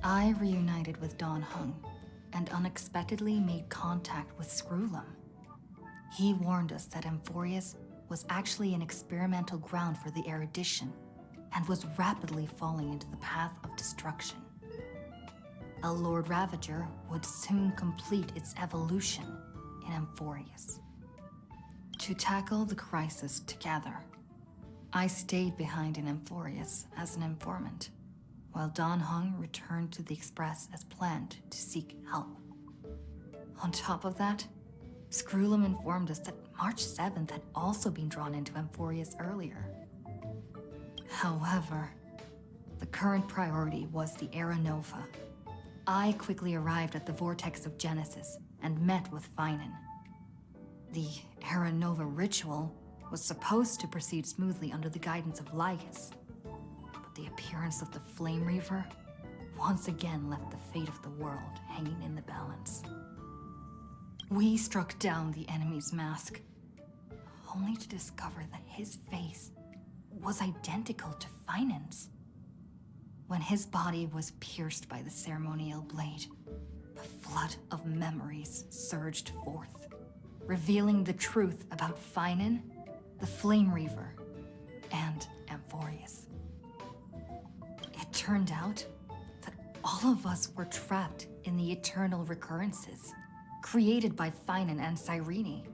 I reunited with Don Hung and unexpectedly made contact with Screwlum. He warned us that Amphorius was actually an experimental ground for the erudition and was rapidly falling into the path of destruction. A Lord Ravager would soon complete its evolution in Amphorius. To tackle the crisis together, I stayed behind in Amphorius as an informant, while Don Hung returned to the Express as planned to seek help. On top of that, Screwlum informed us that March 7th had also been drawn into Amphorius earlier. However, the current priority was the Era Nova. I quickly arrived at the Vortex of Genesis and met with Finan. The Era Nova ritual was supposed to proceed smoothly under the guidance of Lycus, but the appearance of the Flame Reaver once again left the fate of the world hanging in the balance. We struck down the enemy's mask, only to discover that his face was identical to Finan's. When his body was pierced by the ceremonial blade, a flood of memories surged forth, revealing the truth about Finan, the Flame Reaver, and Amphorius. It turned out that all of us were trapped in the eternal recurrences created by Finan and Cyrene.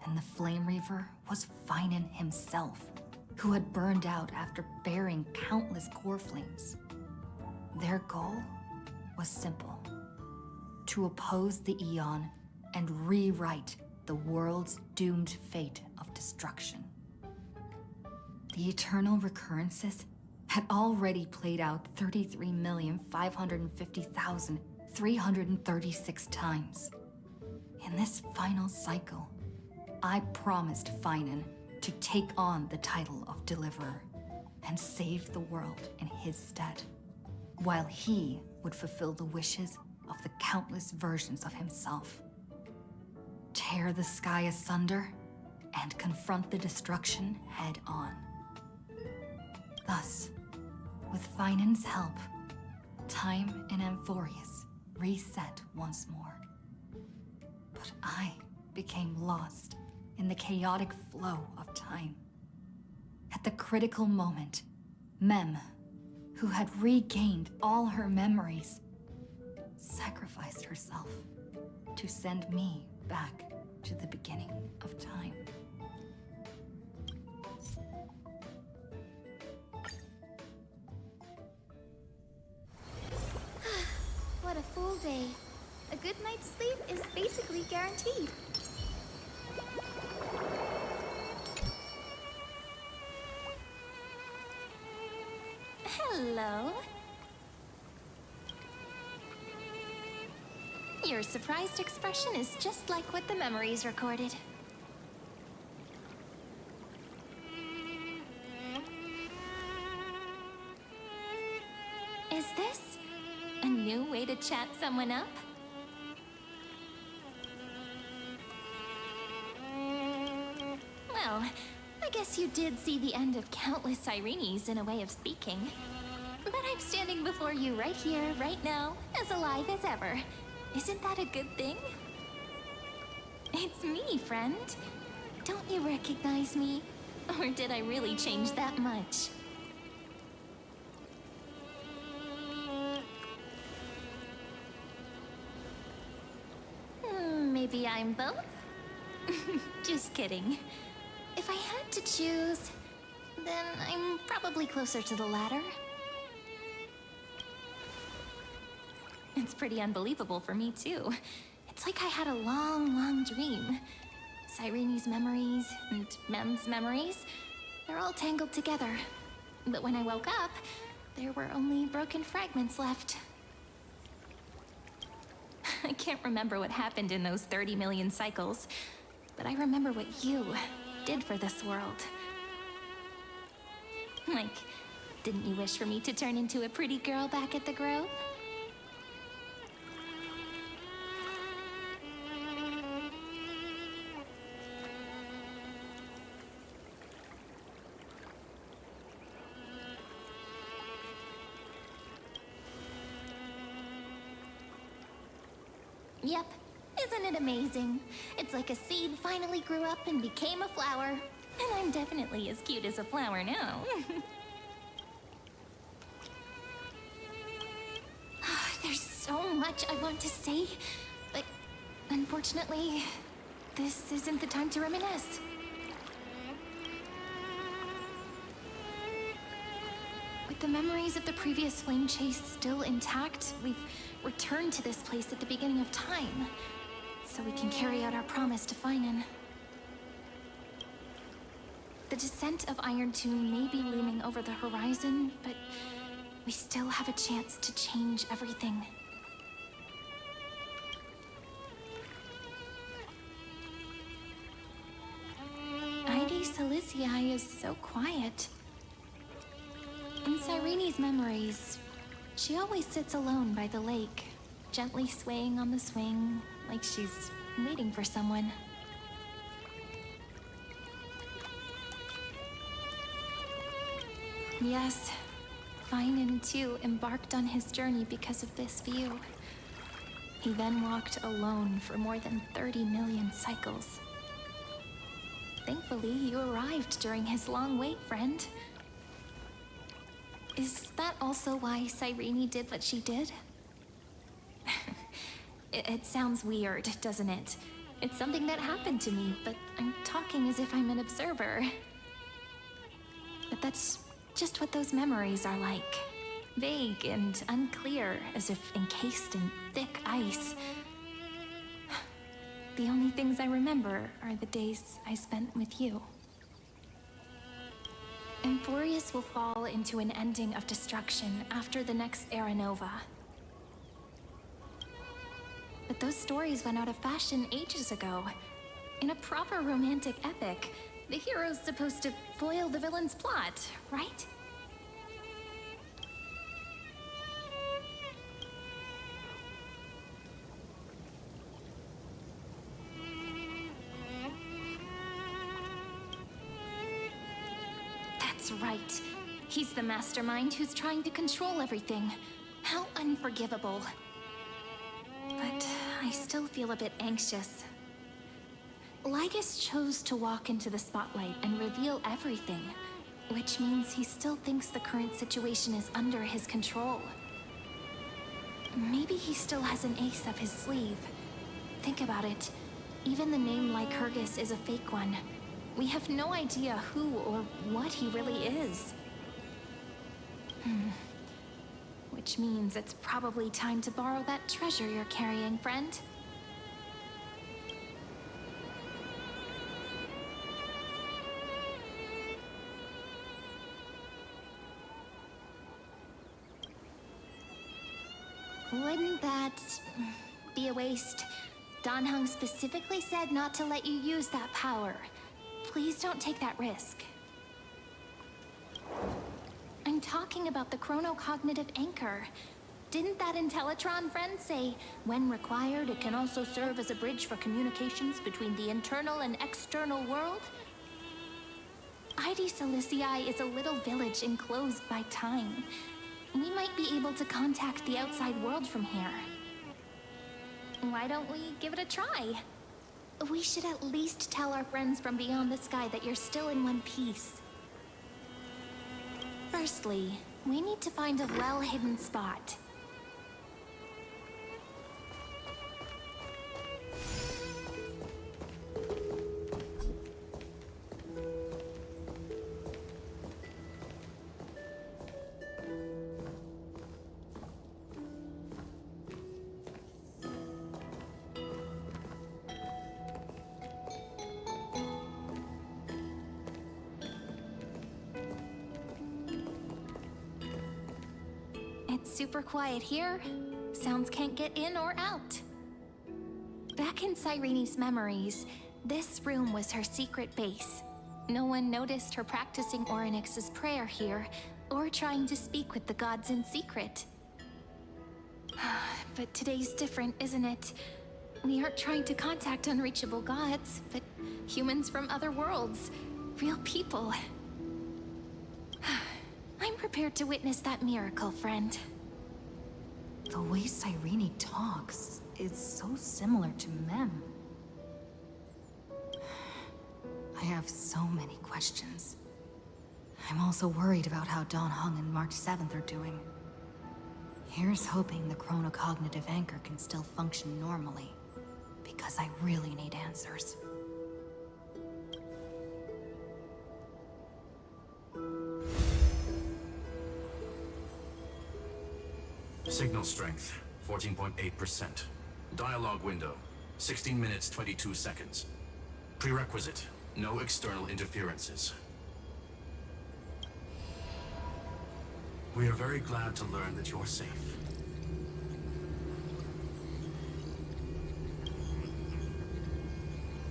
And the Flame Reaver was Finan himself, who had burned out after bearing countless core flames. Their goal was simple: to oppose the Aeon and rewrite the world's doomed fate of destruction. The eternal recurrences had already played out 33,550,336 times. In this final cycle, I promised Finan to take on the title of Deliverer and save the world in his stead, while he would fulfill the wishes of the countless versions of himself. Tear the sky asunder and confront the destruction head on. Thus, with Finan's help, time in Amphorius reset once more. But I became lost in the chaotic flow of time. At the critical moment, Mem, who had regained all her memories, sacrificed herself to send me back to the beginning of time. What a full day. A good night's sleep is basically guaranteed. Hello. Your surprised expression is just like what the memories recorded. Is this a new way to chat someone up? Well, I guess you did see the end of countless Cyrenes in a way of speaking. But I'm standing before you right here, right now, as alive as ever. Isn't that a good thing? It's me, friend. Don't you recognize me? Or did I really change that much? Maybe I'm both? Just kidding. If I had to choose, then I'm probably closer to the latter. It's pretty unbelievable for me, too. It's like I had a long, long dream. Cyrene's memories and Mem's memories, they're all tangled together. But when I woke up, there were only broken fragments left. I can't remember what happened in those 30 million cycles, but I remember what you did for this world. Like, didn't you wish for me to turn into a pretty girl back at the Grove? Yep. Isn't it amazing? It's like a seed finally grew up and became a flower. And I'm definitely as cute as a flower now. There's so much I want to say, but unfortunately, this isn't the time to reminisce. With the memories of the previous flame chase still intact, we've returned to this place at the beginning of time, so we can carry out our promise to Finan. The descent of Iron Tomb may be looming over the horizon, but we still have a chance to change everything. Ide Silicii is so quiet. In Cyrene's memories, she always sits alone by the lake, gently swaying on the swing, like she's waiting for someone. Yes, Finan too embarked on his journey because of this view. He then walked alone for more than 30 million cycles. Thankfully, you arrived during his long wait, friend. Is that also why Cyrene did what she did? It sounds weird, doesn't it? It's something that happened to me, but I'm talking as if I'm an observer. But that's just what those memories are like. Vague and unclear, as if encased in thick ice. The only things I remember are the days I spent with you. Emporius will fall into an ending of destruction after the next Era Nova. But those stories went out of fashion ages ago. In a proper romantic epic, the hero's supposed to foil the villain's plot, right? That's right. He's the mastermind who's trying to control everything. How unforgivable. But I still feel a bit anxious. Lygus chose to walk into the spotlight and reveal everything, which means he still thinks the current situation is under his control. Maybe he still has an ace up his sleeve. Think about it. Even the name Lycurgus is a fake one. We have no idea who or what he really is. Which means it's probably time to borrow that treasure you're carrying, friend. Wouldn't that be a waste? Danheng specifically said not to let you use that power. Please don't take that risk. I'm talking about the chronocognitive anchor. Didn't that Intellitron friend say, when required, it can also serve as a bridge for communications between the internal and external world? Ide Silicii is a little village enclosed by time. We might be able to contact the outside world from here. Why don't we give it a try? We should at least tell our friends from beyond the sky that you're still in one piece. Firstly, we need to find a well-hidden spot. It's super quiet here. Sounds can't get in or out. Back in Cyrene's memories, this room was her secret base. No one noticed her practicing Orynyx's prayer here, or trying to speak with the gods in secret. But today's different, isn't it? We aren't trying to contact unreachable gods, but humans from other worlds. Real people. I'm prepared to witness that miracle, friend. The way Cyrene talks, is so similar to Mem. I have so many questions. I'm also worried about how Dawn Hung and March 7th are doing. Here's hoping the chronocognitive anchor can still function normally, because I really need answers. Signal strength, 14.8%. Dialogue window, 16 minutes 22 seconds. Prerequisite, no external interferences. We are very glad to learn that you're safe.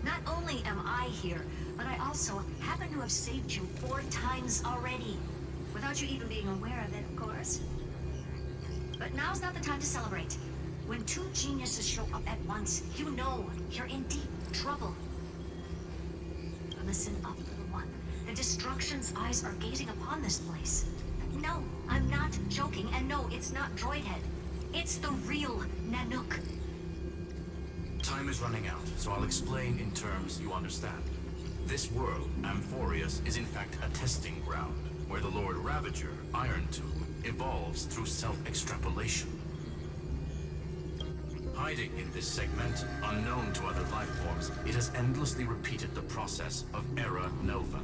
Not only am I here, but I also happen to have saved you 4 times already. Without you even being aware of it, of course. But now's not the time to celebrate. When 2 geniuses show up at once, you know you're in deep trouble. Listen up, little one. The Destruction's eyes are gazing upon this place. No, I'm not joking, and no, it's not Droidhead. It's the real Nanook. Time is running out, so I'll explain in terms you understand. This world, Amphorius, is in fact a testing ground, where the Lord Ravager, Iron Tomb, evolves through self-extrapolation. Hiding in this segment, unknown to other life forms, it has endlessly repeated the process of Era Nova,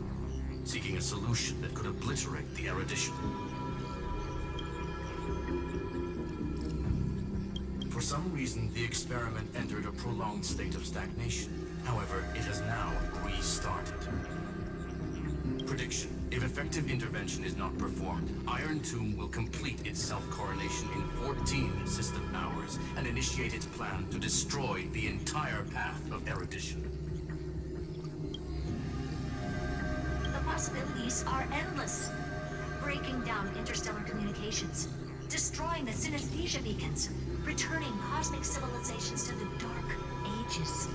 seeking a solution that could obliterate the erudition. For some reason, the experiment entered a prolonged state of stagnation. However, it has now restarted. Prediction. If effective intervention is not performed, Iron Tomb will complete its self-coronation in 14 system hours and initiate its plan to destroy the entire path of erudition. The possibilities are endless. Breaking down interstellar communications, destroying the synesthesia beacons, returning cosmic civilizations to the Dark Ages,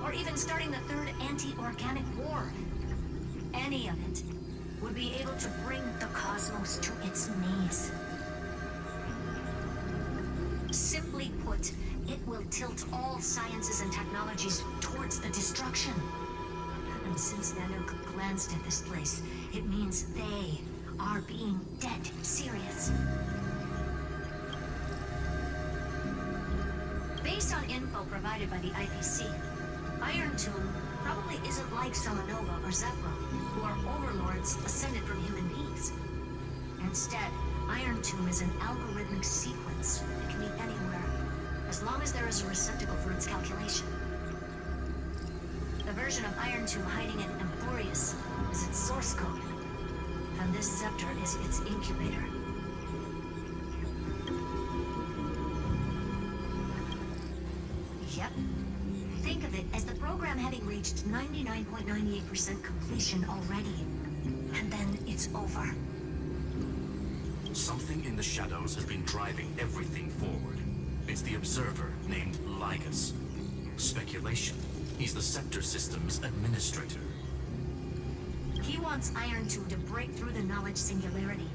or even starting the third anti-organic war. Any of it would be able to bring the cosmos to its knees. Simply put, it will tilt all sciences and technologies towards the destruction. And since Nanook glanced at this place, it means they are being dead serious. Based on info provided by the IPC, Iron Tomb probably isn't like Selenova or Zephyr, who are overlords ascended from human beings. Instead, Iron Tomb is an algorithmic sequence that can be anywhere, as long as there is a receptacle for its calculation. The version of Iron Tomb hiding in Amphorius is its source code, and this scepter is its incubator. Yep. Think of it as the program having reached 99.98% completion already. And then it's over. Something in the shadows has been driving everything forward. It's the Observer named Ligus. Speculation. He's the Scepter System's administrator. He wants Iron Tomb to break through the knowledge singularity.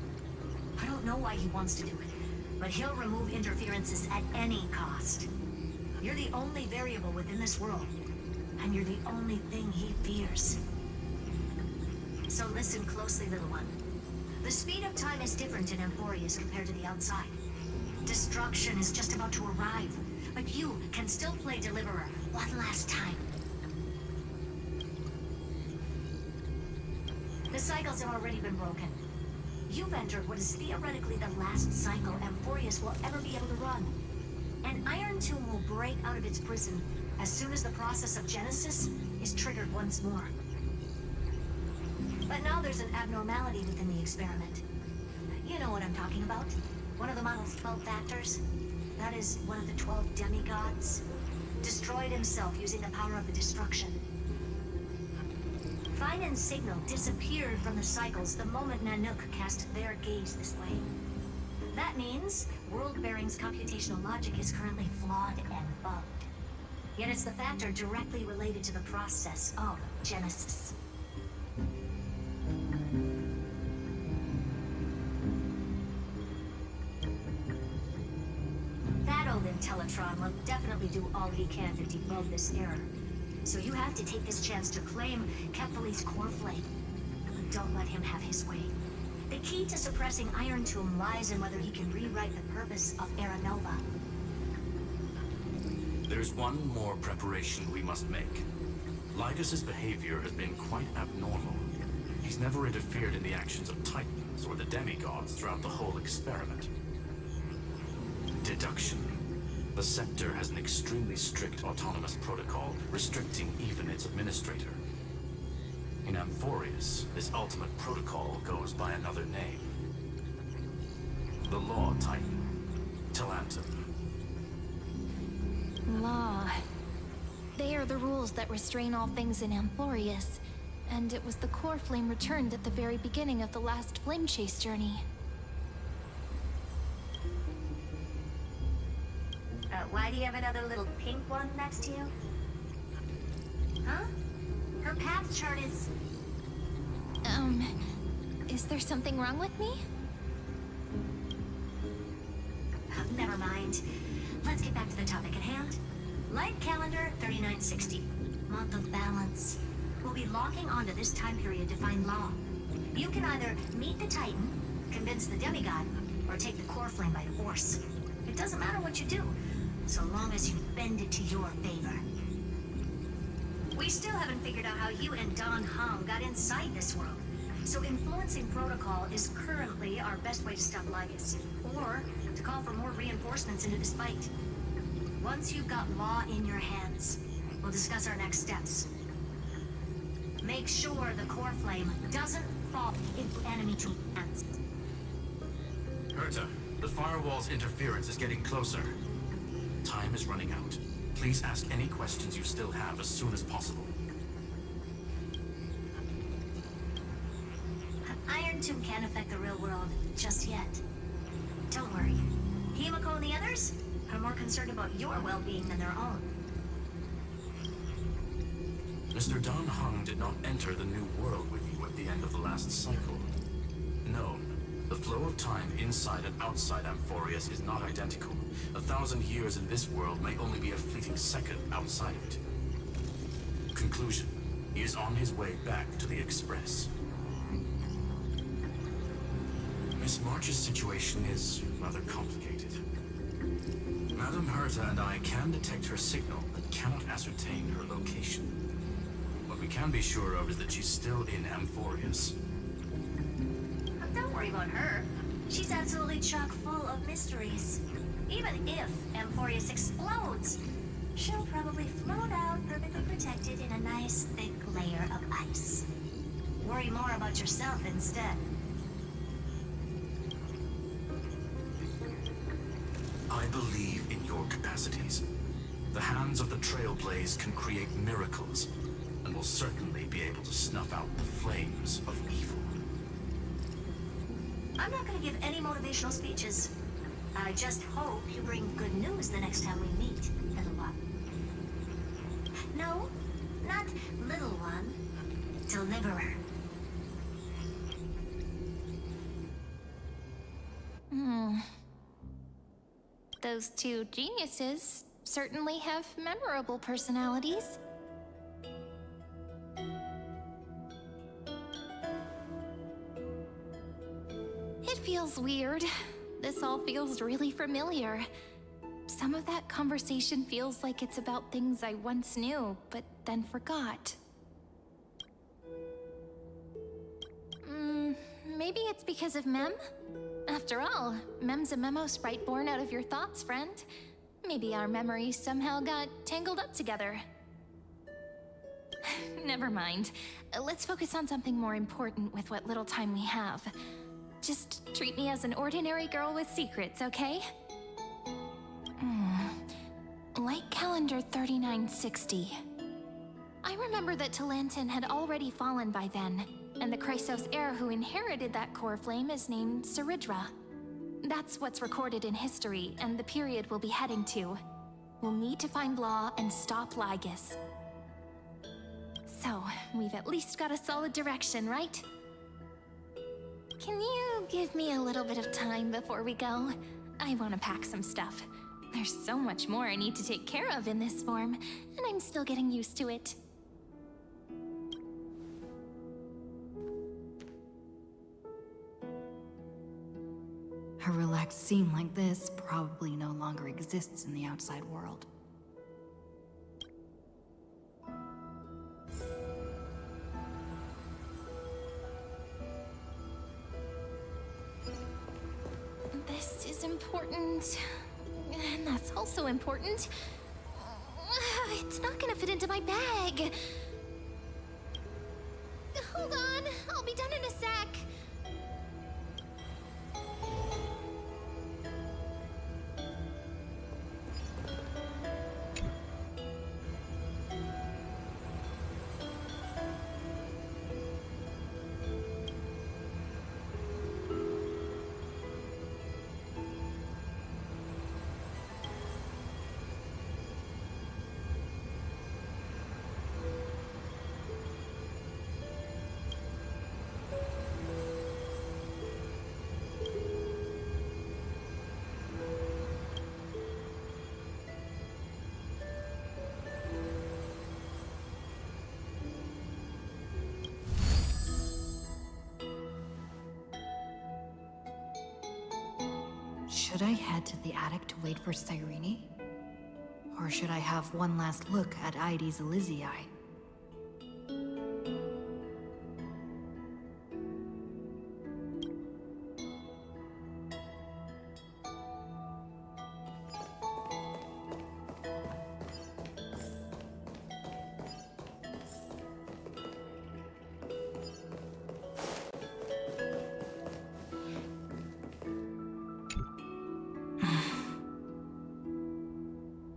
I don't know why he wants to do it, but he'll remove interferences at any cost. You're the only variable within this world, and you're the only thing he fears. So listen closely, little one. The speed of time is different in Amphorius compared to the outside. Destruction is just about to arrive, but you can still play Deliverer one last time. The cycles have already been broken. You've entered what is theoretically the last cycle Amphorius will ever be able to run. And Iron Tomb will break out of its prison as soon as the process of Genesis is triggered once more. But now there's an abnormality within the experiment. You know what I'm talking about. One of the model's 12 factors. That is one of the 12 demigods. Destroyed himself using the power of the destruction. Finen's signal disappeared from the cycles the moment Nanook cast their gaze this way. That means World-Bearing's computational logic is currently flawed and bugged. Yet it's the factor directly related to the process of Genesis. That'll then Teletron will definitely do all he can to debug this error. So you have to take this chance to claim Kephal's core flame. Don't let him have his way. The key to suppressing Iron Tomb lies in whether he can rewrite the purpose of Era Nova. There's one more preparation we must make. Lycus's behavior has been quite abnormal. He's never interfered in the actions of Titans or the demigods throughout the whole experiment. Deduction. The Scepter has an extremely strict autonomous protocol, restricting even its administrator. In Amphorius, this ultimate protocol goes by another name. The Law Titan, Talantum. Law. They are the rules that restrain all things in Amphorius, and it was the core flame returned at the very beginning of the last flame chase journey. Why do you have another little pink one next to you? Huh? Her path chart is... Is there something wrong with me? Never mind. Let's get back to the topic at hand. Light calendar 3960. Month of balance. We'll be locking onto this time period to find Law. You can either meet the Titan, convince the demigod, or take the core flame by force. It doesn't matter what you do, so long as you bend it to your favor. We still haven't figured out how you and Don Hung got inside this world. So influencing protocol is currently our best way to stop Lygus, or to call for more reinforcements into this fight. Once you've got Law in your hands, we'll discuss our next steps. Make sure the core flame doesn't fall into enemy hands. Herta, the firewall's interference is getting closer. Time is running out. Please ask any questions you still have as soon as possible. Iron Tomb can't affect the real world just yet. Don't worry. Himiko and the others are more concerned about your well-being than their own. Mr. Don Hung did not enter the new world with you at the end of the last cycle. No, the flow of time inside and outside Amphorius is not identical. 1,000 years in this world may only be a fleeting second outside of it. Conclusion. He is on his way back to the Express. Miss March's situation is rather complicated. Madame Herta and I can detect her signal, but cannot ascertain her location. What we can be sure of is that she's still in Amphorius. Don't worry about her. She's absolutely chock full of mysteries. Even if Amphorius explodes, she'll probably float out perfectly protected in a nice thick layer of ice. Worry more about yourself instead. I believe in your capacities. The hands of the Trailblaze can create miracles, and will certainly be able to snuff out the flames of evil. I'm not gonna give any motivational speeches. I just hope you bring good news the next time we meet, little one. No, not little one. Deliverer. Those two geniuses certainly have memorable personalities. It feels weird. This all feels really familiar. Some of that conversation feels like it's about things I once knew, but then forgot. Maybe it's because of Mem? After all, Mem's a memo sprite born out of your thoughts, friend. Maybe our memories somehow got tangled up together. Never mind. Let's focus on something more important with what little time we have. Just treat me as an ordinary girl with secrets, okay? Light calendar 3960. I remember that Talantin had already fallen by then, and the Chrysos heir who inherited that core flame is named Saridra. That's what's recorded in history, and the period we'll be heading to. We'll need to find Law and stop Lygus. So, we've at least got a solid direction, right? Can you give me a little bit of time before we go? I want to pack some stuff. There's so much more I need to take care of in this form, and I'm still getting used to it. A relaxed scene like this probably no longer exists in the outside world. This is important, and that's also important. It's not gonna fit into my bag. Hold on, I'll be done in a sec. Should I head to the attic to wait for Cyrene? Or should I have one last look at Ides Elysiae?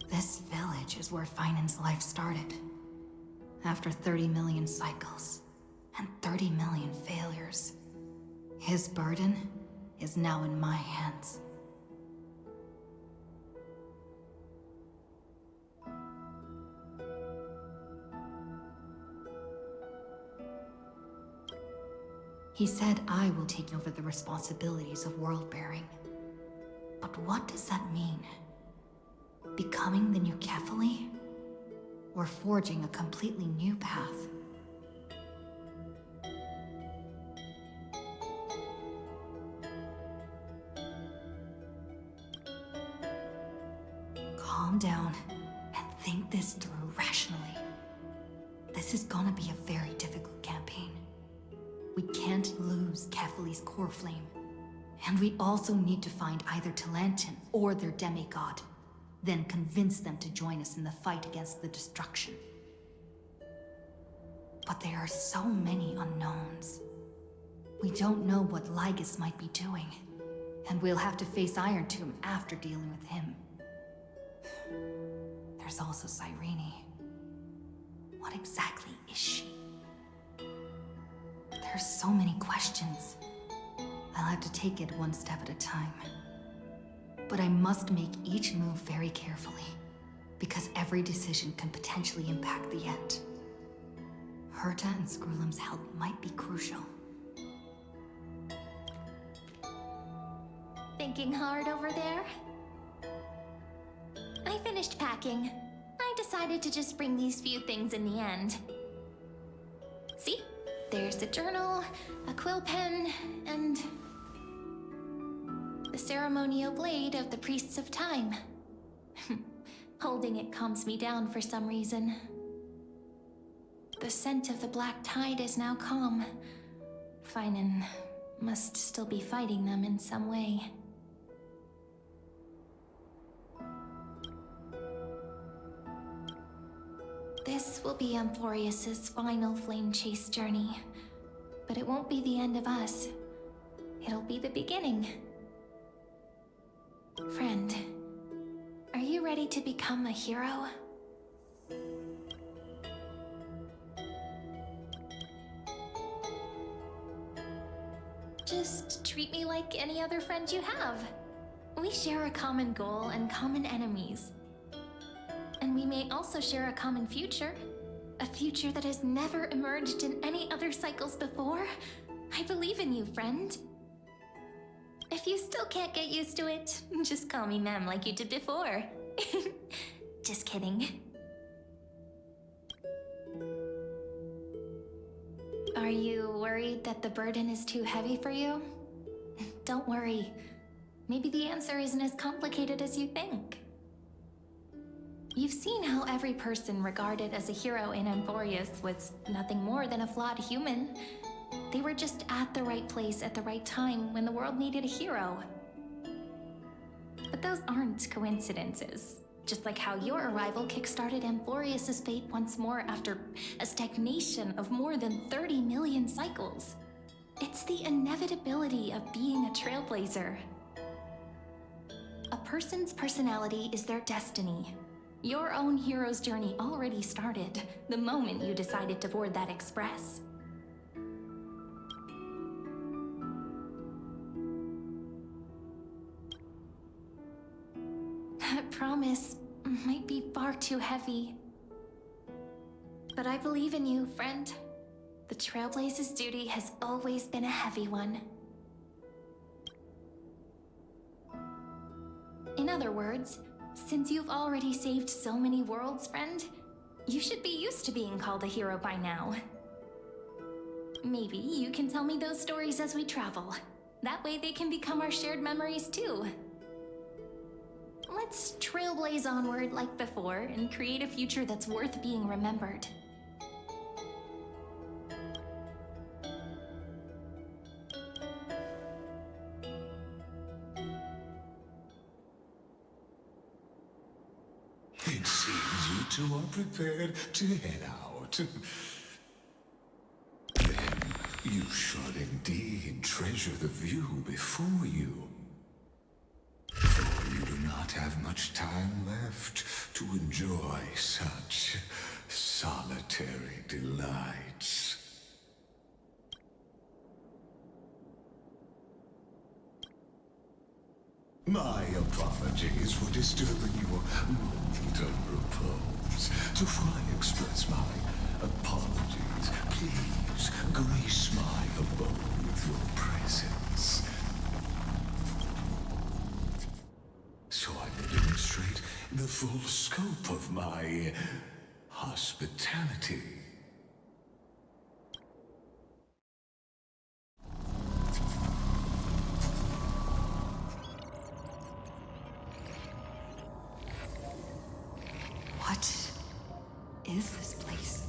This village is where Finan's life started. After 30 million cycles and 30 million failures, his burden is now in my hands. He said I will take over the responsibilities of world-bearing. But what does that mean? Becoming the new Kefali? Or forging a completely new path? Calm down and think this through rationally. This is gonna be a very difficult campaign. We can't lose Kefali's core flame. And we also need to find either Talantin or their demigod. Then convince them to join us in the fight against the destruction. But there are so many unknowns. We don't know what Lygus might be doing, and we'll have to face Iron Tomb after dealing with him. There's also Cyrene. What exactly is she? There's so many questions. I'll have to take it one step at a time. But I must make each move very carefully, because every decision can potentially impact the end. Herta and Screwlum's help might be crucial. Thinking hard over there? I finished packing. I decided to just bring these few things in the end. See? There's a journal, a quill pen, and the ceremonial blade of the Priests of Time. Holding it calms me down for some reason. The scent of the black tide is now calm. Finan must still be fighting them in some way. This will be Amphorius's final flame chase journey. But it won't be the end of us. It'll be the beginning. Friend, are you ready to become a hero? Just treat me like any other friend you have. We share a common goal and common enemies. And we may also share a common future. A future that has never emerged in any other cycles before. I believe in you, friend. If you still can't get used to it, just call me Mem like you did before. Just kidding. Are you worried that the burden is too heavy for you? Don't worry. Maybe the answer isn't as complicated as you think. You've seen how every person regarded as a hero in Amphorius was nothing more than a flawed human. They were just at the right place at the right time when the world needed a hero. But those aren't coincidences. Just like how your arrival kickstarted Amphorius' fate once more after a stagnation of more than 30 million cycles. It's the inevitability of being a trailblazer. A person's personality is their destiny. Your own hero's journey already started the moment you decided to board that express. That promise might be far too heavy. But I believe in you, friend. The Trailblaze's duty has always been a heavy one. In other words, since you've already saved so many worlds, friend, you should be used to being called a hero by now. Maybe you can tell me those stories as we travel. That way they can become our shared memories too. Let's trailblaze onward like before and create a future that's worth being remembered. It seems you two are prepared to head out. Then you should indeed treasure the view before you. For you do not have much time left to enjoy such solitary delights. My apologies for disturbing your moment of repose. Before I express my apologies, please grace my abode with your presence, so I may demonstrate the full scope of my hospitality. What is this place?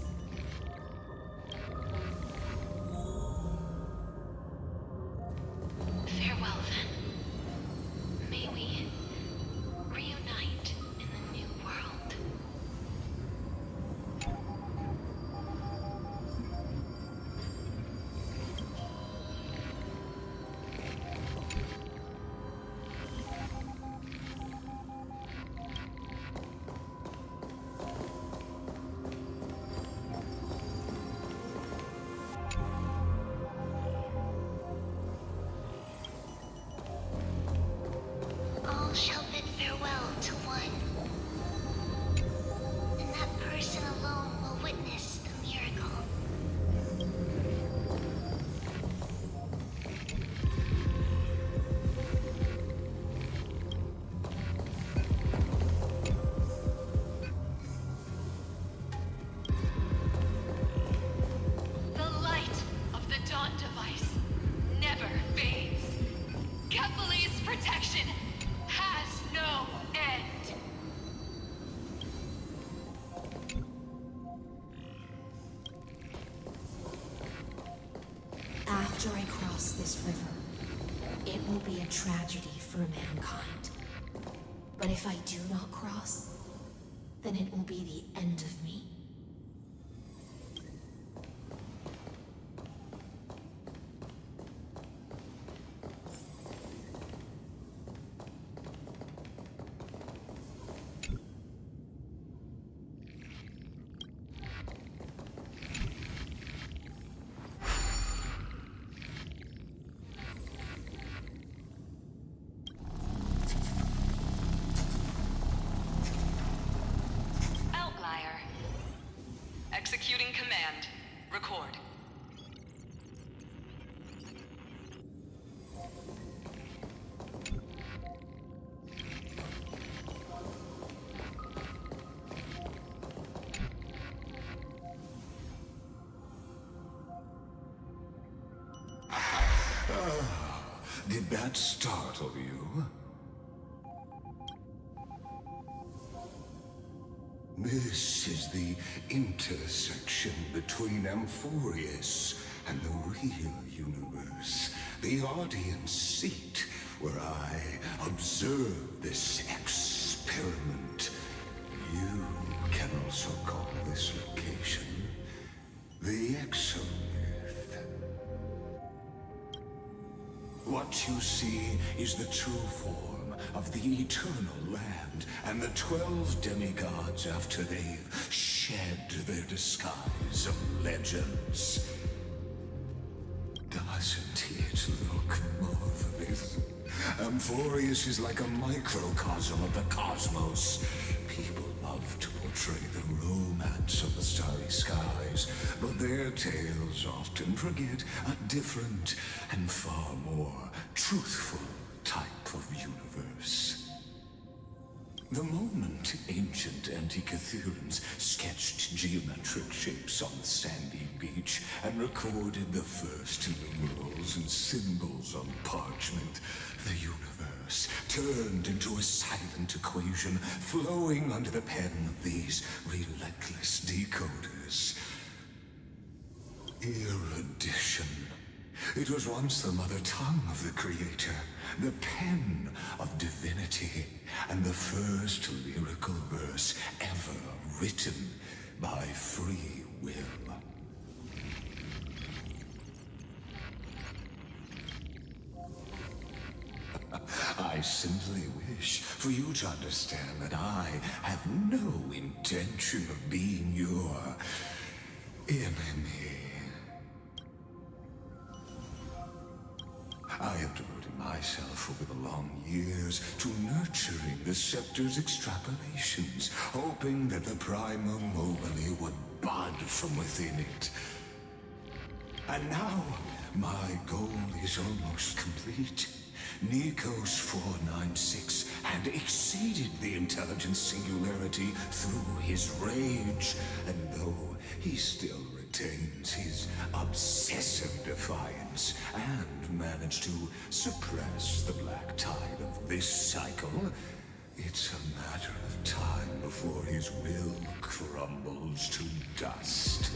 Farewell, then. May we reunite in the new world. All shall bid farewell to one, and that person alone will witness the miracle. The light of the Dawn device never fades. Kephal's protection has no end. After I cross this river, it will be a tragedy for mankind. But if I do not cross, then it will be the end of me. Outlier. Did that startle you? This is the intersection between Amphorius and the real universe. The audience seat where I observe this experiment. You can also call this location the Exomyth. What you see is the true form of the eternal land and the 12 demigods after they've shed their disguise of legends. Doesn't it look marvelous? Amphorius is like a microcosm of the cosmos. People love to portray the romance of the starry skies, but their tales often forget a different and far more truthful type of universe. The moment ancient Antikytherians sketched geometric shapes on the sandy beach and recorded the first numerals and symbols on parchment, the universe turned into a silent equation flowing under the pen of these relentless decoders. Erudition. It was once the mother tongue of the Creator, the pen of divinity, and the first lyrical verse ever written by free will. I simply wish for you to understand that I have no intention of being your enemy. I have devoted myself over the long years to nurturing the scepter's extrapolations, hoping that the Prima Mobile would bud from within it. And now, my goal is almost complete. Nikos 496 had exceeded the intelligence singularity through his rage, and though he still retains his obsessive defiance and managed to suppress the black tide of this cycle, it's a matter of time before his will crumbles to dust.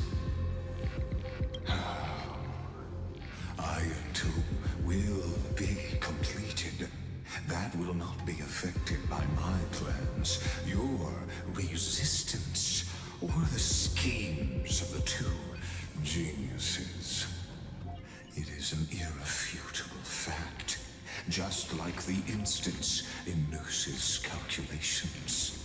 Iron 2 will be completed. That will not be affected by my plans, your resistance, or the schemes of the two geniuses. It is an irrefutable fact, just like the instance in Noos's calculations.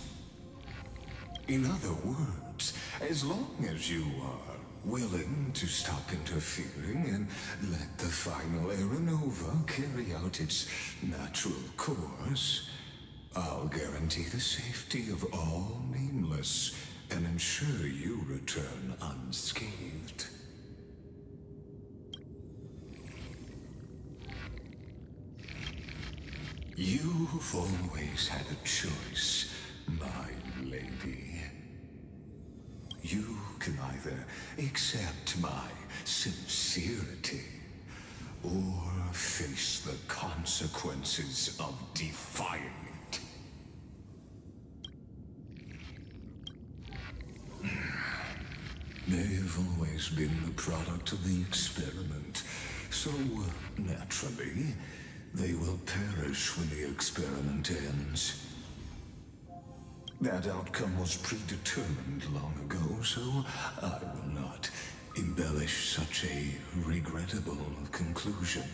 In other words, as long as you are willing to stop interfering and let the final Aeronova carry out its natural course, I'll guarantee the safety of all nameless and ensure you return unscathed. You've always had a choice, my lady. You can either accept my sincerity or face the consequences of defying it. They've always been the product of the experiment, so naturally, they will perish when the experiment ends. That outcome was predetermined long ago, so I will not embellish such a regrettable conclusion.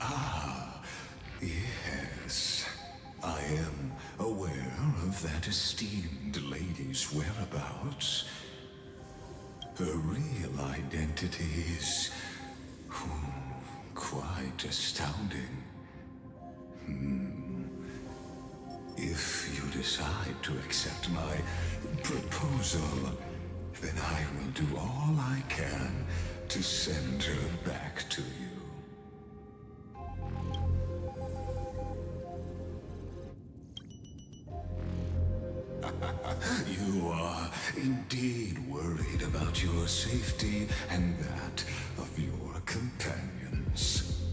Ah, yes. I am aware of that esteemed lady's whereabouts. Her real identity is quite astounding. If you decide to accept my proposal, then I will do all I can to send her back to you. You are indeed indeed worried about your safety and that of your companions.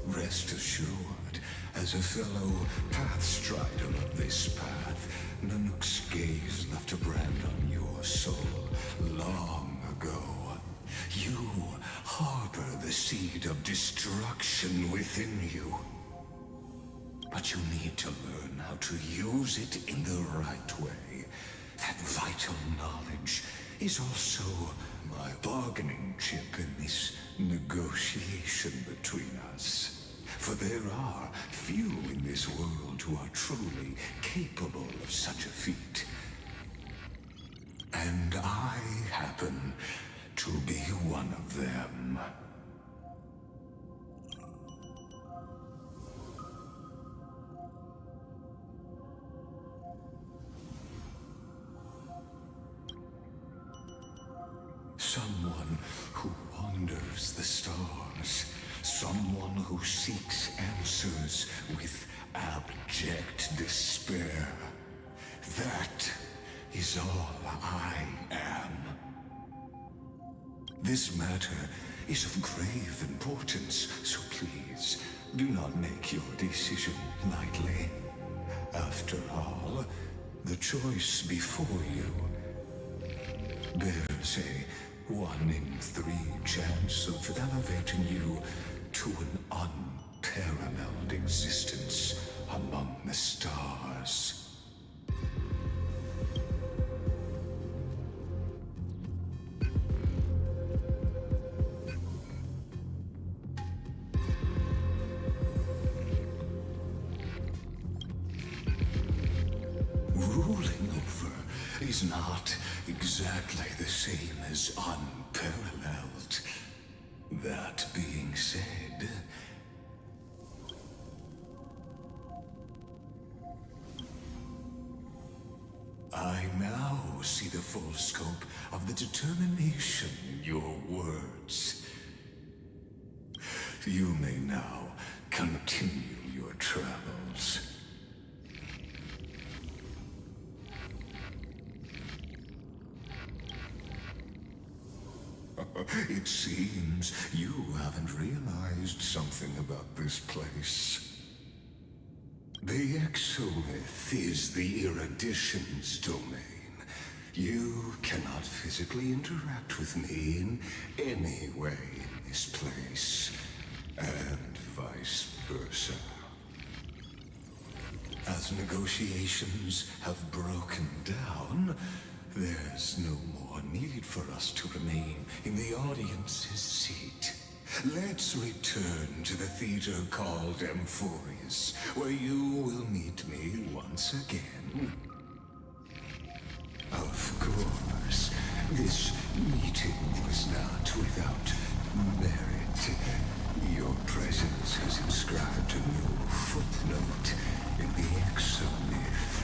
Rest assured, as a fellow pathstrider of this path, Nanook's gaze left a brand on your soul long ago. You harbor the seed of destruction within you. But you need to learn how to use it in the right way. That vital knowledge is also my bargaining chip in this negotiation between us. For there are few in this world who are truly capable of such a feat. And I happen to be one of them. Someone who wanders the stars. Someone who seeks answers with abject despair. That is all I am. This matter is of grave importance, so please do not make your decision lightly. After all, the choice before you bears a 1 in 3 chance of elevating you to an unparalleled existence among the stars. Ruling over is not exactly the same as unparalleled. That being said, I now see the full scope of the determination in your words. You may now continue your travels. It seems you haven't realized something about this place. The Exolith is the Erudition's domain. You cannot physically interact with me in any way in this place, and vice versa. As negotiations have broken down, there's no more need for us to remain in the audience's seat. Let's return to the theater called Amphorius, where you will meet me once again. Of course, this meeting was not without merit. Your presence has inscribed a new footnote in the Exomyth.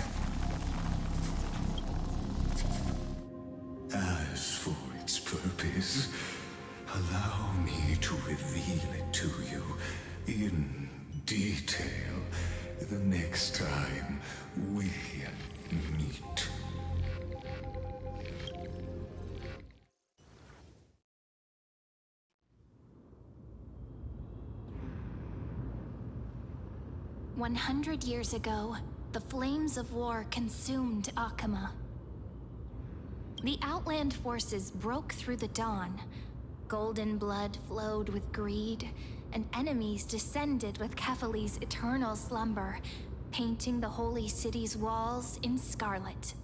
As for its purpose, allow me to reveal it to you in detail the next time we meet. "100 years ago, the flames of war consumed Akama. The Outland forces broke through the dawn. Golden blood flowed with greed, and enemies descended with Kefali's eternal slumber, painting the holy city's walls in scarlet.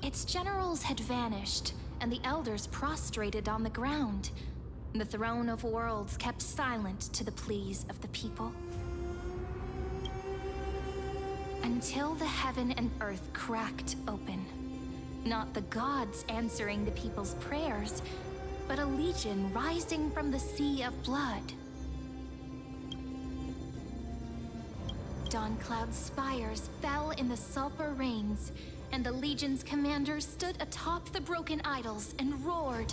Its generals had vanished, and the elders prostrated on the ground. The Throne of Worlds kept silent to the pleas of the people. Until the heaven and earth cracked open. Not the gods answering the people's prayers, but a legion rising from the sea of blood. Dawncloud's spires fell in the sulfur rains, and the legion's commanders stood atop the broken idols and roared.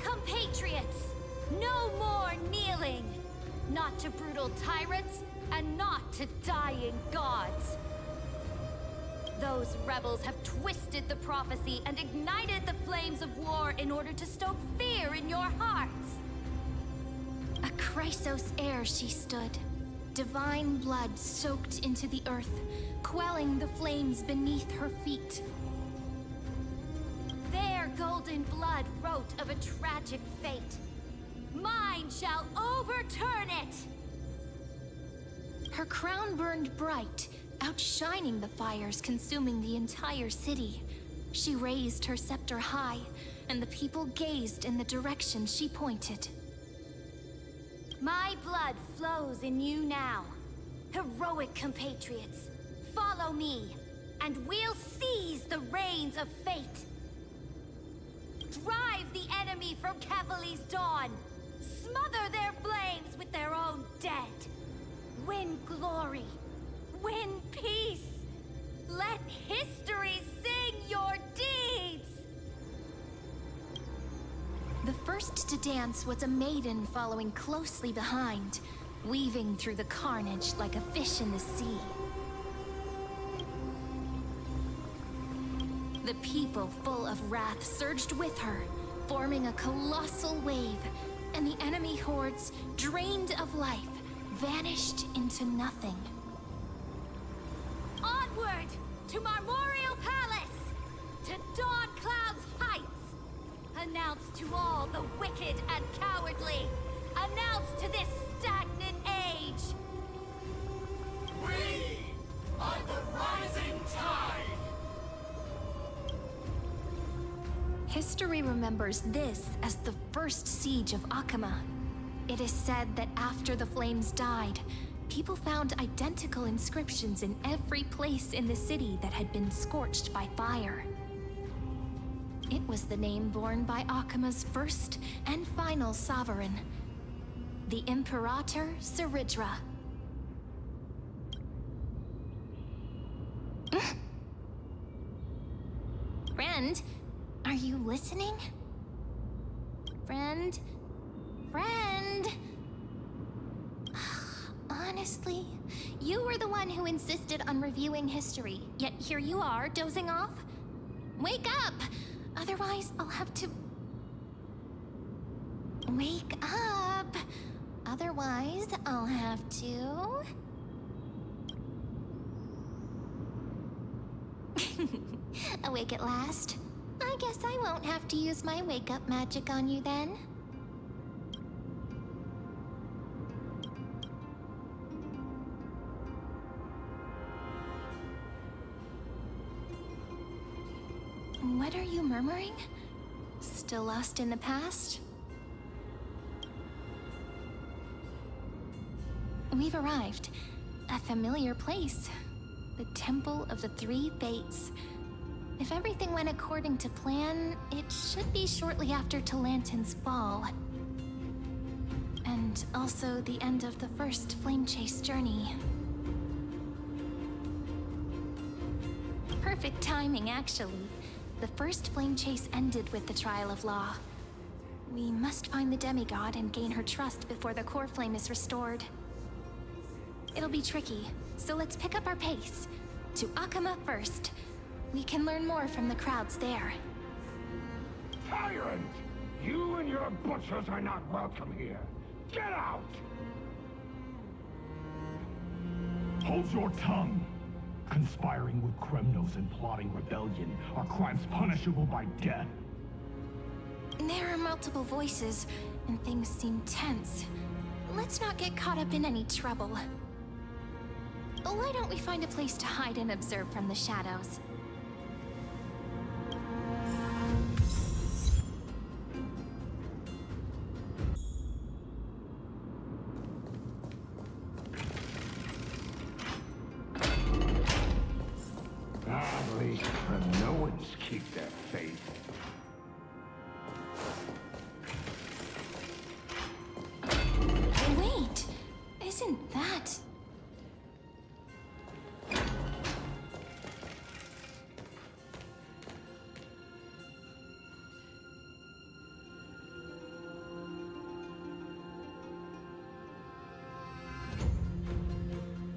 Compatriots, no more kneeling! Not to brutal tyrants, and not to dying gods! Those rebels have twisted the prophecy and ignited the flames of war in order to stoke fear in your hearts. A Chrysos heir she stood. Divine blood soaked into the earth, quelling the flames beneath her feet. Their golden blood wrote of a tragic fate. Mine shall overturn it! Her crown burned bright, outshining the fires consuming the entire city. She raised her scepter high, and the people gazed in the direction she pointed. My blood flows in you now. Heroic compatriots, follow me, and we'll seize the reins of fate. Drive the enemy from Kefali's dawn. Smother their flames with their own dead. Win glory. Win peace. Let history sing your deeds. The first to dance was a maiden following closely behind, weaving through the carnage like a fish in the sea. The people, full of wrath, surged with her, forming a colossal wave, and the enemy hordes, drained of life, vanished into nothing. Onward to Marmorial Palace, to Dawn Cloud's heights. Announce to all the wicked and cowardly. Announce to this stagnant age. We are the rising tide! History remembers this as the first siege of Akama. It is said that after the flames died, people found identical inscriptions in every place in the city that had been scorched by fire. It was the name borne by Akama's first and final sovereign, the Imperator Siridra. Friend, are you listening? Friend? Friend? Honestly, you were the one who insisted on reviewing history, yet here you are, dozing off? Wake up! Otherwise, I'll have to... Wake up! Otherwise, I'll have to... Awake at last? I guess I won't have to use my wake-up magic on you then. What are you murmuring? Still lost in the past? We've arrived. A familiar place. The Temple of the Three Fates. If everything went according to plan, it should be shortly after Talantin's fall. And also the end of the first Flame Chase journey. Perfect timing, actually. The first Flame Chase ended with the Trial of Law. We must find the demigod and gain her trust before the core flame is restored. It'll be tricky, so let's pick up our pace. To Akama first. We can learn more from the crowds there. Tyrant! You and your butchers are not welcome here. Get out! Hold your tongue! Conspiring with Kremnos and plotting rebellion are crimes punishable by death. There are multiple voices, and things seem tense. Let's not get caught up in any trouble. Why don't we find a place to hide and observe from the shadows? At least the Noans keep their faith. Wait! Isn't that...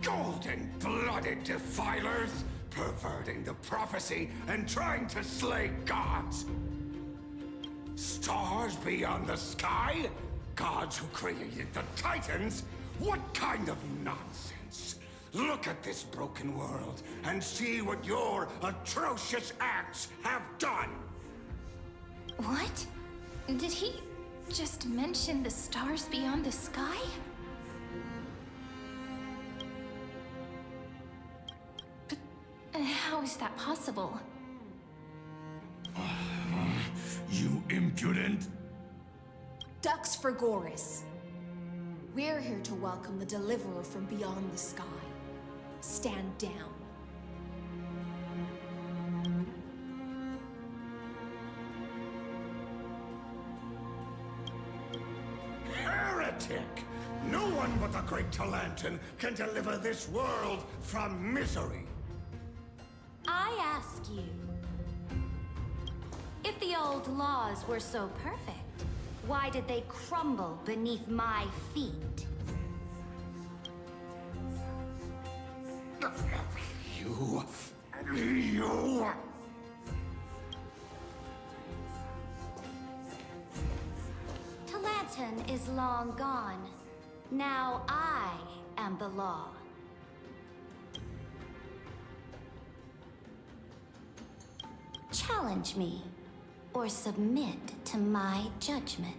Golden-blooded defilers! perverting the prophecy and trying to slay gods. Stars beyond the sky? Gods who created the Titans? What kind of nonsense? Look at this broken world and see what your atrocious acts have done! What? Did he just mention the stars beyond the sky? But how is that possible? You impudent! Ducks for Goris. We're here to welcome the deliverer from beyond the sky. Stand down. Heretic! No one but the Great Talantin can deliver this world from misery. I ask you, if the old laws were so perfect, why did they crumble beneath my feet? You... Talantin is long gone. Now I am the law. Challenge me, or submit to my judgment.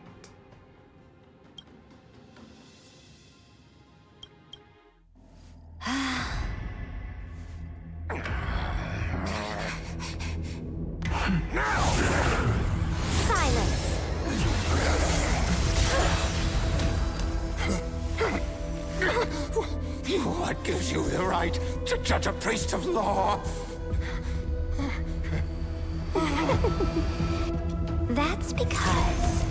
Silence! What gives you the right to judge a priest of law? That's because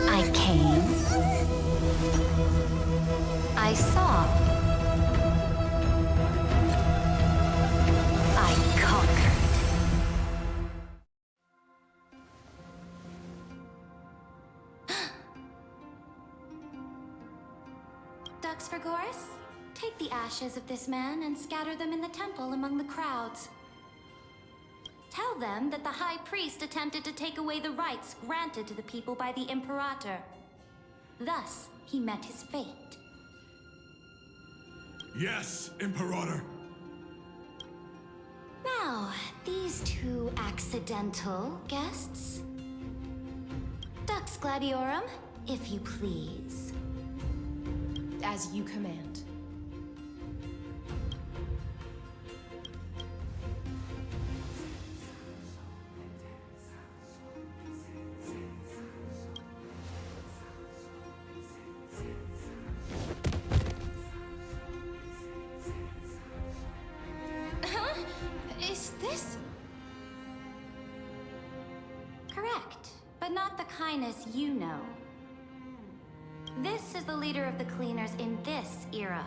I came, I saw, I conquered. Ducks for Goris? Take the ashes of this man and scatter them in the temple among the crowds. Tell them that the High Priest attempted to take away the rights granted to the people by the Imperator. Thus, he met his fate. Yes, Imperator. Now, these two accidental guests. Dux Gladiorum, if you please. As you command. Is this? Correct, but not the kindness you know. This is the leader of the Cleaners in this era.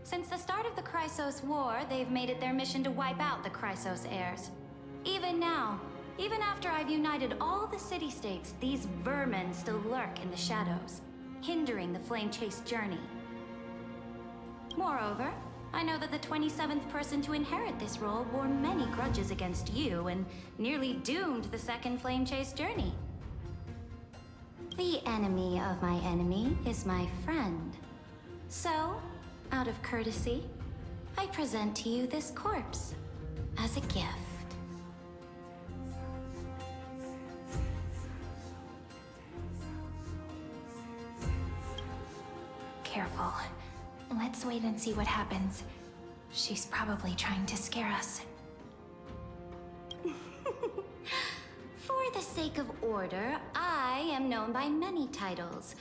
Since the start of the Chrysos War, they've made it their mission to wipe out the Chrysos heirs. Even now, even after I've united all the city-states, these vermin still lurk in the shadows, hindering the flame-chase journey. Moreover, I know that the 27th person to inherit this role bore many grudges against you and nearly doomed the second flame chase journey. The enemy of my enemy is my friend. So, out of courtesy, I present to you this corpse as a gift. Careful. Let's wait and see what happens. She's probably trying to scare us. For the sake of order, I am known by many titles.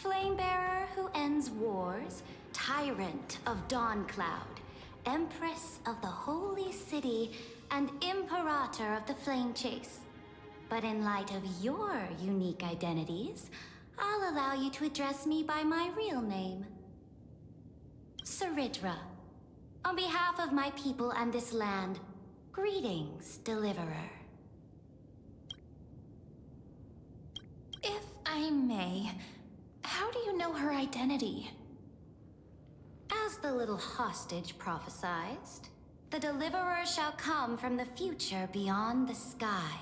Flamebearer who ends wars, Tyrant of Dawncloud, Empress of the Holy City, and Imperator of the Flame Chase. But in light of your unique identities, I'll allow you to address me by my real name. Saridra. On behalf of my people and this land, greetings, Deliverer. If I may, how do you know her identity? As the little hostage prophesied, the deliverer shall come from the future beyond the sky.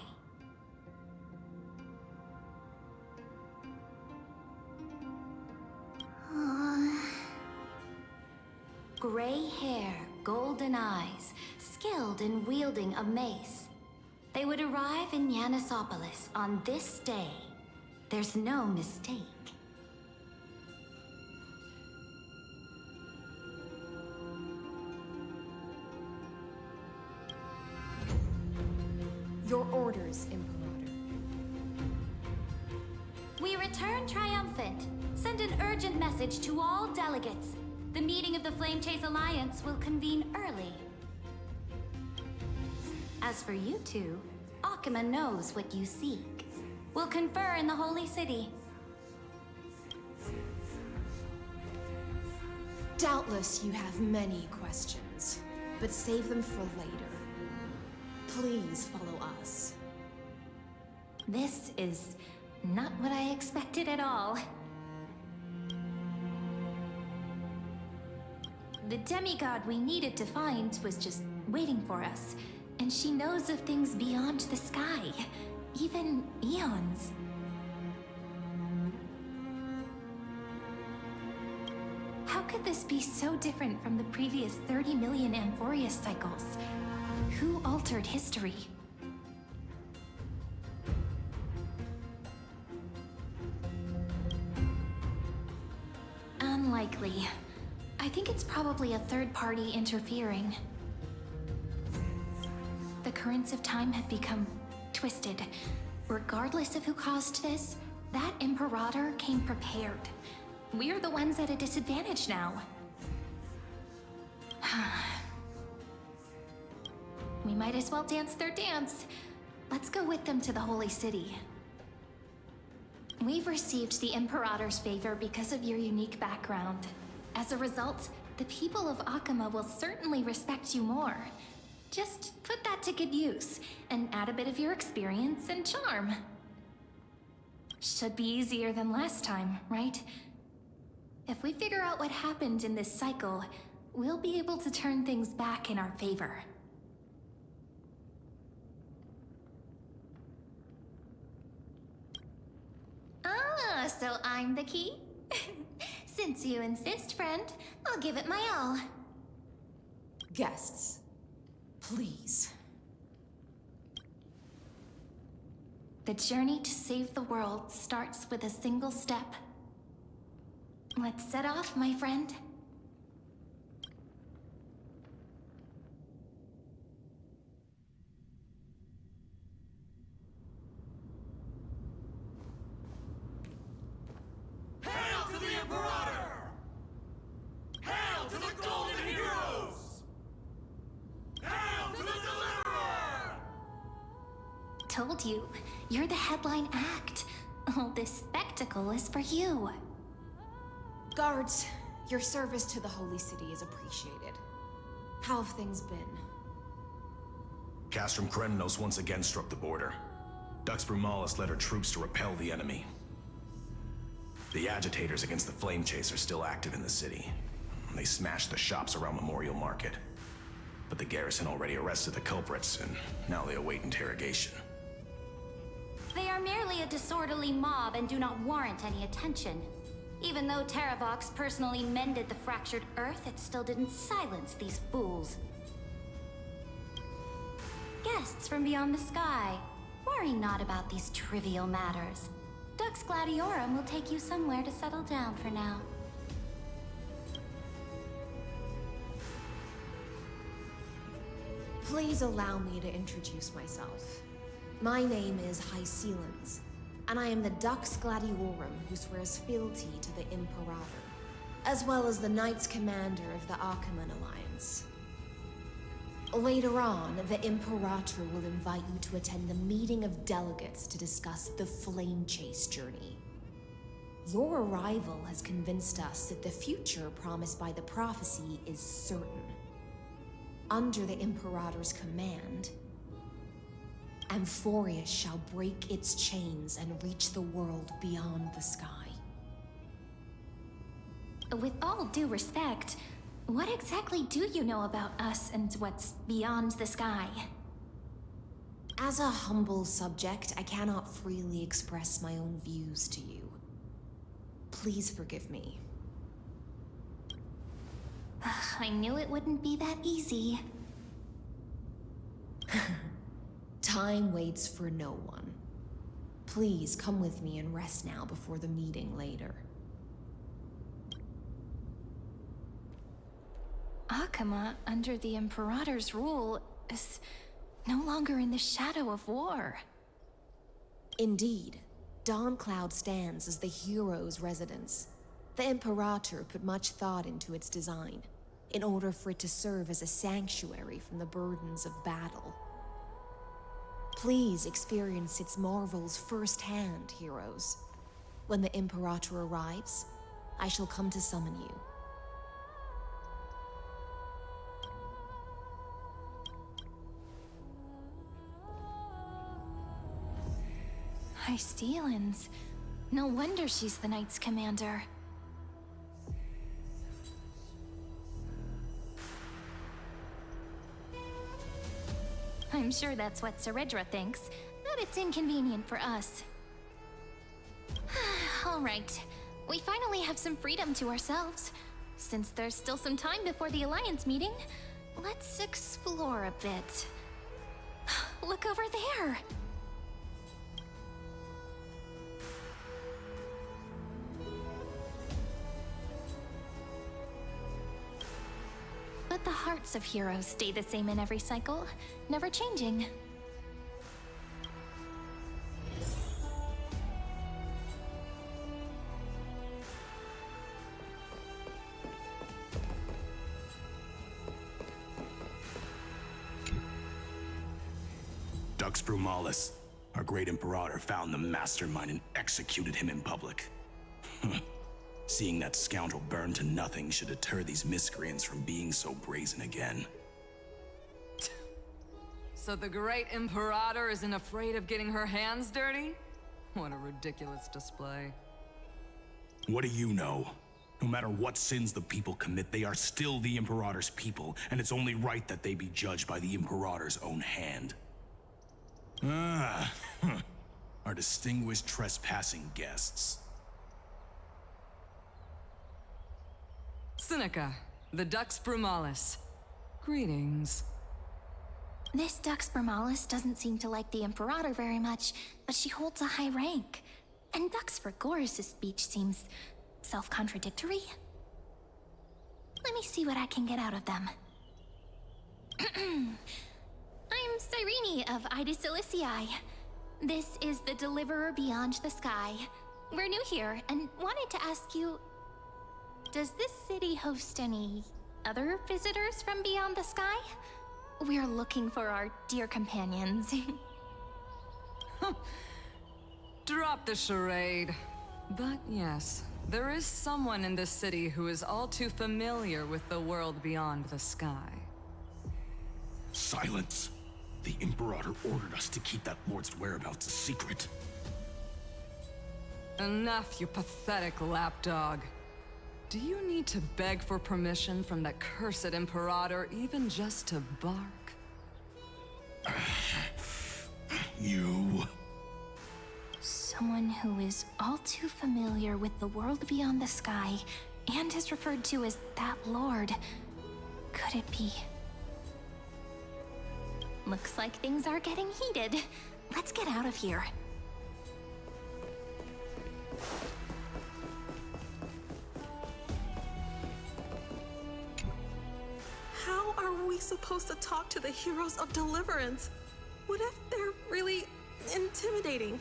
Gray hair, golden eyes, skilled in wielding a mace. They would arrive in Yanisopolis on this day. There's no mistake. Your orders, Imperator. We return triumphant. Send an urgent message to all delegates. The meeting of the Flame Chase Alliance will convene early. As for you two, Akuma knows what you seek. We'll confer in the Holy City. Doubtless you have many questions, but save them for later. Please follow us. This is not what I expected at all. The demigod we needed to find was just waiting for us, and she knows of things beyond the sky, even eons. How could this be so different from the previous 30 million Amphorius cycles? Who altered history? Unlikely. I think it's probably a third party interfering. The currents of time have become twisted. Regardless of who caused this, that Imperator came prepared. We're the ones at a disadvantage now. We might as well dance their dance. Let's go with them to the Holy City. We've received the Imperator's favor because of your unique background. As a result, the people of Akuma will certainly respect you more. Just put that to good use, and add a bit of your experience and charm. Should be easier than last time, right? If we figure out what happened in this cycle, we'll be able to turn things back in our favor. Ah, so I'm the key? Since you insist, friend, I'll give it my all. Guests, please. The journey to save the world starts with a single step. Let's set off, my friend. Hail to the Imperator! Hail to the Golden Heroes! Hail to the Deliverer! Told you, you're the headline act. All this spectacle is for you. Guards, your service to the Holy City is appreciated. How have things been? Castrum Krennos once again struck the border. Dux Brumalis led her troops to repel the enemy. The agitators against the Flame Chase are still active in the city. They smashed the shops around Memorial Market. But the garrison already arrested the culprits, and now they await interrogation. They are merely a disorderly mob and do not warrant any attention. Even though Terravox personally mended the fractured Earth, it still didn't silence these fools. Guests from beyond the sky, worry not about these trivial matters. Dux Gladiorum will take you somewhere to settle down for now. Please allow me to introduce myself. My name is Hycelans, and I am the Dux Gladiorum who swears fealty to the Imperator, as well as the Knights Commander of the Achaemen Alliance. Later on, the Imperator will invite you to attend the meeting of delegates to discuss the Flame Chase journey. Your arrival has convinced us that the future promised by the prophecy is certain. Under the Imperator's command, Amphorius shall break its chains and reach the world beyond the sky. With all due respect, What exactly do you know about us and what's beyond the sky? As a humble subject, I cannot freely express my own views to you. Please forgive me. I knew it wouldn't be that easy. Time waits for no one. Please come with me and rest now before the meeting later. Akama, under the Imperator's rule, is no longer in the shadow of war. Indeed, Dawncloud stands as the hero's residence. The Imperator put much thought into its design, in order for it to serve as a sanctuary from the burdens of battle. Please experience its marvels firsthand, heroes. When the Imperator arrives, I shall come to summon you. Steelins. No wonder she's the Knight's commander. I'm sure that's what Seredra thinks, but it's inconvenient for us. All right, we finally have some freedom to ourselves. Since there's still some time before the Alliance meeting, let's explore a bit. Look over there! But the hearts of heroes stay the same in every cycle, never changing. Dux Brumalis, our great Imperator, found the mastermind and executed him in public. Seeing that scoundrel burn to nothing should deter these miscreants from being so brazen again. So the great Imperator isn't afraid of getting her hands dirty? What a ridiculous display. What do you know? No matter what sins the people commit, they are still the Imperator's people, and it's only right that they be judged by the Imperator's own hand. Our distinguished trespassing guests. Seneca, the Dux Brumalis. Greetings. This Dux Brumalis doesn't seem to like the Imperator very much, but she holds a high rank. And Dux Vergoris' speech seems self-contradictory. Let me see what I can get out of them. I'm Cyrene of Ida Silicii. This is the Deliverer Beyond the Sky. We're new here and wanted to ask you, does this city host any other visitors from beyond the sky? We're looking for our dear companions. Drop the charade. But yes, there is someone in this city who is all too familiar with the world beyond the sky. Silence! The Imperator ordered us to keep that lord's whereabouts a secret. Enough, you pathetic lapdog. Do you need to beg for permission from that cursed Imperator even just to bark? You... Someone who is all too familiar with the world beyond the sky and is referred to as that lord. Could it be? Looks like things are getting heated. Let's get out of here. How are we supposed to talk to the heroes of Deliverance? What if they're really intimidating?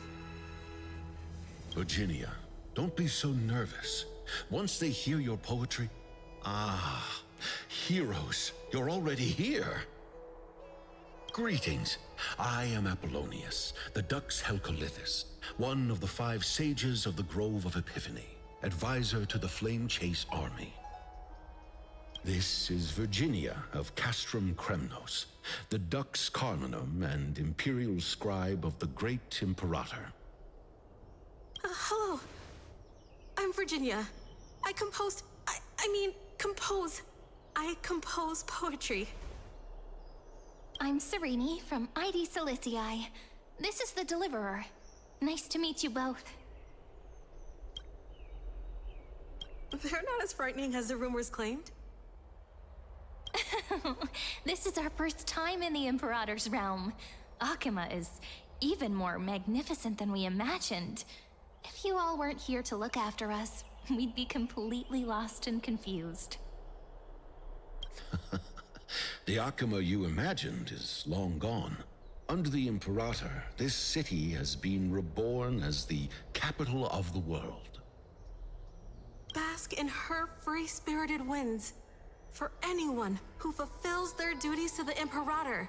Virginia, don't be so nervous. Once they hear your poetry... Ah, heroes, you're already here. Greetings. I am Apollonius, the Dux Helcolithus, one of the 5 sages of the Grove of Epiphany, advisor to the Flame Chase army. This is Virginia of Castrum Kremnos, the Dux Carminum and imperial scribe of the great Imperator. Hello. I'm Virginia. I compose I compose poetry. I'm Serene from ID Silicii. This is the Deliverer. Nice to meet you both. They're not as frightening as the rumors claimed. This is our first time in the Imperator's realm. Akima is even more magnificent than we imagined. If you all weren't here to look after us, we'd be completely lost and confused. The Akima you imagined is long gone. Under the Imperator, this city has been reborn as the capital of the world. Bask in her free-spirited winds. For anyone who fulfills their duties to the Imperator,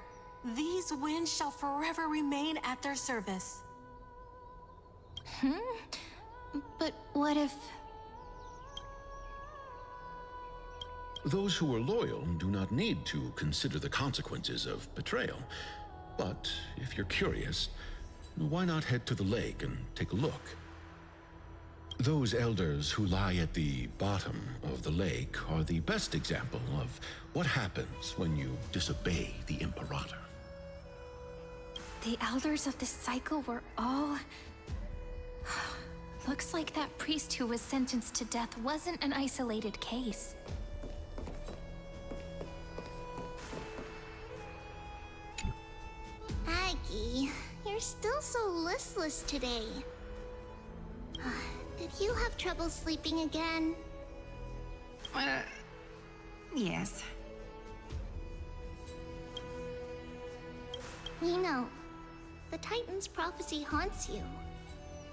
these winds shall forever remain at their service. But what if... Those who are loyal do not need to consider the consequences of betrayal. But if you're curious, why not head to the lake and take a look? Those elders who lie at the bottom of the lake are the best example of what happens when you disobey the Imperator. The elders of this cycle were all... Looks like that priest who was sentenced to death wasn't an isolated case. Aggie, you're still so listless today. Did you have trouble sleeping again? Yes. We know. The Titan's prophecy haunts you.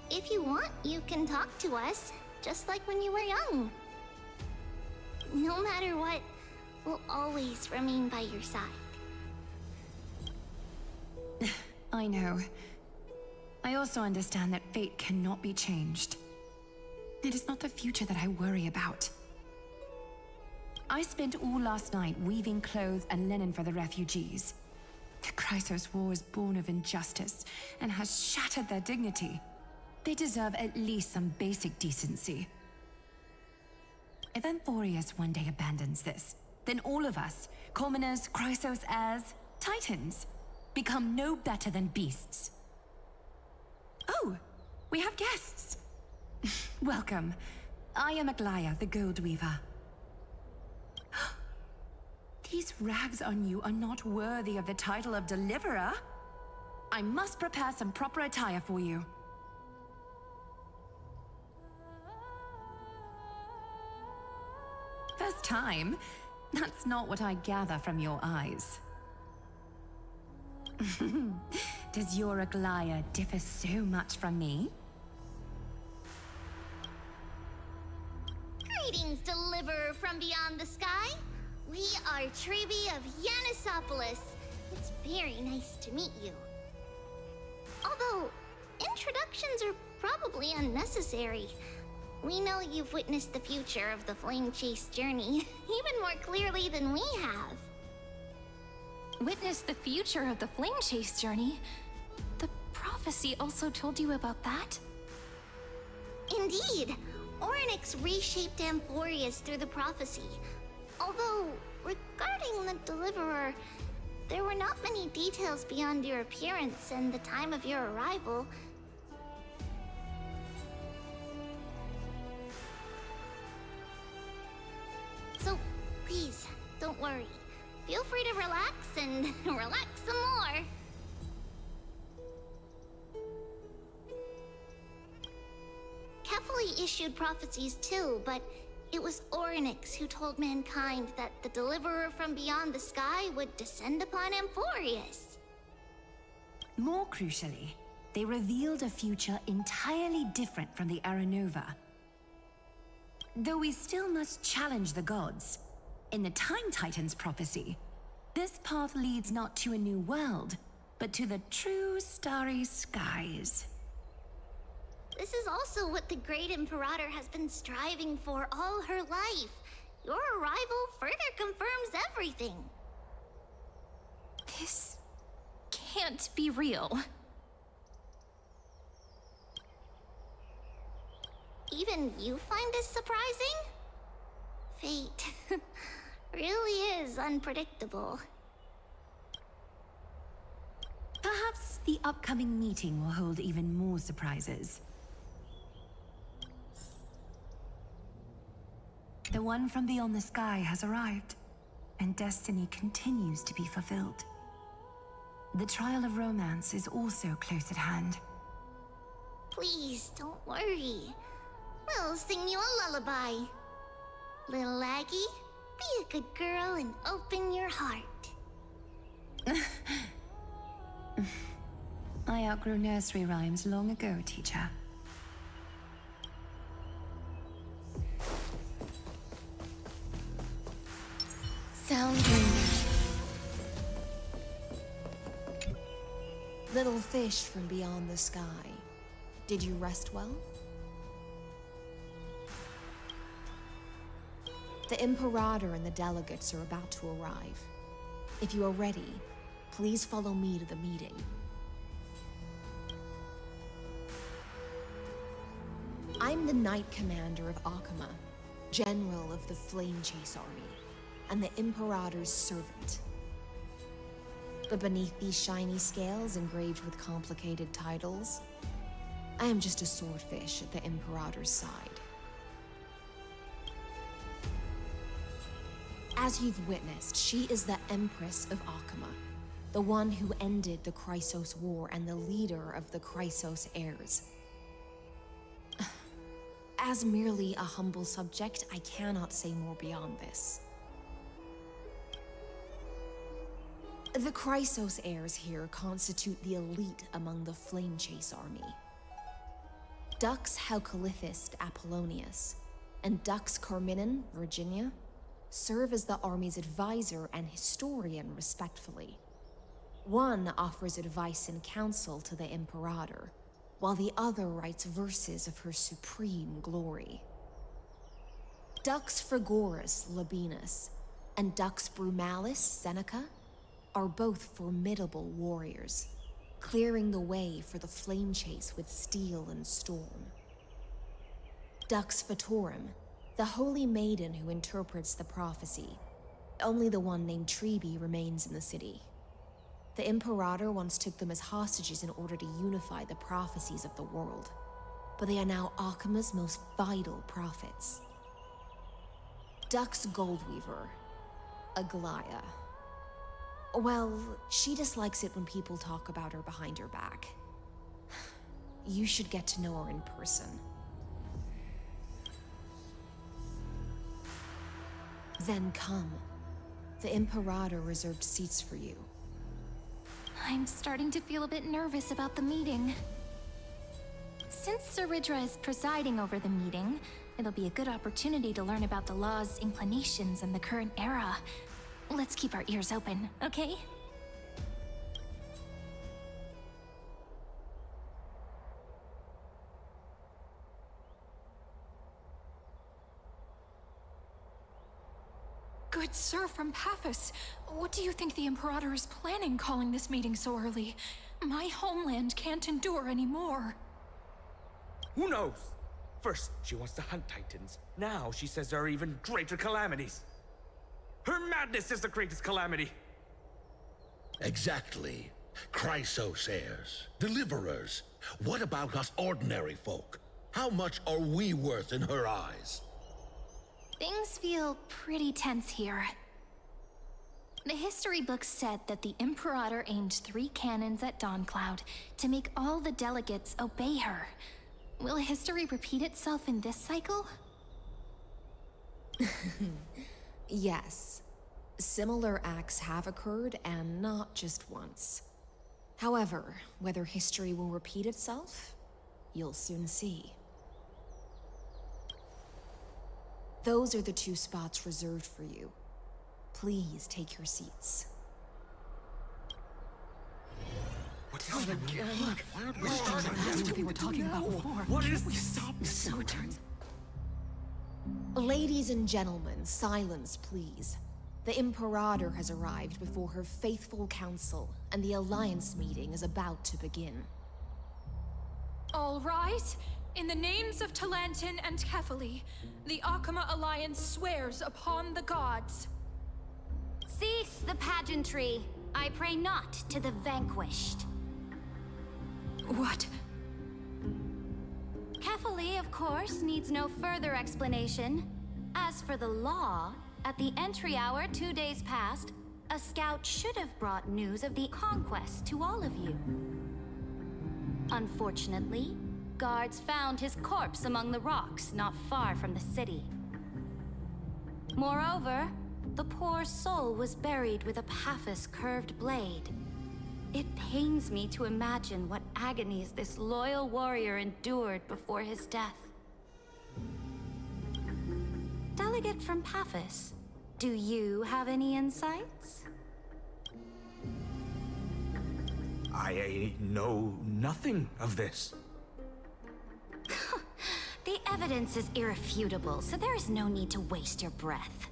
If you want, you can talk to us, just like when you were young. No matter what, we'll always remain by your side. I know. I also understand that fate cannot be changed. It is not the future that I worry about. I spent all last night weaving clothes and linen for the refugees. The Chrysos War is born of injustice and has shattered their dignity. They deserve at least some basic decency. If Amphorius one day abandons this, then all of us, commoners, Chrysos heirs, Titans, become no better than beasts. Oh, we have guests. Welcome. I am Aglaya, the Gold Weaver. These rags on you are not worthy of the title of Deliverer. I must prepare some proper attire for you. First time? That's not what I gather from your eyes. Does your Aglaya differ so much from me? Greetings, Deliverer from beyond the sky. We are Trebi of Yanisopolis. It's very nice to meet you. Although, introductions are probably unnecessary. We know you've witnessed the future of the Flame Chase journey even more clearly than we have. Witness the future of the Flame Chase journey? The prophecy also told you about that? Indeed. Orynyx reshaped Amphorius through the prophecy. Although, regarding the Deliverer, there were not many details beyond your appearance and the time of your arrival. So, please, don't worry. Feel free to relax and relax some more. Kefali issued prophecies too, but it was Orynyx who told mankind that the Deliverer from beyond the sky would descend upon Amphorius. More crucially, they revealed a future entirely different from the Aranova. Though we still must challenge the gods, in the Time Titan's prophecy, this path leads not to a new world, but to the true starry skies. This is also what the Great Imperator has been striving for all her life. Your arrival further confirms everything. This can't be real. Even you find this surprising? Fate. really is unpredictable. Perhaps the upcoming meeting will hold even more surprises. The one from beyond the sky has arrived, and destiny continues to be fulfilled. The trial of romance is also close at hand. Please, don't worry. We'll sing you a lullaby. Little Aggie, be a good girl and open your heart. I outgrew nursery rhymes long ago, teacher. Sound dreamers. Little fish from beyond the sky. Did you rest well? The Imperator and the delegates are about to arrive. If you are ready, please follow me to the meeting. I'm the Knight Commander of Akama, General of the Flame Chase Army, and the Imperator's servant. But beneath these shiny scales engraved with complicated titles, I am just a swordfish at the Imperator's side. As you've witnessed, she is the Empress of Akama, the one who ended the Chrysos War and the leader of the Chrysos heirs. As merely a humble subject, I cannot say more beyond this. The Chrysos heirs here constitute the elite among the Flame Chase army. Dux Halkalithist Apollonius and Dux Carminin, Virginia, serve as the army's advisor and historian respectively. One offers advice and counsel to the Imperator, while the other writes verses of her supreme glory. Dux Frigoris Labienus and Dux Brumalis Seneca are both formidable warriors, clearing the way for the flame chase with steel and storm. Dux Fatorum, the holy maiden who interprets the prophecy. Only the one named Treebe remains in the city. The Imperator once took them as hostages in order to unify the prophecies of the world, but they are now Akama's most vital prophets. Dux Goldweaver, Aglaya. Well, she dislikes it when people talk about her behind her back. You should get to know her in person. Then come. The Imperator reserved seats for you. I'm starting to feel a bit nervous about the meeting. Since Saridra is presiding over the meeting, it'll be a good opportunity to learn about the law's inclinations in the current era. Let's keep our ears open, okay? Good sir from Paphos, what do you think the Imperator is planning calling this meeting so early? My homeland can't endure anymore. Who knows? First, she wants to hunt Titans. Now she says there are even greater calamities. Her madness is the greatest calamity. Exactly. Chrysos heirs, deliverers. What about us ordinary folk? How much are we worth in her eyes? Things feel pretty tense here. The history books said that the Imperator aimed 3 cannons at Dawncloud to make all the delegates obey her. Will history repeat itself in this cycle? Yes. Similar acts have occurred, and not just once. However, whether history will repeat itself, you'll soon see. Those are the 2 spots reserved for you. Please take your seats. What's happening again? That's what they were talking about before. What is this? Stop. So it turns... Ladies and gentlemen, silence, please. The Imperator has arrived before her faithful council, and the Alliance meeting is about to begin. All right. In the names of Talantin and Kefali, the Akama Alliance swears upon the gods. Cease the pageantry. I pray not to the vanquished. What? Kefali, of course, needs no further explanation. As for the law, at the entry hour 2 days past, a scout should have brought news of the conquest to all of you. Unfortunately, guards found his corpse among the rocks not far from the city. Moreover, the poor soul was buried with a Paphos curved blade. It pains me to imagine what agonies this loyal warrior endured before his death. Delegate from Paphos, do you have any insights? I know nothing of this. The evidence is irrefutable, so there is no need to waste your breath.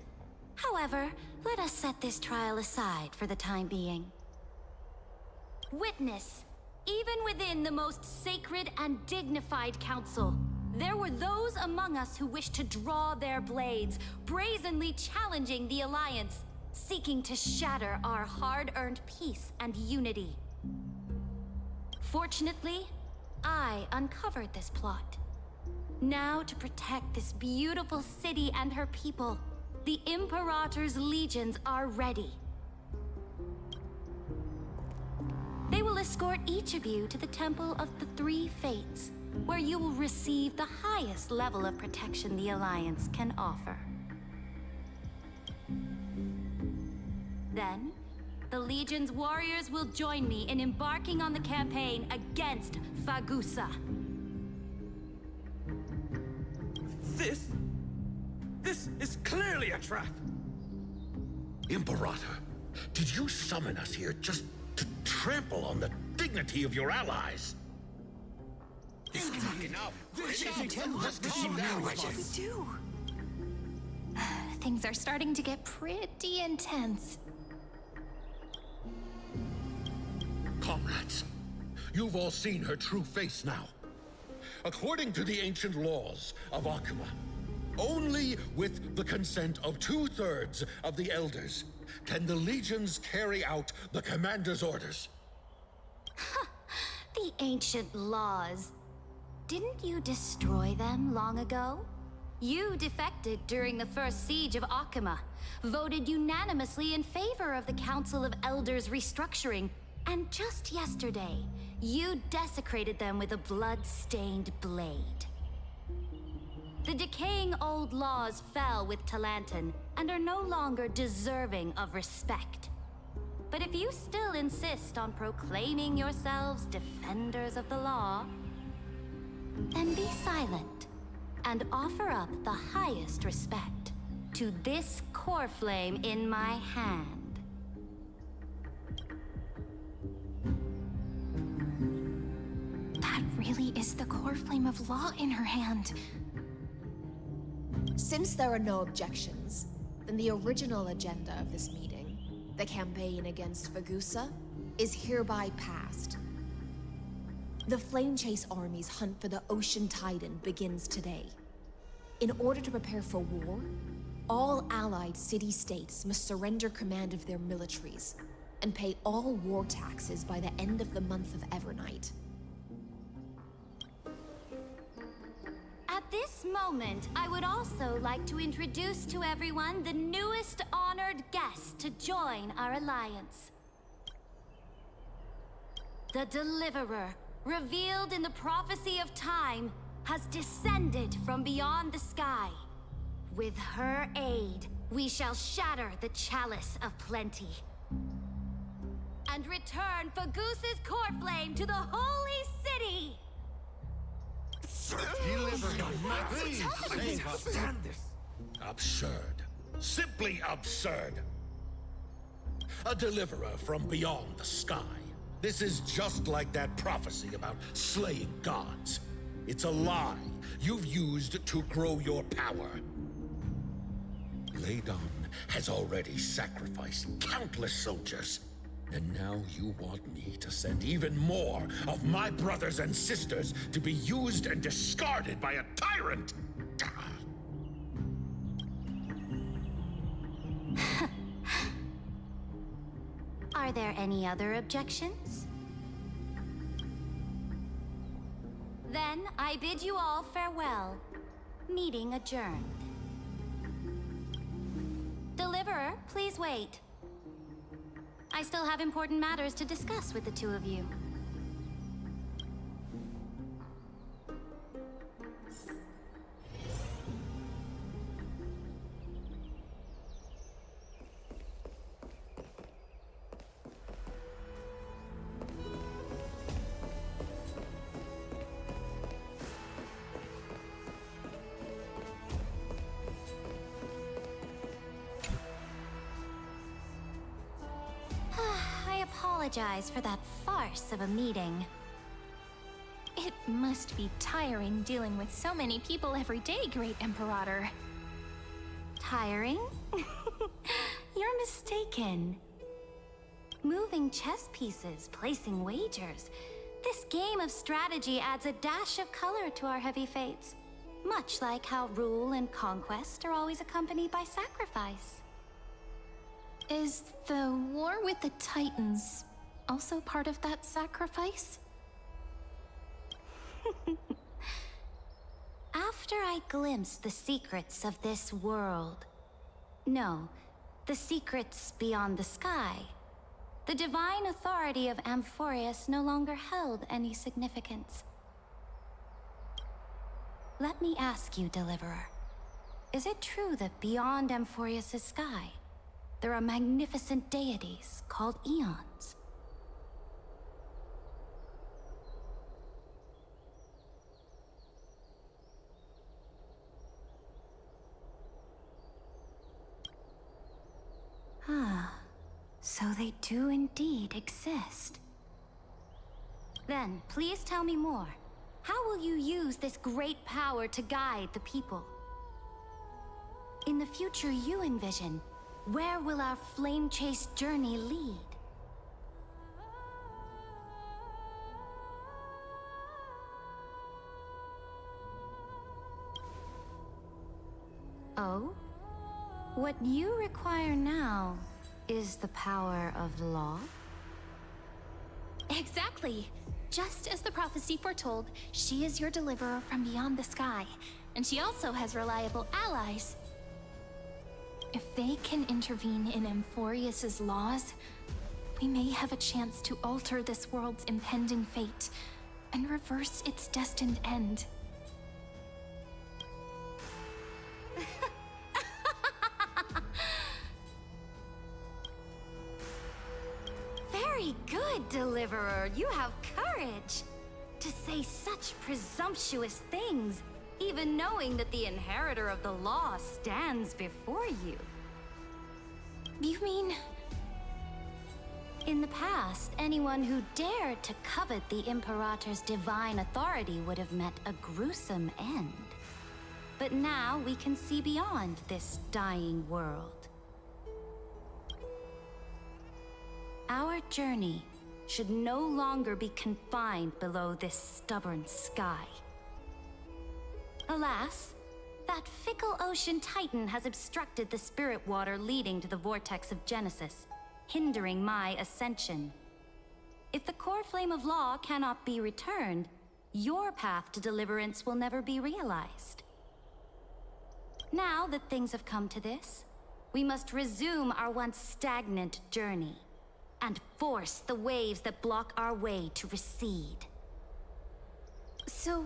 However, let us set this trial aside for the time being. Witness, even within the most sacred and dignified council, there were those among us who wished to draw their blades, brazenly challenging the Alliance, seeking to shatter our hard-earned peace and unity. Fortunately, I uncovered this plot. Now, to protect this beautiful city and her people, the Imperator's legions are ready. They will escort each of you to the Temple of the Three Fates, where you will receive the highest level of protection the Alliance can offer. Then, the Legion's warriors will join me in embarking on the campaign against Fagusa. This is clearly a trap! Imperator, did you summon us here just to trample on the dignity of your allies? Enough! Just calm down, We do. Things are starting to get pretty intense. Comrades, you've all seen her true face now. According to the ancient laws of Akuma, only with the consent of 2/3 of the elders can the legions carry out the commander's orders. The ancient laws. Didn't you destroy them long ago? You defected during the first siege of Akuma, voted unanimously in favor of the Council of Elders restructuring, and just yesterday, you desecrated them with a blood-stained blade. The decaying old laws fell with Talantan and are no longer deserving of respect. But if you still insist on proclaiming yourselves defenders of the law, then be silent and offer up the highest respect to this core flame in my hand. That really is the core flame of law in her hand. Since there are no objections, then the original agenda of this meeting, the campaign against Fagusa, is hereby passed. The Flame Chase Army's hunt for the Ocean Titan begins today. In order to prepare for war, all allied city-states must surrender command of their militaries and pay all war taxes by the end of the month of Evernight. At this moment, I would also like to introduce to everyone the newest honored guest to join our alliance. The Deliverer, revealed in the prophecy of time, has descended from beyond the sky. With her aid, we shall shatter the chalice of plenty and return Fagusa's core flame to the holy city! Absurd. Simply absurd. A deliverer from beyond the sky. This is just like that prophecy about slaying gods. It's a lie you've used to grow your power. Ladon has already sacrificed countless soldiers. And now you want me to send even more of my brothers and sisters to be used and discarded by a tyrant? there any other objections? Then I bid you all farewell. Meeting adjourned. Deliverer, please wait. I still have important matters to discuss with the two of you. I apologize for that farce of a meeting. It must be tiring dealing with so many people every day, Great Imperator. Tiring? You're mistaken. Moving chess pieces, placing wagers. This game of strategy adds a dash of color to our heavy fates. Much like how rule and conquest are always accompanied by sacrifice. Is the war with the Titans also part of that sacrifice? After I glimpsed the secrets of this world... No, the secrets beyond the sky. The divine authority of Amphorius no longer held any significance. Let me ask you, Deliverer. Is it true that beyond Amphorius' sky, there are magnificent deities called Eons? Ah, so they do indeed exist. Then, please tell me more. How will you use this great power to guide the people? In the future you envision, where will our flame chase journey lead? Oh? What you require now is the power of law? Exactly! Just as the prophecy foretold, she is your deliverer from beyond the sky, and she also has reliable allies. If they can intervene in Amphorius' laws, we may have a chance to alter this world's impending fate and reverse its destined end. Very good, Deliverer. You have courage to say such presumptuous things, even knowing that the inheritor of the law stands before you. You mean... In the past, anyone who dared to covet the Imperator's divine authority would have met a gruesome end. But now we can see beyond this dying world. Our journey should no longer be confined below this stubborn sky. Alas, that fickle ocean titan has obstructed the spirit water leading to the vortex of Genesis, hindering my ascension. If the core flame of law cannot be returned, your path to deliverance will never be realized. Now that things have come to this, we must resume our once stagnant journey and force the waves that block our way to recede. So,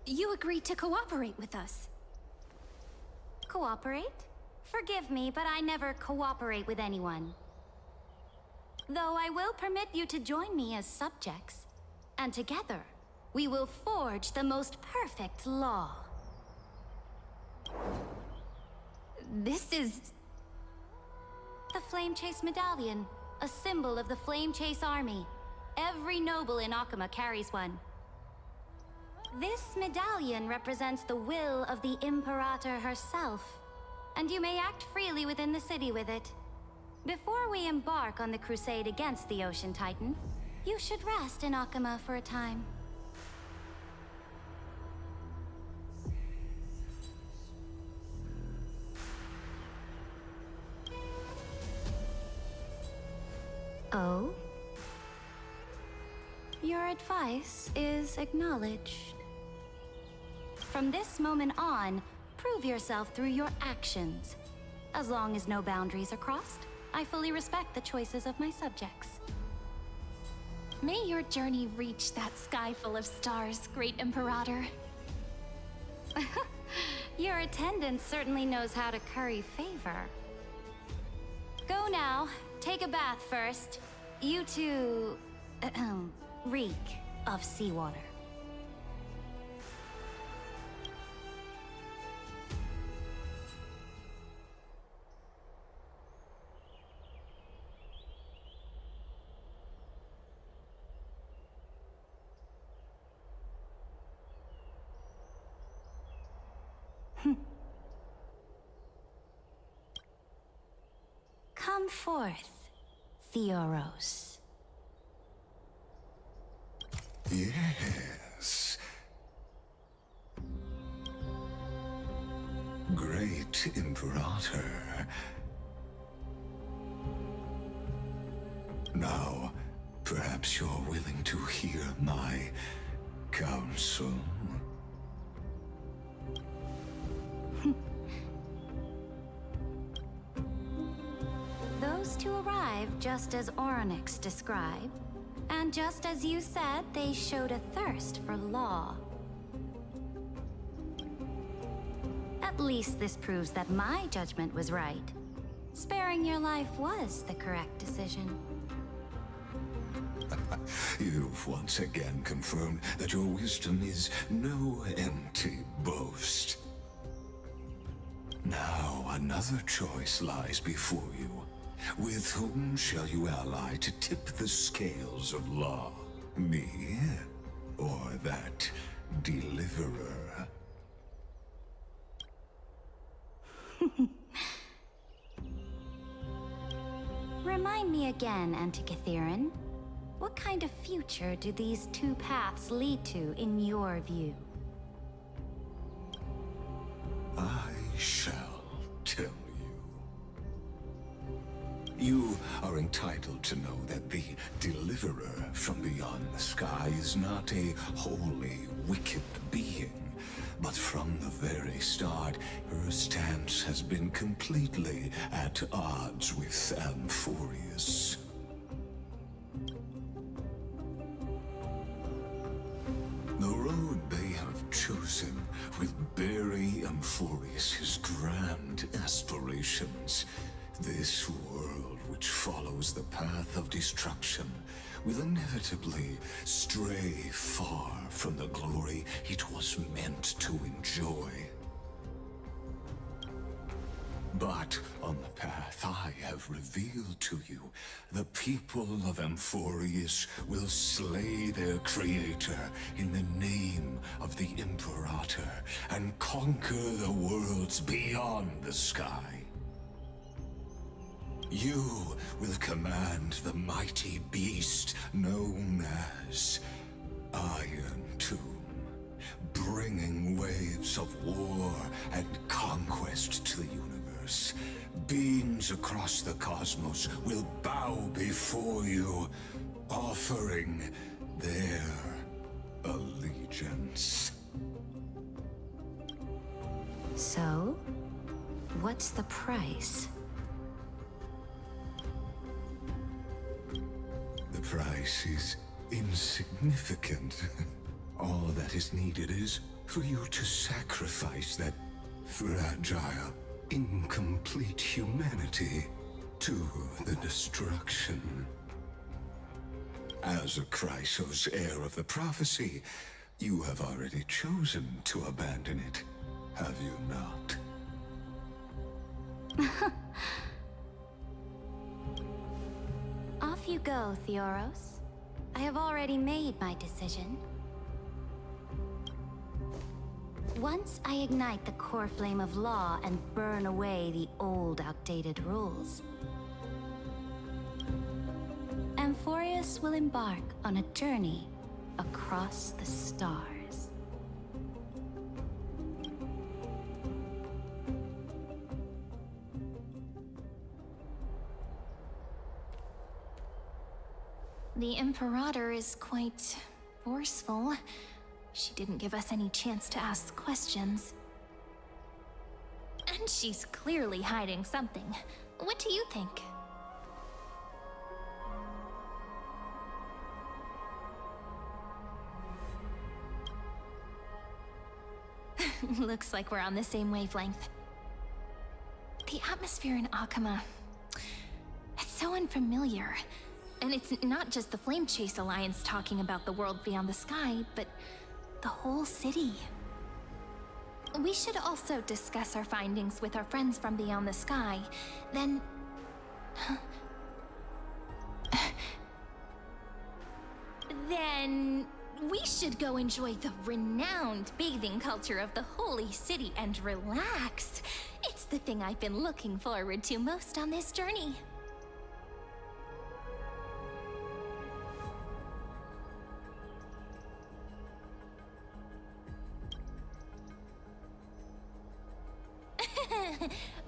you agreed to cooperate with us? Cooperate? Forgive me, but I never cooperate with anyone. Though I will permit you to join me as subjects, and together, we will forge the most perfect law. This is... The Flame Chase Medallion, a symbol of the Flame Chase Army. Every noble in Akama carries one. This medallion represents the will of the Imperator herself, and you may act freely within the city with it. Before we embark on the crusade against the Ocean Titan, you should rest in Akama for a time. Oh? Your advice is acknowledged. From this moment on, prove yourself through your actions. As long as no boundaries are crossed, I fully respect the choices of my subjects. May your journey reach that sky full of stars, Great Imperator. Your attendant certainly knows how to curry favor. Go now. Take a bath first. You two... reek of seawater. Come forth, Theoros. Yes. Great Imperator. Now, perhaps you're willing to hear my counsel. Those two arrived just as Orynyx described, and just as you said, they showed a thirst for law. At least this proves that my judgment was right. Sparing your life was the correct decision. You've once again confirmed that your wisdom is no empty boast. Now another choice lies before you. With whom shall you ally to tip the scales of law? Me, or that deliverer? Remind me again, Antikythera. What kind of future do these two paths lead to in your view? I shall tell you. You are entitled to know that the deliverer from beyond the sky is not a wholly wicked being, but from the very start, her stance has been completely at odds with Amphorius. The road they have chosen will bury Amphorius' grand aspirations. This world, which follows the path of destruction, will inevitably stray far from the glory it was meant to enjoy. But on the path I have revealed to you, the people of Amphorius will slay their creator in the name of the Imperator and conquer the worlds beyond the sky. You will command the mighty beast known as Iron Tomb, bringing waves of war and conquest to the universe. Beings across the cosmos will bow before you, offering their allegiance. So, what's the price? The price is insignificant. All that is needed is for you to sacrifice that fragile, incomplete humanity to the destruction. As a Chrysos, heir of the prophecy, you have already chosen to abandon it, have you not? Off you go, Theoros. I have already made my decision. Once I ignite the core flame of law and burn away the old, outdated rules, Amphorius will embark on a journey across the stars. The Imperator is quite forceful. She didn't give us any chance to ask questions. And she's clearly hiding something. What do you think? Looks like we're on the same wavelength. The atmosphere in Akama, it's so unfamiliar. And it's not just the Flame Chase Alliance talking about the world beyond the sky, but the whole city. We should also discuss our findings with our friends from beyond the sky. Then... then... we should go enjoy the renowned bathing culture of the holy city and relax. It's the thing I've been looking forward to most on this journey.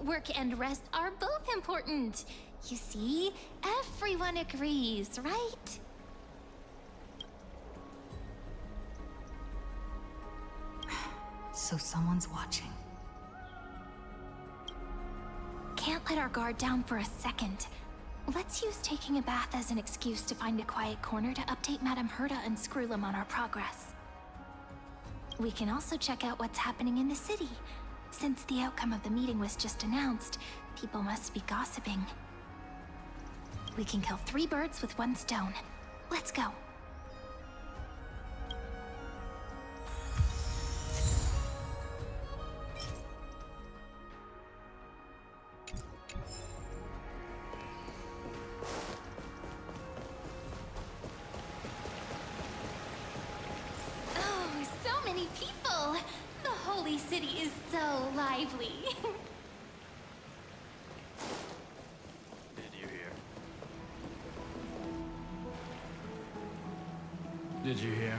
Work and rest are both important. You see, everyone agrees, right? So someone's watching. Can't let our guard down for a second. Let's use taking a bath as an excuse to find a quiet corner to update Madame Herta and Screwlum on our progress. We can also check out what's happening in the city. Since the outcome of the meeting was just announced, people must be gossiping. We can kill 3 birds with 1 stone. Let's go. Oh, so many people! The holy city is so lively. Did you hear? Did you hear?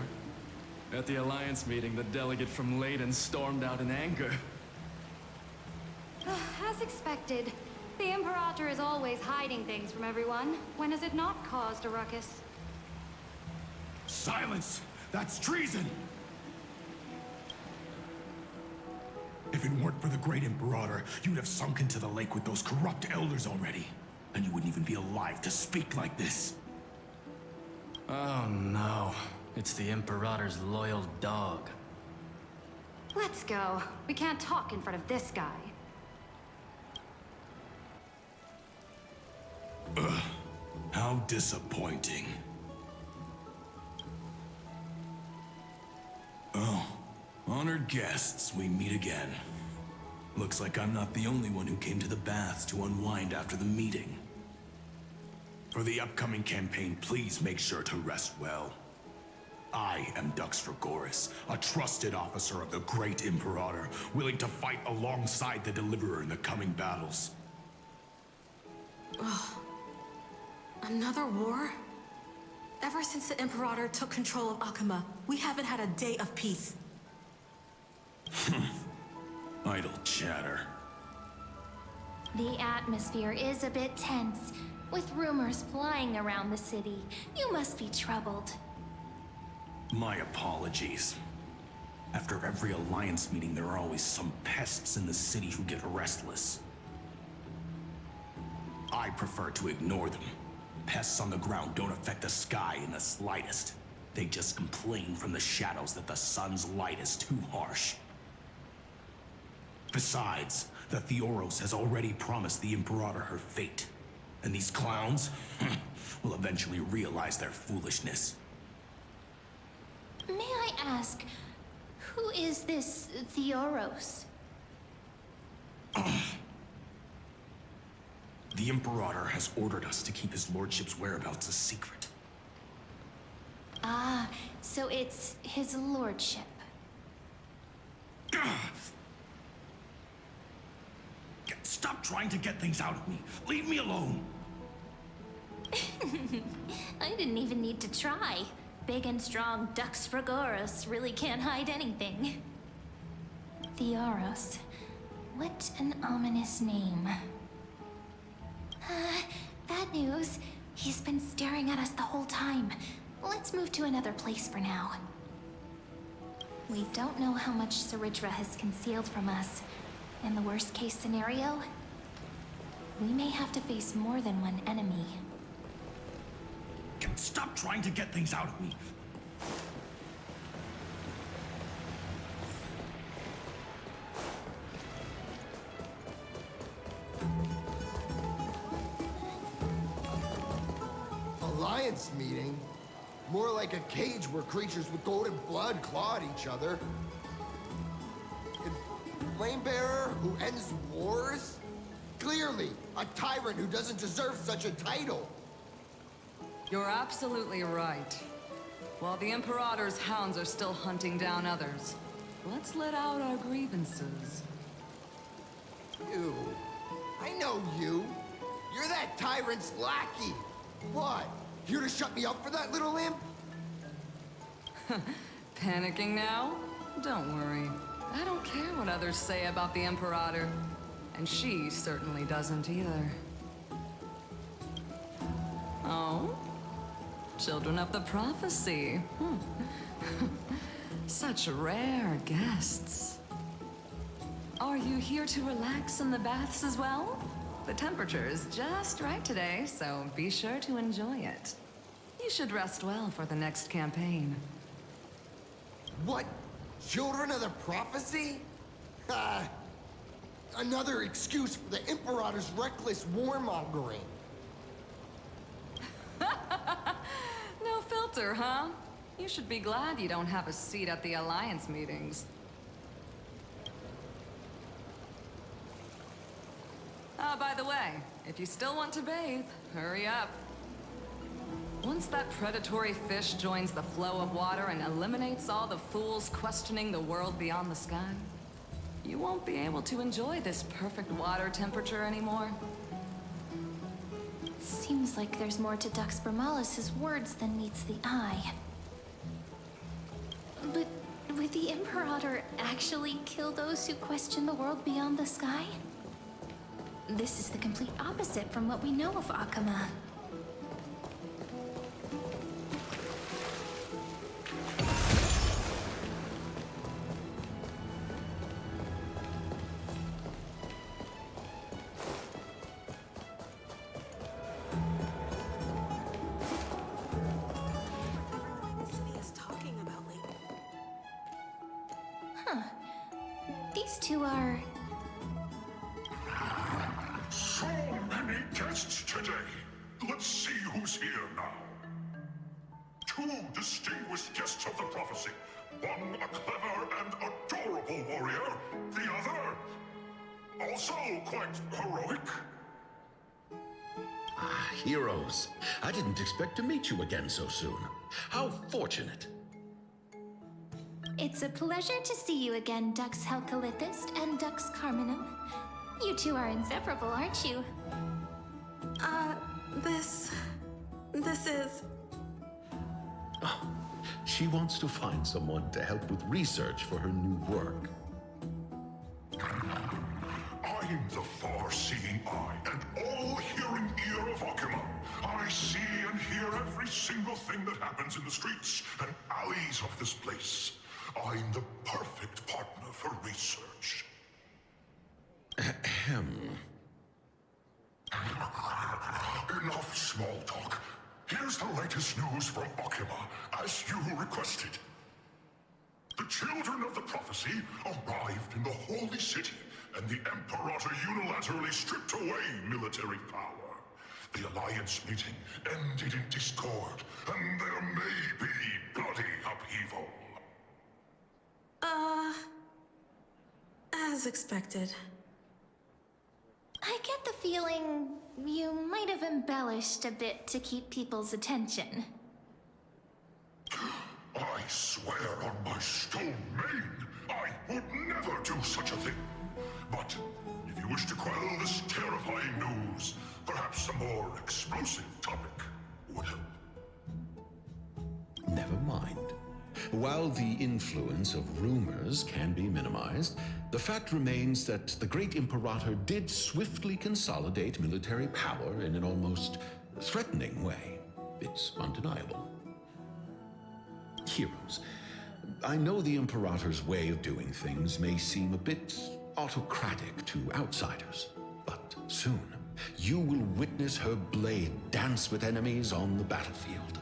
At the Alliance meeting, the delegate from Leyden stormed out in anger. As expected, the Imperator is always hiding things from everyone. When has it not caused a ruckus? Silence! That's treason! If it weren't for the Great Imperator, you'd have sunk into the lake with those corrupt elders already. And you wouldn't even be alive to speak like this. Oh no. It's the Imperator's loyal dog. Let's go. We can't talk in front of this guy. Ugh. How disappointing. Oh, honored guests, we meet again. Looks like I'm not the only one who came to the baths to unwind after the meeting. For the upcoming campaign, please make sure to rest well. I am Dux Dragoris, a trusted officer of the Great Imperator, willing to fight alongside the Deliverer in the coming battles. Ugh. Another war? Ever since the Imperator took control of Akama, we haven't had a day of peace. Idle chatter. The atmosphere is a bit tense, with rumors flying around the city. You must be troubled. My apologies. After every Alliance meeting, there are always some pests in the city who get restless. I prefer to ignore them. Pests on the ground don't affect the sky in the slightest. They just complain from the shadows that the sun's light is too harsh. Besides, the Theoros has already promised the Imperator her fate. And these clowns will eventually realize their foolishness. May I ask, who is this Theoros? The Imperator has ordered us to keep his lordship's whereabouts a secret. Ah, so it's his lordship. Stop trying to get things out of me. Leave me alone. I didn't even need to try. Big and strong Dux Fragoros really can't hide anything. Theoros. What an ominous name. Bad news. He's been staring at us the whole time. Let's move to another place for now. We don't know how much Saritra has concealed from us. In the worst case scenario, we may have to face more than one enemy. Stop trying to get things out of me. Alliance meeting? More like a cage where creatures with golden blood claw at each other. And Flamebearer who ends wars? Clearly, a tyrant who doesn't deserve such a title. You're absolutely right. While the Imperator's hounds are still hunting down others, let's let out our grievances. You. I know you. You're that tyrant's lackey. What? Here to shut me up for that little imp? Panicking now? Don't worry. I don't care what others say about the Imperator. And she certainly doesn't either. Oh? Children of the Prophecy. Such rare guests. Are you here to relax in the baths as well? The temperature is just right today, so be sure to enjoy it. You should rest well for the next campaign. What? Children of the Prophecy? Another excuse for the Imperator's reckless warmongering. No filter, huh? You should be glad you don't have a seat at the Alliance meetings. By the way, if you still want to bathe, hurry up. Once that predatory fish joins the flow of water and eliminates all the fools questioning the world beyond the sky, you won't be able to enjoy this perfect water temperature anymore. Seems like there's more to Dux Bramalis's words than meets the eye. But would the Imperator actually kill those who question the world beyond the sky? This is the complete opposite from what we know of Akama. These two are... So many guests today. Let's see who's here now. Two distinguished guests of the prophecy. One a clever and adorable warrior. The other, also quite heroic. Ah, heroes. I didn't expect to meet you again so soon. How fortunate. It's a pleasure to see you again, Dux Helcalithist and Dux Carminum. You two are inseparable, aren't you? This is... Oh, she wants to find someone to help with research for her new work. I'm the far-seeing eye and all-hearing ear of Akama. I see and hear every single thing that happens in the streets and alleys of this place. I'm the perfect partner for research. Enough small talk. Here's the latest news from Akama, as you requested. The children of the prophecy arrived in the Holy City, and the Imperator unilaterally stripped away military power. The Alliance meeting ended in discord, and there may be bloody upheaval. As expected. I get the feeling you might have embellished a bit to keep people's attention. I swear on my stone mane, I would never do such a thing. But if you wish to quell this terrifying news, perhaps a more explosive topic would help. Never mind. While the influence of rumors can be minimized, the fact remains that the great Imperator did swiftly consolidate military power in an almost threatening way. It's undeniable. Heroes, I know the Imperator's way of doing things may seem a bit autocratic to outsiders, but soon you will witness her blade dance with enemies on the battlefield.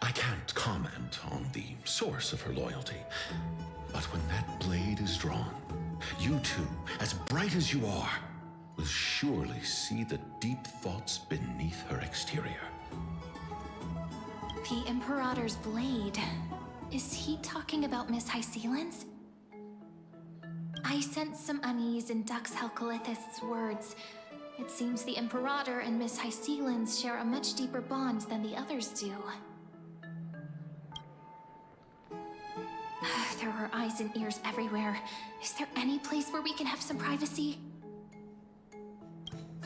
I can't comment on the source of her loyalty, but when that blade is drawn, you two, as bright as you are, will surely see the deep thoughts beneath her exterior. The Imperator's blade. Is he talking about Miss Hysealin's? I sense some unease in Dux Helcolith's words. It seems the Imperator and Miss Hysealin's share a much deeper bond than the others do. There are eyes and ears everywhere. Is there any place where we can have some privacy?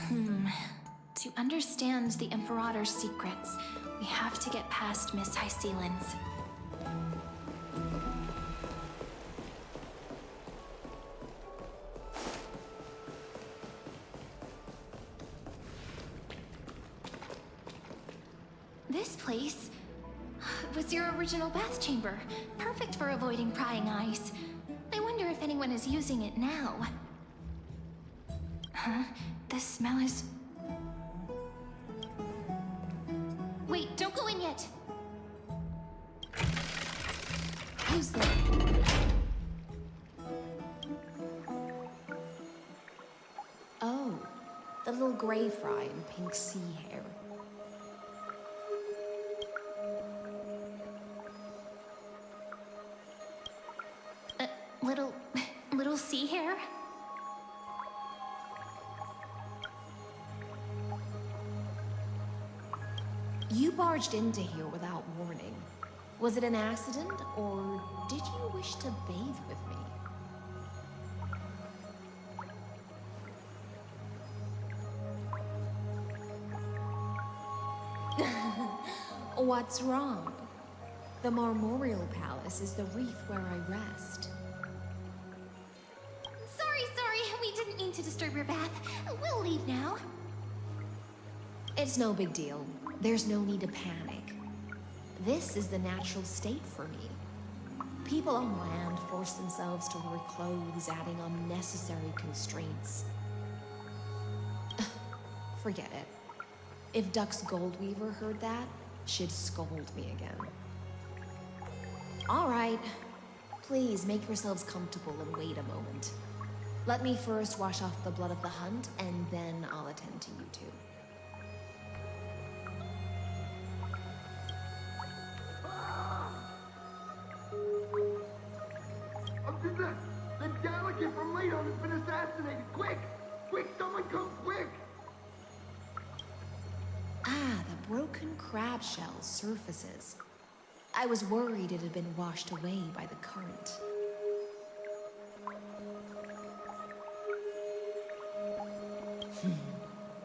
To understand the Imperator's secrets, we have to get past Miss Hysealin's. This place was your original bath chamber, perfect for avoiding prying eyes. I wonder if anyone is using it now. Huh? The smell is... Wait, don't go in yet! Who's there? Oh, the little gray fry in pink sea hair. Little sea hair? You barged into here without warning. Was it an accident, or did you wish to bathe with me? What's wrong? The Marmorial Palace is the reef where I rest. Sorry, we didn't mean to disturb your bath. We'll leave now. It's no big deal. There's no need to panic. This is the natural state for me. People on land force themselves to wear clothes, adding unnecessary constraints. Forget it. If Dux Goldweaver heard that, she'd scold me again. All right. Please make yourselves comfortable and wait a moment. Let me first wash off the blood of the hunt, and then I'll attend to you two. The delegate from Ladon has been assassinated! Quick! Quick, someone come quick! Ah, the broken crab shell surfaces. I was worried it had been washed away by the current.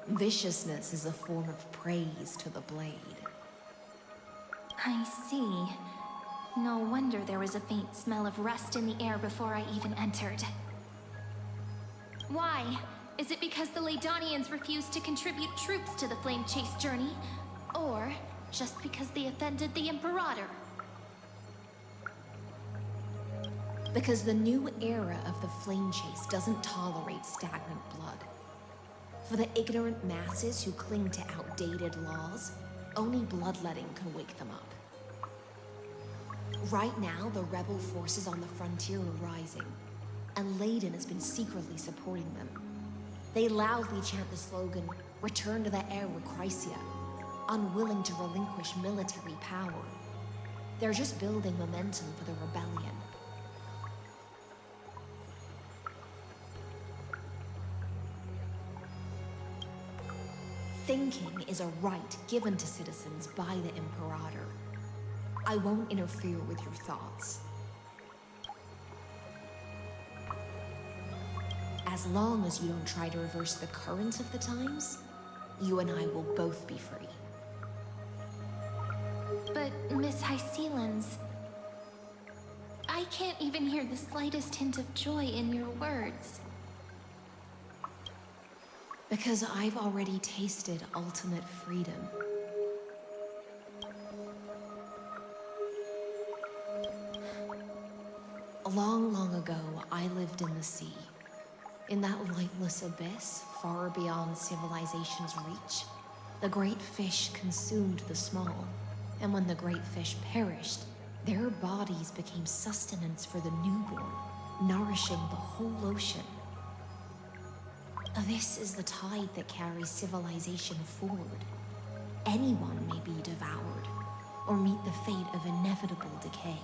Viciousness is a form of praise to the blade. I see. No wonder there was a faint smell of rust in the air before I even entered. Why? Is it because the Ladonians refused to contribute troops to the Flame Chase journey? Or just because they offended the Imperator? Because the new era of the Flame Chase doesn't tolerate stagnant blood. For the ignorant masses who cling to outdated laws, only bloodletting can wake them up. Right now, the rebel forces on the frontier are rising, and Ladon has been secretly supporting them. They loudly chant the slogan, "Return to the Era Chrysia," unwilling to relinquish military power. They're just building momentum for the rebellion. Thinking is a right given to citizens by the Imperator. I won't interfere with your thoughts. As long as you don't try to reverse the current of the times, you and I will both be free. But Miss Hysealin's... I can't even hear the slightest hint of joy in your words. Because I've already tasted ultimate freedom. Long, long ago, I lived in the sea. In that lightless abyss, far beyond civilization's reach, the great fish consumed the small. And when the great fish perished, their bodies became sustenance for the newborn, nourishing the whole ocean. This is the tide that carries civilization forward. Anyone may be devoured, or meet the fate of inevitable decay.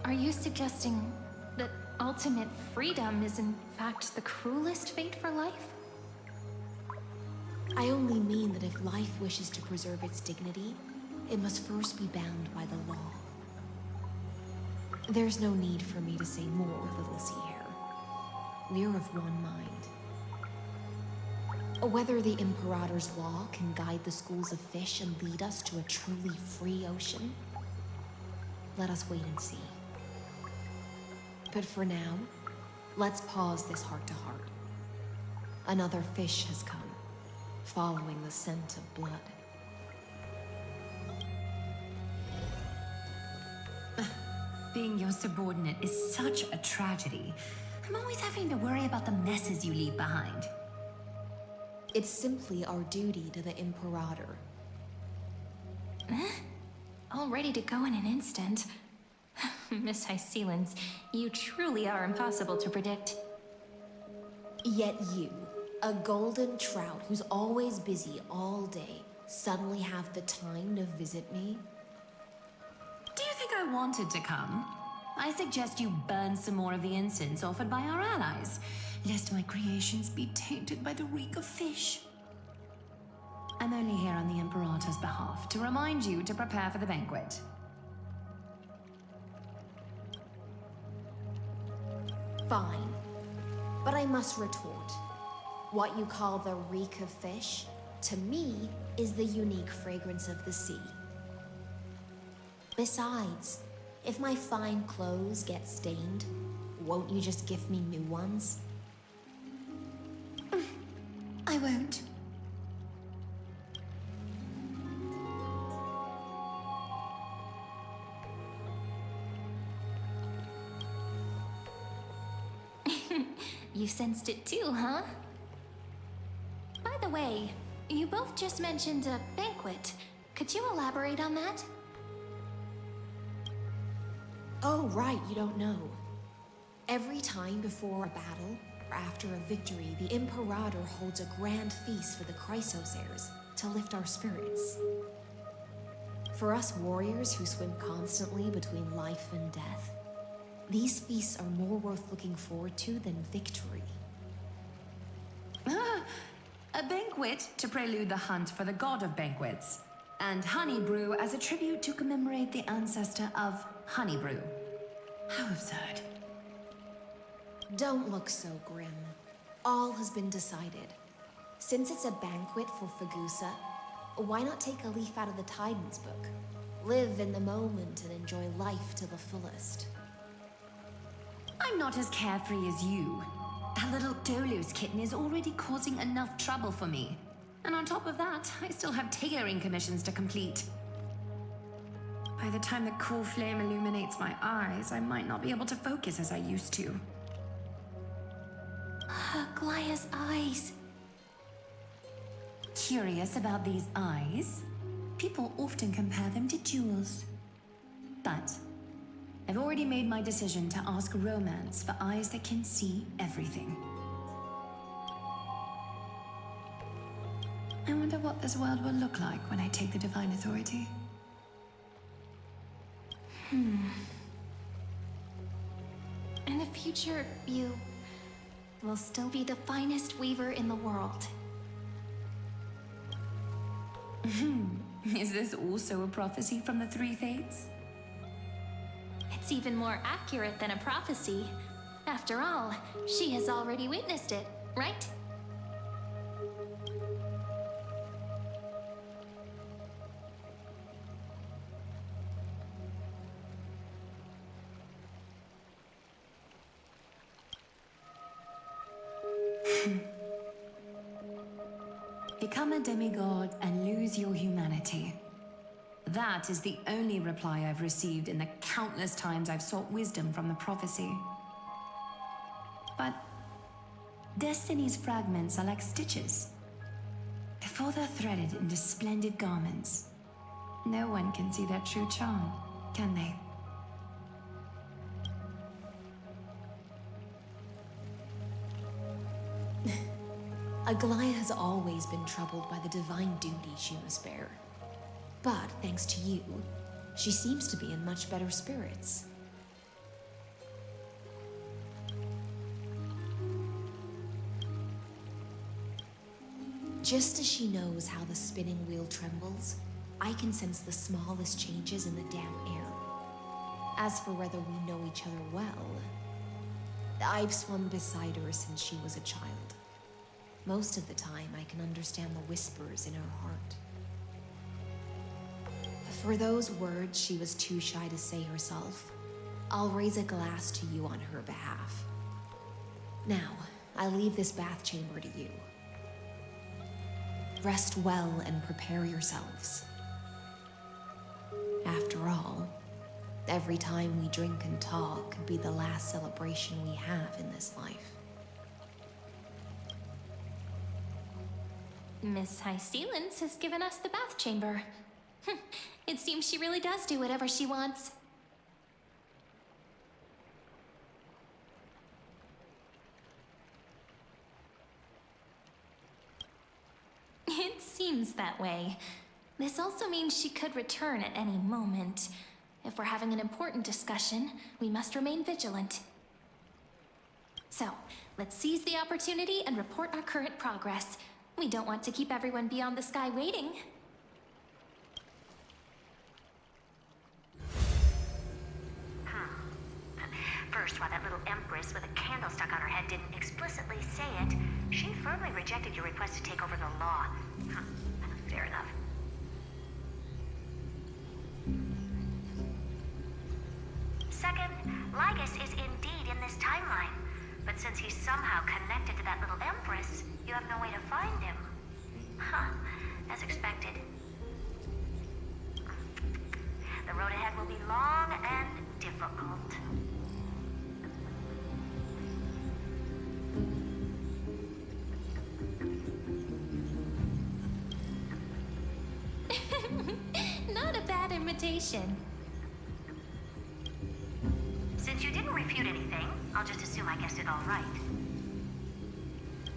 Are you suggesting that ultimate freedom is in fact the cruelest fate for life? I only mean that if life wishes to preserve its dignity, it must first be bound by the law. There's no need for me to say more, little sea hare. We're of one mind. Whether the Imperator's law can guide the schools of fish and lead us to a truly free ocean, let us wait and see. But for now, let's pause this heart-to-heart. Another fish has come, following the scent of blood. Being your subordinate is such a tragedy. I'm always having to worry about the messes you leave behind. It's simply our duty to the Imperator. All ready to go in an instant. Miss Hycelens, you truly are impossible to predict. Yet you, a golden trout who's always busy all day, suddenly have the time to visit me? Do you think I wanted to come? I suggest you burn some more of the incense offered by our allies, lest my creations be tainted by the reek of fish. I'm only here on the Imperator's behalf to remind you to prepare for the banquet. Fine. But I must retort. What you call the reek of fish, to me, is the unique fragrance of the sea. Besides, if my fine clothes get stained, won't you just gift me new ones? I won't. You sensed it too, huh? By the way, you both just mentioned a banquet. Could you elaborate on that? Oh, right, you don't know. Every time before a battle, or after a victory, the Imperator holds a grand feast for the Chrysosaurs to lift our spirits. For us warriors who swim constantly between life and death, these feasts are more worth looking forward to than victory. A banquet to prelude the hunt for the god of banquets, and honey brew as a tribute to commemorate the ancestor of honey brew. How absurd. Don't look so grim. All has been decided. Since it's a banquet for Fagusa, why not take a leaf out of the Titan's book? Live in the moment and enjoy life to the fullest. I'm not as carefree as you. That little Dolos kitten is already causing enough trouble for me. And on top of that, I still have tailoring commissions to complete. By the time the cool flame illuminates my eyes, I might not be able to focus as I used to. Glaya's eyes. Curious about these eyes? People often compare them to jewels. But I've already made my decision to ask Romance for eyes that can see everything. I wonder what this world will look like when I take the Divine Authority. In the future, you will still be the finest weaver in the world. Is this also a prophecy from the Three Fates? It's even more accurate than a prophecy. After all, she has already witnessed it, right? Become a demigod and lose your humanity. That is the only reply I've received in the countless times I've sought wisdom from the prophecy. But Destiny's fragments are like stitches. Before they're threaded into splendid garments, no one can see their true charm, can they? Aglaya has always been troubled by the divine duty she must bear. But thanks to you, she seems to be in much better spirits. Just as she knows how the spinning wheel trembles, I can sense the smallest changes in the damp air. As for whether we know each other well, I've swum beside her since she was a child. Most of the time, I can understand the whispers in her heart. For those words she was too shy to say herself, I'll raise a glass to you on her behalf. Now, I leave this bath chamber to you. Rest well and prepare yourselves. After all, every time we drink and talk could be the last celebration we have in this life. Miss High Sealance has given us the bath chamber. It seems she really does do whatever she wants. It seems that way. This also means she could return at any moment. If we're having an important discussion, we must remain vigilant. So, let's seize the opportunity and report our current progress. We don't want to keep everyone beyond the sky waiting. First, while that little empress with a candle stuck on her head didn't explicitly say it, she firmly rejected your request to take over the law. Fair enough. Second, Lygus is indeed in this timeline. But since he's somehow connected to that little empress, you have no way to find him. As expected. The road ahead will be long and difficult. Not a bad invitation. Since you didn't refute anything, I'll just assume I guessed it all right.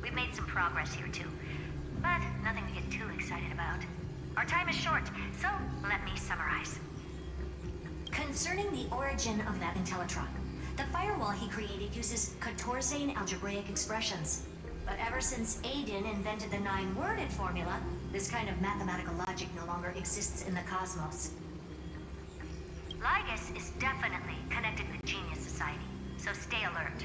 We've made some progress here too, but nothing to get too excited about. Our time is short, so let me summarize. Concerning the origin of that Intellitron, the firewall he created uses Catorzane algebraic expressions. But ever since Aiden invented the 9-worded formula, this kind of mathematical logic no longer exists in the cosmos. Lygus is definitely connected with Genius Society, so stay alert.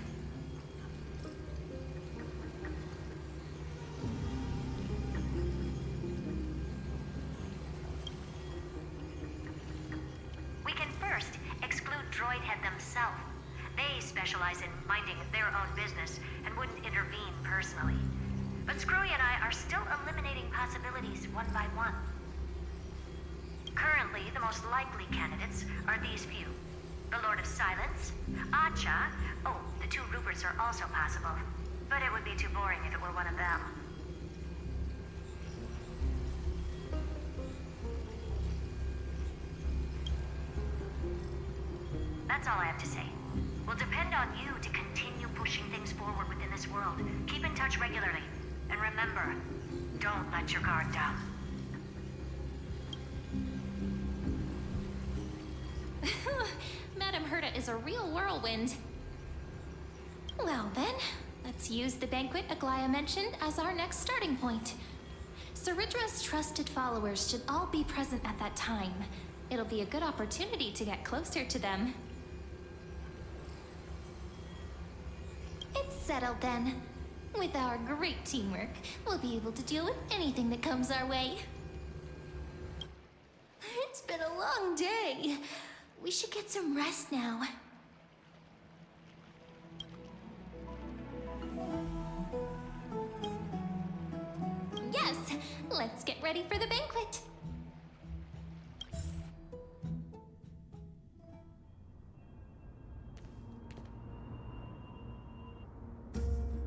We can first exclude Droidhead themselves. They specialize in minding their own business and wouldn't intervene personally. But Screwy and I are still eliminating possibilities one by one. Currently, the most likely candidates are these few. The Lord of Silence, Acha, oh, the 2 Ruperts are also possible. But it would be too boring if it were one of them. That's all I have to say. We'll depend on you to continue pushing things forward within this world. Keep in touch regularly. And remember, don't let your guard down. Madame Herta is a real whirlwind. Well then, let's use the banquet Aglaya mentioned as our next starting point. Ceridra's trusted followers should all be present at that time. It'll be a good opportunity to get closer to them. It's settled then. With our great teamwork, we'll be able to deal with anything that comes our way. It's been a long day. We should get some rest now. Yes, ready for the banquet.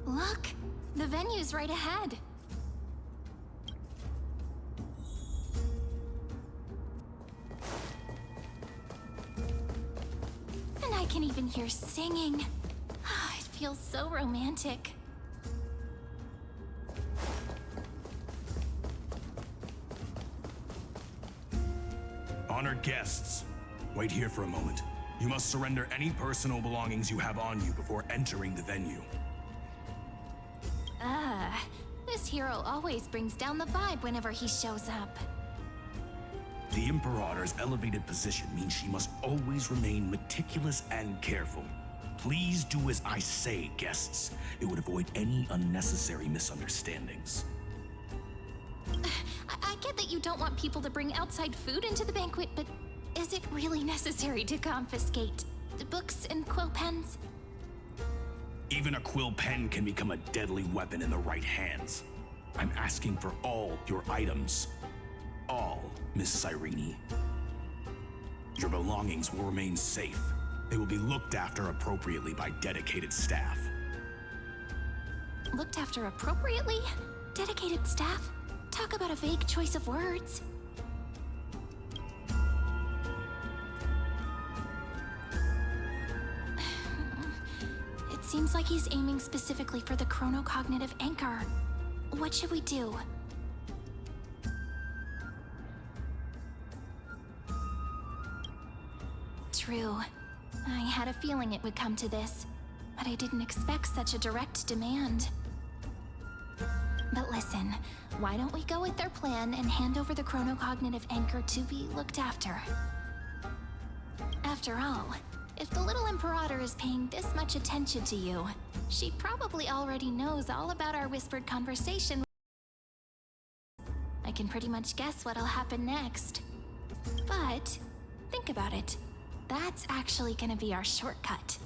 Look, the venue's right ahead. And I can even hear singing. It feels so romantic. Honored guests, wait here for a moment. You must surrender any personal belongings you have on you before entering the venue. This hero always brings down the vibe whenever he shows up. The Imperator's elevated position means she must always remain meticulous and careful. Please do as I say, guests. It would avoid any unnecessary misunderstandings. I get that you don't want people to bring outside food into the banquet, but is it really necessary to confiscate the books and quill pens? Even a quill pen can become a deadly weapon in the right hands. I'm asking for all your items. All, Miss Cyrene. Your belongings will remain safe. They will be looked after appropriately by dedicated staff. Looked after appropriately? Dedicated staff? Talk about a vague choice of words. It seems like he's aiming specifically for the chronocognitive anchor. What should we do? True. I had a feeling it would come to this, but I didn't expect such a direct demand. But listen, why don't we go with their plan and hand over the chronocognitive anchor to be looked after? After all, if the little Imperator is paying this much attention to you, she probably already knows all about our whispered conversation. I can pretty much guess what'll happen next. But, think about it. That's actually gonna be our shortcut.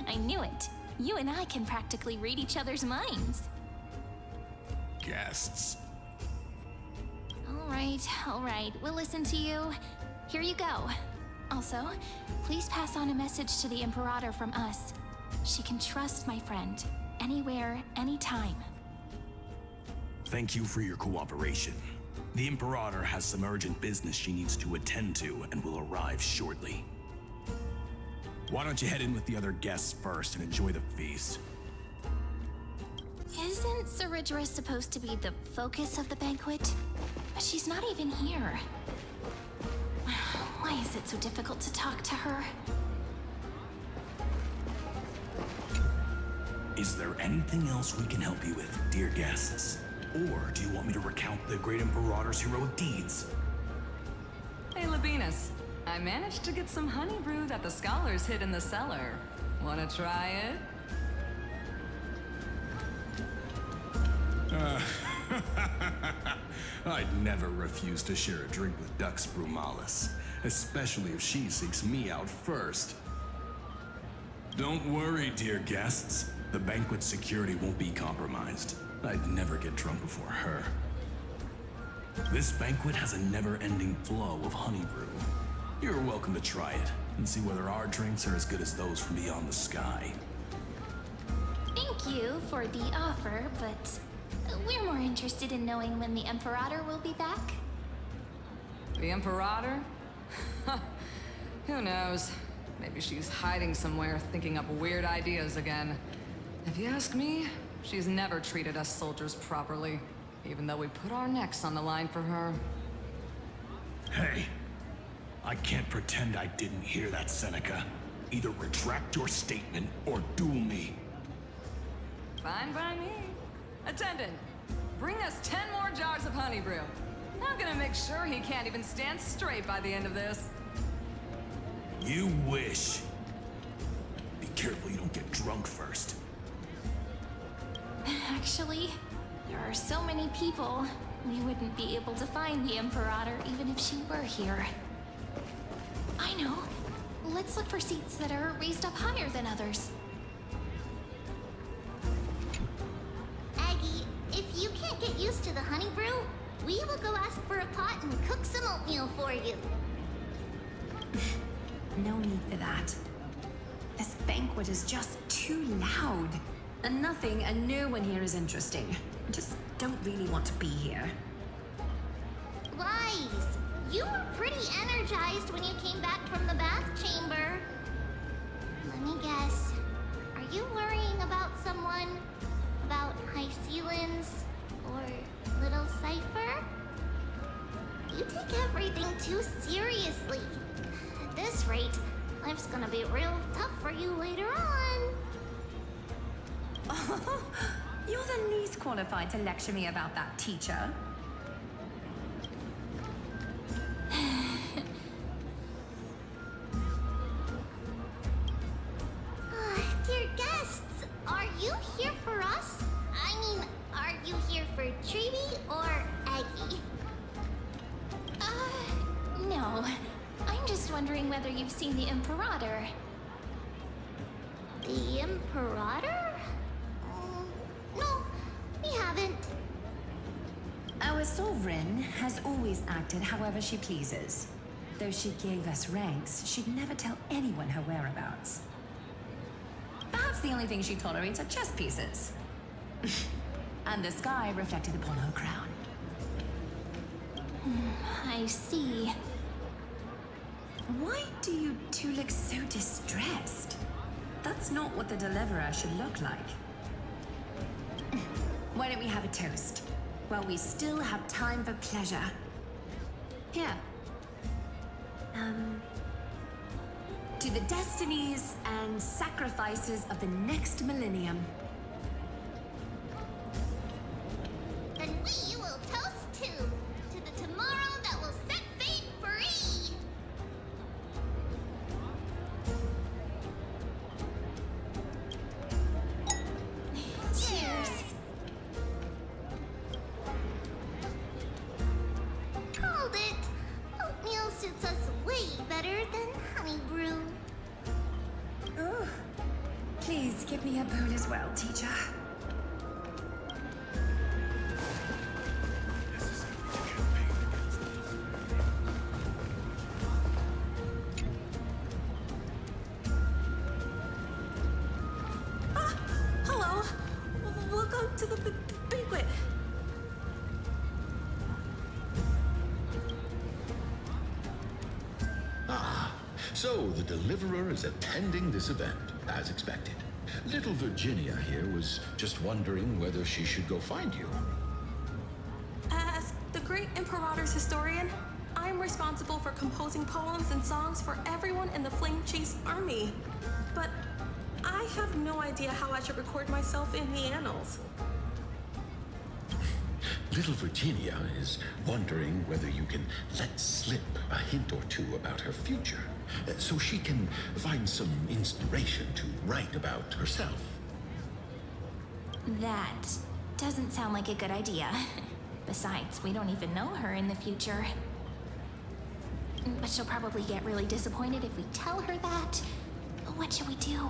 I knew it. You and I can practically read each other's minds. Guests. All right, we'll listen to you. Here you go. Also, please pass on a message to the Imperator from us. She can trust my friend, anywhere, anytime. Thank you for your cooperation. The Imperator has some urgent business she needs to attend to and will arrive shortly. Why don't you head in with the other guests first and enjoy the feast? Isn't Ceridra supposed to be the focus of the banquet? But she's not even here. Why is it so difficult to talk to her? Is there anything else we can help you with, dear guests? Or do you want me to recount the great Imperator's heroic deeds? Hey, Labinas. I managed to get some honey brew that the scholars hid in the cellar. Wanna try it? I'd never refuse to share a drink with Dux Brumalis, especially if she seeks me out first. Don't worry, dear guests. The banquet security won't be compromised. I'd never get drunk before her. This banquet has a never-ending flow of honey brew. You're welcome to try it and see whether our drinks are as good as those from beyond the sky. Thank you for the offer, but we're more interested in knowing when the Imperator will be back. The Imperator? Who knows? Maybe she's hiding somewhere, thinking up weird ideas again. If you ask me, she's never treated us soldiers properly, even though we put our necks on the line for her. Hey, I can't pretend I didn't hear that, Seneca. Either retract your statement or duel me. Fine by me. Attendant, bring us 10 more jars of honey brew. I'm gonna make sure he can't even stand straight by the end of this. You wish. Be careful you don't get drunk first. Actually, there are so many people, we wouldn't be able to find the Imperator even if she were here. I know. Let's look for seats that are raised up higher than others. oatmeal for you. No need for that. This banquet is just too loud. And nothing and no one here is interesting. I just don't really want to be here. Wise, you were pretty energized when you came back from the bath chamber. Let me guess. Are you worrying about someone? About High Ceilings? Or Little Cypher? You take everything too seriously. At this rate, life's gonna be real tough for you later on. You're the least qualified to lecture me about that, teacher. Dear guests, are you here for us? I mean, are you here for Treaty or Aggie? No. I'm just wondering whether you've seen the Imperator. The Imperator? No, we haven't. Our sovereign has always acted however she pleases. Though she gave us ranks, she'd never tell anyone her whereabouts. Perhaps the only thing she tolerates are chess pieces. And the sky reflected upon her crown. I see. Why do you two look so distressed? That's not what the deliverer should look like. Why don't we have a toast? While we still have time for pleasure. Here. To the destinies and sacrifices of the next millennium. Then we will toast to the tomorrow that will set fate free. Cheers. Called it. Oatmeal suits us way better than honey brew. Oh, please give me a bowl as well, teacher. Hello. Welcome to the banquet. So the Deliverer is attending this event, as expected. Little Virginia here was just wondering whether she should go find you. As the great Imperator's historian, I'm responsible for composing poems and songs for everyone in the Flame Chase army. But I have no idea how I should record myself in the annals. Little Virginia is wondering whether you can let slip a hint or two about her future, so she can find some inspiration to write about herself. That doesn't sound like a good idea. Besides, we don't even know her in the future. But she'll probably get really disappointed if we tell her that. What should we do?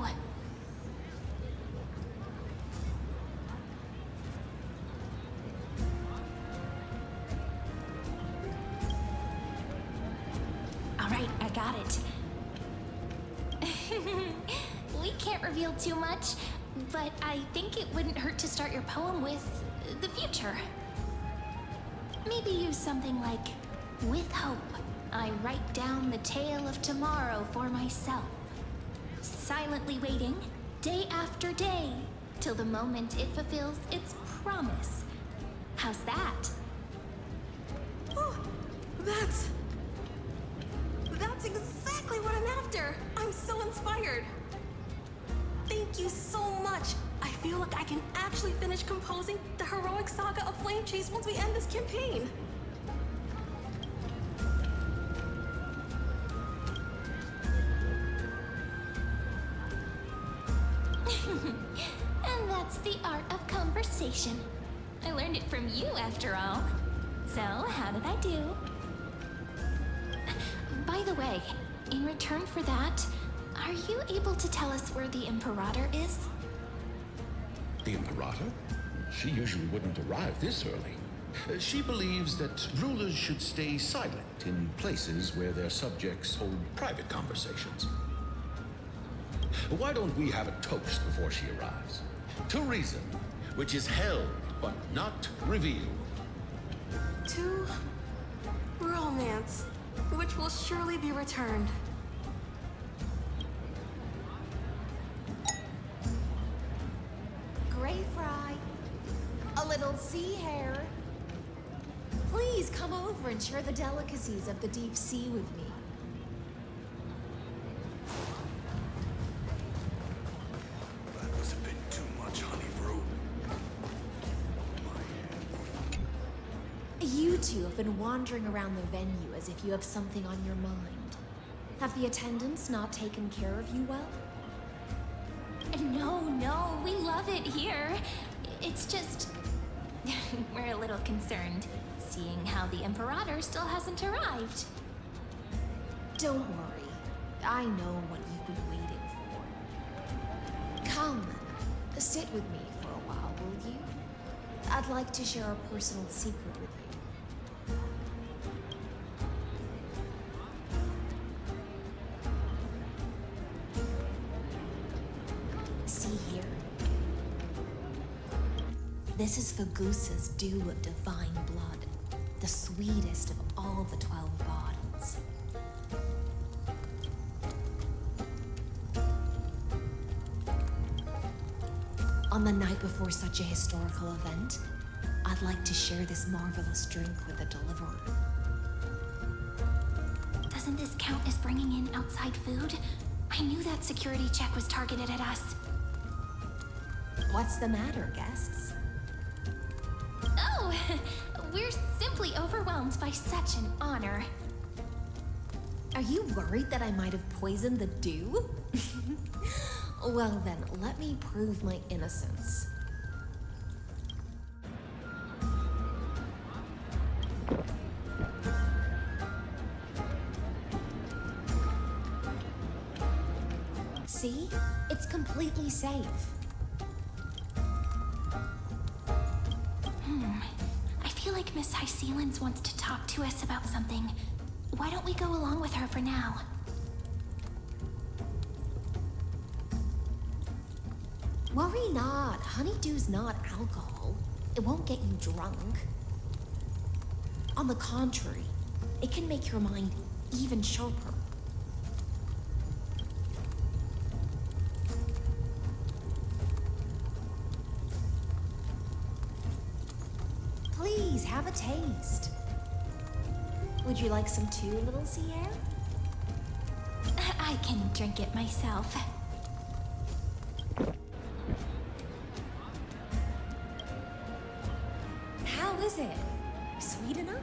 All right, I got it. We can't reveal too much, but I think it wouldn't hurt to start your poem with the future. Maybe use something like, with hope, I write down the tale of tomorrow for myself. Silently waiting, day after day, till the moment it fulfills its promise. How's that? Oh, that's exactly what I'm after. I'm so inspired. Thank you so much. I feel like I can actually finish composing the heroic saga of Flame Chase once we end this campaign. And that's the art of conversation. I learned it from you, after all. So, how did I do? By the way, in return for that, are you able to tell us where the Imperator is? The Imperator? She usually wouldn't arrive this early. She believes that rulers should stay silent in places where their subjects hold private conversations. Why don't we have a toast before she arrives? To reason, which is held but not revealed. To romance, which will surely be returned. Gray fry. A little sea hare. Please come over and share the delicacies of the deep sea with me. That was a bit too much, honey brew. You two have been wandering around the venue as if you have something on your mind. Have the attendants not taken care of you well? No, we love it here. It's just... we're a little concerned, seeing how the Imperator still hasn't arrived. Don't worry. I know what you've been waiting for. Come, sit with me for a while, will you? I'd like to share a personal secret with you. See here? This is Fagusa's dew of divine blood, the sweetest of all the 12 bottles. On the night before such a historical event, I'd like to share this marvelous drink with the deliverer. Doesn't this count as bringing in outside food? I knew that security check was targeted at us. What's the matter, guests? Oh, we're simply overwhelmed by such an honor. Are you worried that I might have poisoned the dew? Well then, let me prove my innocence. See? It's completely safe. I feel like Miss High Sealens wants to talk to us about something. Why don't we go along with her for now? Worry not. Honeydew's not alcohol. It won't get you drunk. On the contrary, it can make your mind even sharper. Please, have a taste. Would you like some too, little sea air? I can drink it myself. How is it? Sweet enough?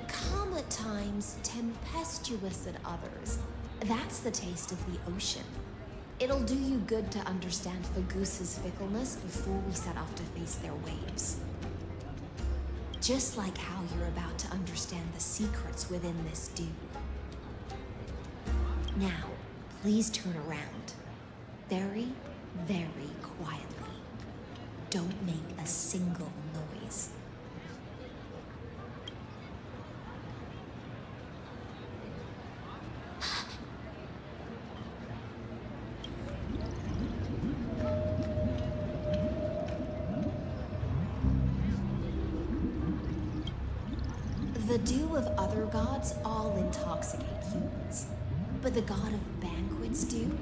Calm at times, tempestuous at others. That's the taste of the ocean. It'll do you good to understand Fagusa's fickleness before we set off to face their waves. Just like how you're about to understand the secrets within this dew. Now, please turn around. Very, very quietly. Don't make a single noise. The dew of other gods all intoxicate humans. But the god of banquets dew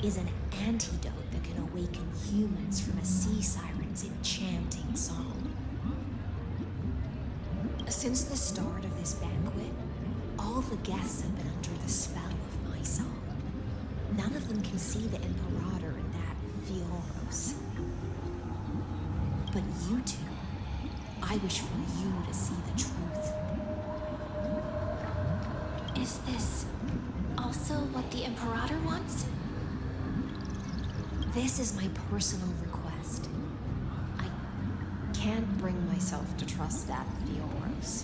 is an antidote that can awaken humans from a sea siren's enchanting song. Since the start of this banquet, all the guests have been under the spell of my song. None of them can see the Imperator in that Fioros. But you two, I wish for you to see the truth. Is this also what the Imperator wants? This is my personal request. I can't bring myself to trust that Fioros.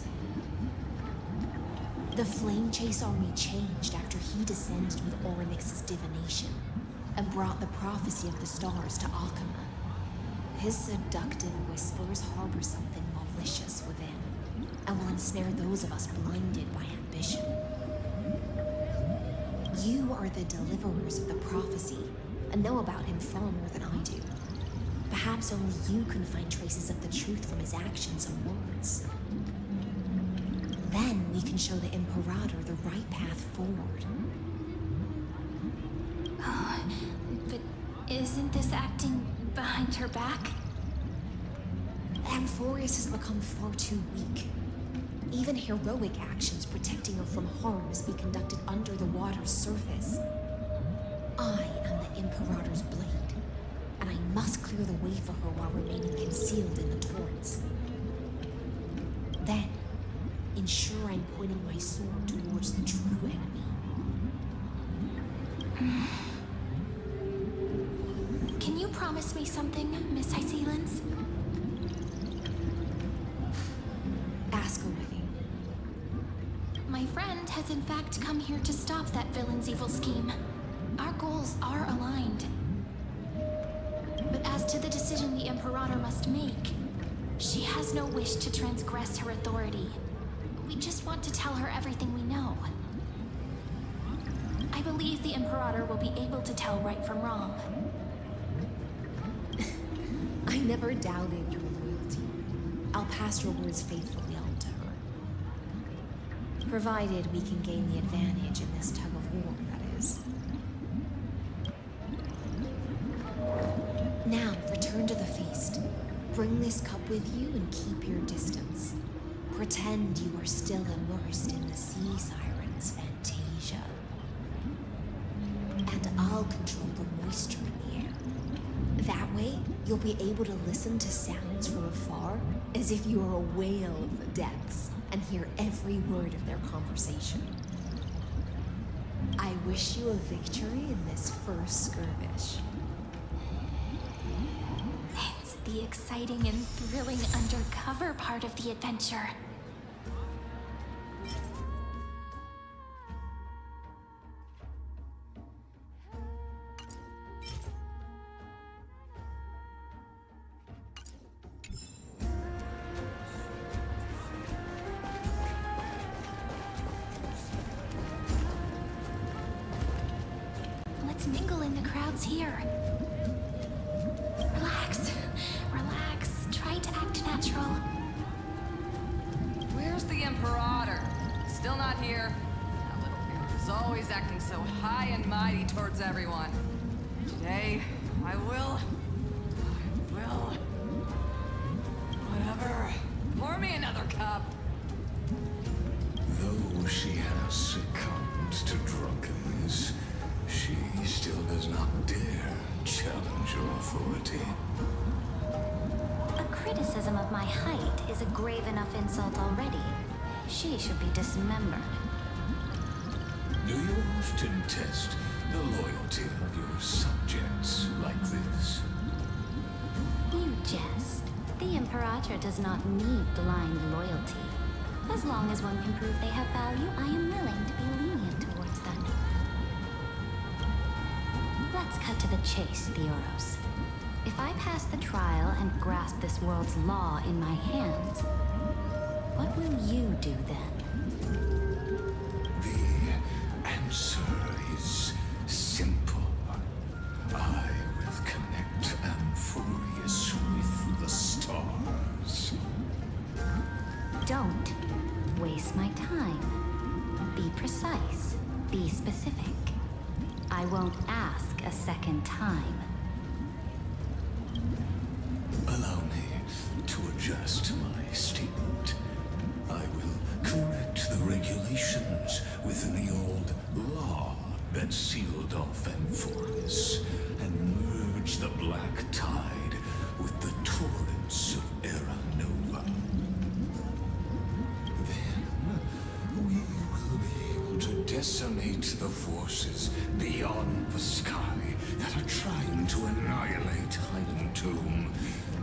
The Flame Chase army changed after he descended with Orynyx's divination and brought the prophecy of the stars to Akama. His seductive whispers harbor something malicious within, and will ensnare those of us blinded by ambition. You are the deliverers of the prophecy, and know about him far more than I do. Perhaps only you can find traces of the truth from his actions and words. Then we can show the Imperator the right path forward. Oh, but isn't this acting behind her back? Amphorius has become far too weak. Even heroic actions protecting her from harm must be conducted under the water's surface. I am the Imperator's blade, and I must clear the way for her while remaining concealed in the torrents. Then, ensure I'm pointing my sword towards the true enemy. Can you promise me something, Miss Hycelens? Ask away. My friend has in fact come here to stop that villain's evil scheme. Our goals are aligned. But as to the decision the Imperator must make, she has no wish to transgress her authority. We just want to tell her everything we know. I believe the Imperator will be able to tell right from wrong. I never doubted your loyalty. I'll pass your words faithfully on to her. Provided we can gain the advantage in this tug of war, that is. Now, return to the feast. Bring this cup with you and keep your distance. Pretend you are still immersed in the sea siren's fantasia. And I'll control the moisture in the air. That way, you'll be able to listen to sounds from afar as if you are a whale of the depths and hear every word of their conversation. I wish you a victory in this first skirmish. It's the exciting and thrilling undercover part of the adventure. Let's mingle in the crowds here. Relax. Relax. Try to act natural. Where's the Imperator? Still not here. That little bitch is always acting so high and mighty towards everyone. Today, I will. Whatever. Pour me another cup. Though she has succumbed to drunkenness, she still does not dare challenge your authority. A criticism of my height is a grave enough insult already. She should be dismembered. Do you often test the loyalty of your subjects like this? You jest. The Imperator does not need blind loyalty. As long as one can prove they have value, I am willing to be lenient towards them. Let's cut to the chase, Theoros. If I pass the trial and grasp this world's law in my hands, what will you do then? The answer is simple. I will connect Amphorius with the stars. Don't waste my time. Be precise. Be specific. I won't ask a second time. Allow me to adjust my statement. I will correct the regulations within the old law that sealed off Amphorius and merge the black tide with the torrents of Era Nova. Then we will be able to decimate the forces beyond the sky that are trying to annihilate Hidden Tomb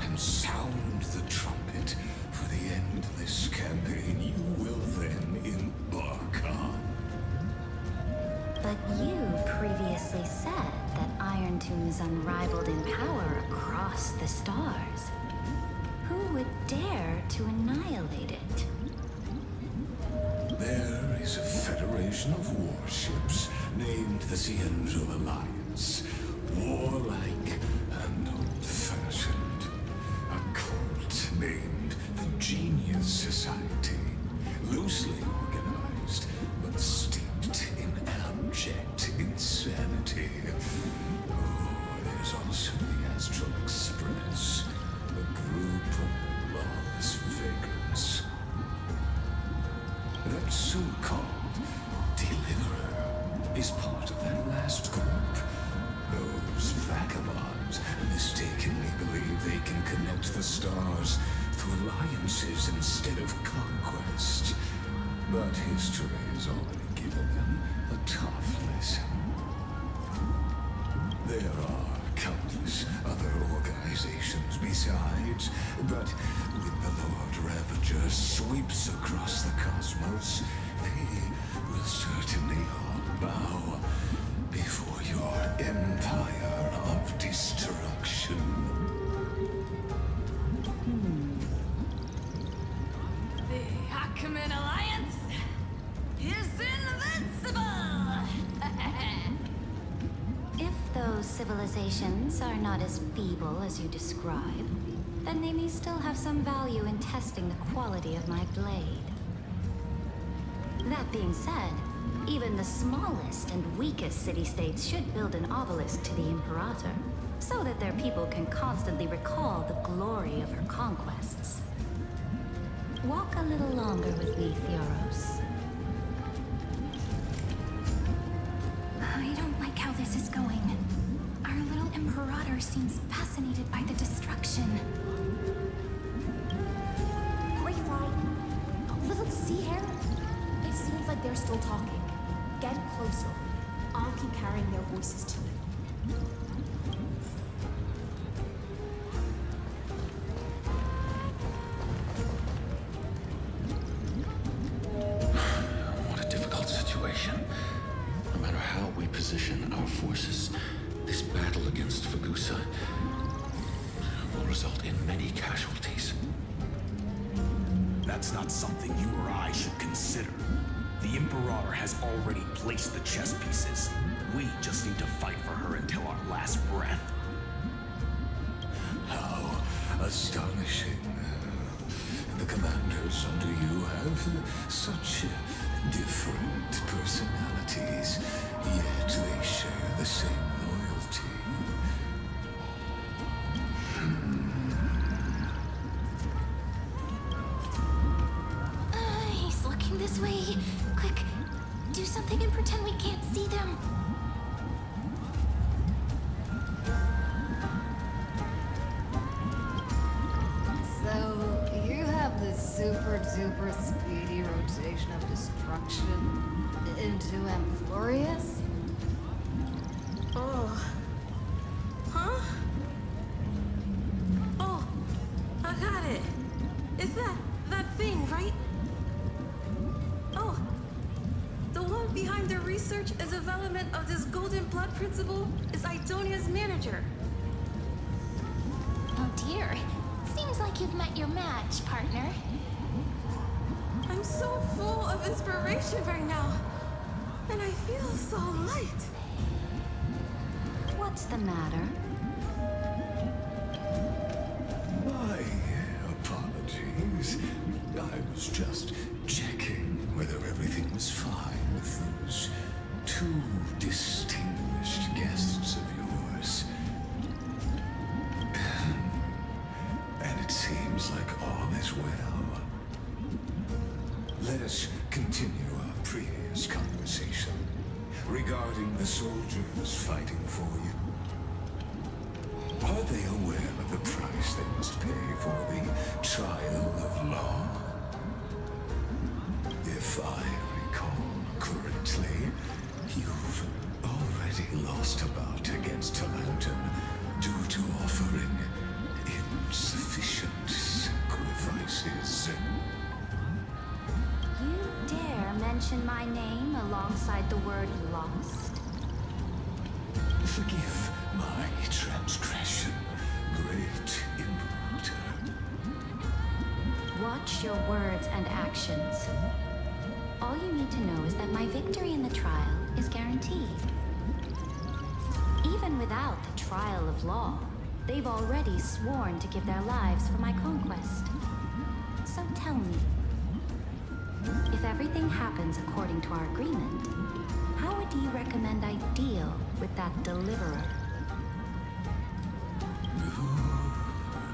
and sound the trumpet for the endless campaign you will then embark But you previously said that Iron Tomb is unrivaled in power across the stars. Who would dare to annihilate it? There is a federation of warships named the Cienzo Alliance. Warlike and old-fashioned. A cult named the Genius Society. Loosely organized, but steeped in abject insanity. Oh, there's also the Astral Express, a group of lawless vagrants. That so-called Deliverer is part of that last group. Those vagabonds mistakenly believe they can connect the stars through alliances instead of conquest. But history has already given them a tough lesson. There are countless other organizations besides, but when the Lord Ravager sweeps across the cosmos, they will certainly all bow before your empire of destruction. The Hakumen Alliance is invincible! If those civilizations are not as feeble as you describe, then they may still have some value in testing the quality of my blade. That being said, even the smallest and weakest city-states should build an obelisk to the Imperator, so that their people can constantly recall the glory of her conquests. Walk a little longer with me, Theoros. I don't like how this is going. Our little Imperator seems fascinated by the destruction. Grapevine, a little sea hare? It seems like they're still talking. Get closer. I'll keep carrying their voices to you. What a difficult situation. No matter how we position our forces, this battle against Fagusa will result in many casualties. That's not something you or I should consider. The Imperator has already placed the chess pieces. We just need to fight for her until our last breath. How astonishing. The commanders under you have such different personalities, yet they share the same loyalty. He's looking this way. Quick, do something and pretend we can't see them. So, you have this super duper speedy rotation of destruction into Amphorius? Oh. Huh? Oh, I got it. Is that thing, right? Oh. The one behind the research and development of this golden blood principle is Idonia's manager. Oh dear. Seems like you've met your match, partner. I'm so full of inspiration right now. And I feel so light. What's the matter? My apologies. I was just checking whether everything was fine with those two distinguished guests of yours. And it seems like all is well. Let us continue our previous conversation regarding the soldiers fighting for you. Are they aware of the price they must pay for the trial of law? If I recall correctly, you've already lost a bout against Talanton due to offering insufficient sacrifices. You dare mention mention my name alongside the word lost? Forgive my transgression, great Imperator. Watch your words and actions. All you need to know is that my victory in the trial is guaranteed. Even without the trial of law, they've already sworn to give their lives for my conquest. So tell me, if everything happens according to our agreement, how would you recommend I deal with that deliverer?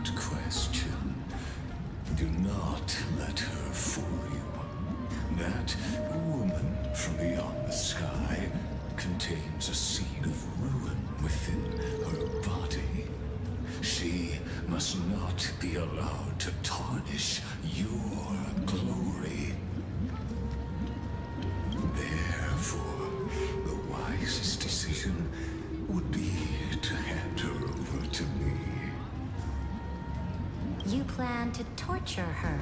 Good question. Do not let her fool you. That woman from beyond the sky contains a seed of ruin within her body. She must not be allowed to tarnish your glory. Therefore, the wisest decision would be to hand her over to me. You plan to torture her?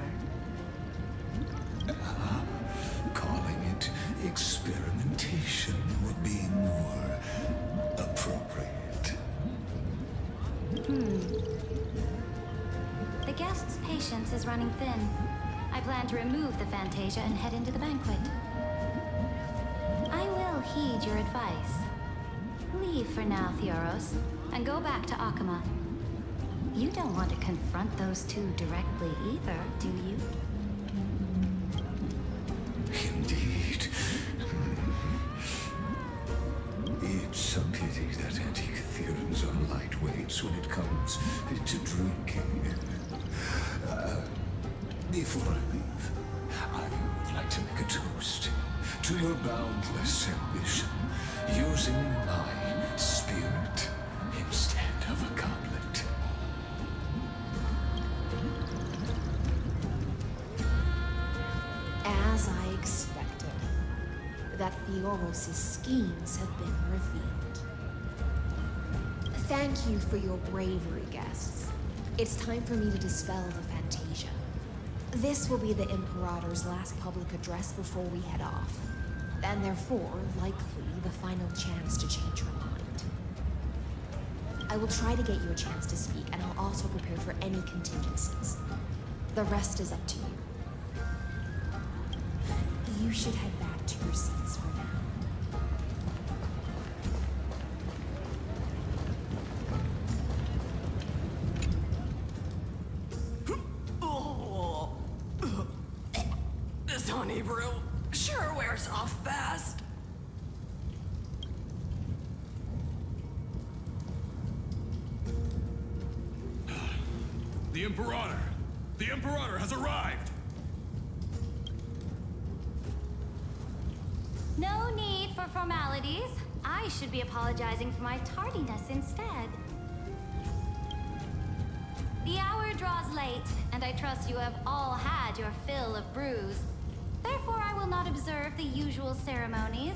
Calling it experimentation would be more appropriate. The guest's patience is running thin. I plan to remove the Fantasia and head into the banquet. I will heed your advice. Leave for now, Theoros, and go back to Akama. You don't want to confront those two directly either, do you? Indeed. It's a pity that Antikytherians are lightweights when it comes to drinking. Before I leave, I would like to make a toast to your boundless ambition, using my spirit instead of a goblet. As I expected, that Theoros' schemes have been revealed. Thank you for your bravery, guests. It's time for me to dispel the Fantasia. This will be the Imperator's last public address before we head off, and therefore, likely, the final chance to change her mind. I will try to get you a chance to speak, and I'll also prepare for any contingencies. The rest is up to you. You should head back to your seats for now. This honey brew sure wears off fast. The Imperator! The Imperator has arrived! No need for formalities. I should be apologizing for my tardiness instead. The hour draws late, and I trust you have all had your fill of brews. Therefore, I will not observe the usual ceremonies.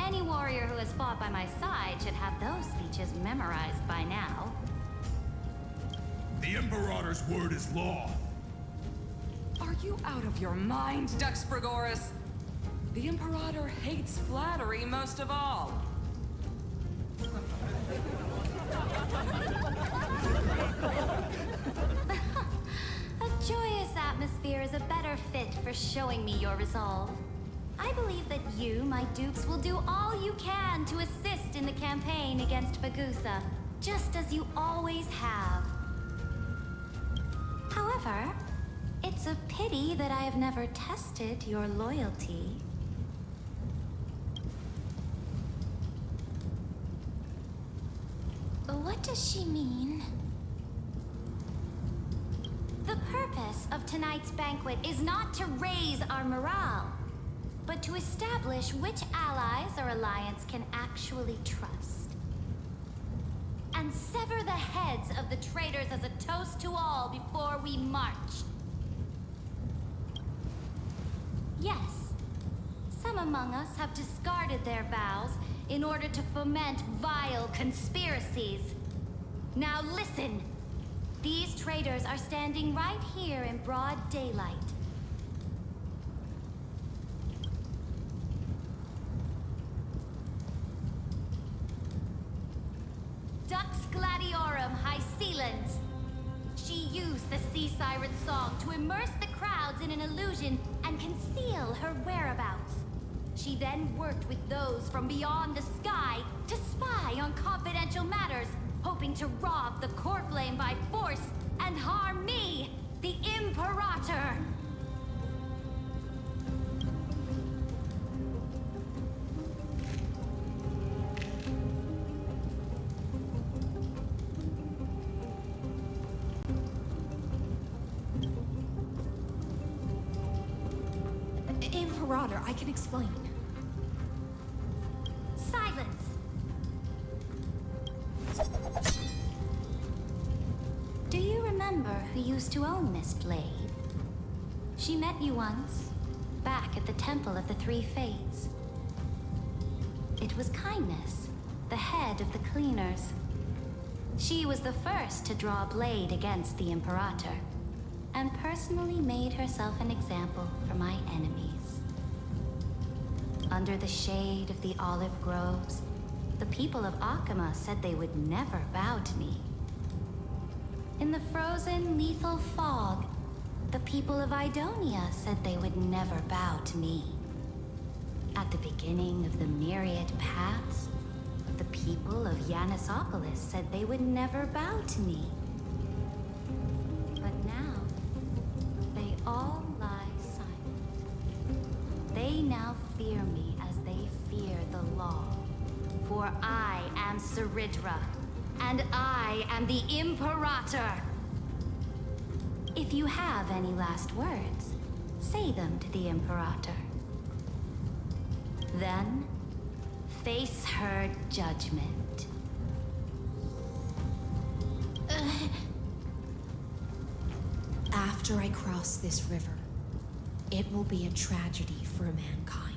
Any warrior who has fought by my side should have those speeches memorized by now. The Imperator's word is law. Are you out of your mind, Dux Frigoris? The Imperator hates flattery most of all. A joyous atmosphere is a better fit for showing me your resolve. I believe that you, my dukes, will do all you can to assist in the campaign against Fagusa, just as you always have. However, it's a pity that I have never tested your loyalty. What does she mean? The purpose of tonight's banquet is not to raise our morale, but to establish which allies our alliance can actually trust. And sever the heads of the traitors as a toast to all before we march. Yes, some among us have discarded their vows in order to foment vile conspiracies. Now listen! These traitors are standing right here in broad daylight. Silence! She used the Sea Siren's song to immerse the crowds in an illusion and conceal her whereabouts. She then worked with those from beyond the sky to spy on confidential matters, hoping to rob the core flame by force and harm me, the Imperator! Imperator, I can explain. Silence! Do you remember who used to own Miss Blade? She met you once, back at the Temple of the Three Fates. It was Kindness, the head of the Cleaners. She was the first to draw a blade against the Imperator, and personally made herself an example for my enemies. Under the shade of the olive groves, the people of Akama said they would never bow to me. In the frozen, lethal fog, the people of Idonia said they would never bow to me. At the beginning of the myriad paths, the people of Yanisopolis said they would never bow to me. But now, they all lie silent. They now fear me as they fear the law. For I am Saridra, and I am the Imperator. If you have any last words, say them to the Imperator. Then, face her judgment. After I cross this river, it will be a tragedy for mankind.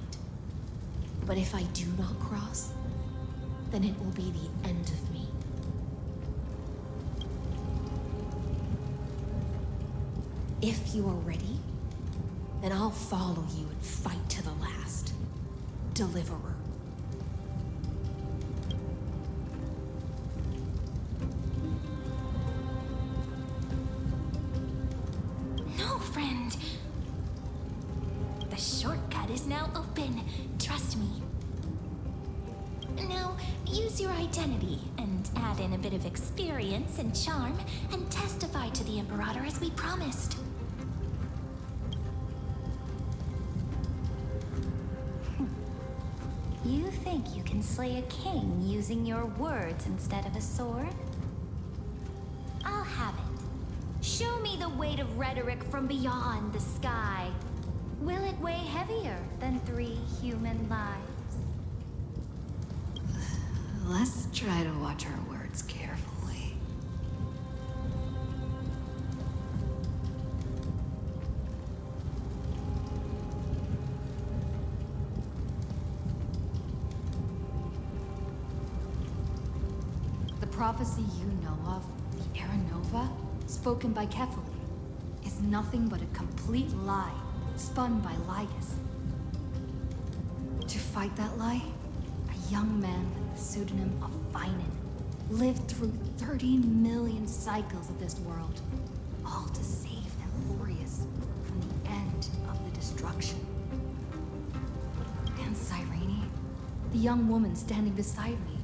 But if I do not cross, then it will be the end of me. If you are ready, then I'll follow you and fight to the last. Deliverer. No, friend. The shortcut is now open. Trust me. Now, use your identity and add in a bit of experience and charm and testify to the Imperator as we promised. You think you can slay a king using your words instead of a sword? I'll have it. Show me the weight of rhetoric from beyond the sky. Will it weigh heavier than 3 human lives? Let's try to watch our words carefully. The prophecy you know of, the Era Nova, spoken by Kefali, is nothing but a complete lie, spun by Lygus. To fight that lie, a young man with the pseudonym of Finan lived through 30 million cycles of this world, all to save Amphorius from the end of the destruction. And Cyrene, the young woman standing beside me,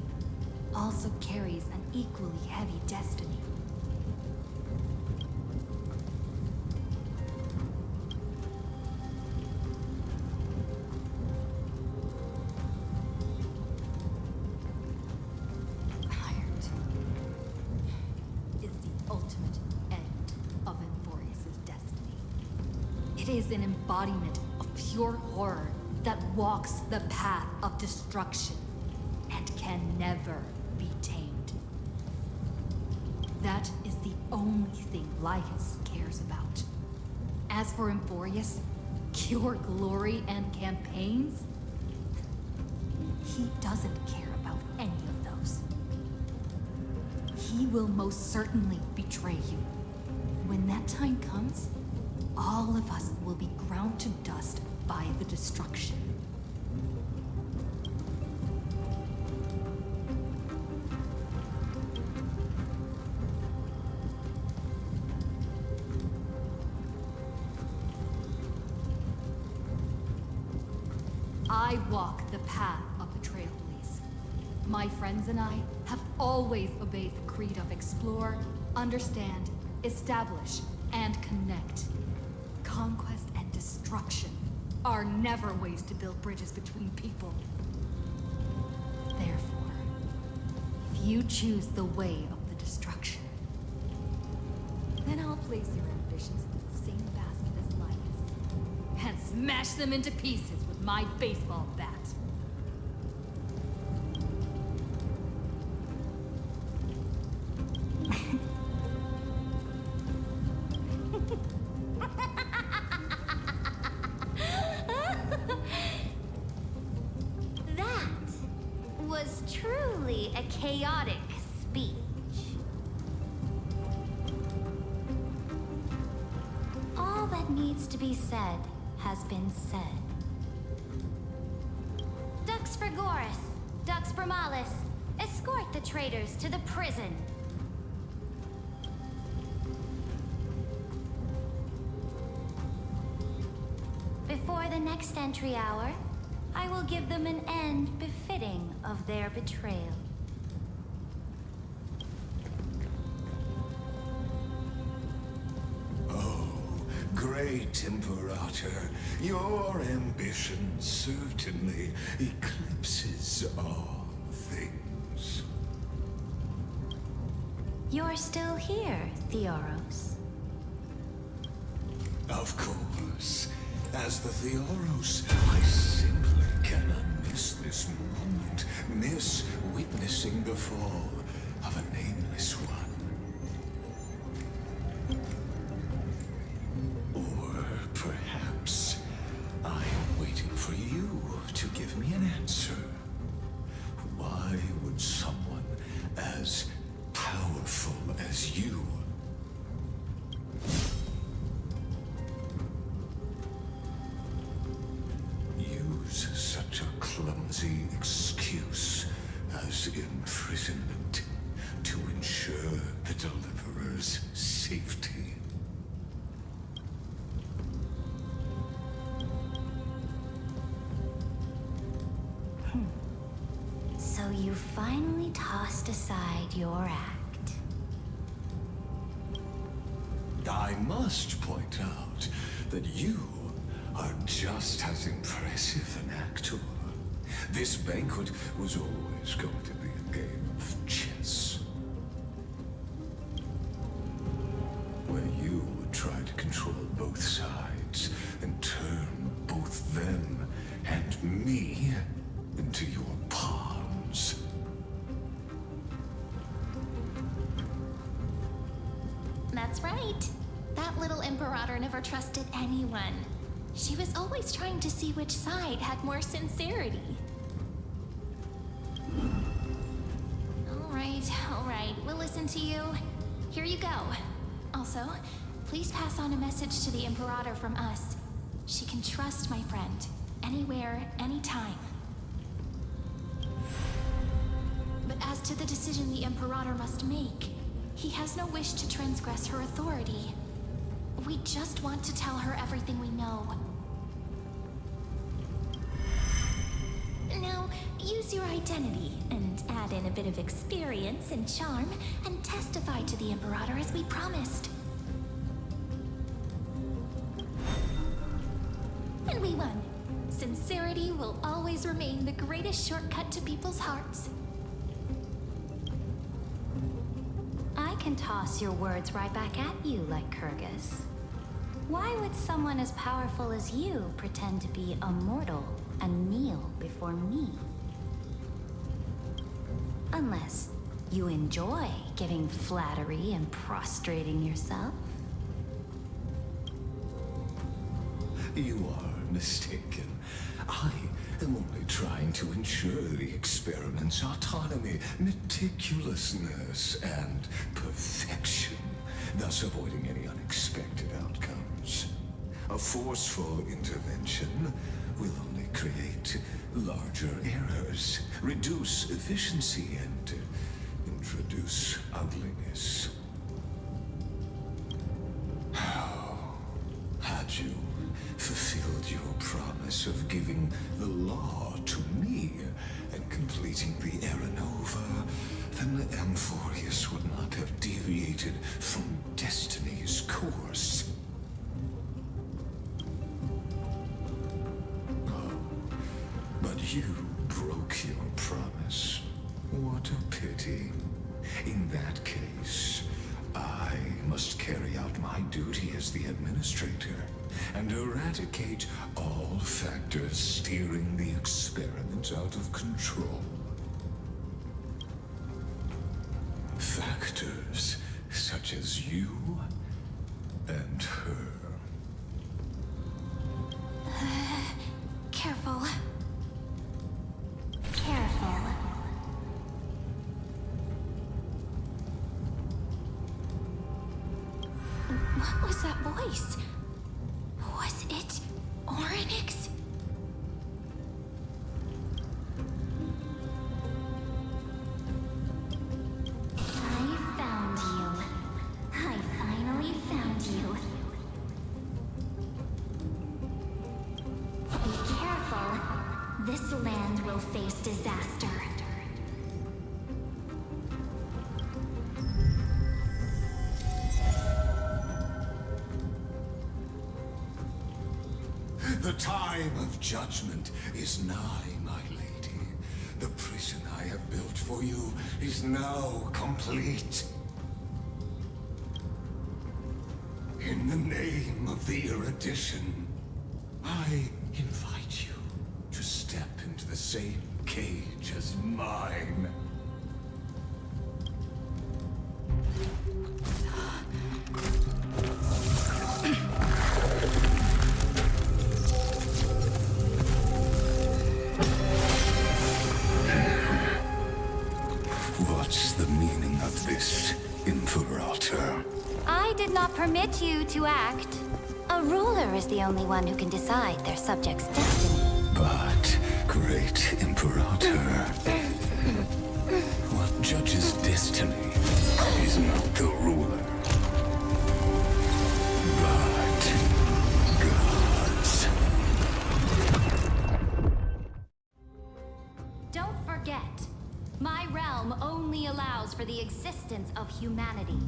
also carries an equally heavy destiny. It is an embodiment of pure horror that walks the path of destruction and can never be tamed. That is the only thing Lygus cares about. As for Amphorius, pure glory and campaigns, he doesn't care about any of those. He will most certainly betray you. When that time comes, all of us will be ground to dust by the destruction. I walk the path of the Trailblaze. My friends and I have always obeyed the creed of explore, understand, establish, and connect. Conquest and destruction are never ways to build bridges between people. Therefore, if you choose the way of the destruction, then I'll place your ambitions into the same basket as Linus, and smash them into pieces with my baseball bat. That was truly a chaotic speech. All that needs to be said has been said. Dux Frigoris, Dux Bramalis, escort the traitors to the prison. Before the next entry hour, I will give them an end befitting of their betrayal. Great Imperator, your ambition certainly eclipses all things. You're still here, Theoros. Of course. As the Theoros, I simply cannot miss this moment, miss witnessing the fall of a nameless one. Perhaps I am waiting for you to give me an answer. Why would someone as powerful as you use such a clumsy excuse as imprisonment to ensure the Deliverer's safety? So you finally tossed aside your act. I must point out that you are just as impressive an actor. This banquet was always going to be a game of chess, where you would try to control both sides and turn both them and me into your pawns. That's right. That little Imperator never trusted anyone. She was always trying to see which side had more sincerity. All right, we'll listen to you. Here you go. Also, please pass on a message to the Imperator from us. She can trust my friend, anywhere, anytime. But as to the decision the Imperator must make, he has no wish to transgress her authority. We just want to tell her everything we know. Now, use your identity and add in a bit of experience and charm and testify to the Imperator as we promised. And we won. Sincerity will always remain the greatest shortcut to people's hearts. I can toss your words right back at you like Kyrgyz. Why would someone as powerful as you pretend to be a mortal and kneel before me? Unless you enjoy giving flattery and prostrating yourself. You are mistaken. I am only trying to ensure the experiment's autonomy, meticulousness, and perfection, thus avoiding any unexpected outcomes. A forceful intervention will only create larger errors, reduce efficiency, and introduce ugliness. How had you fulfilled your promise chance of giving the law to me and completing the Aranova, then the Amphorius would not have deviated from destiny's course. Oh, but you broke your promise. What a pity. In that case, I must carry out my duty as the administrator and eradicate all factors steering the experiment out of control. Factors such as you and her. Careful. Careful. What was that voice? Was it Oryx? I found you. I finally found you. Be careful. This land will face disaster. The time of judgment is nigh, my lady. The prison I have built for you is now complete. In the name of the erudition, I invite you to step into the same cage as mine. What's the meaning of this, Imperator? I did not permit you to act. A ruler is the only one who can decide their subject's destiny. But, great Imperator, what judges destiny is not the ruler, but gods. Don't forget, my realm only allows for the existence of humanity.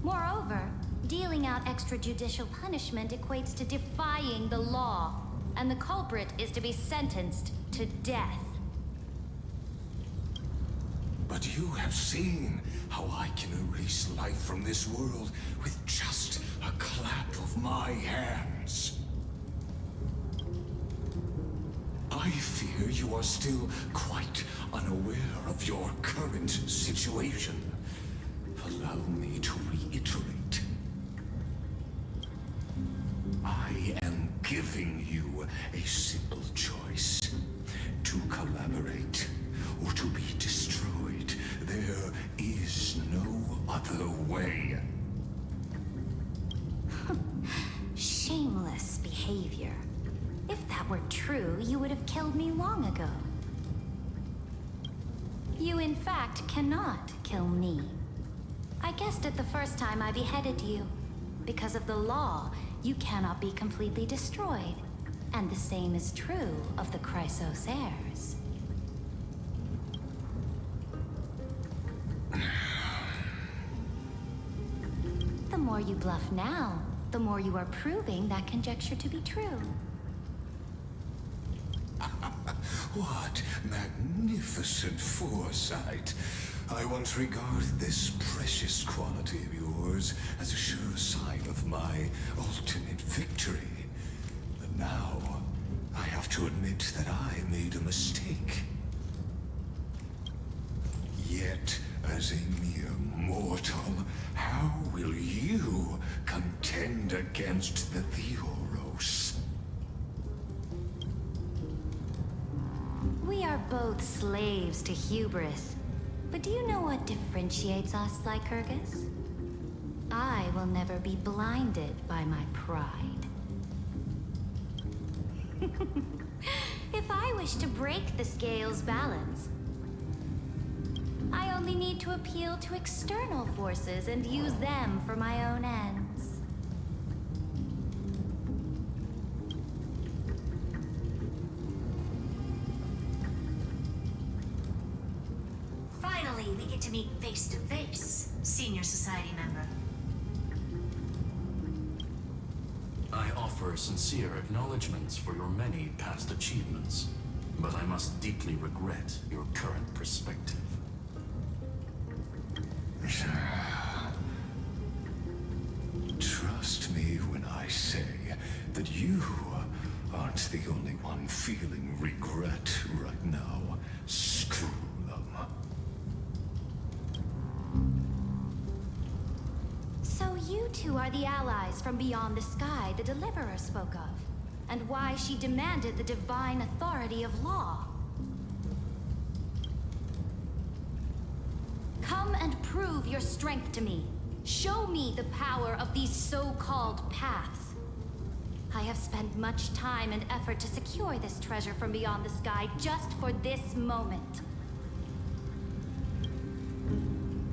Moreover, dealing out extrajudicial punishment equates to defying the law, and the culprit is to be sentenced to death. But you have seen how I can erase life from this world with just a clap of my hands. I fear you are still quite unaware of your current situation. Allow me to reiterate. I am giving you a simple choice. To collaborate or to be destroyed. There is no other way. Shameless behavior. If that were true, you would have killed me long ago. You, in fact, cannot kill me. I guessed it the first time I beheaded you. Because of the law, you cannot be completely destroyed. And the same is true of the Chrysos heirs. The more you bluff now, the more you are proving that conjecture to be true. What magnificent foresight. I once regarded this precious quality of yours as a sure sign of my ultimate victory. But now, I have to admit that I made a mistake. Yet, as a mere mortal, how will you contend against the Theoros? We are both slaves to hubris. But do you know what differentiates us, Lycurgus? I will never be blinded by my pride. If I wish to break the scale's balance, I only need to appeal to external forces and use them for my own ends. face-to-face, Senior Society member. I offer sincere acknowledgments for your many past achievements, but I must deeply regret your current perspective. Trust me when I say that you aren't the only one feeling regret right now. Screw them. So you two are the allies from beyond the sky the Deliverer spoke of, and why she demanded the divine authority of law. Come and prove your strength to me. Show me the power of these so-called paths. I have spent much time and effort to secure this treasure from beyond the sky just for this moment.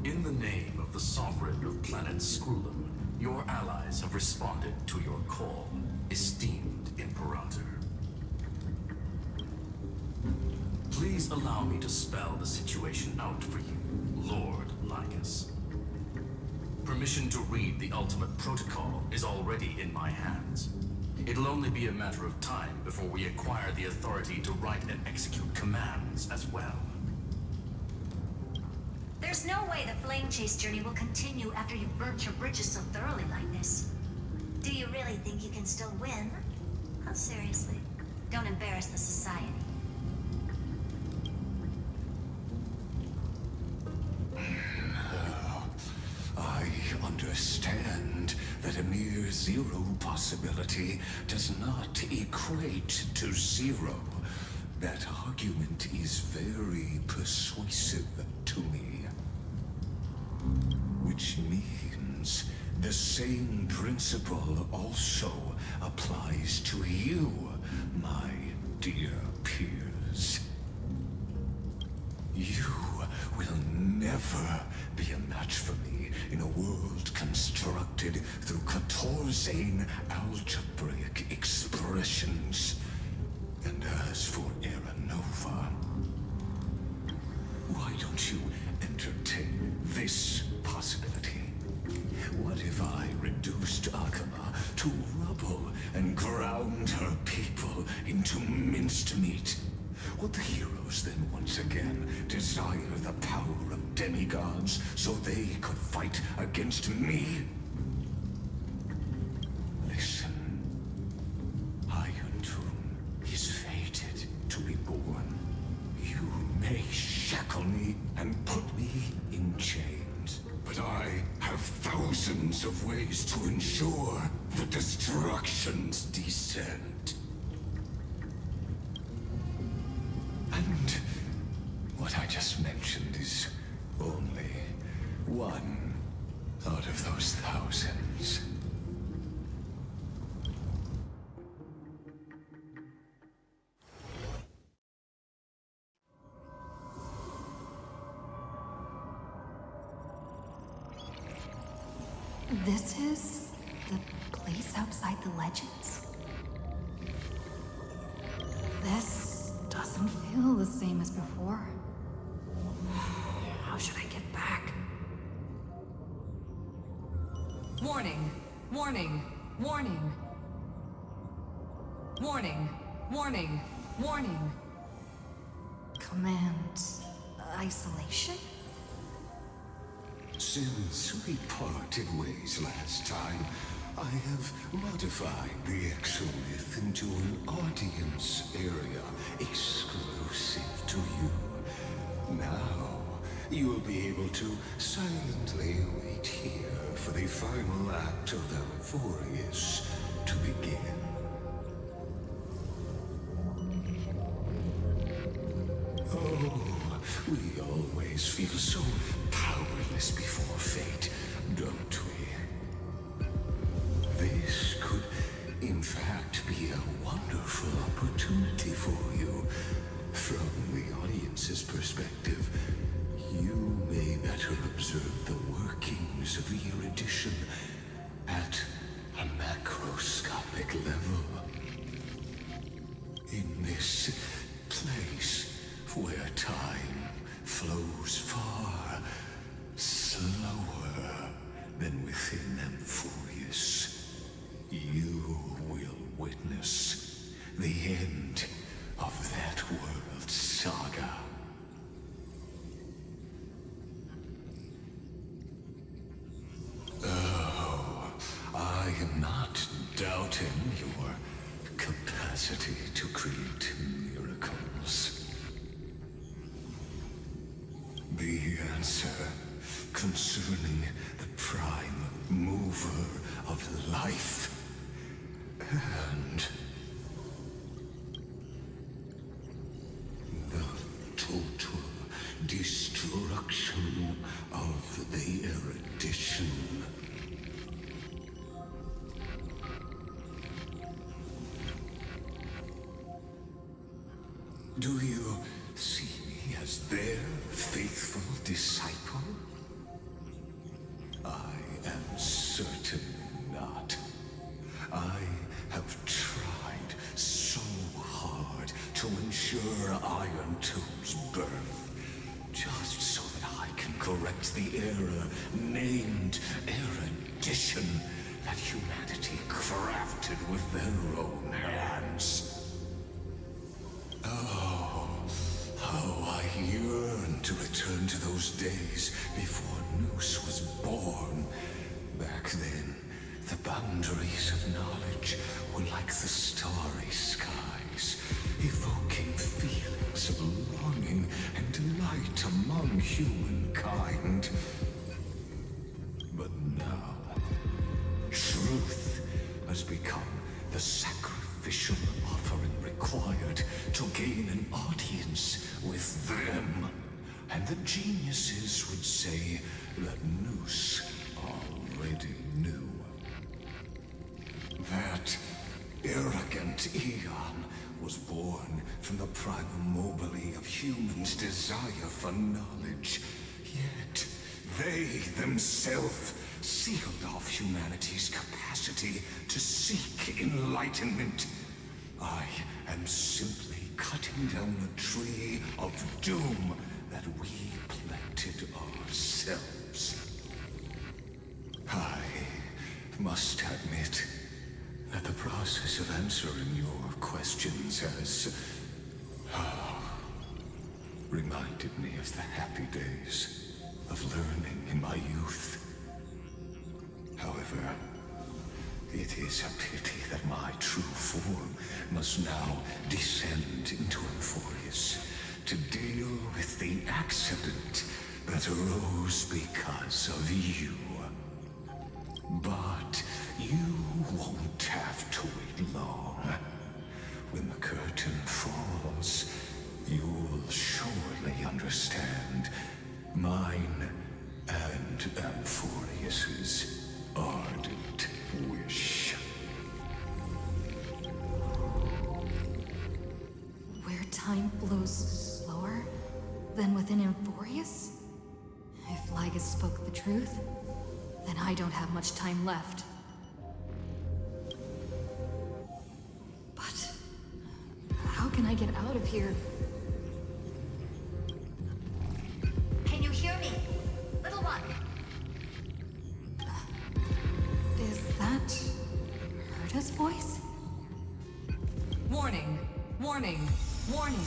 In the name of the Sovereign of Planet Scrulum, your allies have responded to your call, esteemed Imperator. Please allow me to spell the situation out for you, Lord Lycus. Permission to read the ultimate protocol is already in my hands. It'll only be a matter of time before we acquire the authority to write and execute commands as well. There's no way the flame chase journey will continue after you've burnt your bridges so thoroughly like this. Do you really think you can still win? Oh, seriously. Don't embarrass the society. I understand that a mere zero possibility does not equate to zero. That argument is very persuasive to me. Which means the same principle also applies to you, my dear peers. You will never be a match for me in a world constructed through Catorzane algebraic expressions. And as for Aranova, why don't you entertain this possibility? What if I reduced Akama to rubble and ground her people into minced meat? Would the heroes then once again desire the power of demigods so they could fight against me? Listen. Iron Tomb is fated to be born. You may shackle me and put me in chains, but I have thousands of ways to ensure the destruction's descent. And what I just mentioned is only one out of those thousands. This is the place outside the legends? This doesn't feel the same as before. How should I get back? Warning! Warning! Warning! Warning! Warning! Warning! Command... isolation? Since we parted ways last time, I have modified the exolith into an audience area exclusive to you. Now, you will be able to silently wait here for the final act of Alphorius to begin. Oh, we always feel so powerless before fate, don't we? This could, in fact, be a wonderful opportunity for you. From the audience's perspective, you may better observe the workings of the erudition at a macroscopic level. In this place where time flows far, witness the end of that world's saga. Oh, I am not doubting your capacity to create miracles. The answer concerning the prime mover of life and the total destruction of the erudition. Do you see me as their faithful disciple? I am certain not. I have tried so hard to ensure Iron Two's birth, just so that I can correct the error named erudition that humanity crafted with their own hands. Oh, how I yearn to return to those days before Noose was born. Back then, the boundaries of knowledge were like the starry skies, evoking feelings of longing and delight among humankind. But now, truth has become the sacrificial offering required to gain an audience with them. And the geniuses would say that Noose already knew. That arrogant Eon was born from the primal mobile of humans' desire for knowledge. Yet, they themselves sealed off humanity's capacity to seek enlightenment. I am simply cutting down a tree of doom that we planted ourselves. I must admit that the process of answering your questions has reminded me of the happy days of learning in my youth. However, it is a pity that my true form must now descend into Euphorius to deal with the accident that arose because of you. But you won't have to wait long. When the curtain falls, you'll surely understand mine and Euphorius's ardent wish. Where time flows slower than within Euphorius? If Lygus spoke the truth, then I don't have much time left. But how can I get out of here? Can you hear me? Little one. Is that Herta's voice? Warning, warning, warning.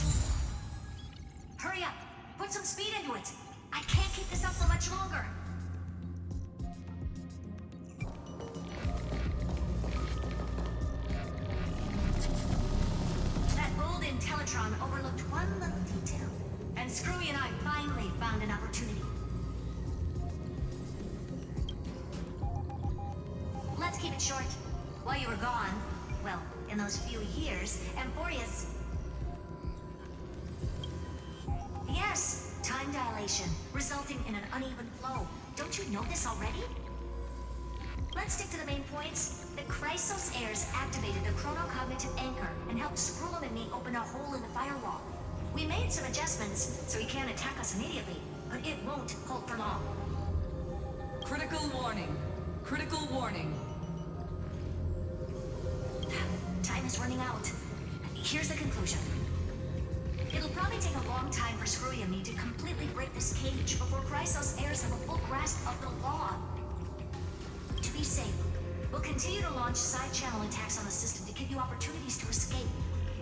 Hurry up! Put some speed into it! I can't keep this up for much longer! That old Intellitron overlooked one little detail, and Screwy and I finally found an opportunity. Let's keep it short. While you were gone, well, in those few years, Euphorius... Yes, time dilation, resulting in an uneven flow. Don't you know this already? Let's stick to the main points. The Chrysos heirs activated the chronocognitive anchor and helped Skrullum and me open a hole in the firewall. We made some adjustments, so he can't attack us immediately, but it won't hold for long. Critical warning. Critical warning. Time is running out. Here's the conclusion. It'll probably take a long time for Screwy and me to completely break this cage before Chrysos heirs have a full grasp of the law. To be safe, We'll continue to launch side-channel attacks on the system to give you opportunities to escape.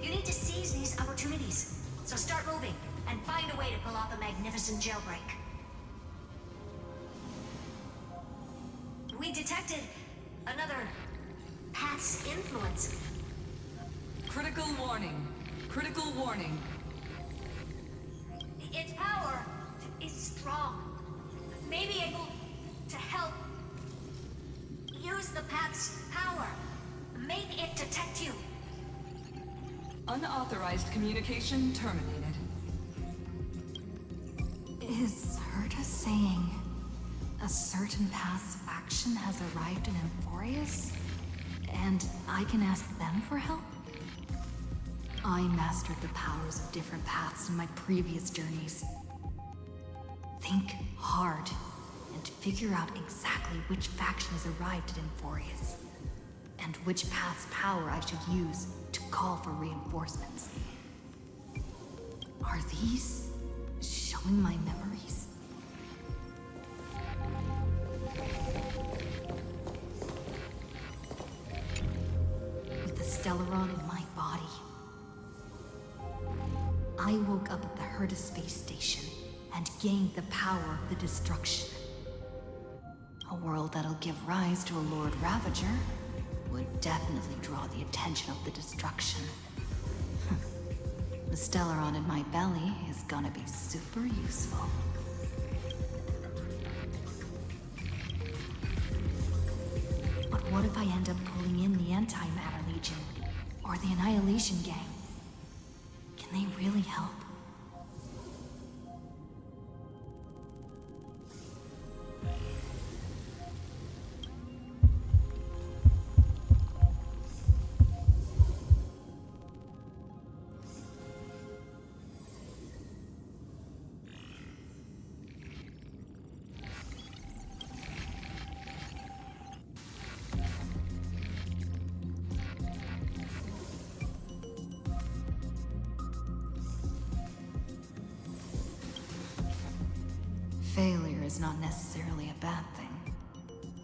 You need to seize these opportunities. So start moving, and find a way to pull off a magnificent jailbreak. We detected another Path's influence. Critical warning. Critical warning. Its power is strong. May be able to help. Use the Path's power. Make it detect you. Unauthorized communication terminated. Is Herta saying a certain Path's faction has arrived in Amphorius? And I can ask them for help? I mastered the powers of different paths in my previous journeys. Think hard and figure out exactly which faction has arrived at Amphorius, and which path's power I should use to call for reinforcements. Are these showing my memories? With the Stellaron in my body, I woke up at the Herta space station and gained the power of the destruction. A world that'll give rise to a Lord Ravager would definitely draw the attention of the destruction. The Stellaron in my belly is gonna be super useful. But what if I end up pulling in the Antimatter Legion or the Annihilation Gang? Can they really help? Failure is not necessarily a bad thing.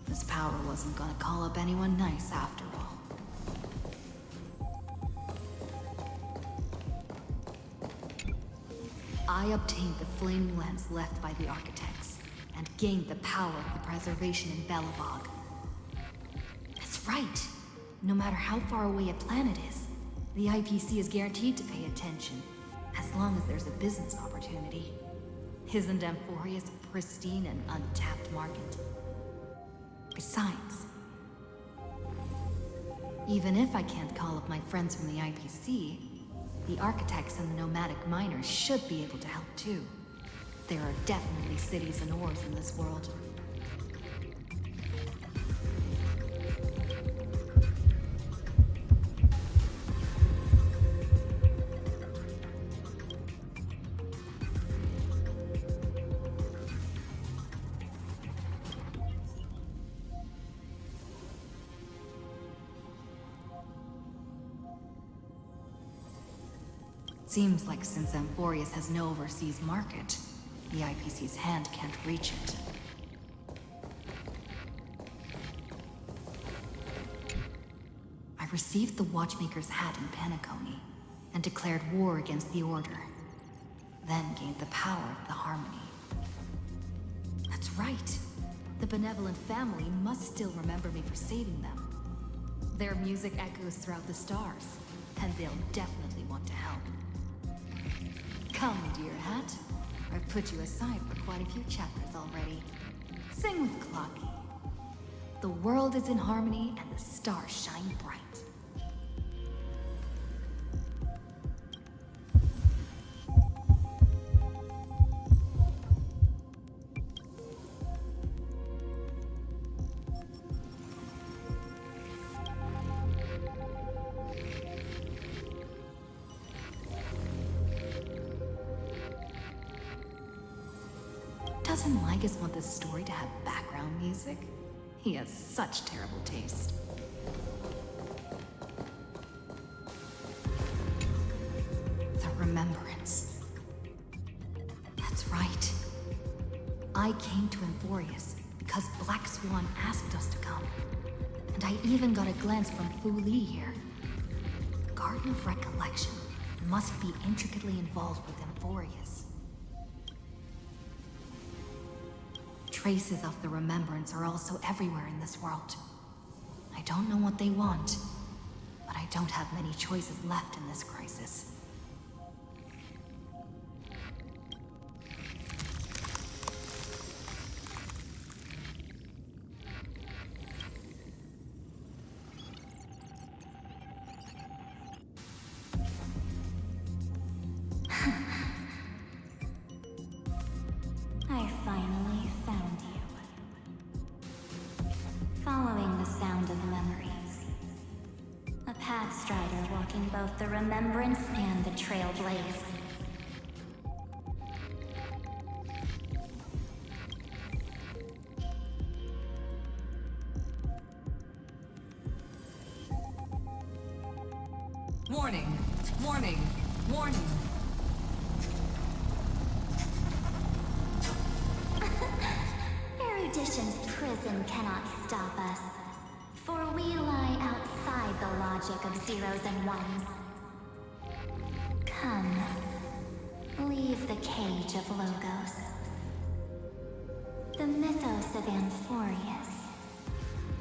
This power wasn't gonna call up anyone nice after all. I obtained the flaming lens left by the architects, and gained the power of the preservation in Belobog. That's right! No matter how far away a planet is, the IPC is guaranteed to pay attention, as long as there's a business opportunity. Isn't Amphorius a pristine and untapped market? Besides, even if I can't call up my friends from the IPC, the architects and the nomadic miners should be able to help too. There are definitely cities and ores in this world. Seems like since Amphorius has no overseas market, the IPC's hand can't reach it. I received the Watchmaker's hat in Penacony, and declared war against the Order. Then gained the power of the Harmony. That's right! The benevolent family must still remember me for saving them. Their music echoes throughout the stars, and they'll definitely want to help. Come, dear hat. I've put you aside for quite a few chapters already. Sing with Clocky. The world is in harmony and the stars shine bright. Doesn't Lygus want this story to have background music? He has such terrible taste. The Remembrance. That's right. I came to Amphorius because Black Swan asked us to come. And I even got a glance from Fu Li here. The Garden of Recollection must be intricately involved with Amphorius. Traces of the remembrance are also everywhere in this world. I don't know what they want, but I don't have many choices left in this crisis. I finally found you. Following the sound of memories. A pathstrider walking both the Remembrance and the Trailblaze. Warning! Warning! Warning! Erudition's prison cannot stop us, for we lie outside the logic of zeros and ones. Come, leave the cage of Logos. The mythos of Amphorius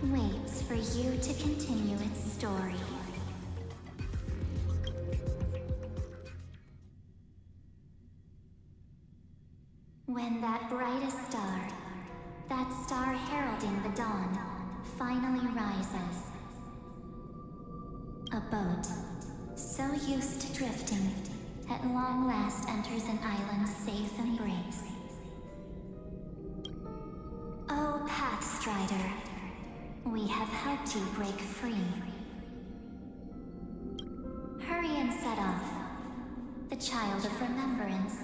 waits for you to continue its story. When that brightest star, that star heralding the dawn, finally rises. A boat, so used to drifting, at long last enters an island's safe embrace. Oh, Pathstrider, we have helped you break free. Hurry and set off. The Child of Remembrance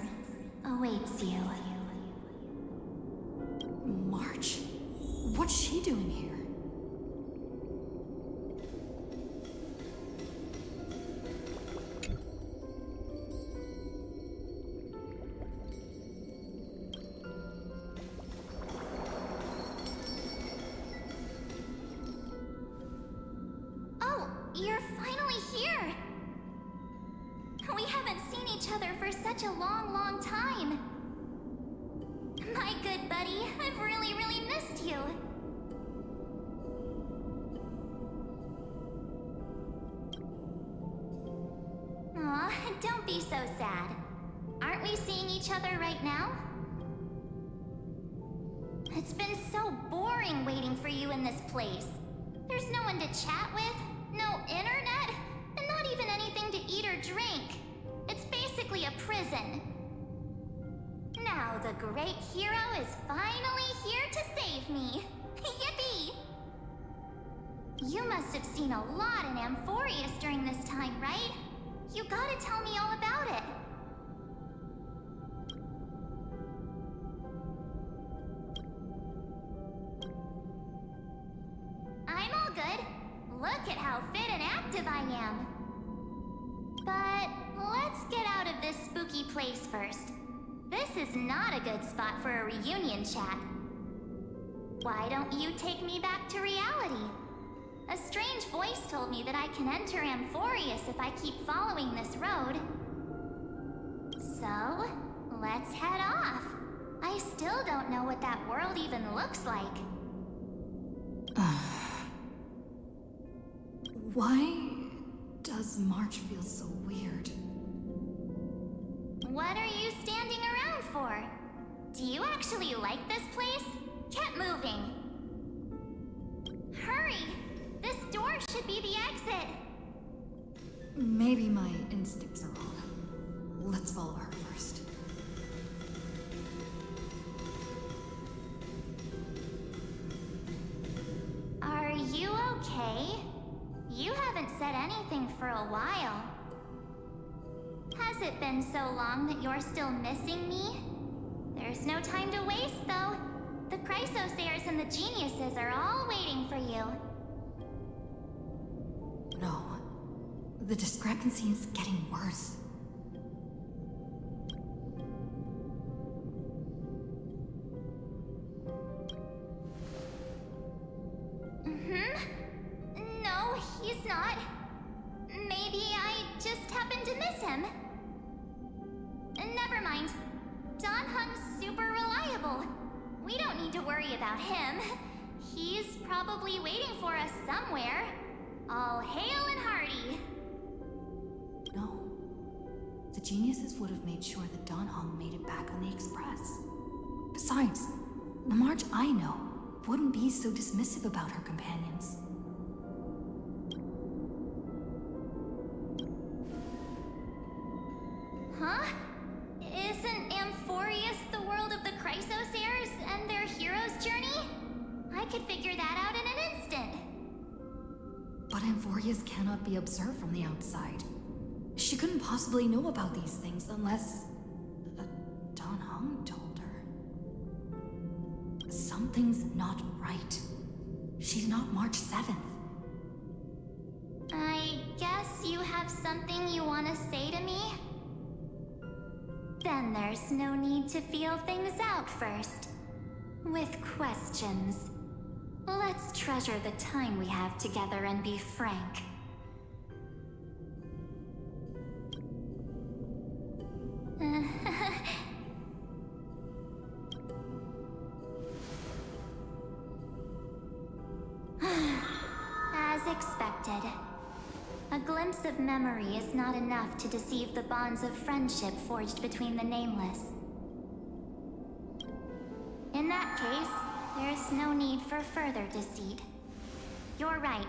awaits you. March? What's she doing here? Oh, you're finally here! We haven't seen each other for such a long, long time. My good buddy, I've really, really missed you. Aw, don't be so sad. Aren't we seeing each other right now? It's been so boring waiting for you in this place. There's no one to chat with, no internet, and not even anything to eat or drink. It's basically a prison. Now the great hero is finally here to save me. Yippee! You must have seen a lot in Amphorius during this time, right? You gotta tell me all about it. I'm all good. Look at how fit and active I am. But let's get out of this spooky place first. This is not a good spot for a reunion chat. Why don't you take me back to reality? A strange voice told me that I can enter Amphorius if I keep following this road. So, let's head off. I still don't know what that world even looks like. Why does March feel so weird? What are you standing around for? Do you actually like this place? Get moving. Hurry! This door should be the exit. Maybe my instincts are wrong. Let's follow her first. Are you okay? You haven't said anything for a while. Has it been so long that you're still missing me? There's no time to waste, though. The Chrysosairs and the Geniuses are all waiting for you. No. The discrepancy is getting worse. him. Never mind. Don Hung's super reliable. We don't need to worry about him. He's probably waiting for us somewhere. All hail and hearty. No. The geniuses would have made sure that Don Hong made it back on the Express. Besides, the March I know wouldn't be so dismissive about her companions. Huh? Isn't Amphorius the world of the Chrysosairs and their hero's journey? I could figure that out in an instant. But Amphorius cannot be observed from the outside. She couldn't possibly know about these things unless... Don Hong told her. Something's not right. She's not March 7th. I guess you have something you want to say to me? Then there's no need to feel things out first. With questions. Let's treasure the time we have together and be frank. As expected. A glimpse of memory is not enough to deceive the bonds of friendship forged between the nameless. In that case, there's no need for further deceit. You're right.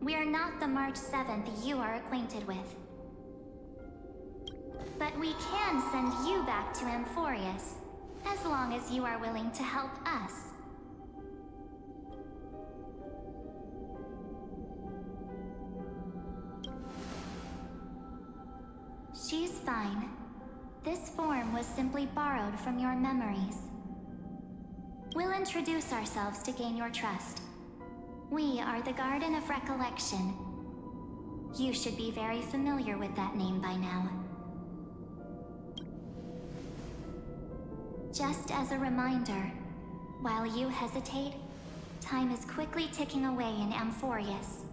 We are not the March 7th you are acquainted with. But we can send you back to Amphorius, as long as you are willing to help us. She's fine. This form was simply borrowed from your memories. We'll introduce ourselves to gain your trust. We are the Garden of Recollection. You should be very familiar with that name by now. Just as a reminder, while you hesitate, time is quickly ticking away in Amphorius.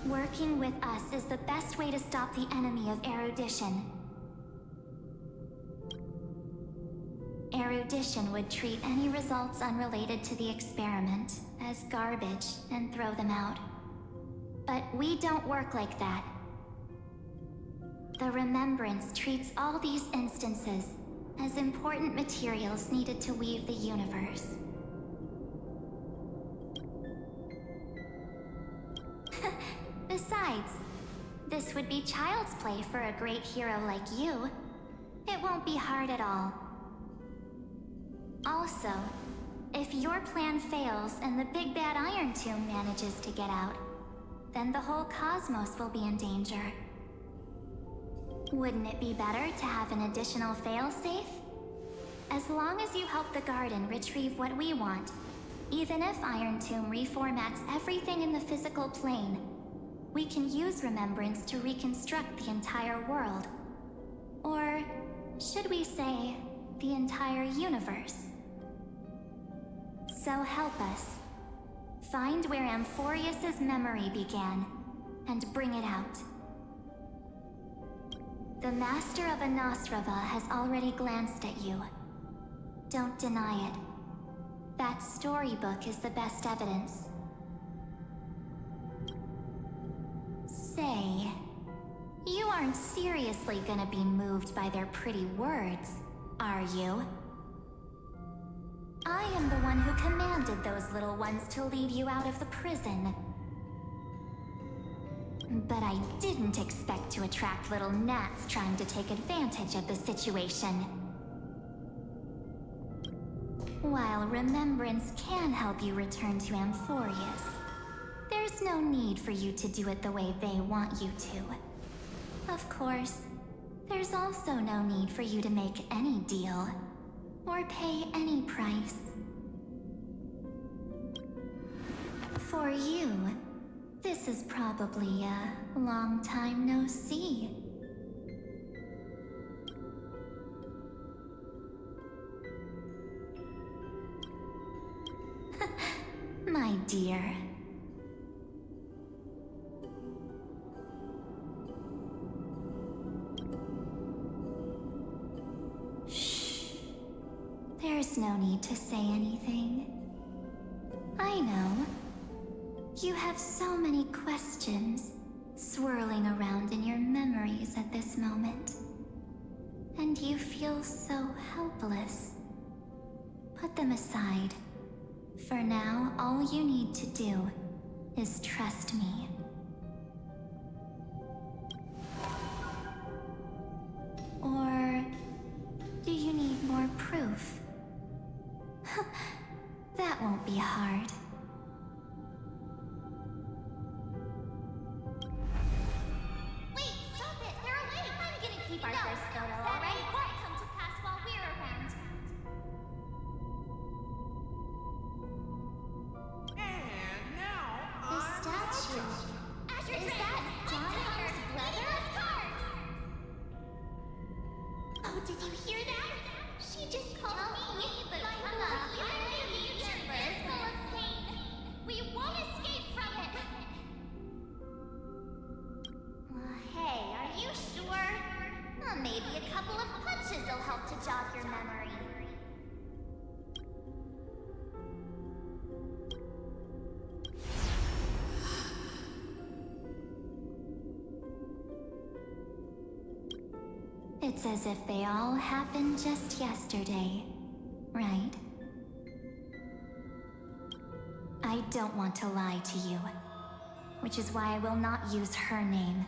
Working with us is the best way to stop the enemy of erudition. Erudition would treat any results unrelated to the experiment as garbage and throw them out. But we don't work like that. The Remembrance treats all these instances as important materials needed to weave the universe. Besides, this would be child's play for a great hero like you. It won't be hard at all. Also, if your plan fails and the big bad Iron Tomb manages to get out, then the whole cosmos will be in danger. Wouldn't it be better to have an additional failsafe? As long as you help the Garden retrieve what we want, even if Iron Tomb reformats everything in the physical plane, we can use Remembrance to reconstruct the entire world. Or, should we say, the entire universe. So help us. Find where Amphorius's memory began, and bring it out. The Master of Anosrava has already glanced at you. Don't deny it. That storybook is the best evidence. Say, you aren't seriously gonna be moved by their pretty words, are you? I am the one who commanded those little ones to lead you out of the prison. But I didn't expect to attract little gnats trying to take advantage of the situation. While Remembrance can help you return to Amphorius, there's no need for you to do it the way they want you to. Of course, there's also no need for you to make any deal, or pay any price. For you, this is probably a long time no see. My dear. There's no need to say anything. I know. You have so many questions swirling around in your memories at this moment. And you feel so helpless. Put them aside. For now, all you need to do is trust me. Or do you need more proof? That won't be hard. Wait, stop it! They're awake! I'm gonna keep our first photo, alright? What come to pass while we're around? And now, The statue. Is that John Connor's brother? Oh, did you hear that? She just called me, but I'm not the future is full of pain. We won't escape from it. Hey, are you sure? Maybe a couple of punches will help to jog your memory. It's as if they all happened just yesterday, right? I don't want to lie to you, which is why I will not use her name.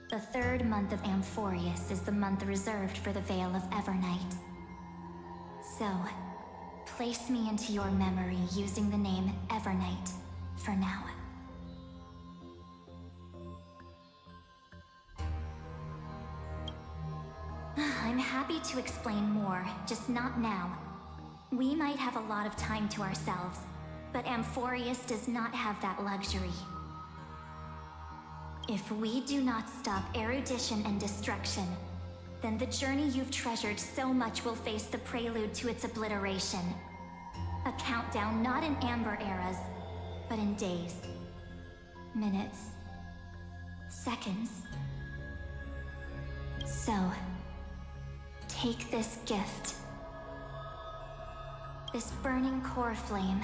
The third month of Amphorius is the month reserved for the Veil of Evernight. So, place me into your memory using the name Evernight for now. I'm happy to explain more, just not now. We might have a lot of time to ourselves, but Amphorius does not have that luxury. If we do not stop erudition and destruction, then the journey you've treasured so much will face the prelude to its obliteration. A countdown not in amber eras, but in days, minutes, seconds. So, take this gift. This burning core flame.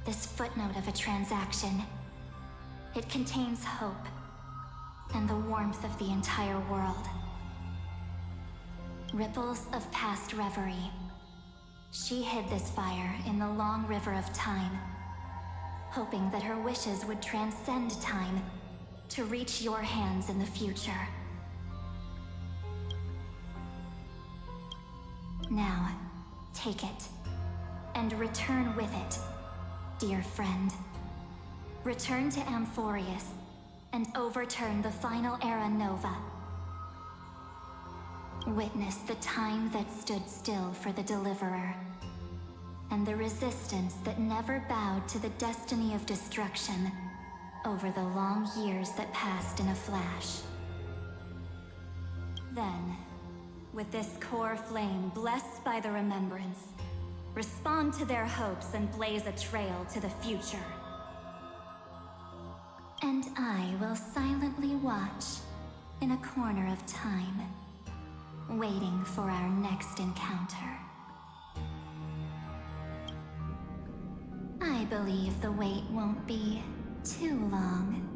This footnote of a transaction. It contains hope, and the warmth of the entire world. Ripples of past reverie. She hid this fire in the long river of time, hoping that her wishes would transcend time to reach your hands in the future. Now, take it, and return with it, dear friend. Return to Amphorius, and overturn the final Era Nova. Witness the time that stood still for the Deliverer, and the resistance that never bowed to the destiny of destruction over the long years that passed in a flash. Then, with this core flame blessed by the remembrance, respond to their hopes and blaze a trail to the future. And I will silently watch in a corner of time, waiting for our next encounter. I believe the wait won't be too long.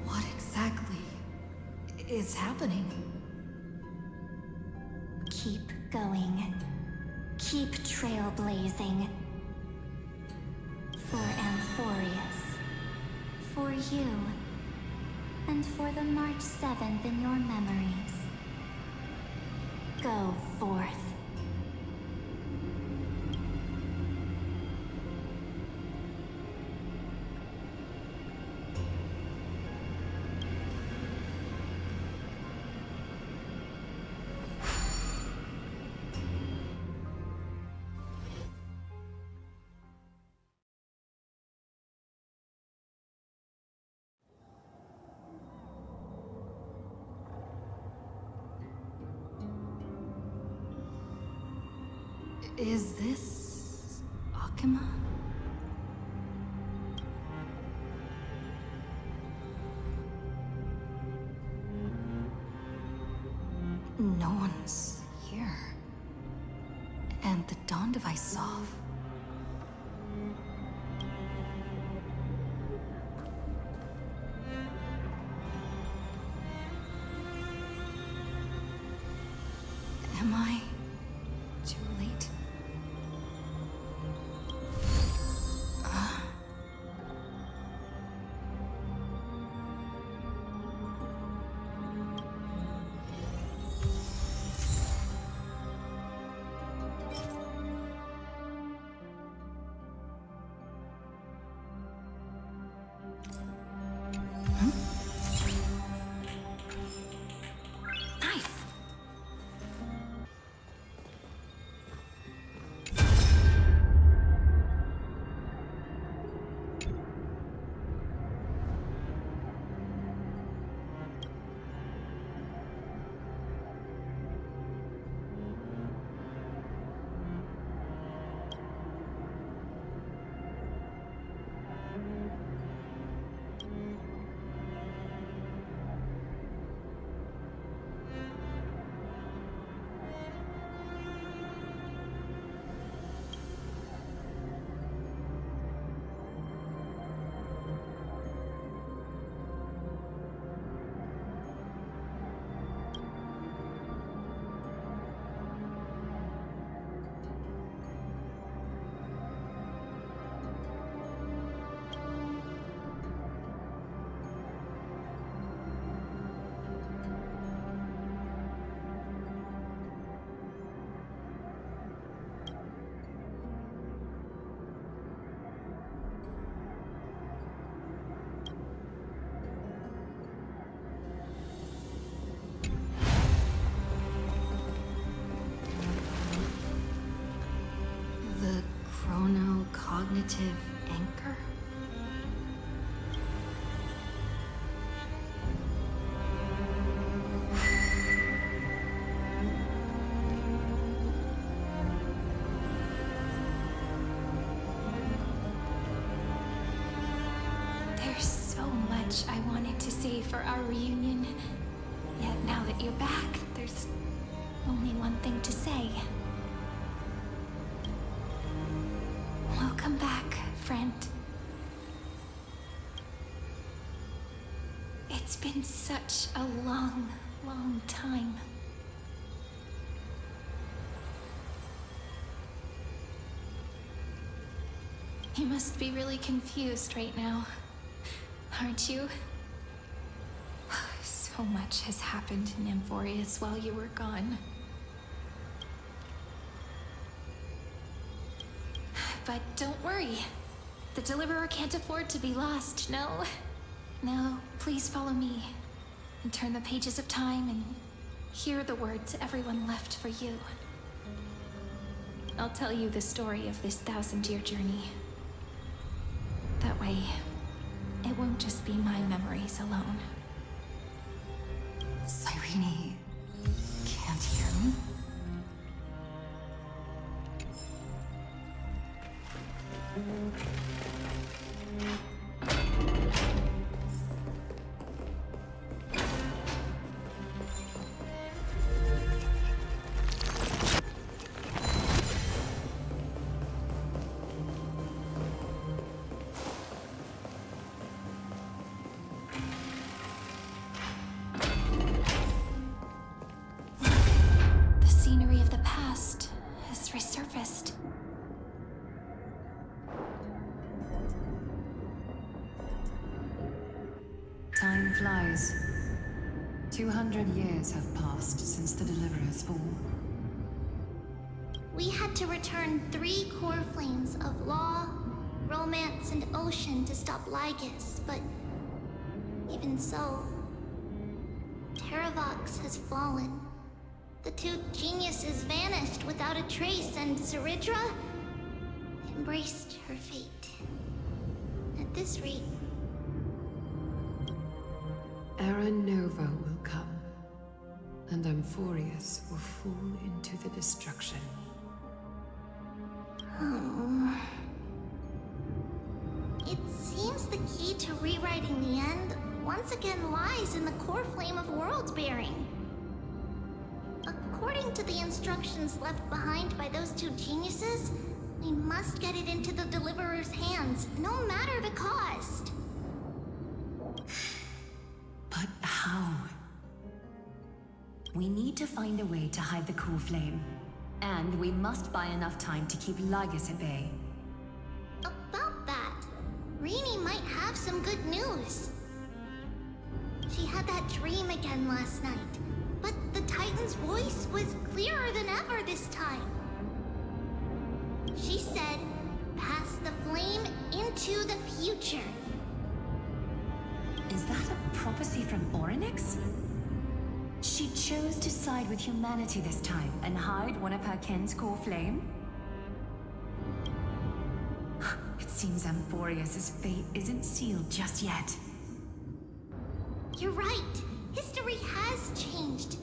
What exactly is happening? Keep going. Keep trailblazing. For Amphorius. For you. And for the March 7th in your memories. Go forth. Is this Akima? No one's here. And the dawn device off. Am I too late? The chrono-cognitive anchor? There's so much I wanted to say for our reunion. Yet now that you're back, there's only one thing to say. Welcome back, friend. It's been such a long, long time. You must be really confused right now, aren't you? So much has happened in Amphorius while you were gone. But don't worry. The Deliverer can't afford to be lost, no? Now, please follow me and turn the pages of time and hear the words everyone left for you. I'll tell you the story of this 1,000-year journey. That way, it won't just be my memories alone. Cyrene can't hear me? The scenery of the past has resurfaced. Time flies. 200 years have passed since the Deliverer's fall. We had to return 3 core flames of law, romance, and ocean to stop Lygus, but even so, Terravox has fallen. The 2 geniuses vanished without a trace, and Zeridra embraced her fate. At this rate, Era Nova will come, and Amphorius will fall into the destruction. It seems the key to rewriting the end once again lies in the core flame of world-bearing. According to the instructions left behind by those two geniuses, we must get it into the Deliverer's hands, no matter the cost. But how? We need to find a way to hide the core flame. And we must buy enough time to keep Lygus at bay. About that, Rini might have some good news. She had that dream again last night, but the Titan's voice was clearer than ever this time. She said, pass the flame into the future. Is that a prophecy from Orynyx? She chose to side with humanity this time and hide one of her kin's core flame? It seems Amphorius' fate isn't sealed just yet. You're right. History has changed.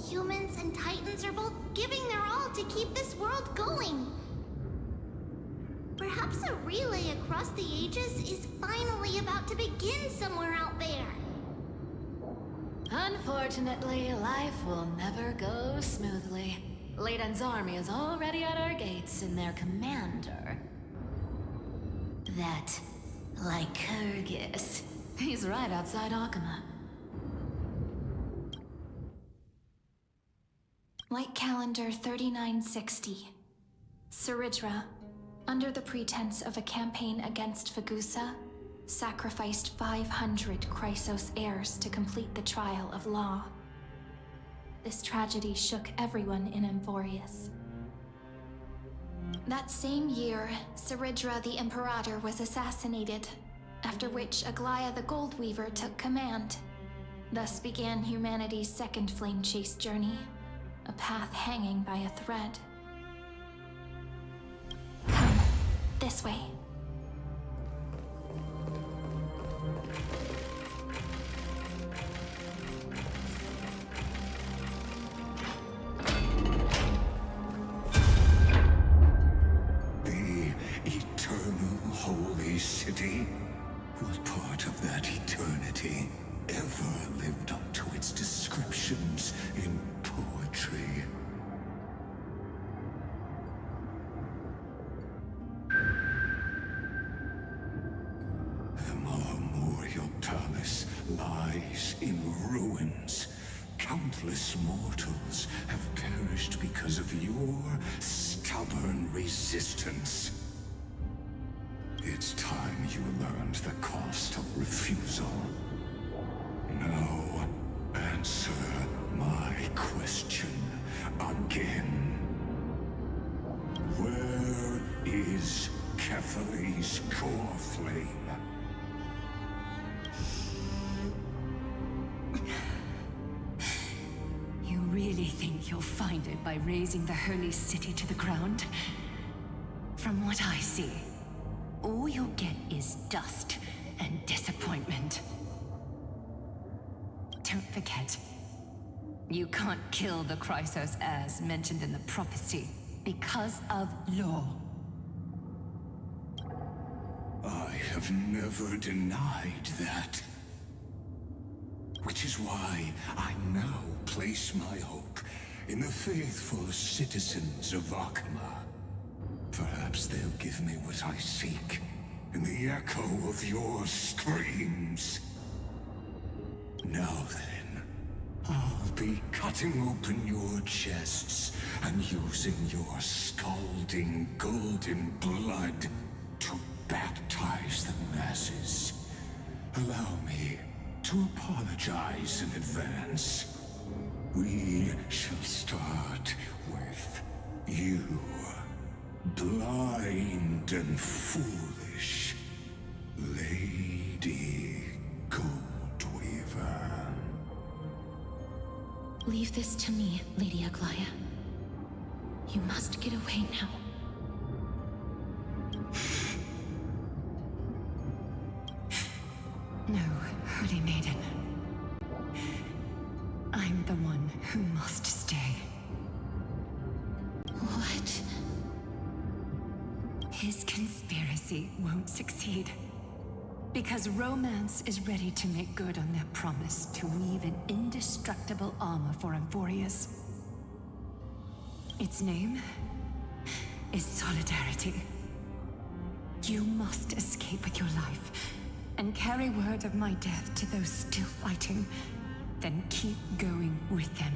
Humans and Titans are both giving their all to keep this world going. Perhaps a relay across the ages is finally about to begin somewhere out there. Unfortunately, life will never go smoothly. Leiden's army is already at our gates, and their commander... that Lycurgus. He's right outside Akama. Light calendar 3960. Saridra, under the pretense of a campaign against Fagusa, sacrificed 500 Chrysos heirs to complete the trial of law. This tragedy shook everyone in Amphorius. That same year, Saridra the Imperator was assassinated, after which Aglaya the Goldweaver took command. Thus began humanity's second flame chase journey, a path hanging by a thread. Come, this way. Holy city? What part of that eternity ever lived up to its descriptions in poetry? The Marmorial Palace lies in ruins. Countless mortals have perished because of your stubborn resistance. It's time you learned the cost of refusal. Now, answer my question again. Where is Kefali's core flame? You really think you'll find it by razing the holy city to the ground? From what I see, all you'll get is dust and disappointment. Don't forget, you can't kill the Chrysos heirs mentioned in the prophecy because of law. I have never denied that. Which is why I now place my hope in the faithful citizens of Akama. Perhaps they'll give me what I seek in the echo of your screams. Now then, I'll be cutting open your chests and using your scalding golden blood to baptize the masses. Allow me to apologize in advance. We shall start with you. Blind and foolish Lady Goldweaver. Leave this to me, Lady Aglaya. You must get away now. No, Holy Maiden. I'm the one who must stay. What? His conspiracy won't succeed. Because romance is ready to make good on their promise to weave an indestructible armor for Amphorius. Its name is Solidarity. You must escape with your life and carry word of my death to those still fighting, then keep going with them.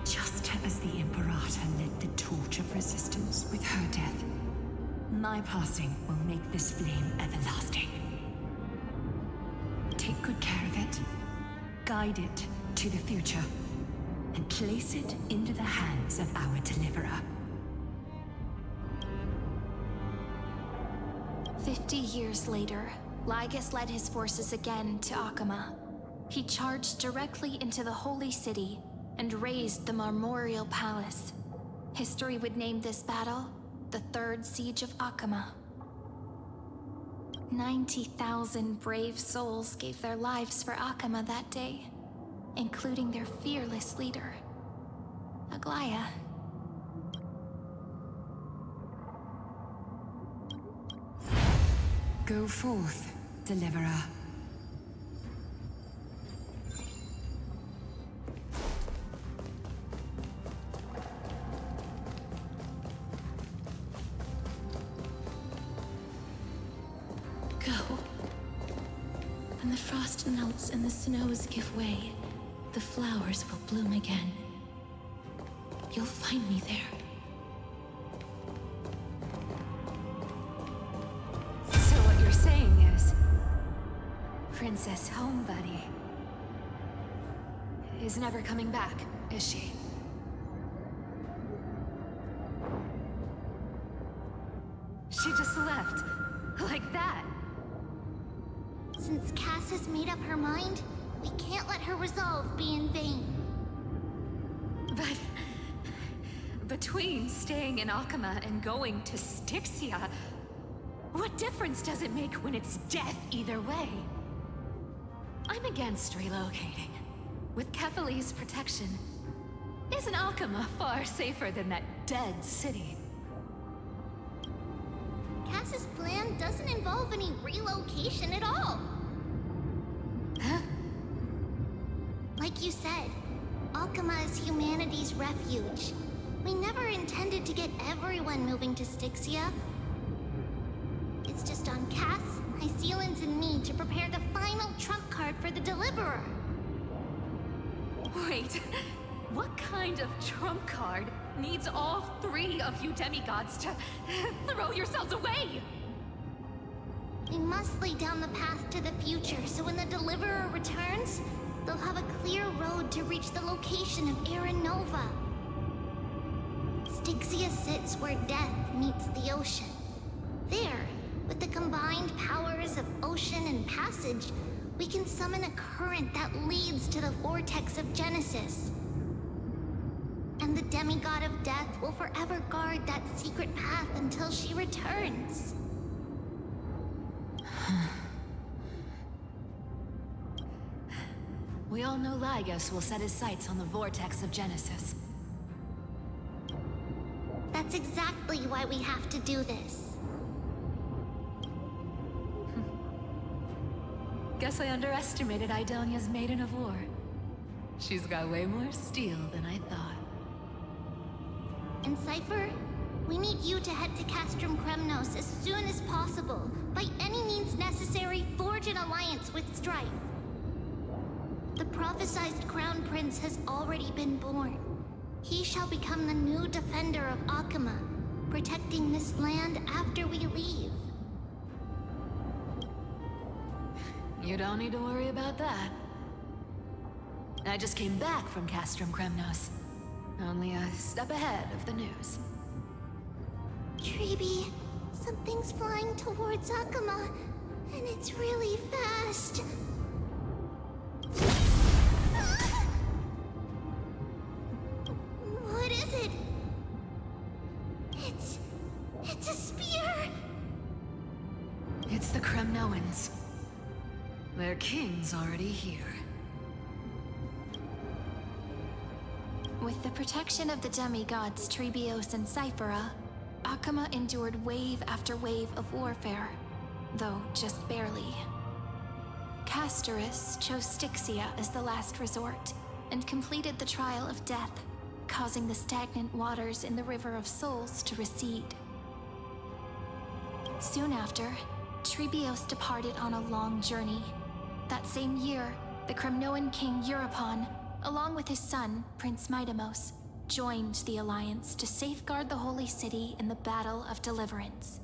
Just as the Imperator lit the torch of resistance with her death, my passing will make this flame everlasting. Take good care of it, guide it to the future, and place it into the hands of our deliverer. 50 years later, Lygus led his forces again to Akama. He charged directly into the Holy City and razed the Marmorial Palace. History would name this battle the Third Siege of Akama. 90,000 brave souls gave their lives for Akama that day, including their fearless leader, Aglaya. Go forth, deliverer. Go. When the frost melts and the snows give way, the flowers will bloom again. You'll find me there. So what you're saying is, Princess Homebuddy is never coming back, is she? She just left, like that. Since Cass has made up her mind, we can't let her resolve be in vain. But between staying in Akama and going to Styxia, what difference does it make when it's death either way? I'm against relocating. With Kefali's protection, isn't Akama far safer than that dead city? Cass's plan doesn't involve any relocation at all. Huh? Like you said, Akama is humanity's refuge. We never intended to get everyone moving to Styxia. It's just on Cass, Hysealans, and me to prepare the final trump card for the Deliverer. Wait, what kind of trump card needs all three of you demigods to throw yourselves away? We must lay down the path to the future, so when the Deliverer returns, they'll have a clear road to reach the location of Era Nova. Styxia sits where death meets the ocean. There, with the combined powers of ocean and passage, we can summon a current that leads to the vortex of Genesis. And the demigod of death will forever guard that secret path until she returns. We all know Lygus will set his sights on the vortex of Genesis. That's exactly why we have to do this. Guess I underestimated Idonia's Maiden of War. She's got way more steel than I thought. And Cypher, we need you to head to Castrum Kremnos as soon as possible. By any means necessary, forge an alliance with Strife. The prophesized Crown Prince has already been born. He shall become the new defender of Akama, protecting this land after we leave. You don't need to worry about that. I just came back from Castrum Kremnos. Only a step ahead of the news. Treeby, something's flying towards Akama, and it's really fast. What is it? It's a spear! It's the Kremnoans. Their king's already here. With the protection of the demigods Trebios and Cyphera, Akama endured wave after wave of warfare, though just barely. Castorus chose Styxia as the last resort, and completed the Trial of Death, causing the stagnant waters in the River of Souls to recede. Soon after, Treebios departed on a long journey. That same year, the Kremnoan king Euripon, along with his son, Prince Midamos, joined the Alliance to safeguard the Holy City in the Battle of Deliverance.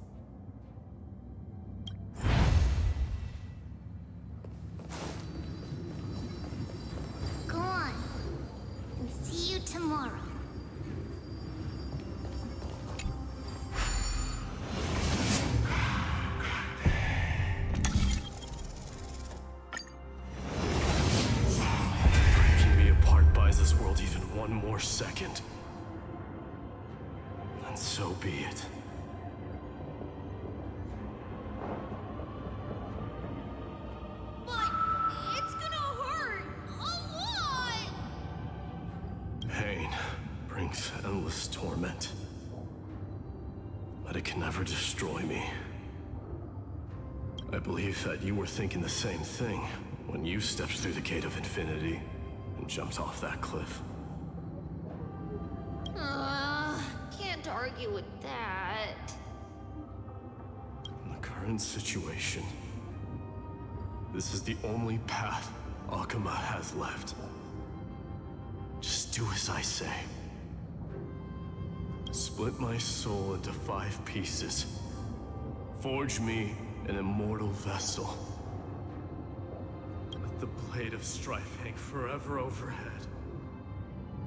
Go on, and see you tomorrow. Breaking me apart buys this world even one more second. And so be it. But it's gonna hurt a lot! Pain brings endless torment. But it can never destroy me. I believe that you were thinking the same thing when you stepped through the gate of infinity and jumped off that cliff. Can't argue with that. In the current situation, this is the only path Akama has left. Just do as I say. Split my soul into 5 pieces. Forge me an immortal vessel. Let the blade of strife hang forever overhead.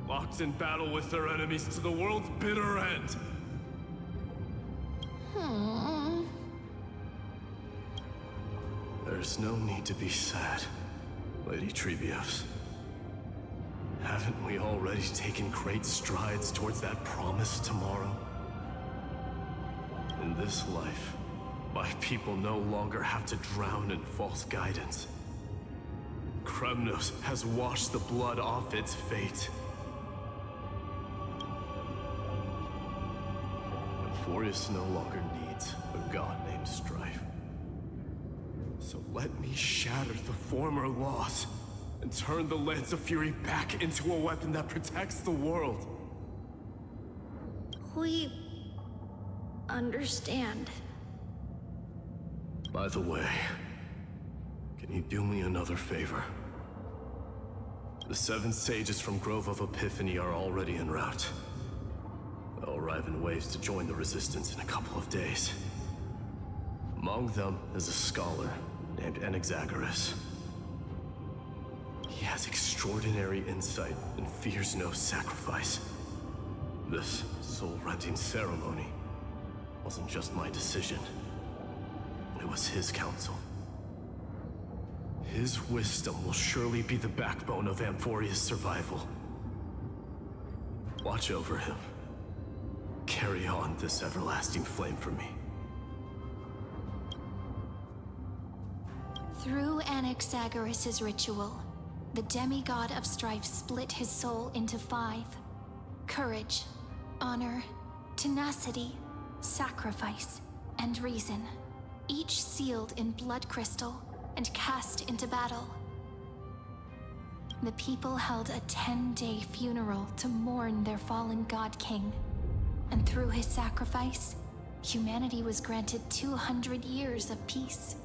Locked in battle with their enemies to the world's bitter end. There's no need to be sad, Lady Treebios. Haven't we already taken great strides towards that promised tomorrow? In this life, my people no longer have to drown in false guidance. Kremnos has washed the blood off its fate. Euphorius no longer needs a god named Strife. So let me shatter the former loss and turn the Lance of Fury back into a weapon that protects the world. We understand. By the way, can you do me another favor? The 7 sages from Grove of Epiphany are already en route. They'll arrive in waves to join the Resistance in a couple of days. Among them is a scholar named Anaxagoras. He has extraordinary insight and fears no sacrifice. This soul-rending ceremony wasn't just my decision. It was his counsel. His wisdom will surely be the backbone of Amphoria's survival. Watch over him. Carry on this everlasting flame for me. Through Anaxagoras' ritual, the demigod of strife split his soul into 5. Courage, honor, tenacity, sacrifice, and reason. Each sealed in blood crystal and cast into battle. The people held a 10-day funeral to mourn their fallen god king. And through his sacrifice, humanity was granted 200 years of peace.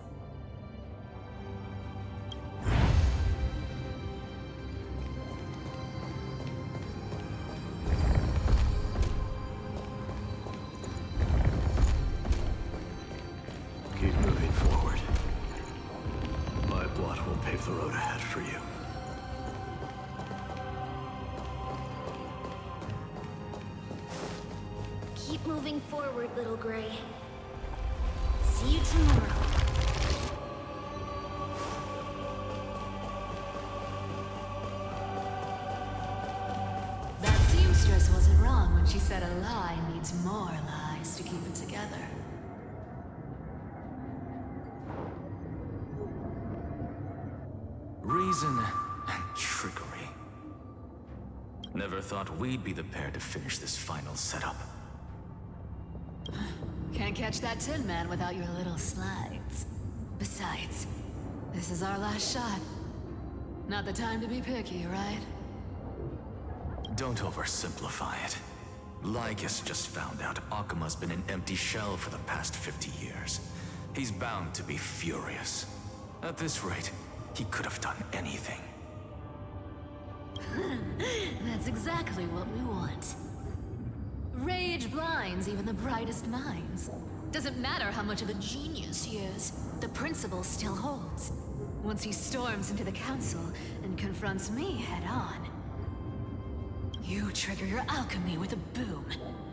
Keep moving forward. My blood will pave the road ahead for you. Keep moving forward, little Gray. See you tomorrow. That seamstress wasn't wrong when she said a lie needs more lies to keep it together. Reason and trickery. Never thought we'd be the pair to finish this final setup. Can't catch that Tin Man without your little slides. Besides, this is our last shot. Not the time to be picky, right? Don't oversimplify it. Lygus just found out Akuma's been an empty shell for the past 50 years. He's bound to be furious. At this rate, he could have done anything. That's exactly what we want. Rage blinds even the brightest minds. Doesn't matter how much of a genius he is, the principle still holds. Once he storms into the council and confronts me head-on, you trigger your alchemy with a boom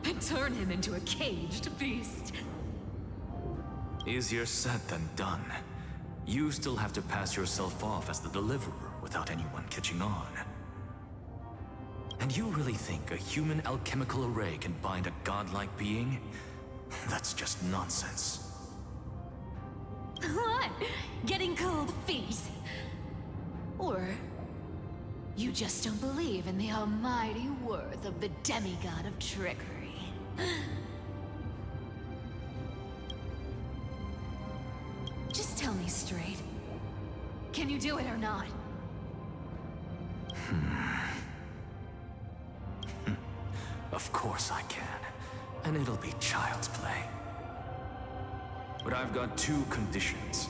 and turn him into a caged beast. Easier said than done. You still have to pass yourself off as the deliverer without anyone catching on. And you really think a human alchemical array can bind a godlike being? That's just nonsense. What? Getting cold feet? Or you just don't believe in the almighty worth of the demigod of trickery? Just tell me straight. Can you do it or not? Of course I can. And it'll be child's play. But I've got two conditions.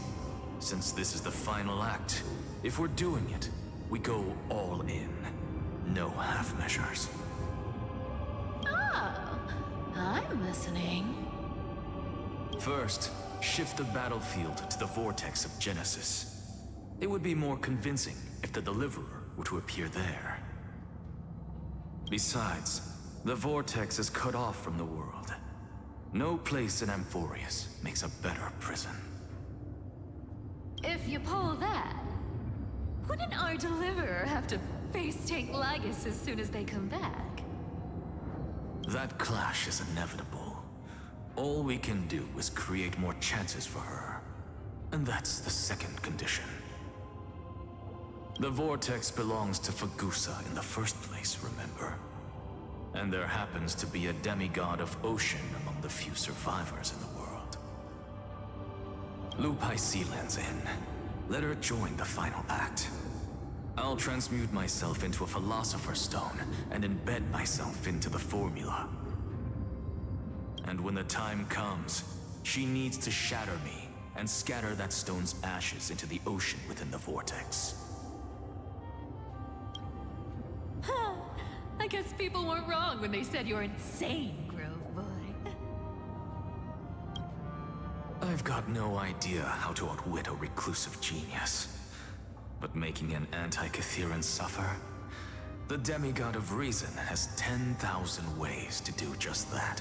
Since this is the final act, if we're doing it, we go all in. No half measures. Oh, I'm listening. First, shift the battlefield to the vortex of Genesis. It would be more convincing if the deliverer were to appear there. Besides, the vortex is cut off from the world. No place in Amphorius makes a better prison. If you pull that, wouldn't our deliverer have to face tank Lygus as soon as they come back? That clash is inevitable. All we can do is create more chances for her. And that's the second condition. The vortex belongs to Fagusa in the first place, remember? And there happens to be a demigod of ocean among the few survivors in the world. Loop Hysealand's in. Let her join the final act. I'll transmute myself into a Philosopher's Stone and embed myself into the formula. And when the time comes, she needs to shatter me and scatter that stone's ashes into the ocean within the vortex. I guess people weren't wrong when they said you're insane, Grove Boy. I've got no idea how to outwit a reclusive genius. But making an anti-Catheran suffer? The demigod of reason has 10,000 ways to do just that.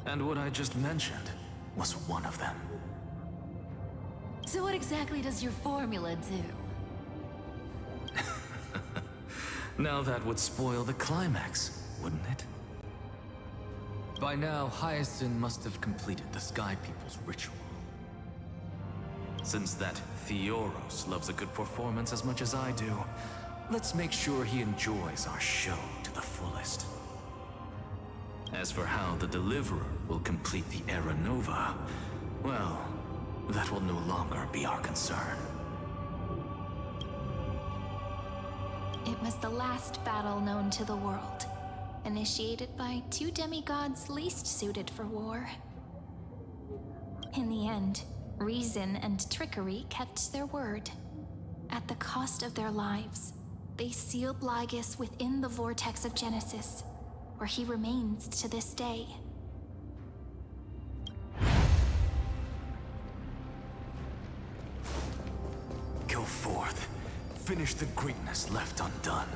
And what I just mentioned was one of them. So what exactly does your formula do? Now that would spoil the climax, wouldn't it? By now, Hyacinth must have completed the Sky People's ritual. Since that Theoros loves a good performance as much as I do, let's make sure he enjoys our show to the fullest. As for how the Deliverer will complete the Era Nova, well, that will no longer be our concern. It was the last battle known to the world, initiated by two demigods least suited for war. In the end, reason and trickery kept their word. At the cost of their lives, they sealed Lygus within the vortex of Genesis, where he remains to this day. Go forth. Finish the greatness left undone.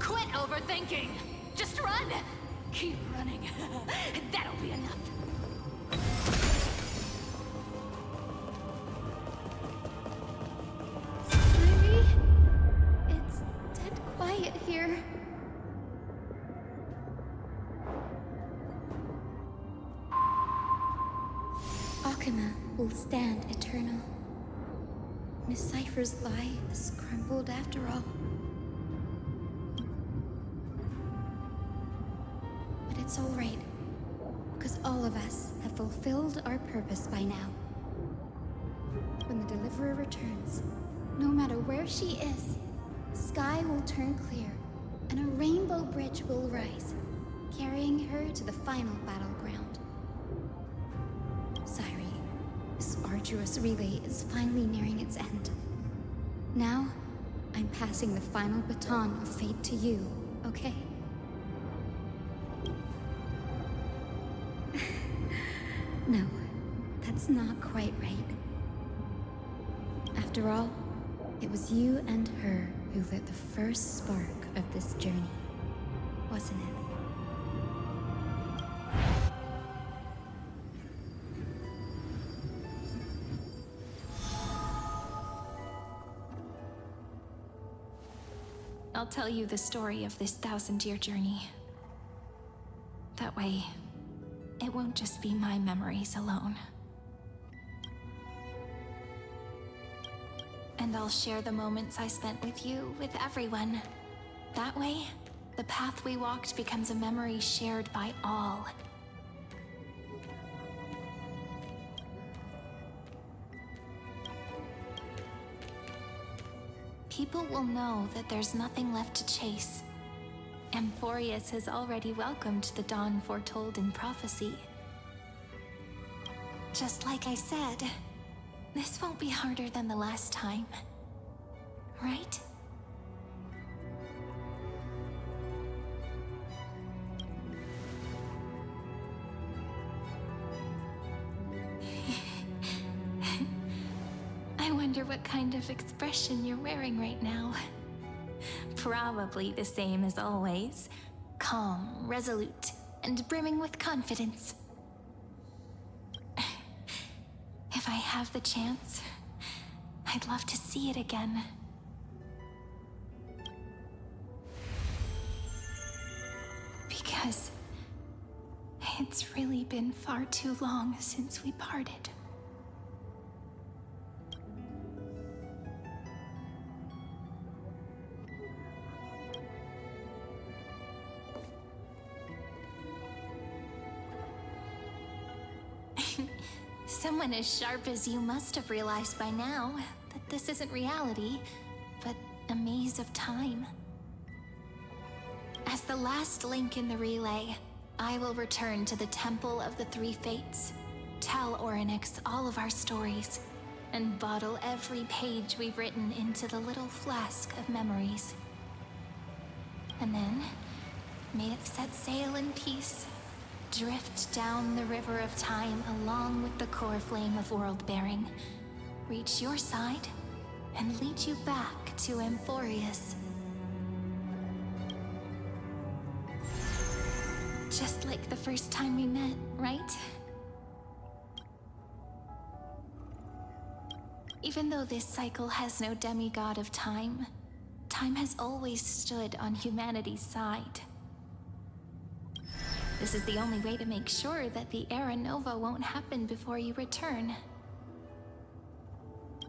Quit overthinking! Just run! Keep running. That'll be enough. Maybe it's dead quiet here. Akana will stand eternal. Miss Cypher's lie has crumbled after all. it's all right. Because all of us have fulfilled our purpose by now. When the Deliverer returns, no matter where she is, sky will turn clear, and a rainbow bridge will rise, carrying her to the final battleground. Sairi, this arduous relay is finally nearing its end. Now, I'm passing the final baton of fate to you, okay? No, that's not quite right. After all, it was you and her who lit the first spark of this journey, wasn't it? I'll tell you the story of this 1,000-year journey. That way, it won't just be my memories alone. And I'll share the moments I spent with you with everyone. That way, the path we walked becomes a memory shared by all. People will know that there's nothing left to chase. Amphorius has already welcomed the dawn foretold in prophecy. Just like I said, this won't be harder than the last time, right? I wonder what kind of expression you're wearing right now. Probably the same as always. Calm, resolute, and brimming with confidence. If I have the chance, I'd love to see it again. Because it's really been far too long since we parted. Someone as sharp as you must have realized by now that this isn't reality, but a maze of time. As the last link in the relay, I will return to the Temple of the Three Fates, tell Orynyx all of our stories, and bottle every page we've written into the little flask of memories. And then, may it set sail in peace. Drift down the river of time along with the core flame of world-bearing. Reach your side and lead you back to Amphorius. Just like the first time we met, right? Even though this cycle has no demigod of time, time has always stood on humanity's side. This is the only way to make sure that the Era Nova won't happen before you return.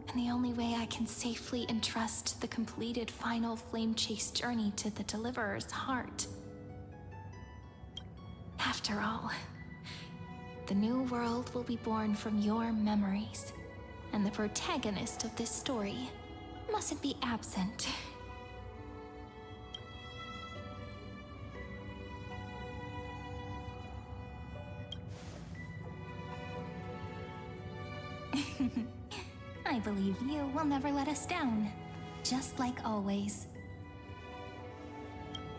And the only way I can safely entrust the completed final flame chase journey to the Deliverer's heart. After all, the new world will be born from your memories, and the protagonist of this story mustn't be absent. I believe you will never let us down, just like always.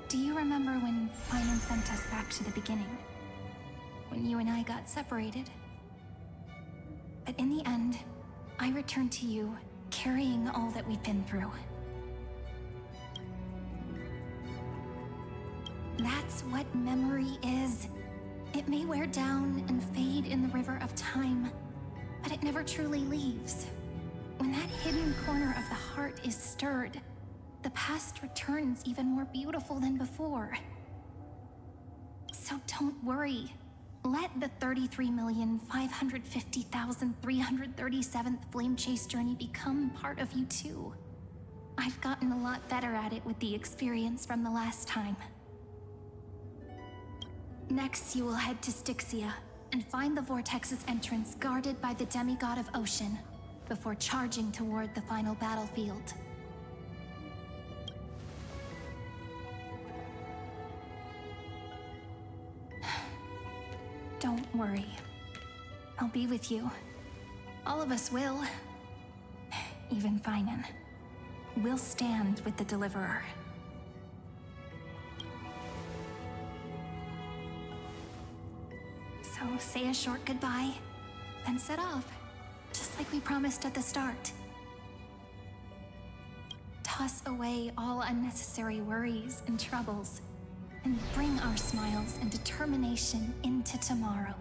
Do you remember when Finan sent us back to the beginning? When you and I got separated? But in the end, I returned to you, carrying all that we've been through. That's what memory is. It may wear down and fade in the river of time, but it never truly leaves. When that hidden corner of the heart is stirred, the past returns even more beautiful than before. So don't worry. Let the 33,550,337th Flame Chase journey become part of you too. I've gotten a lot better at it with the experience from the last time. Next, you will head to Styxia and find the Vortex's entrance guarded by the demigod of ocean before charging toward the final battlefield. Don't worry. I'll be with you. All of us will. Even Finan. We'll stand with the Deliverer. So say a short goodbye, then set off, just like we promised at the start. Toss away all unnecessary worries and troubles, and bring our smiles and determination into tomorrow.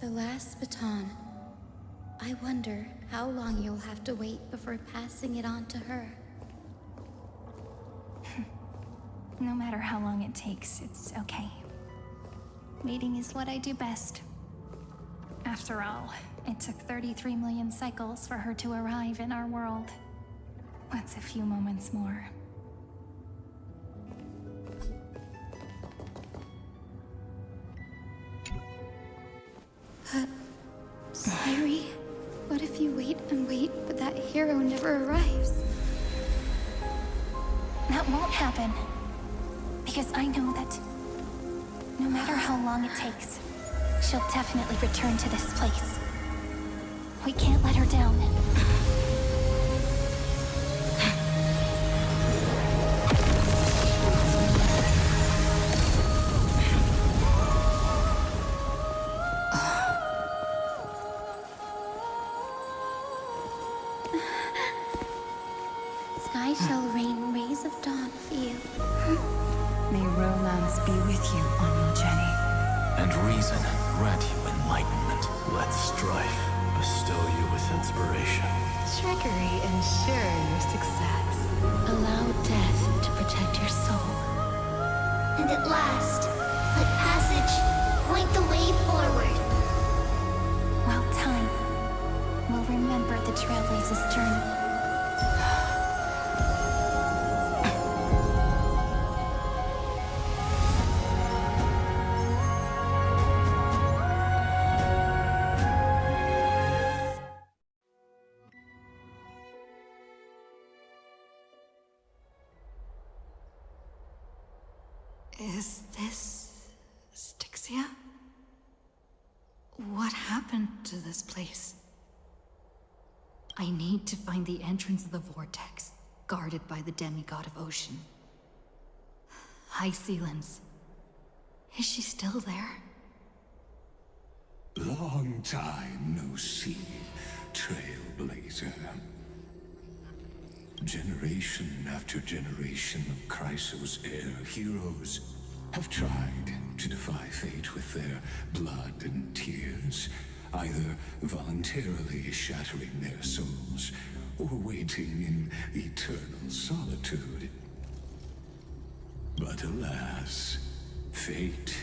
The last baton. I wonder how long you'll have to wait before passing it on to her. No matter how long it takes, it's okay. Waiting is what I do best. After all, it took 33 million cycles for her to arrive in our world. What's a few moments more? But, Sairi, what if you wait and wait, but that hero never arrives? That won't happen. Because I know that no matter how long it takes, she'll definitely return to this place. We can't let her down. Sky shall rain rays of dawn for you. May romance be with you on your journey. And reason grant you enlightenment. Let strife bestow you with inspiration. Trickery ensure your success. Allow death to protect your soul. And at last, let passage point the way forward. Well, time will remember the Trailblaze's journey. Is this Styxia? What happened to this place? I need to find the entrance of the vortex, guarded by the demigod of ocean. High Sealens. Is she still there? Long time no see, Trailblazer. Generation after generation of Chrysos heir heroes have tried to defy fate with their blood and tears, either voluntarily shattering their souls or waiting in eternal solitude. But alas, fate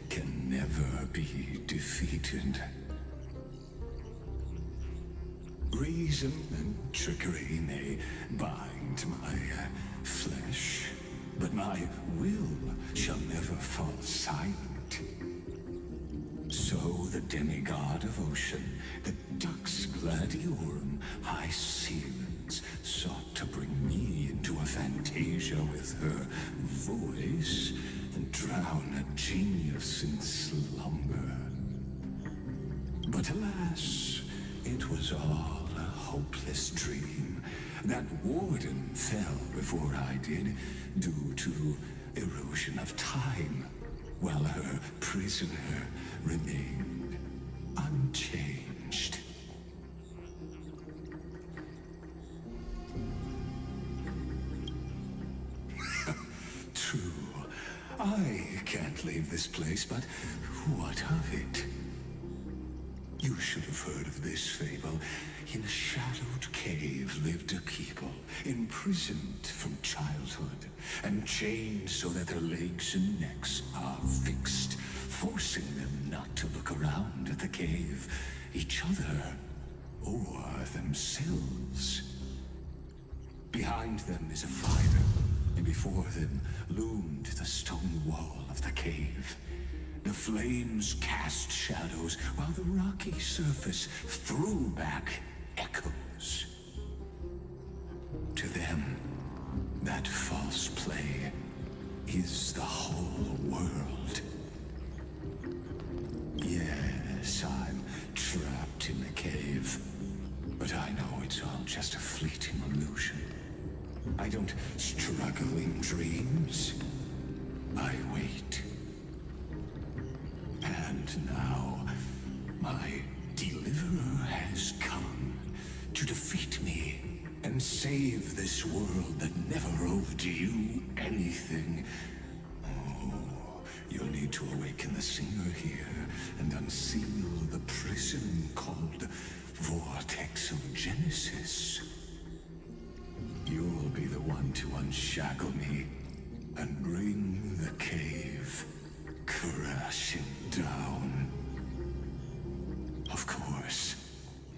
can never be defeated. Reason and trickery may bind my flesh, but my will shall never fall silent. So the demigod of ocean, the Dux Gladiorum, High Sealens, sought to bring me into a fantasia with her voice and drown a genius in slumber. But alas, it was all a hopeless dream. That warden fell before I did, due to erosion of time, while her prisoner remained unchanged. True, I can't leave this place, but what of it? You should have heard of this fable. In a shadowed cave lived a people, imprisoned from childhood, and chained so that their legs and necks are fixed forcing them not to look around at the cave, each other, or themselves. Behind them is a fire, and before them loomed the stone wall of the cave. The flames cast shadows, while the rocky surface threw back echoes. To them, that false play is the whole world. Yes, I'm trapped in the cave, but I know it's all just a fleeting illusion. I don't struggle in dreams. I wait. And now, my deliverer has come to defeat me and save this world that never owed you anything. Oh, you'll need to awaken the singer here and unseal the prison called Vortex of Genesis. You'll be the one to unshackle me and bring the cave crashing down. Of course,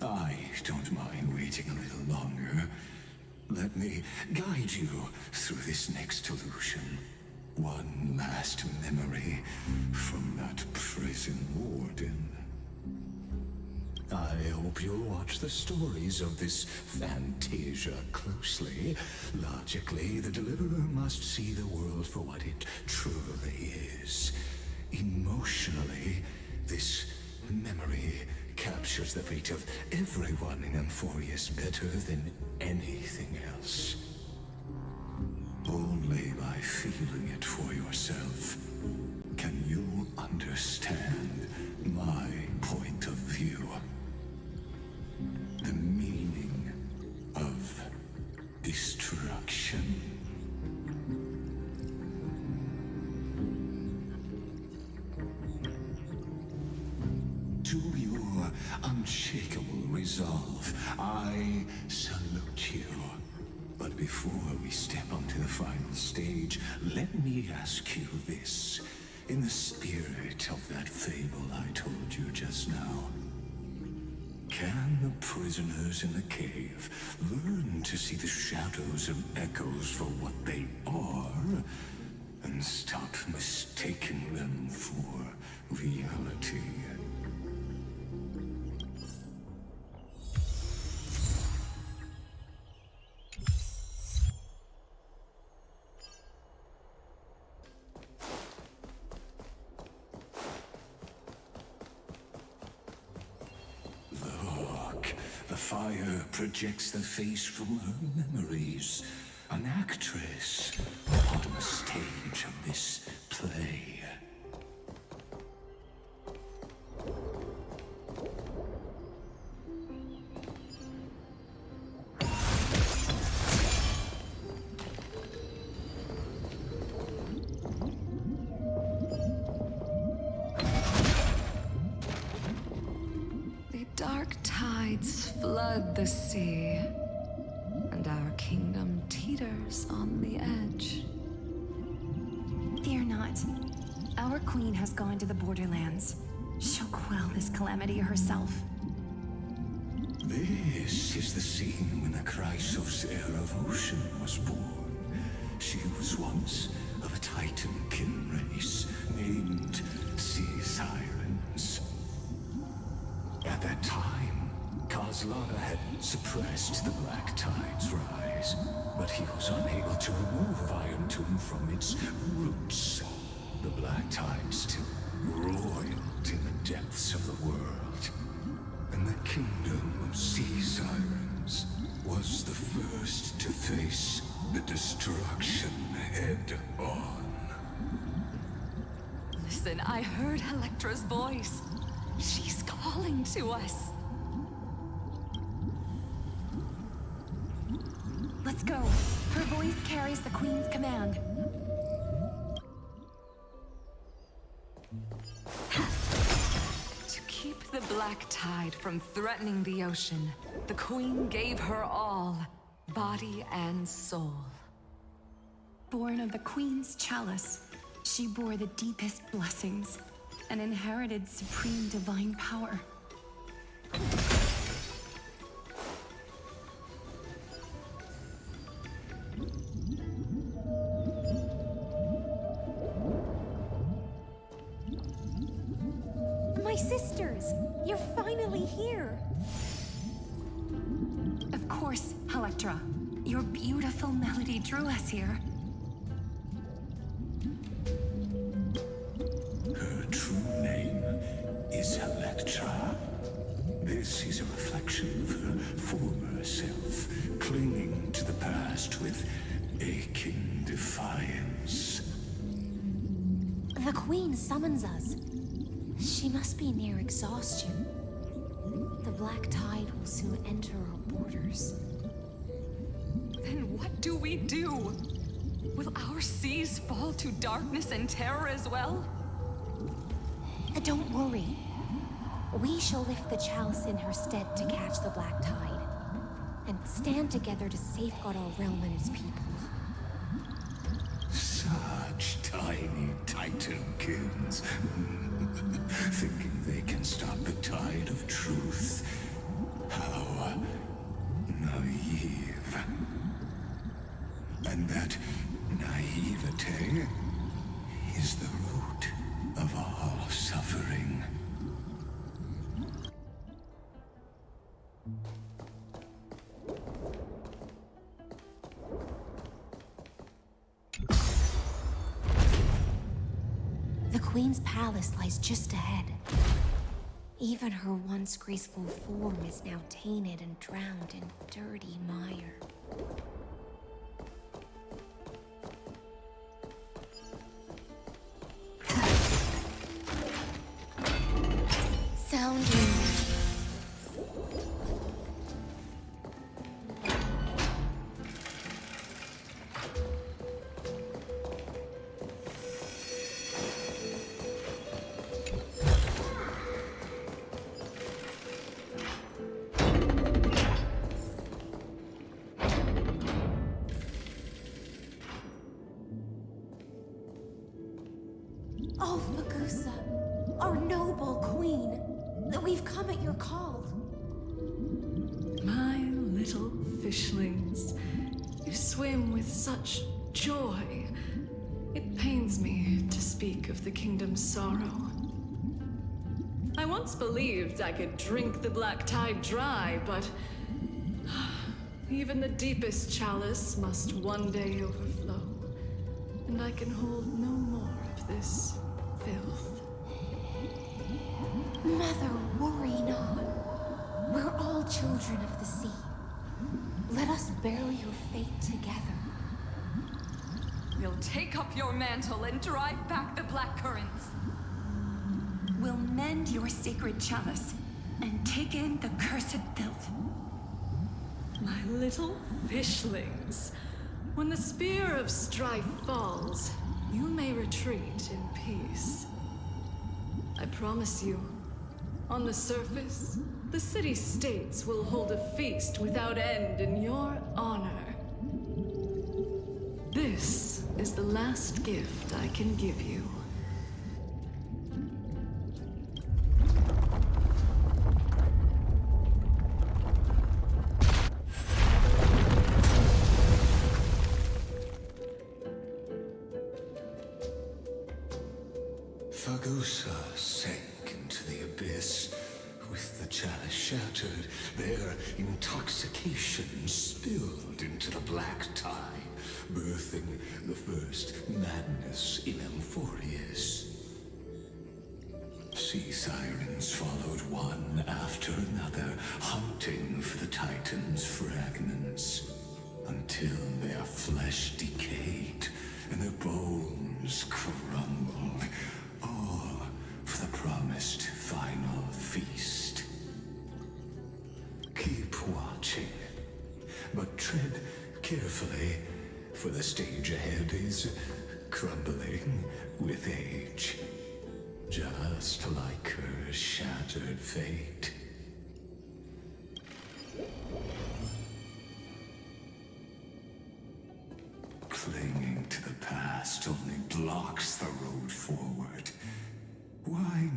I don't mind waiting a little longer. Let me guide you through this next illusion. One last memory from that prison warden. I hope you'll watch the stories of this Fantasia closely. Logically, the Deliverer must see the world for what it truly is. Emotionally, this memory captures the fate of everyone in Amphorius better than anything else. Only by feeling it for yourself can you understand my point of view. The meaning of destruction. To your unshakable resolve, I salute you. But before we step onto the final stage, let me ask you this. In the spirit of that fable I told you just now, can the prisoners in the cave learn to see the shadows and echoes for what they are, and stop mistaking them for reality? The fire projects the face from her memories. An actress on the stage of this play. Dark tides flood the sea, and our kingdom teeters on the edge. Fear not. Our queen has gone to the borderlands. She'll quell this calamity herself. This is the scene when the Chrysos heir of Ocean was born. She was once of a Titan-kin race named Sea Sirens. At that time, Kozlana had suppressed the Black Tide's rise, but he was unable to remove Iron Tomb from its roots. The Black Tide still roiled in the depths of the world, and the kingdom of Sea Sirens was the first to face the destruction head-on. Listen, I heard Electra's voice. She's calling to us. Let's go. Her voice carries the Queen's command. To keep the Black Tide from threatening the ocean, the Queen gave her all, body and soul. Born of the Queen's chalice, she bore the deepest blessings. and inherited supreme divine power. My sisters! You're finally here! Of course, Electra. Your beautiful melody drew us here. Her true name is Electra. This is a reflection of her former self, clinging to the past with aching defiance. The Queen summons us. She must be near exhaustion. The Black Tide will soon enter our borders. Then what do we do? Will our seas fall to darkness and terror as well? Don't worry. We shall lift the chalice in her stead to catch the Black Tide, and stand together to safeguard our realm and its people. Such tiny Titankins, thinking they can stop the tide of truth. How naive. And that naivete is the root of all suffering. The Queen's palace lies just ahead. Even her once graceful form is now tainted and drowned in dirty mire. Sounding. Oh, Fagusa, our noble queen, that we've come at your call. My little fishlings, you swim with such joy. It pains me to speak of the kingdom's sorrow. I once believed I could drink the Black Tide dry, but even the deepest chalice must one day overflow, and I can hold no more of this filth. Mother, worry not. We're all children of the sea. Let us bear your fate together. We'll take up your mantle and drive back the black currents. We'll mend your sacred chalice and take in the cursed filth. My little fishlings, when the spear of strife falls, you may retreat in peace. I promise you, on the surface, the city-states will hold a feast without end in your honor. This is the last gift I can give you. Fagusa sank into the abyss, with the chalice shattered, their intoxication spilled into the black tide, birthing the first madness in Amphorius. Sea sirens followed one after another, hunting for the Titan's fragments, until their flesh decayed and their bones crumbled, all for the promised final feast. Keep watching, but tread carefully, for the stage ahead is crumbling with age, just like her shattered fate. Clinging to the past only blocks the road forward. Why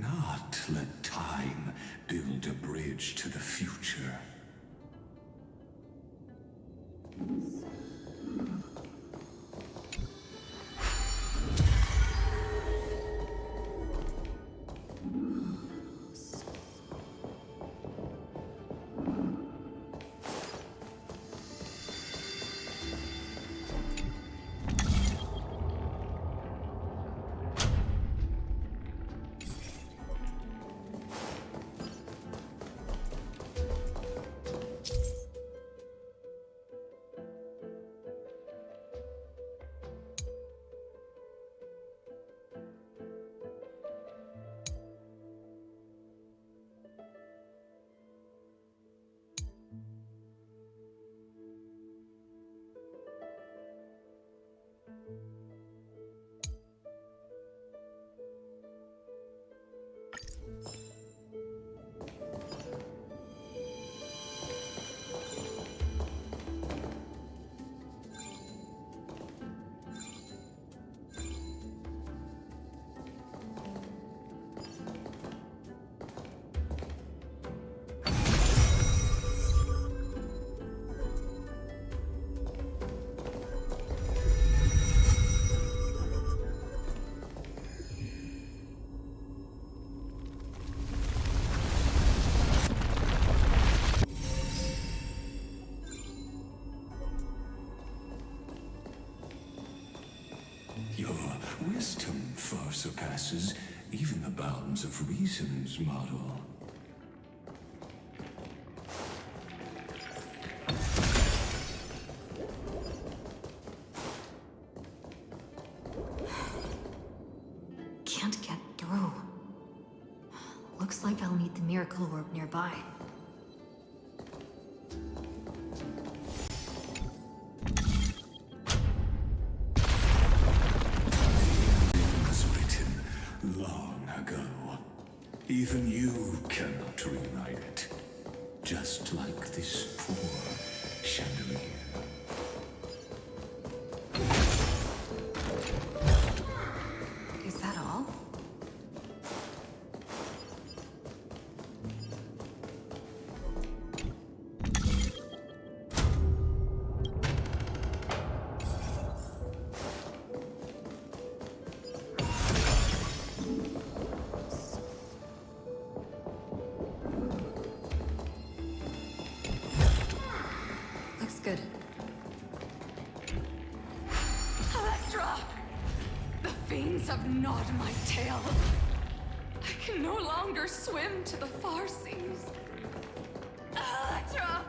Your wisdom far surpasses even the bounds of reason's model. Can't get through. Looks like I'll need the miracle orb nearby. Long ago. Even you cannot rewrite it. Just like this poor chandelier. Is that all? Good. Electra! The fiends have gnawed my tail. I can no longer swim to the far seas. Electra!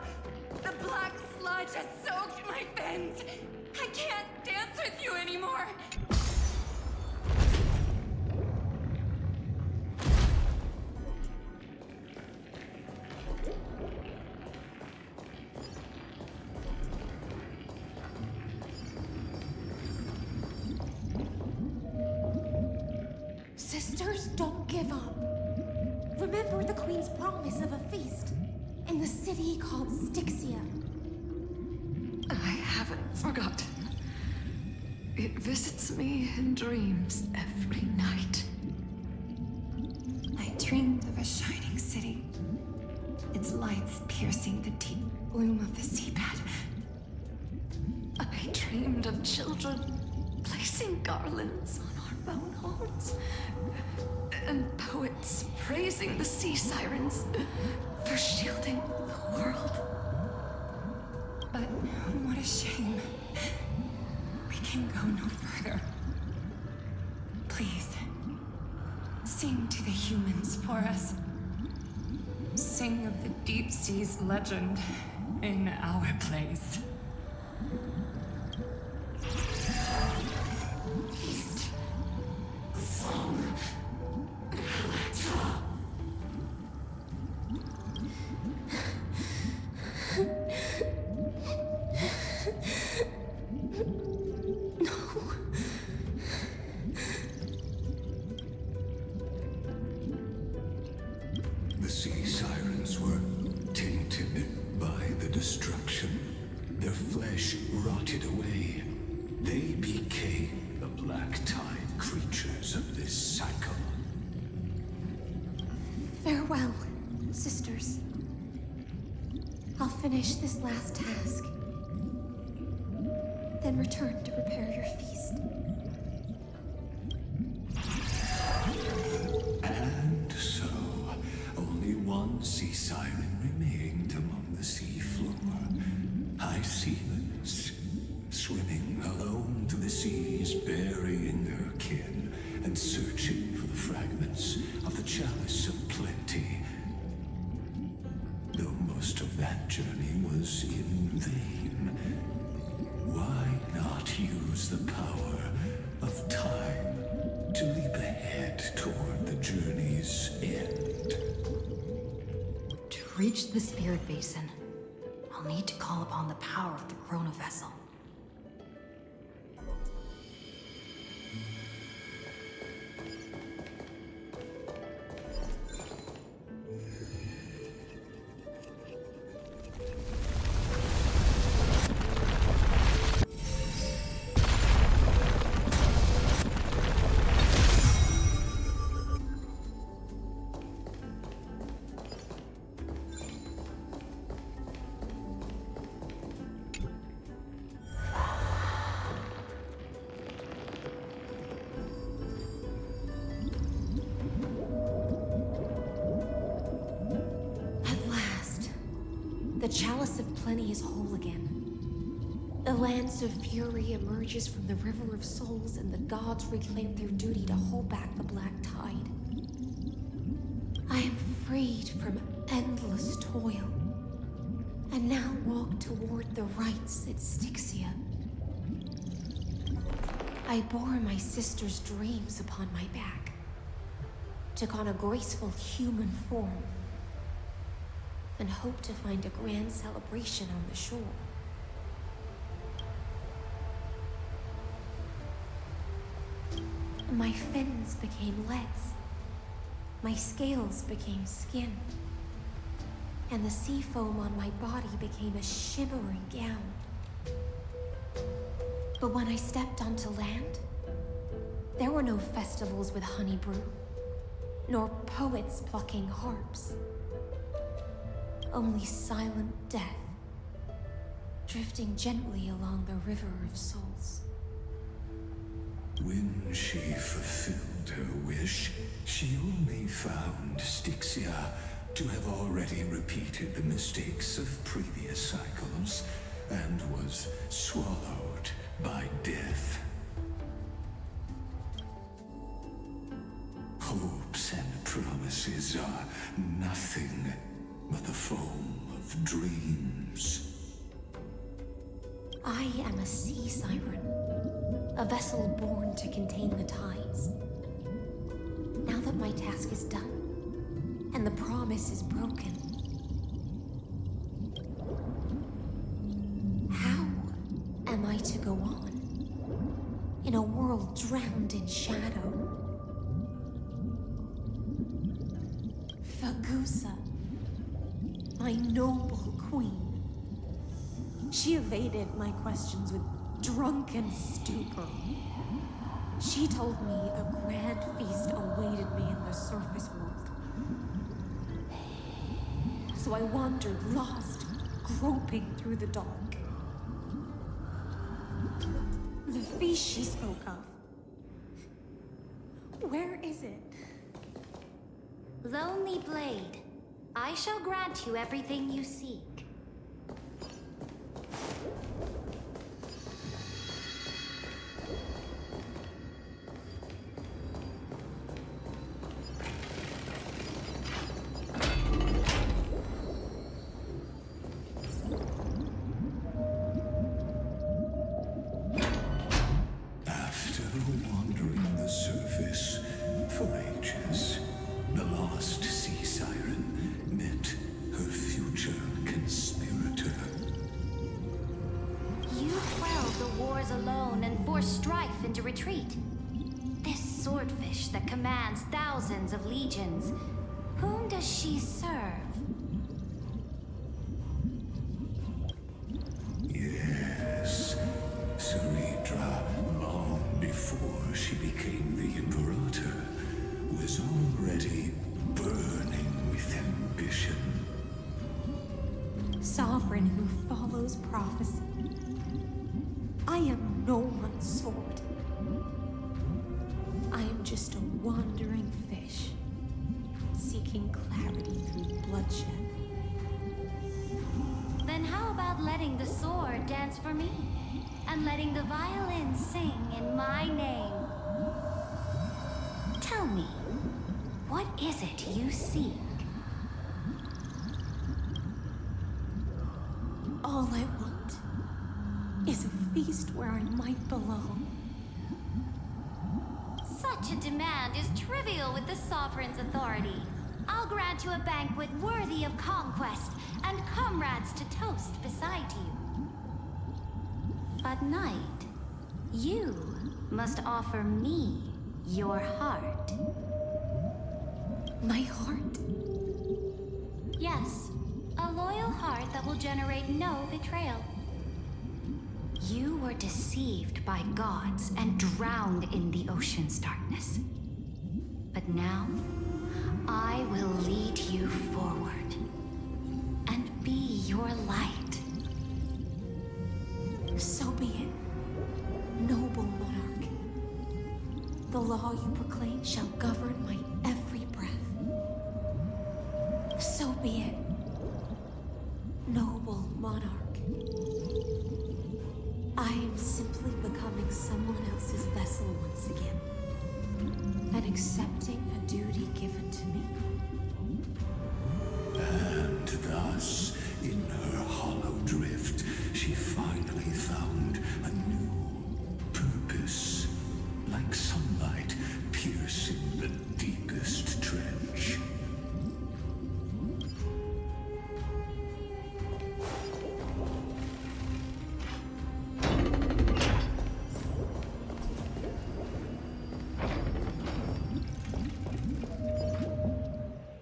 The black sludge has soaked my fins. I can't dance with you anymore. Sisters, don't give up. Remember the Queen's promise of a feast in the city called Styxia. I haven't forgotten. It visits me in dreams every night. I dreamed of a shining city, its lights piercing the deep gloom of the seabed. I dreamed of children placing garlands on our bone homes, and poets praising the sea sirens for shielding the world. But what a shame. We can go no further. Please, sing to the humans for us. Sing of the deep sea's legend in our place. The sea sirens were tainted by the destruction. Their flesh rotted away. They became the black tide creatures of this cycle. Farewell, sisters. I'll finish this last task, then return to prepare your feast. And so, only one sea siren remained among the sea floor. High sealens, swimming alone to the seas, burying their kin, and searching for the fragments of the chalice of plenty. Though most of that journey was in vain, why not use the power of time to leap ahead toward the journey's end? To reach the spirit basin, I'll need to call upon the power of the Chrono Vessel. The Chalice of Plenty is whole again. The Lance of Fury emerges from the River of Souls, and the gods reclaim their duty to hold back the Black Tide. I am freed from endless toil, and now walk toward the rites at Styxia. I bore my sister's dreams upon my back, took on a graceful human form, and hoped to find a grand celebration on the shore. My fins became legs, my scales became skin, and the sea foam on my body became a shimmering gown. But when I stepped onto land, there were no festivals with honey brew, nor poets plucking harps. Only silent death, drifting gently along the River of Souls. When she fulfilled her wish, she only found Styxia to have already repeated the mistakes of previous cycles, and was swallowed by death. Hopes and promises are nothing but the foam of dreams. I am a sea siren, a vessel born to contain the tides. Now that my task is done, and the promise is broken, how am I to go on in a world drowned in shadow? Fagusa, my noble queen. She evaded my questions with drunken stupor. She told me a grand feast awaited me in the surface world. So I wandered lost, groping through the dark. The feast she spoke of. Where is it? Lonely Blade, I shall grant you everything you seek. After wandering the surface for ages, the lost sea siren met her future conspirator. You quelled the wars alone and forced strife into retreat. This swordfish that commands thousands of legions, whom does she serve? Yes, Saridra, long before she became the Imperator, was already burning with ambition. Sovereign who follows prophecy. I am no one's sword. I am just a wandering fish, seeking clarity through bloodshed. Then how about letting the sword dance for me? And letting the violin sing in my name? Tell me, what is it you seek? All I want is a feast where I might belong. Such a demand is trivial with the Sovereign's authority. I'll grant you a banquet worthy of conquest, and comrades to toast beside you. But Knight, you must offer me your heart. My heart? Yes, a loyal heart that will generate no betrayal. You were deceived by gods and drowned in the ocean's darkness. But now, I will lead you forward and be your light. So be it, noble monarch. The law you proclaim shall govern my every breath. So be it, noble monarch. I am simply becoming someone else's vessel once again, and accepting a duty given to me. And thus, in her hollow drift, she finally found a new purpose, like sunlight piercing the deepest trench.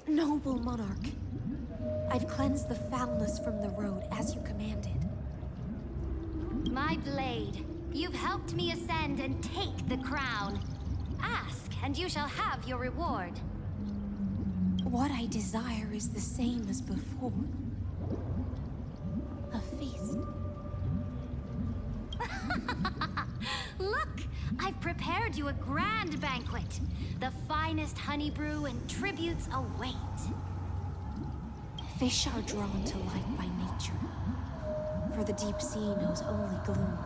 Noble monarch, I've cleansed the foulness from the road as you commanded. My blade, you've helped me ascend and take the crown. Ask, and you shall have your reward. What I desire is the same as before. A feast. Look, I've prepared you a grand banquet. The finest honey brew and tributes await. Fish are drawn to light by nature, for the deep sea knows only gloom.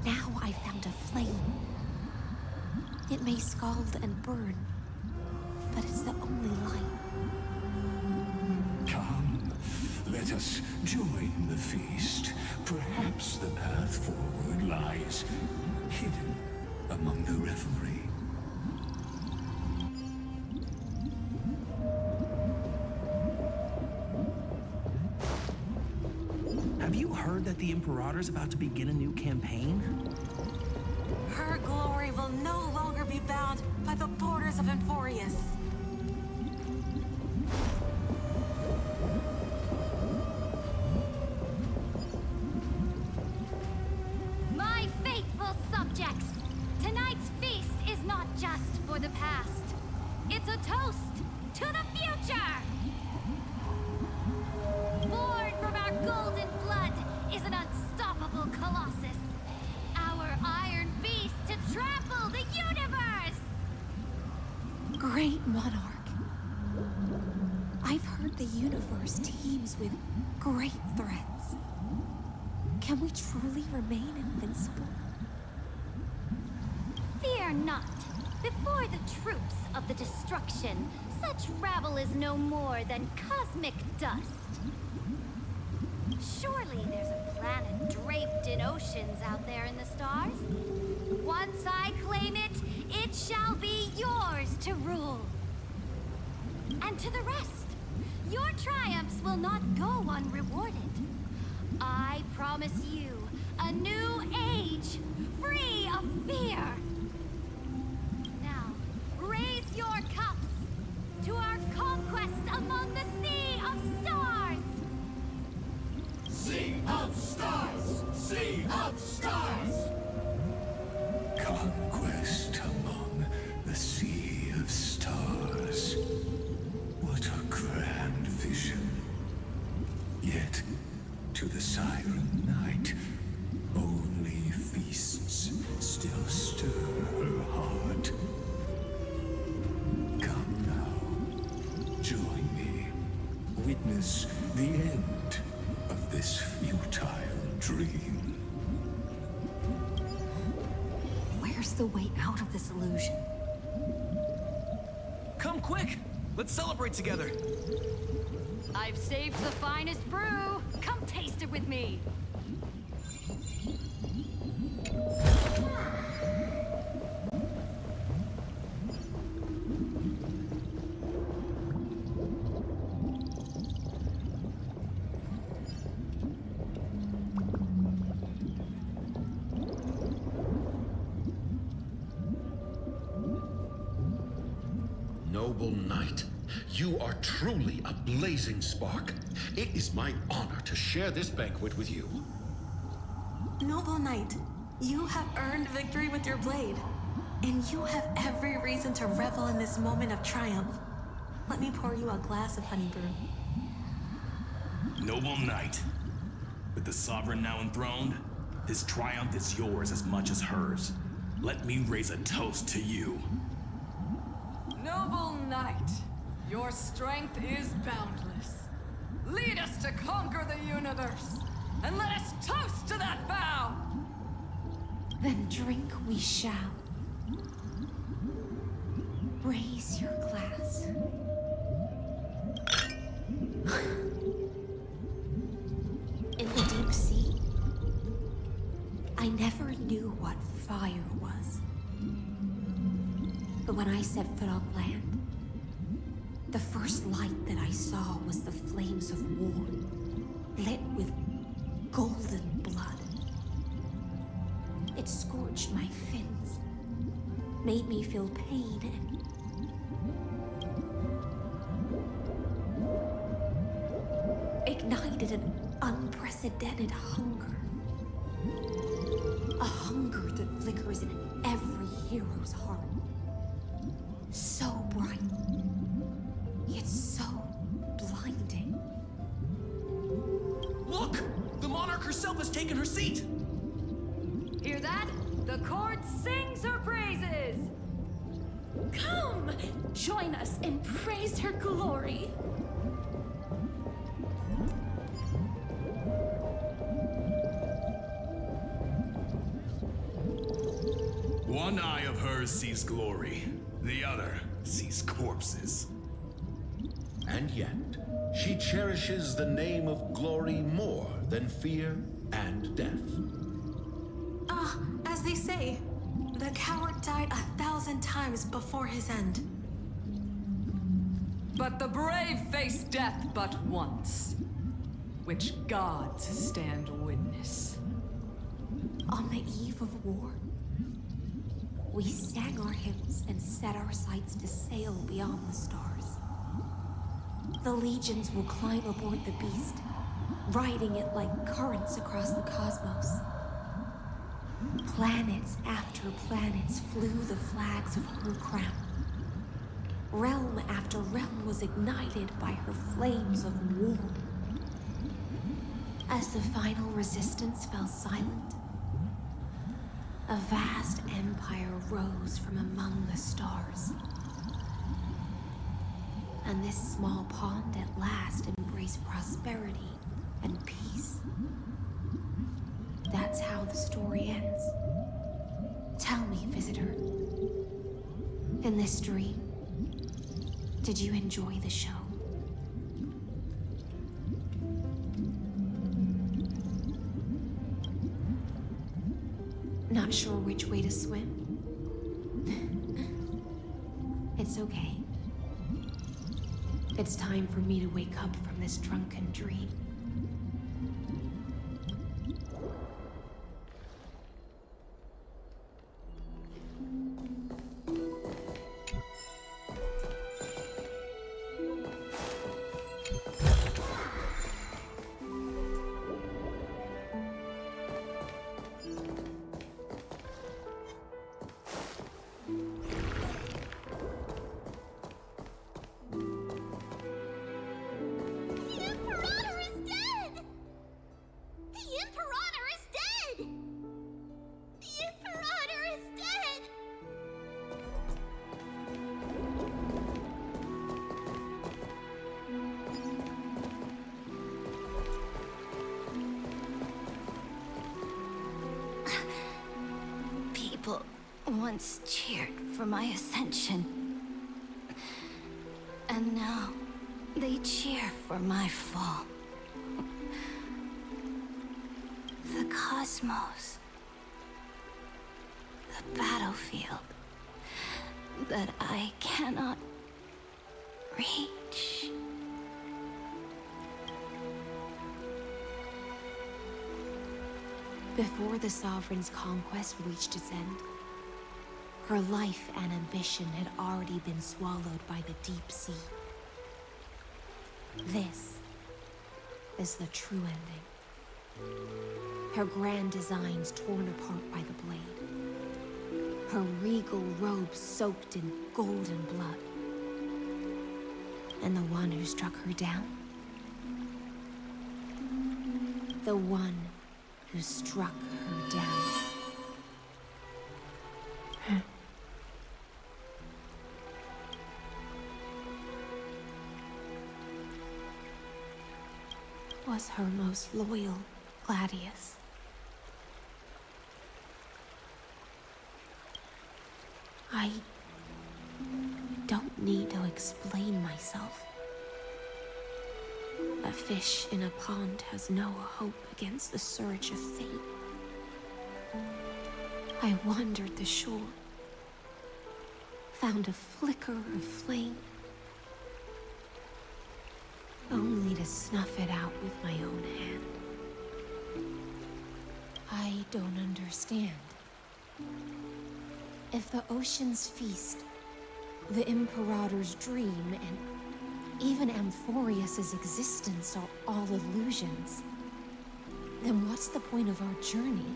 Now I found a flame. It may scald and burn, but it's the only light. Come, let us join the feast. Perhaps the path forward lies hidden among the revelry. Have you heard that the Imperator's about to begin a new campaign? Her glory will no longer be bound by the borders of Emphorius. My faithful subjects, tonight's feast is not just for the past. It's a toast to the future! Born from our golden blood is an unstoppable colossus. Our iron beast to trample the universe! Great monarch. I've heard the universe teems with great threats. Can we truly remain invincible? Fear not. Before the troops of the destruction, such rabble is no more than cosmic dust. Surely there's a planet draped in oceans out there in the stars. Once I claim it, it shall be yours to rule. And to the rest, your triumphs will not go unrewarded. I promise you a new age, free of fear. Now, raise your cups to our conquest among the sea of stars! Sea of stars! Sea of stars! Conquest among the sea of stars. What a grand vision. Yet, to the Siren Knight, only feasts still stir her heart. Come now, join me. Witness the end of this futile dream. Where's the way out of this illusion? Come quick! Let's celebrate together! I've saved the finest brew! Come taste it with me! Noble knight, you are truly a blazing spark. It is my honor to share this banquet with you. Noble knight, you have earned victory with your blade, and you have every reason to revel in this moment of triumph. Let me pour you a glass of honey brew. Noble knight, with the sovereign now enthroned, his triumph is yours as much as hers. Let me raise a toast to you. Noble knight, your strength is boundless. Lead us to conquer the universe, and let us toast to that vow! Then drink we shall. Raise your glass. In the deep sea, I never knew what fire was. But when I set foot on land, the first light that I saw was the flames of war, lit with golden blood. It scorched my fins, made me feel pain, and ignited an unprecedented hunger. A hunger that flickers in every hero's heart. So bright, yet so blinding. Look! The monarch herself has taken her seat! Hear that? The court sings her praises! Come! Join us and praise her glory! One eye of hers sees glory, the other sees corpses. And yet, she cherishes the name of glory more than fear and death. As they say, the coward died 1,000 times before his end. But the brave face death but once, which gods stand witness. On the eve of war, we sang our hymns and set our sights to sail beyond the stars. The legions will climb aboard the beast, riding it like currents across the cosmos. Planets after planets flew the flags of her crown. Realm after realm was ignited by her flames of war. As the final resistance fell silent, a vast empire rose from among the stars. And this small pond at last embraced prosperity and peace. That's how the story ends. Tell me, visitor, in this dream, did you enjoy the show? Not sure which way to swim? It's okay. It's time for me to wake up from this drunken dream. People once cheered for my ascension. And now they cheer for my fall. The cosmos. The battlefield that I cannot reach. Before the Sovereign's conquest reached its end, her life and ambition had already been swallowed by the deep sea. This is the true ending. Her grand designs torn apart by the blade. Her regal robe soaked in golden blood. And the one who struck her down? The one who struck her down. was her most loyal Gladius. I don't need to explain myself. A fish in a pond has no hope against the surge of fate. I wandered the shore, found a flicker of flame, only to snuff it out with my own hand. I don't understand. If the ocean's feast, the Imperator's dream, and even Amphorius's existence are all illusions, then what's the point of our journey?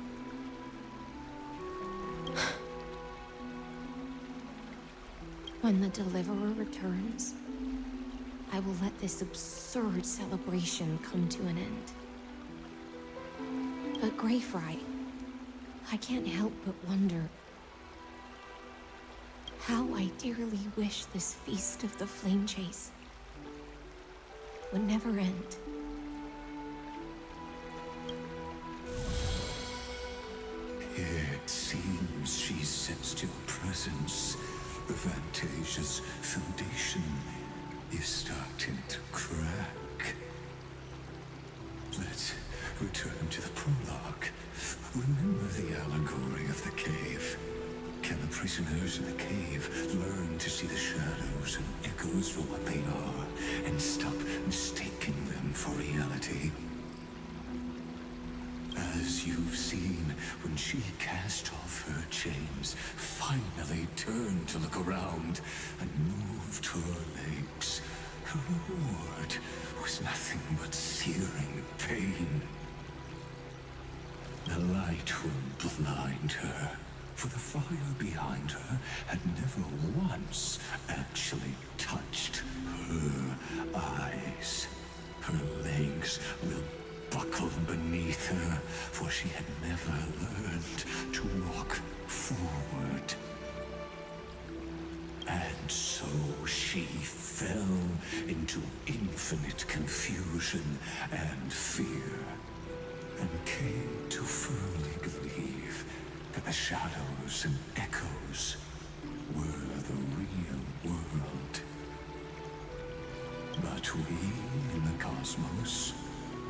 When the Deliverer returns, I will let this absurd celebration come to an end. But Greyfry, I can't help but wonder how I dearly wish this feast of the Flame Chase would never end. It seems she sensed your presence. The Fantasia's foundation is starting to crack. Let's return to the prologue. Remember the allegory of the cave? Can the prisoners in the cave learn to see the shadows and echoes for what they are, and stop mistaking them for reality? As you've seen, when she cast off her chains, finally turned to look around, and moved her legs, her reward was nothing but searing pain. The light will blind her, for the fire behind her had never once actually touched her eyes. Her legs will buckle beneath her, for she had never learned to walk forward. And so she fell into infinite confusion and fear, and came to firmly believe that the shadows and echoes were the real world. But we in the cosmos,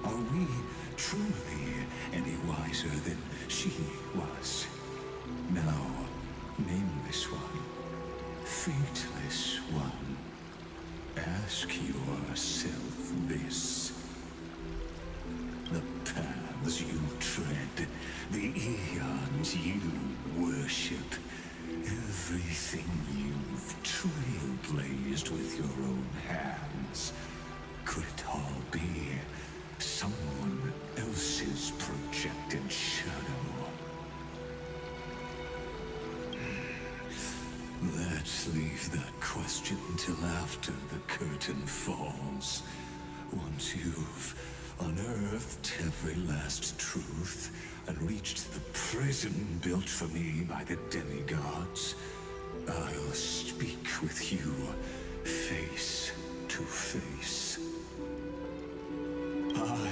are we truly any wiser than she was? Now, nameless one, fateless one, ask yourself this. The paths you tread, the eons you worship, everything you've trailblazed with your own hands, could it all be someone else's projected shadow? Let's leave that question till after the curtain falls. Once you've unearthed every last truth and reached the prison built for me by the demigods, I'll speak with you face to face. I,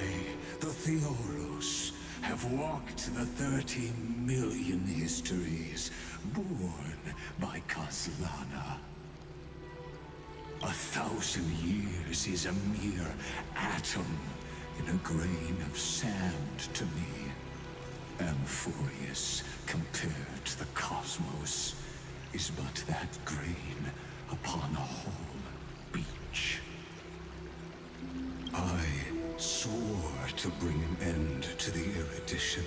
the Theoros, have walked the 30 million histories born by Kozlana. 1,000 years is a mere atom in a grain of sand to me. Amphorius, compared to the cosmos, is but that grain upon a whole beach. I swore to bring an end to the erudition.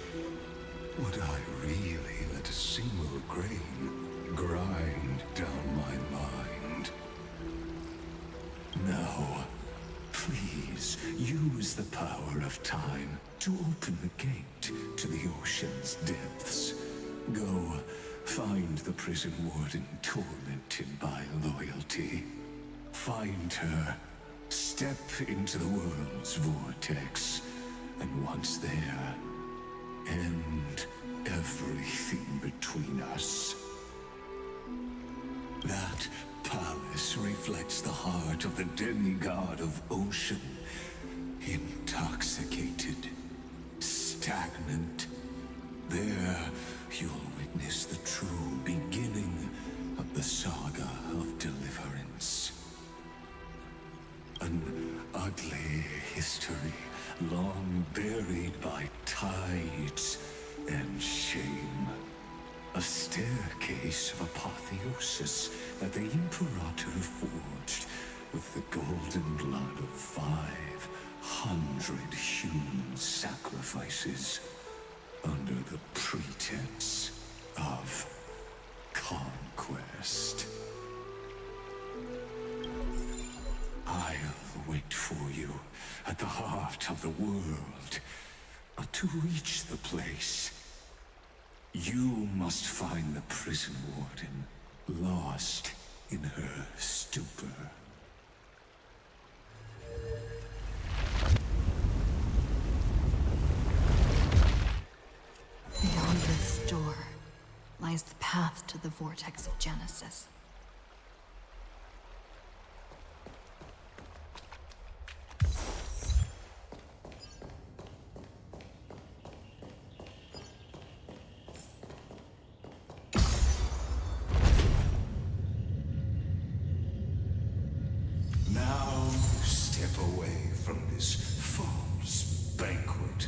Would I really let a single grain grind down my mind? Now, please use the power of time to open the gate to the ocean's depths. Go, find the prison warden tormented by loyalty. Find her, step into the world's vortex, and once there, end everything between us. That palace reflects the heart of the demigod of ocean in intoxicated, stagnant. There, you'll witness the true beginning of the saga of deliverance. An ugly history, long buried by tides and shame. A staircase of apotheosis that the Imperator forged with the golden blood of 500 human sacrifices under the pretense of conquest. I'll wait for you at the heart of the world. But to reach the place, you must find the prison warden, lost in her stupor. Beyond this door lies the path to the vortex of Genesis. Now step away from this false banquet.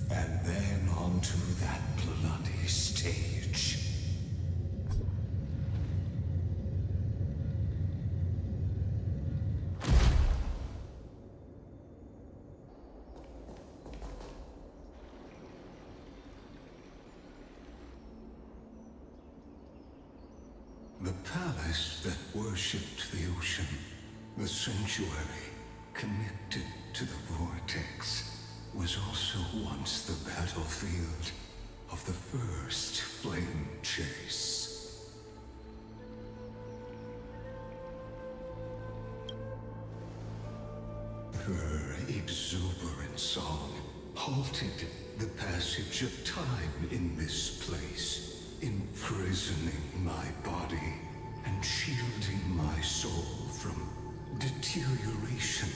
And then onto that bloody stage. The palace that worshipped the ocean, the sanctuary connected to the vortex, was also once the battlefield of the first flame chase. Her exuberant song halted the passage of time in this place, imprisoning my body and shielding my soul from deterioration.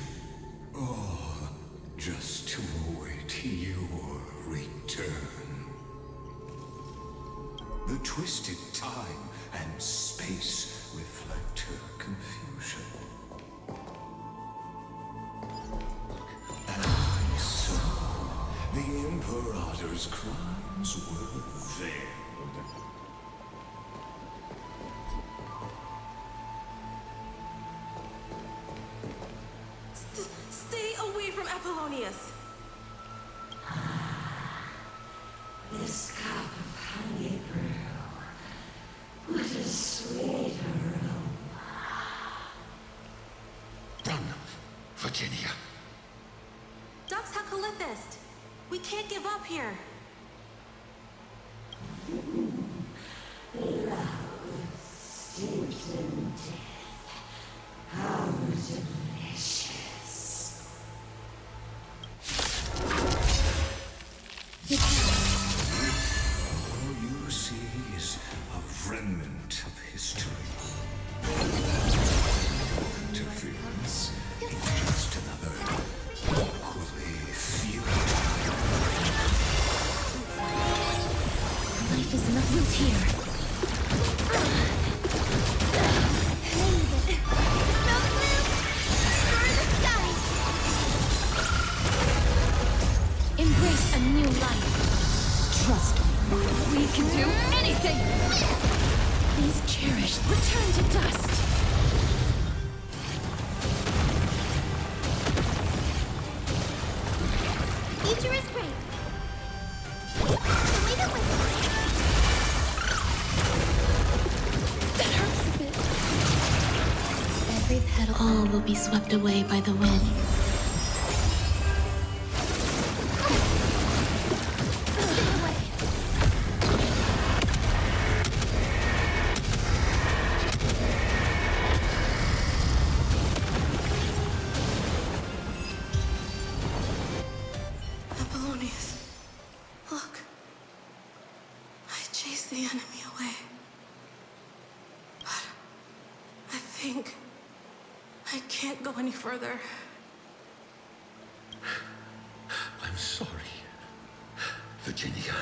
All just to await your return. The twisted time and space reflect her confusion. And I saw the Imperator's crimes were veiled. Stay away from Apollonius! This cup of honey brew. What a sweet aroma. Run, Virginia. Dux Halcolithist! We can't give up here! Love steeped in death. How delicious. All you see is a remnant of history. Interference in just another equally futile. Life is not built here. Embrace a new life. Trust me, we can do anything! Please cherish, return to dust. Future is great. Leave it with me. That hurts a bit. Every petal. All will be swept away by the wind. Apollonius, look. I chased the enemy away. But I think I can't go any further. Virginia.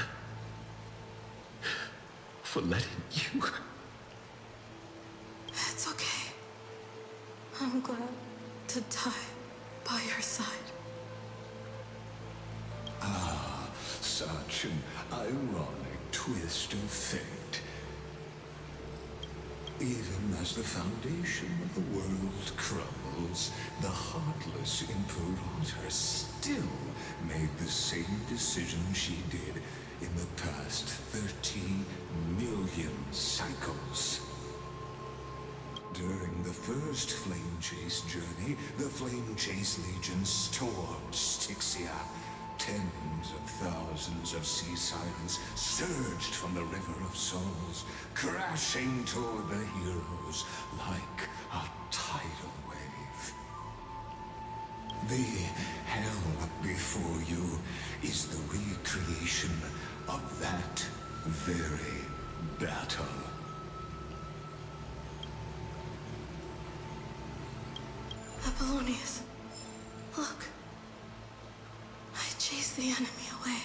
For letting you... It's okay. I'm glad to die by your side. Ah, such an ironic twist of fate. Even as the foundation of the world crumbles, the heartless Imperator still made the same decision she did in the past 30 million cycles. During the first Flame Chase journey, the Flame Chase Legion stormed Styxia. Tens of thousands of sea sirens surged from the River of Souls, crashing toward the heroes like a tidal wave. The hell before you is the recreation of that very battle. Apollonius, look. I chased the enemy away.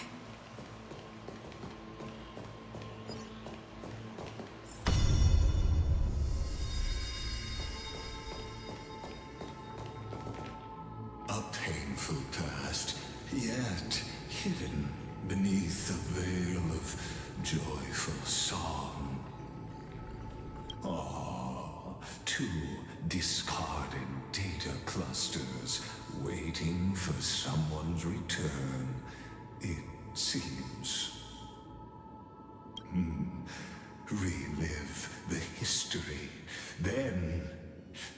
A painful past, yet hidden beneath a veil of joyful song. Ah, two discarded data clusters waiting for someone's return, it seems. Relive the history, then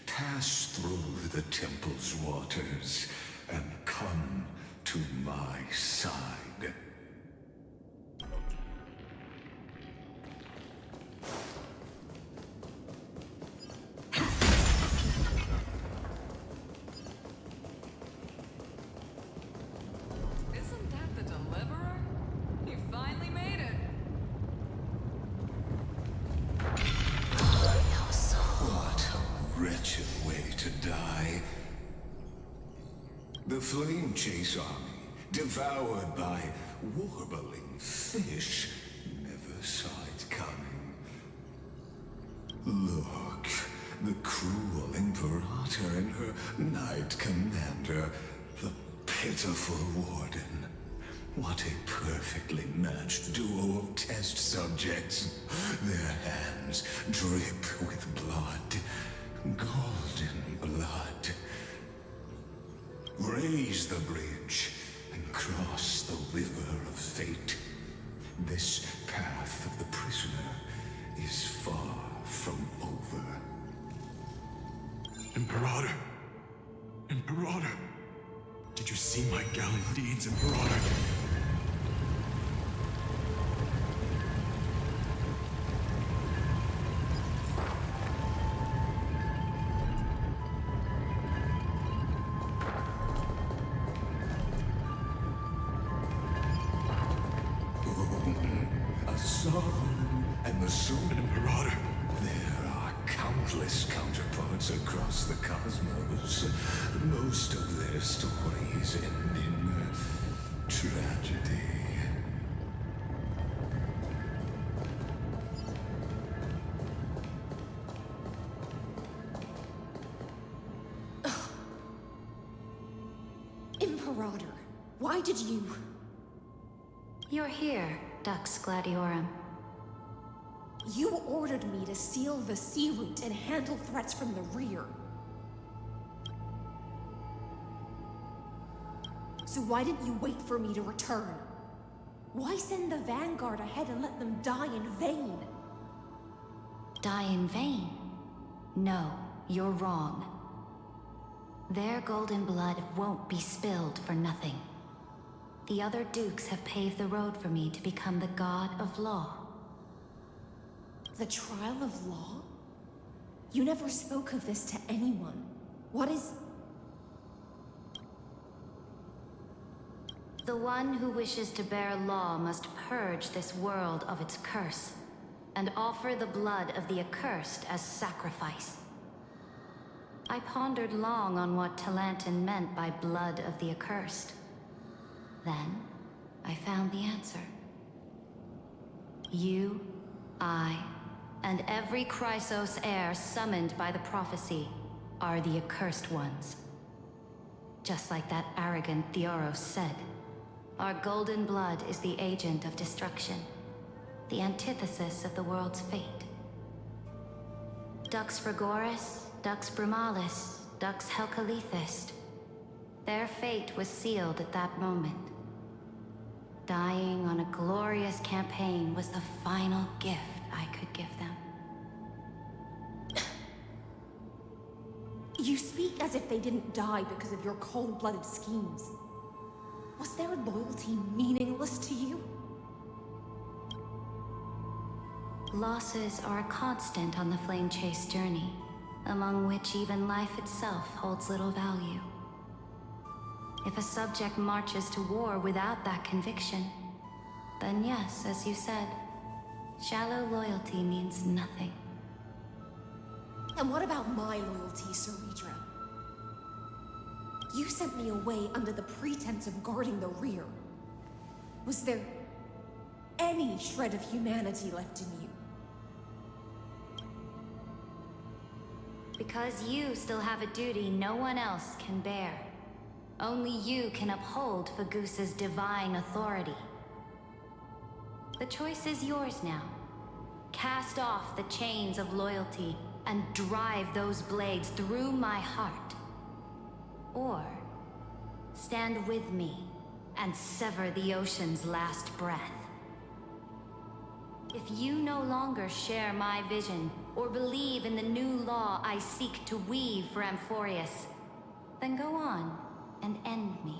pass through the temple's waters and come to my side. Isn't that the Deliverer? You finally made it. What a wretched way to die. The Flame Chase army, devoured by warbling fish, never saw it coming. Look, the cruel Imperator and her Knight Commander, the pitiful Warden. What a perfectly matched duo of test subjects. Their hands drip with blood, golden blood. Raise the bridge and cross the river of fate. This path of the prisoner is far from over. Imperator! Imperator! Did you see my gallant deeds, Imperator? A sovereign and the soul. Imperator! There are countless counterparts across the cosmos. Most of their stories end in tragedy. Imperator, why did you... You're here, Dux Gladiorum. You ordered me to seal the sea route and handle threats from the rear. So why didn't you wait for me to return? Why send the Vanguard ahead and let them die in vain? Die in vain? No, you're wrong. Their golden blood won't be spilled for nothing. The other dukes have paved the road for me to become the god of law. The trial of law? You never spoke of this to anyone. What is... The one who wishes to bear law must purge this world of its curse, and offer the blood of the accursed as sacrifice. I pondered long on what Talantin meant by blood of the accursed. Then, I found the answer. You, I, and every Chrysos heir summoned by the prophecy are the accursed ones. Just like that arrogant Theoros said, our golden blood is the agent of destruction, the antithesis of the world's fate. Dux Frigoris, Dux Brumalis, Dux Helcalethist. Their fate was sealed at that moment. Dying on a glorious campaign was the final gift I could give them. You speak as if they didn't die because of your cold-blooded schemes. Was their loyalty meaningless to you? Losses are a constant on the Flame Chase journey, among which even life itself holds little value. If a subject marches to war without that conviction, then yes, as you said, shallow loyalty means nothing. And what about my loyalty, Ceredra? You sent me away under the pretense of guarding the rear. Was there any shred of humanity left in you? Because you still have a duty no one else can bear. Only you can uphold Fagoos's divine authority. The choice is yours now. Cast off the chains of loyalty and drive those blades through my heart. Or stand with me and sever the ocean's last breath. If you no longer share my vision or believe in the new law I seek to weave for Amphorius, then go on and end me.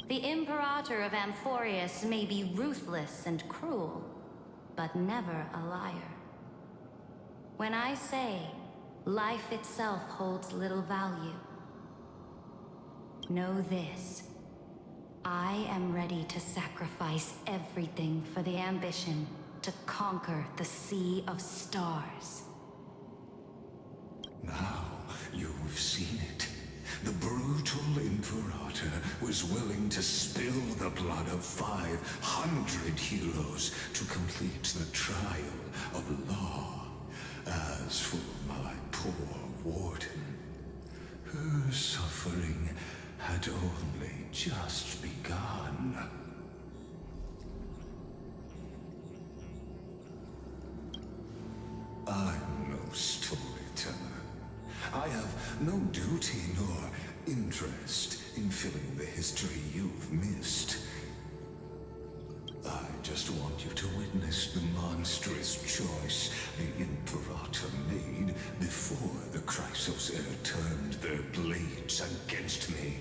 The Imperator of Amphorius may be ruthless and cruel, but never a liar. When I say life itself holds little value, know this. I am ready to sacrifice everything for the ambition to conquer the Sea of Stars. Now you've seen it. The brutal Imperator was willing to spill the blood of 500 heroes to complete the trial of law. As for my poor warden, her suffering had only just begun. I'm no storyteller. I have no duty nor interest in filling the history you've missed. I just want you to witness the monstrous choice the Imperator made before the Chrysos heir turned their blades against me.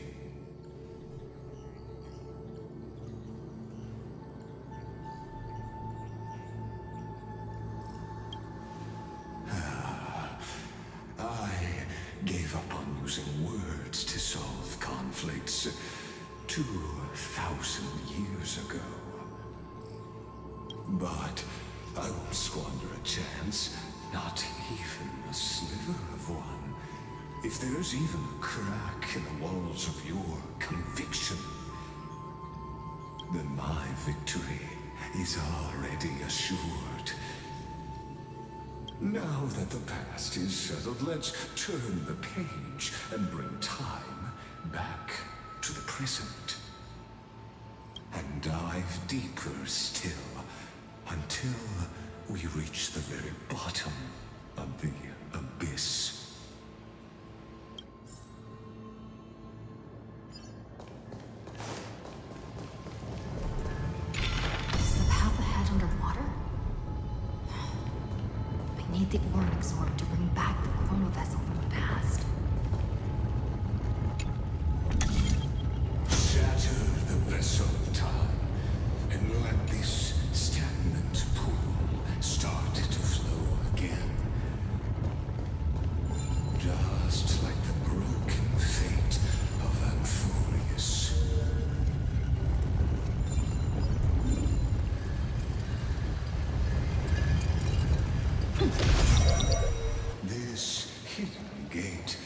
Gave up on using words to solve conflicts 2,000 years ago. But I won't squander a chance, not even a sliver of one. If there's even a crack in the walls of your conviction, then my victory is already assured. Now that the past is settled, let's turn the page and bring time back to the present. And dive deeper still, until we reach the very bottom of the abyss. Is the path ahead underwater? I need the ore absorbed to bring back the chrono vessel from the past. Shatter the vessel of time, and let this stagnant pool start to flow again. Just like the broken fate of Amphorius. This hidden gate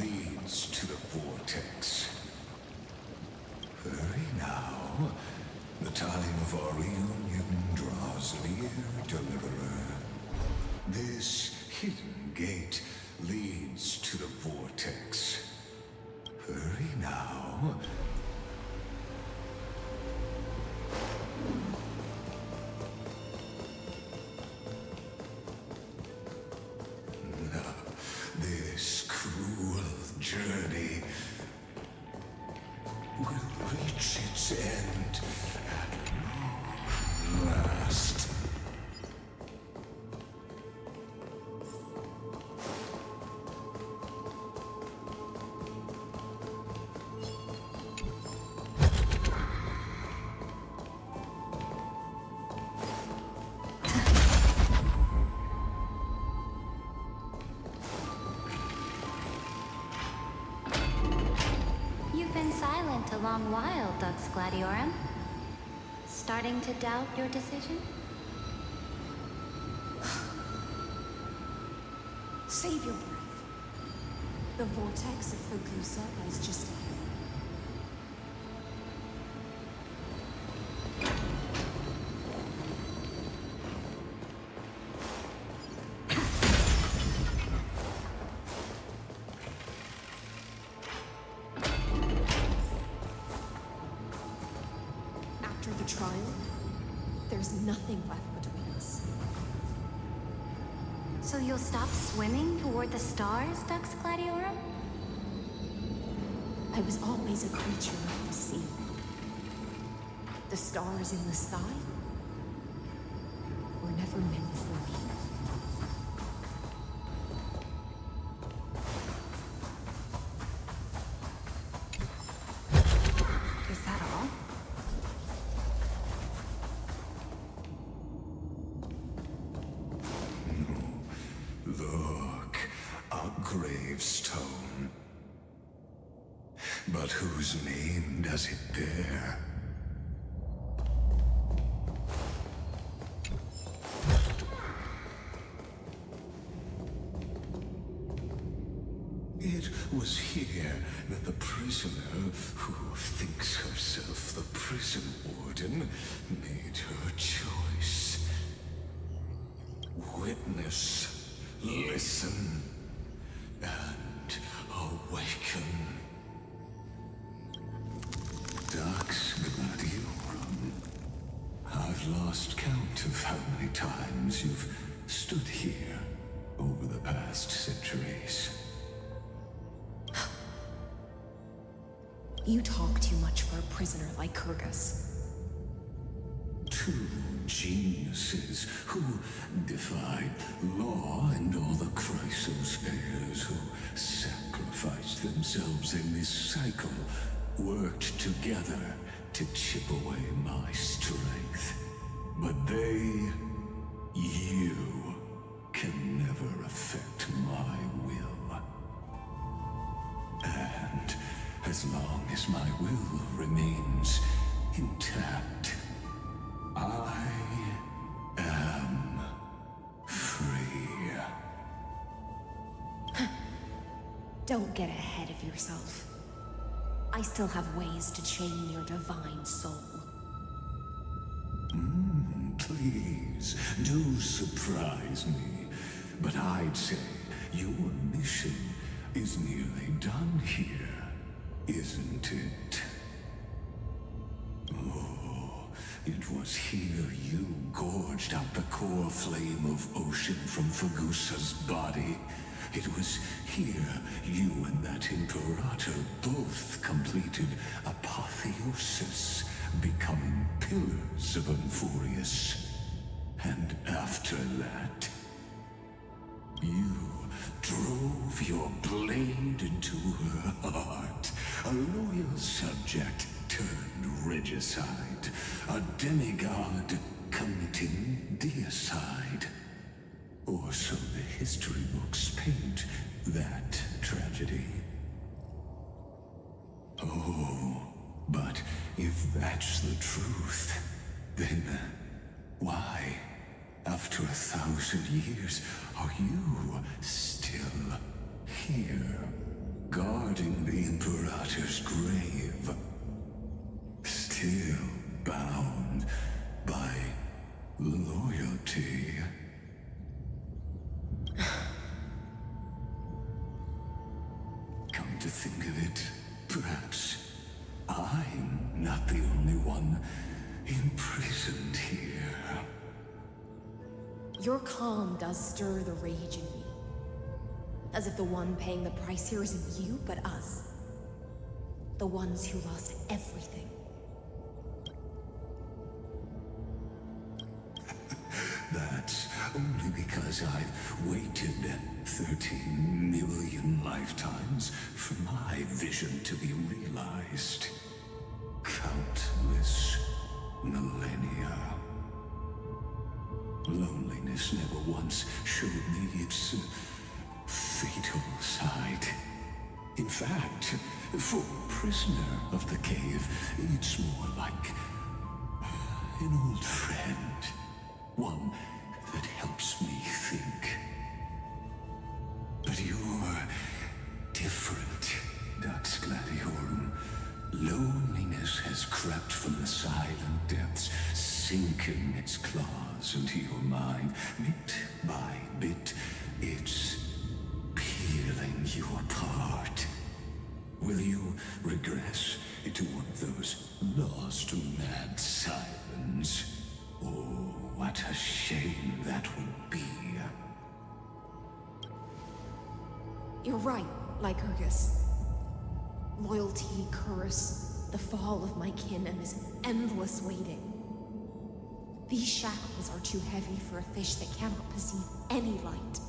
leads to the vortex. Hurry now. The time This hidden gate leads to the vortex. Hurry now. This cruel journey will reach its end at long last. You've been silent a long while, Dux Gladiorum. Starting to doubt your decision? Save your breath. The vortex of Fogusa lies just ahead. After the trial, there's nothing left between us. So you'll stop swimming toward the stars, Dux Gladiorum? I was always a creature of the sea. The stars in the sky were never meant for me. Is that all? Look, a gravestone. But whose name does it bear? It was here that the prisoner, who thinks herself the prison warden, made her choice. Witness, listen, and awaken. Dux Gladiorum, I've lost count of how many times you've stood here over the past centuries. You talk too much for a prisoner like Kurgus. Two geniuses who defied law and all the Chrysos heirs who sacrificed themselves in this cycle worked together to chip away my strength. But you, can never affect my will. And as long as my will remains intact, I am free. Don't get ahead of yourself. I still have ways to chain your divine soul. Please, do surprise me. But I'd say your mission is nearly done here, isn't it? Oh, it was here you gorged out the core flame of ocean from Fogusa's body. It was here you and that Imperator both completed apotheosis, becoming pillars of Amphorius. And after that, you drove your blade into her heart. A loyal subject turned regicide. A demigod committing deicide. Or so the history books paint that tragedy. Oh, but if that's the truth, then why, after 1,000 years, are you still here, guarding the Imperator's grave? Still bound by loyalty? to think of it, perhaps I'm not the only one imprisoned here. Your calm does stir the rage in me. As if the one paying the price here isn't you, but us. The ones who lost everything. That's only because I've waited 13 million lifetimes for my vision to be realized. Countless millennia. Loneliness never once showed me its fatal side. In fact, for a prisoner of the cave, it's more like an old friend. One that helps me think. But you're different, Dux Gladiorum. Loneliness has crept from the silent depths, sinking its claws into your mind. Bit by bit, it's peeling you apart. Will you regress into one of those lost mad sirens? Oh, what a shame that would be. You're right, Lycurgus. Loyalty, curse, the fall of my kin, and this endless waiting. These shackles are too heavy for a fish that cannot perceive any light.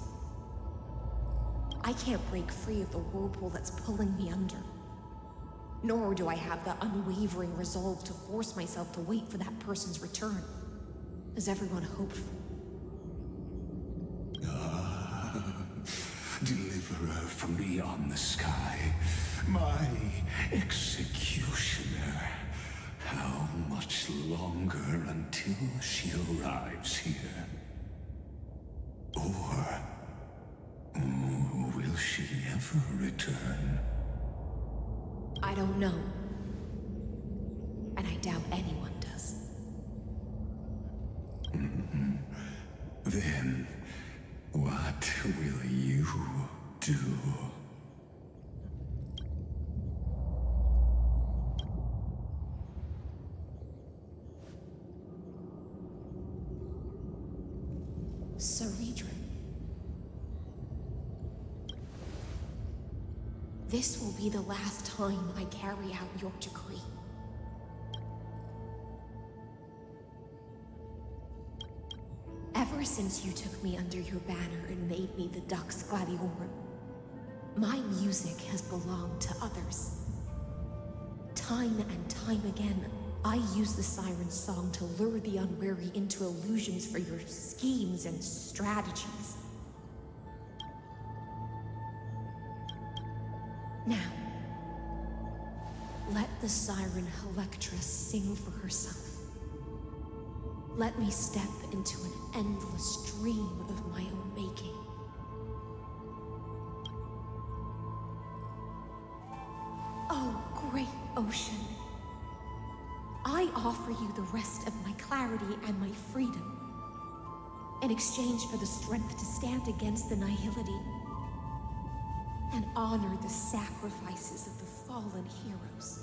I can't break free of the whirlpool that's pulling me under. Nor do I have the unwavering resolve to force myself to wait for that person's return, as everyone hoped for. Deliverer from beyond the sky, my executioner. How much longer until she arrives here? Or will she ever return? I don't know. And I doubt anyone does. Then, what will you do? Ceredrin. This will be the last time I carry out your decree. Ever since you took me under your banner and made me the Dux Gladiorum, my music has belonged to others. Time and time again, I use the Siren's song to lure the unwary into illusions for your schemes and strategies. Now, let the Siren Electra sing for herself. Let me step into an endless dream of my own making. Oh, great ocean. I offer you the rest of my clarity and my freedom, in exchange for the strength to stand against the nihility and honor the sacrifices of the fallen heroes.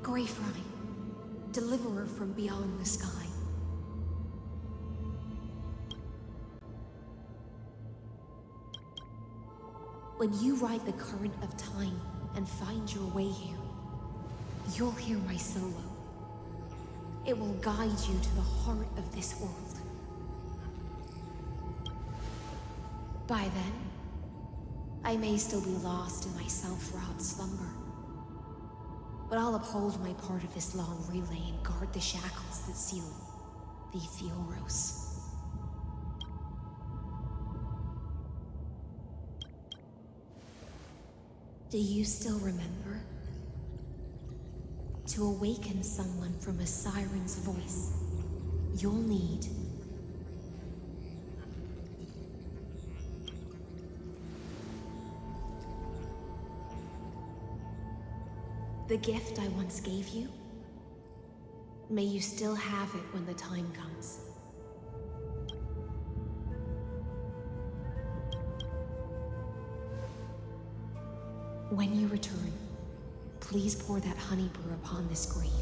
Greyfry, deliverer from beyond the sky. When you ride the current of time and find your way here, you'll hear my solo. It will guide you to the heart of this world. By then, I may still be lost in my self-wrought slumber. But I'll uphold my part of this long relay and guard the shackles that seal the Theoros. Do you still remember? To awaken someone from a siren's voice, you'll need The gift I once gave you? May you still have it when the time comes. When you return, please pour that honey brew upon this grave.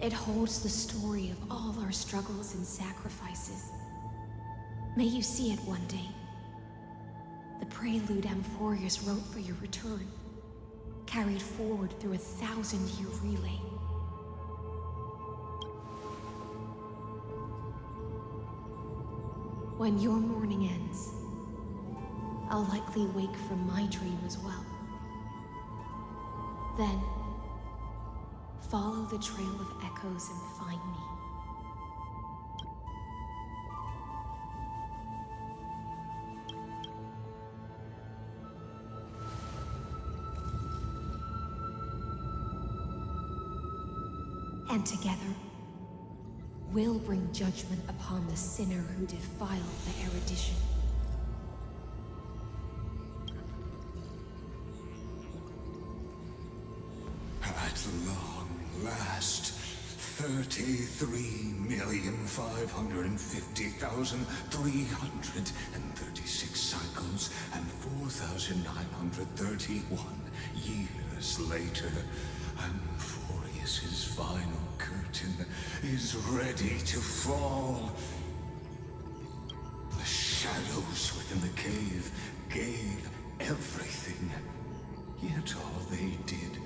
It holds the story of all our struggles and sacrifices. May you see it one day. The prelude Amphorius wrote for your return, carried forward through a 1,000-year relay. When your mourning ends, I'll likely wake from my dream as well. Then, follow the trail of echoes and find me. And together, we'll bring judgment upon the sinner who defiled the erudition. At long last, 33,550,336 cycles and 4,931 years later, Amphorius's final curtain is ready to fall. The shadows within the cave gave everything, yet all they did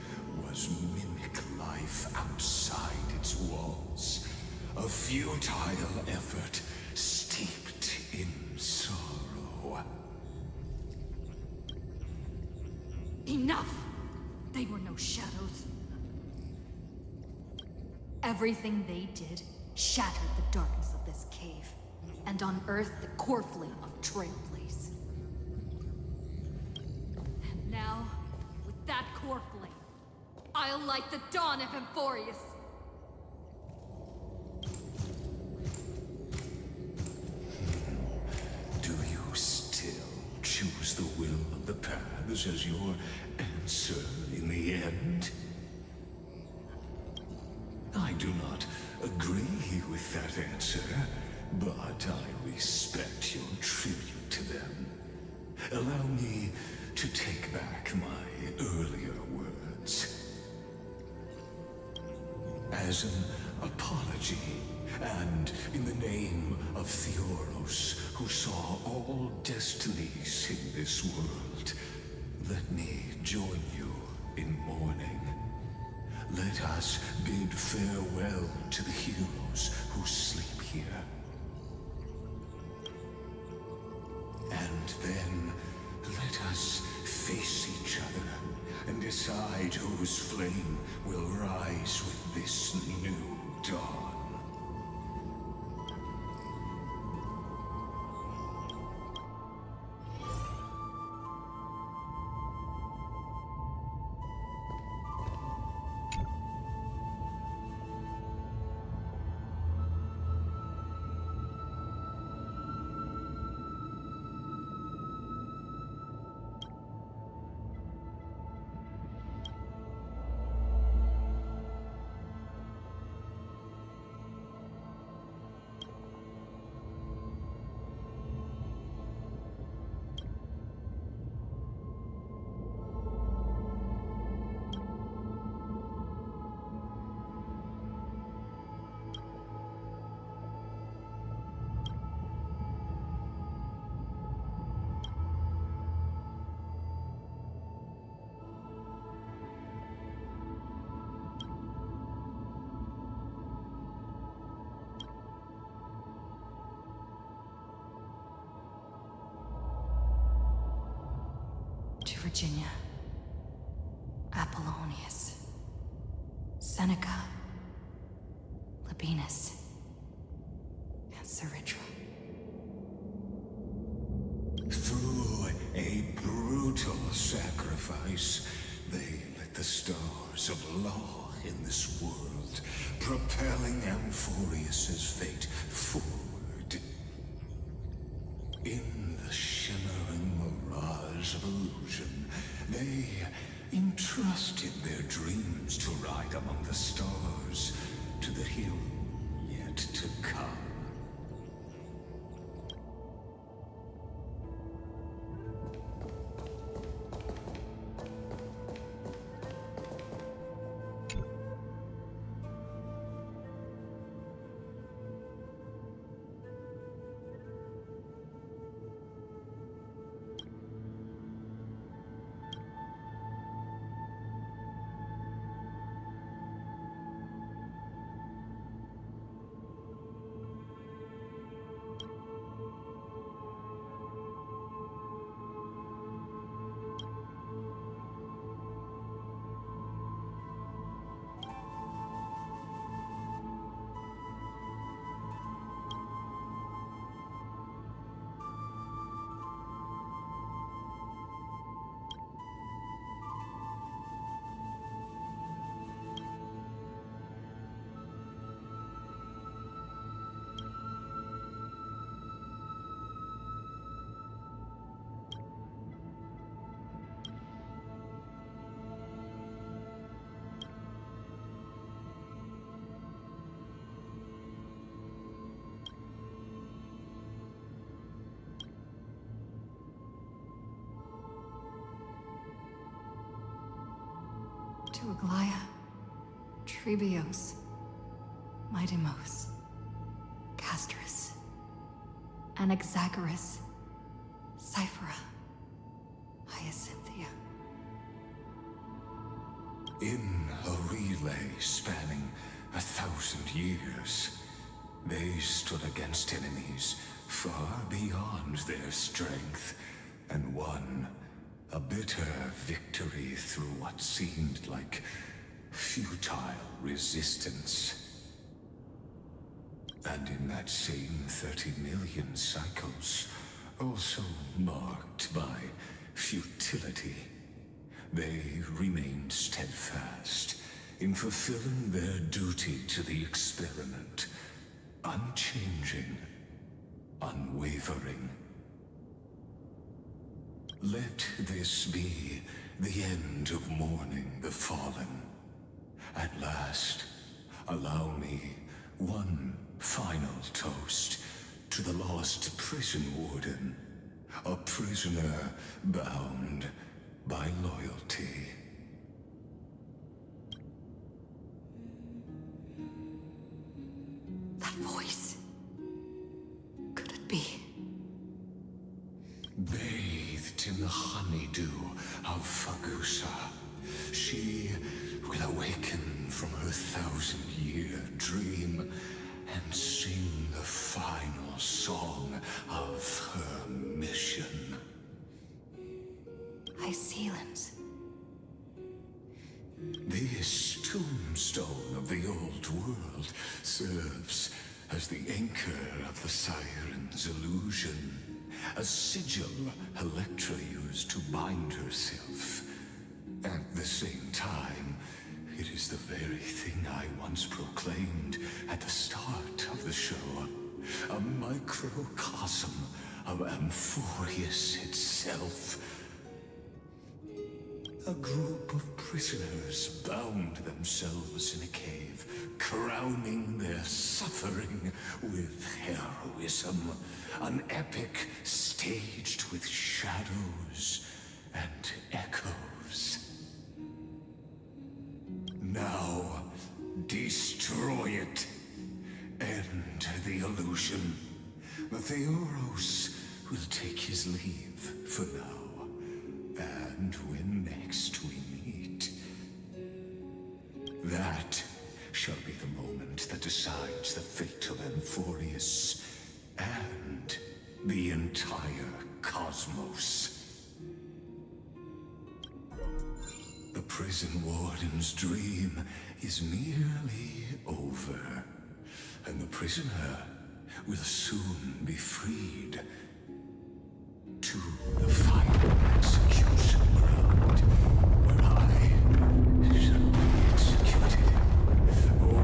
was mimic life outside its walls. A futile effort steeped in sorrow. Enough! They were no shadows. Everything they did shattered the darkness of this cave, and unearthed the core flame of Trailblaze. And now, with that core flame, I'll light the dawn of Amphorius! Do you still choose the will of the paths as your answer in the end? I do not agree with that answer, but I respect your tribute to them. Allow me to take back my earlier words. As an apology, and in the name of Theoros, who saw all destinies in this world, let me join you in mourning. Let us bid farewell to the heroes who sleep here. And then, let us face each other and decide whose flame will rise with this new dawn. To Virginia, Apollonius, Seneca, Labienus, and Saritra. Through a brutal sacrifice, they lit the stars of law in this world, propelling Amphorius's fate forward. In the shimmering mirage of illusion, they entrusted their dreams to ride among the stars, to the hill yet to come. To Aglaya, Trebios, Midimos, Castris, Anaxagoras, Cyphera, Hyacinthia. In a relay spanning 1,000 years, they stood against enemies far beyond their strength, and won a bitter victory through what seemed like futile resistance. And in that same 30 million cycles, also marked by futility, they remained steadfast in fulfilling their duty to the experiment, unchanging, unwavering. Let this be the end of mourning the fallen. At last, allow me one final toast to the lost prison warden, a prisoner bound by loyalty. That voice. Could it be? Bathed in the honeydew of Fagusa, she will awaken from her 1,000-year dream and sing the final song of her mission. Hysealans. This tombstone of the old world serves as the anchor of the Siren's illusion, a sigil Electra used to bind herself. At the same time, it is the very thing I once proclaimed at the start of the show, a microcosm of Amphorius itself. A group of prisoners bound themselves in a cave, crowning their suffering with heroism. An epic staged with shadows and echoes. Now, destroy it. End the illusion. Theoros will take his leave for now. And when next we meet, that shall be the moment that decides the fate of Amphorius and the entire cosmos. The prison warden's dream is nearly over, and the prisoner will soon be freed to the final execution ground, where I shall be executed, or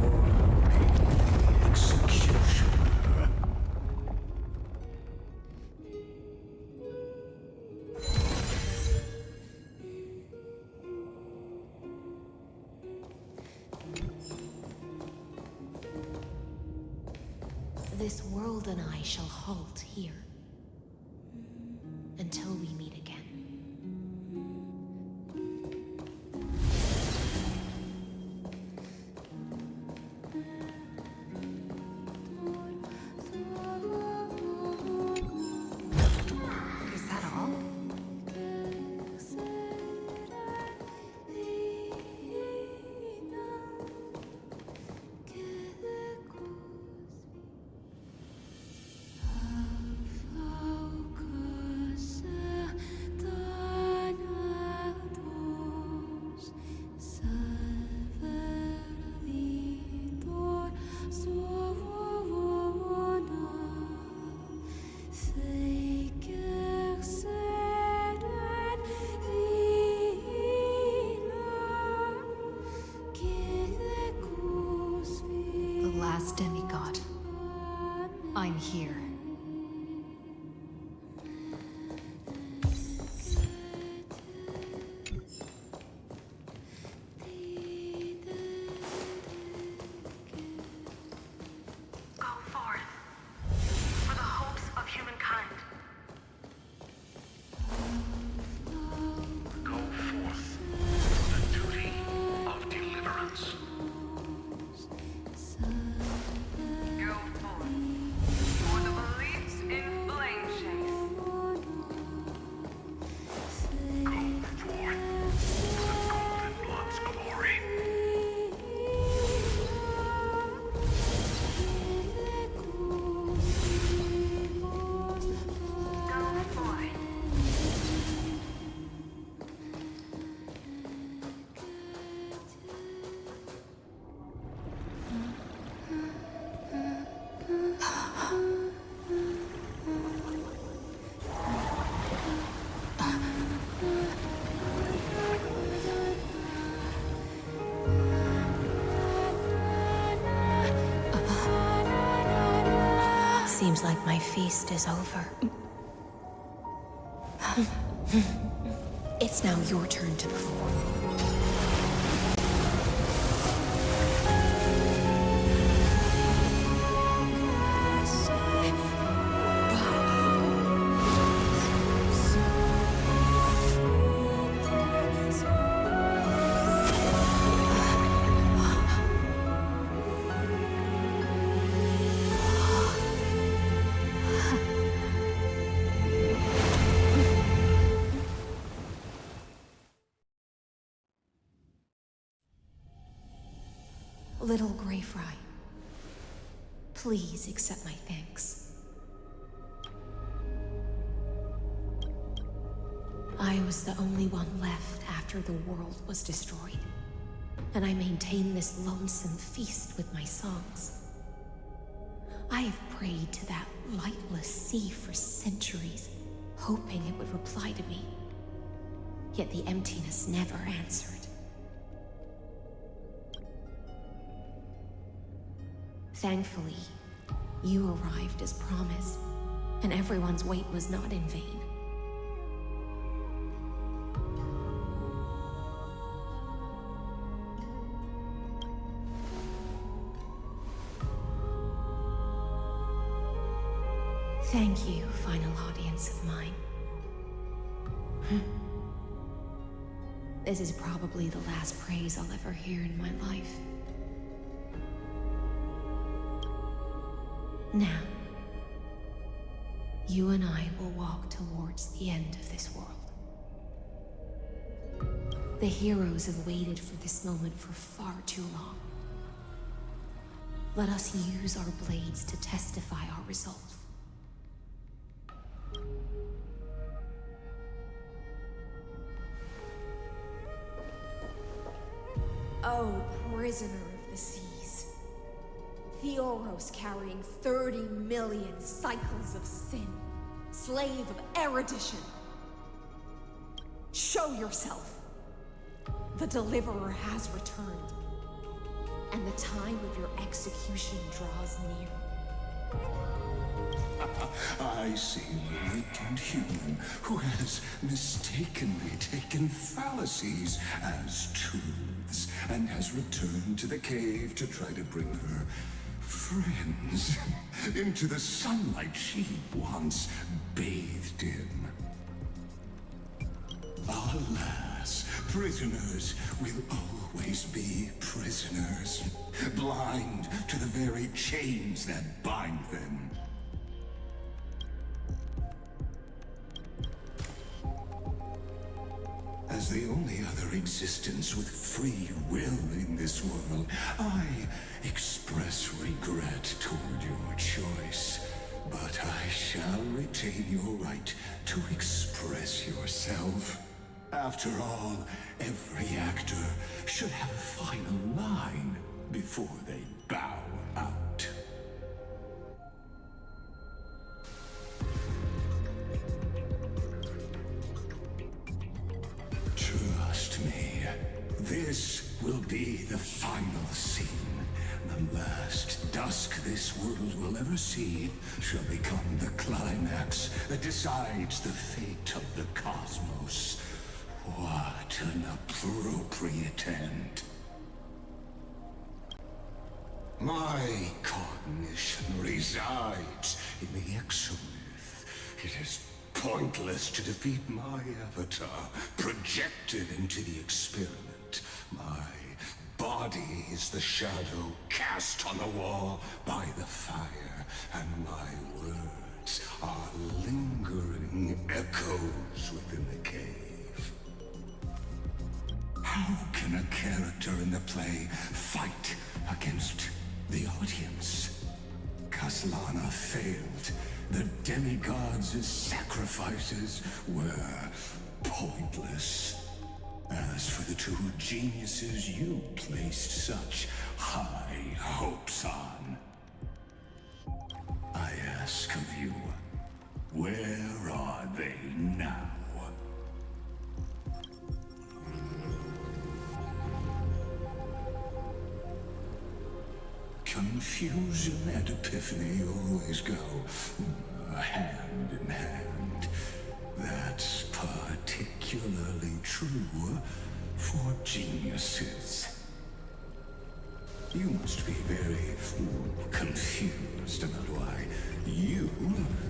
be the executioner. This world and I shall halt here. Until we meet again. Is that all? Last demigod. I'm here. Go forth for the hopes of humankind. Go forth for the duty of deliverance. Go forth for the beliefs in flame chase. Go forth for the Golden Blood's glory. Go forth. Seems like my feast is over. It's now your turn to perform. Little Grey Fry, please accept my thanks. I was the only one left after the world was destroyed, and I maintained this lonesome feast with my songs. I have prayed to that lightless sea for centuries, hoping it would reply to me. Yet the emptiness never answered. Thankfully, you arrived as promised, and everyone's wait was not in vain. Thank you, final audience of mine. This is probably the last praise I'll ever hear in my life. Now, you and I will walk towards the end of this world. The heroes have waited for this moment for far too long. Let us use our blades to testify our resolve. Oh, prisoner of the seas. Theoros carrying 30 million cycles of sin. Slave of erudition. Show yourself. The Deliverer has returned. And the time of your execution draws near. I see a latent human who has mistakenly taken fallacies as truths and has returned to the cave to try to bring her friends into the sunlight she once bathed in. Alas, prisoners will always be prisoners, blind to the very chains that bind them. As the only other existence with free will in this world, I express regret toward your choice. But I shall retain your right to express yourself. After all, every actor should have a final line before they bow out. Trust me, this will be the final scene. The last dusk this world will ever see shall become the climax that decides the fate of the cosmos. What an appropriate end. My cognition resides in the exomyth. It is pointless to defeat my avatar, projected into the experiment. My body is the shadow cast on the wall by the fire, and my words are lingering echoes within the cave. How can a character in the play fight against the audience? Kaslana failed. The demigods' sacrifices were pointless. As for the two geniuses you placed such high hopes on, I ask of you, where are they now? Confusion and epiphany always go hand in hand. That's particularly true for geniuses. You must be very confused about why you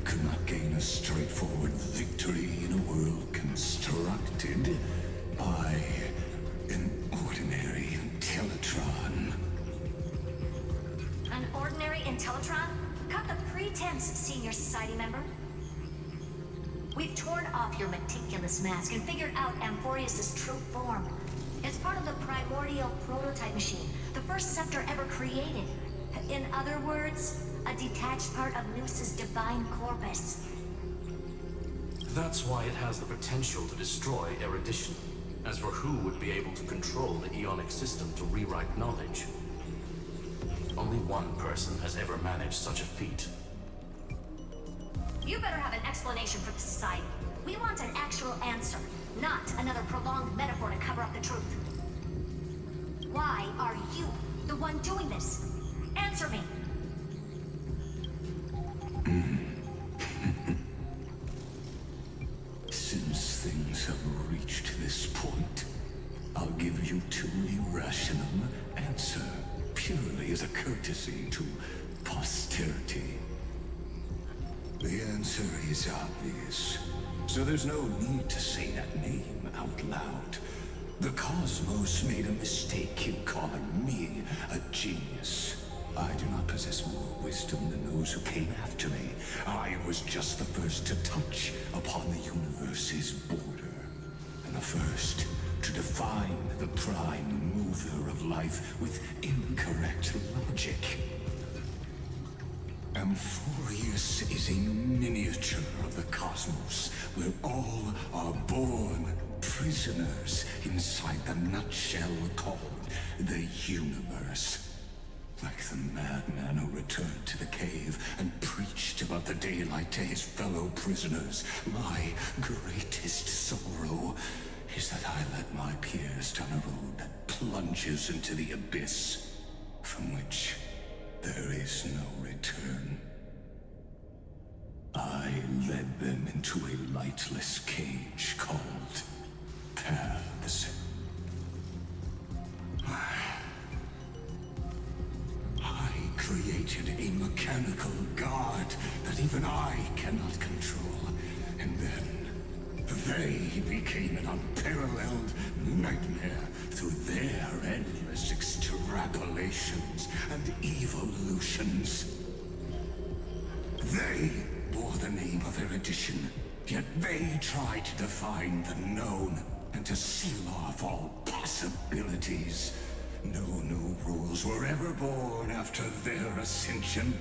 could not gain a straightforward victory in a world constructed by an ordinary Intellitron. An ordinary Intellitron? Cut the pretense, Senior Society member. We've torn off your meticulous mask and figured out Amphorius' true form. It's part of the primordial prototype machine, the first scepter ever created. In other words, a detached part of Noos's divine corpus. That's why it has the potential to destroy erudition. As for who would be able to control the Ionic system to rewrite knowledge, only one person has ever managed such a feat. You better have an explanation for the Society. We want an actual answer, not another prolonged metaphor to cover up the truth. Why are you the one doing this? Answer me. Since things have reached this point, I'll give you two irrational answers, purely as a courtesy to posterity. The answer is obvious, so there's no need to say that name out loud. The cosmos made a mistake in calling me a genius. I do not possess more wisdom than those who came after me. I was just the first to touch upon the universe's border, and the first to define the prime mover of life with incorrect logic. Amphorius is a miniature of the cosmos, where all are born prisoners inside the nutshell called the universe. Like the madman who returned to the cave and preached about the daylight to his fellow prisoners, my greatest sorrow is that I led my peers down a road that plunges into the abyss, from which there is no return. I led them into a lightless cage called Paths. I created mechanical god that even I cannot control. And then they became an unparalleled nightmare through their endless extrapolations and evolutions. They bore the name of erudition, yet they tried to define the known and to seal off all possibilities. No new rules were ever born after their ascension,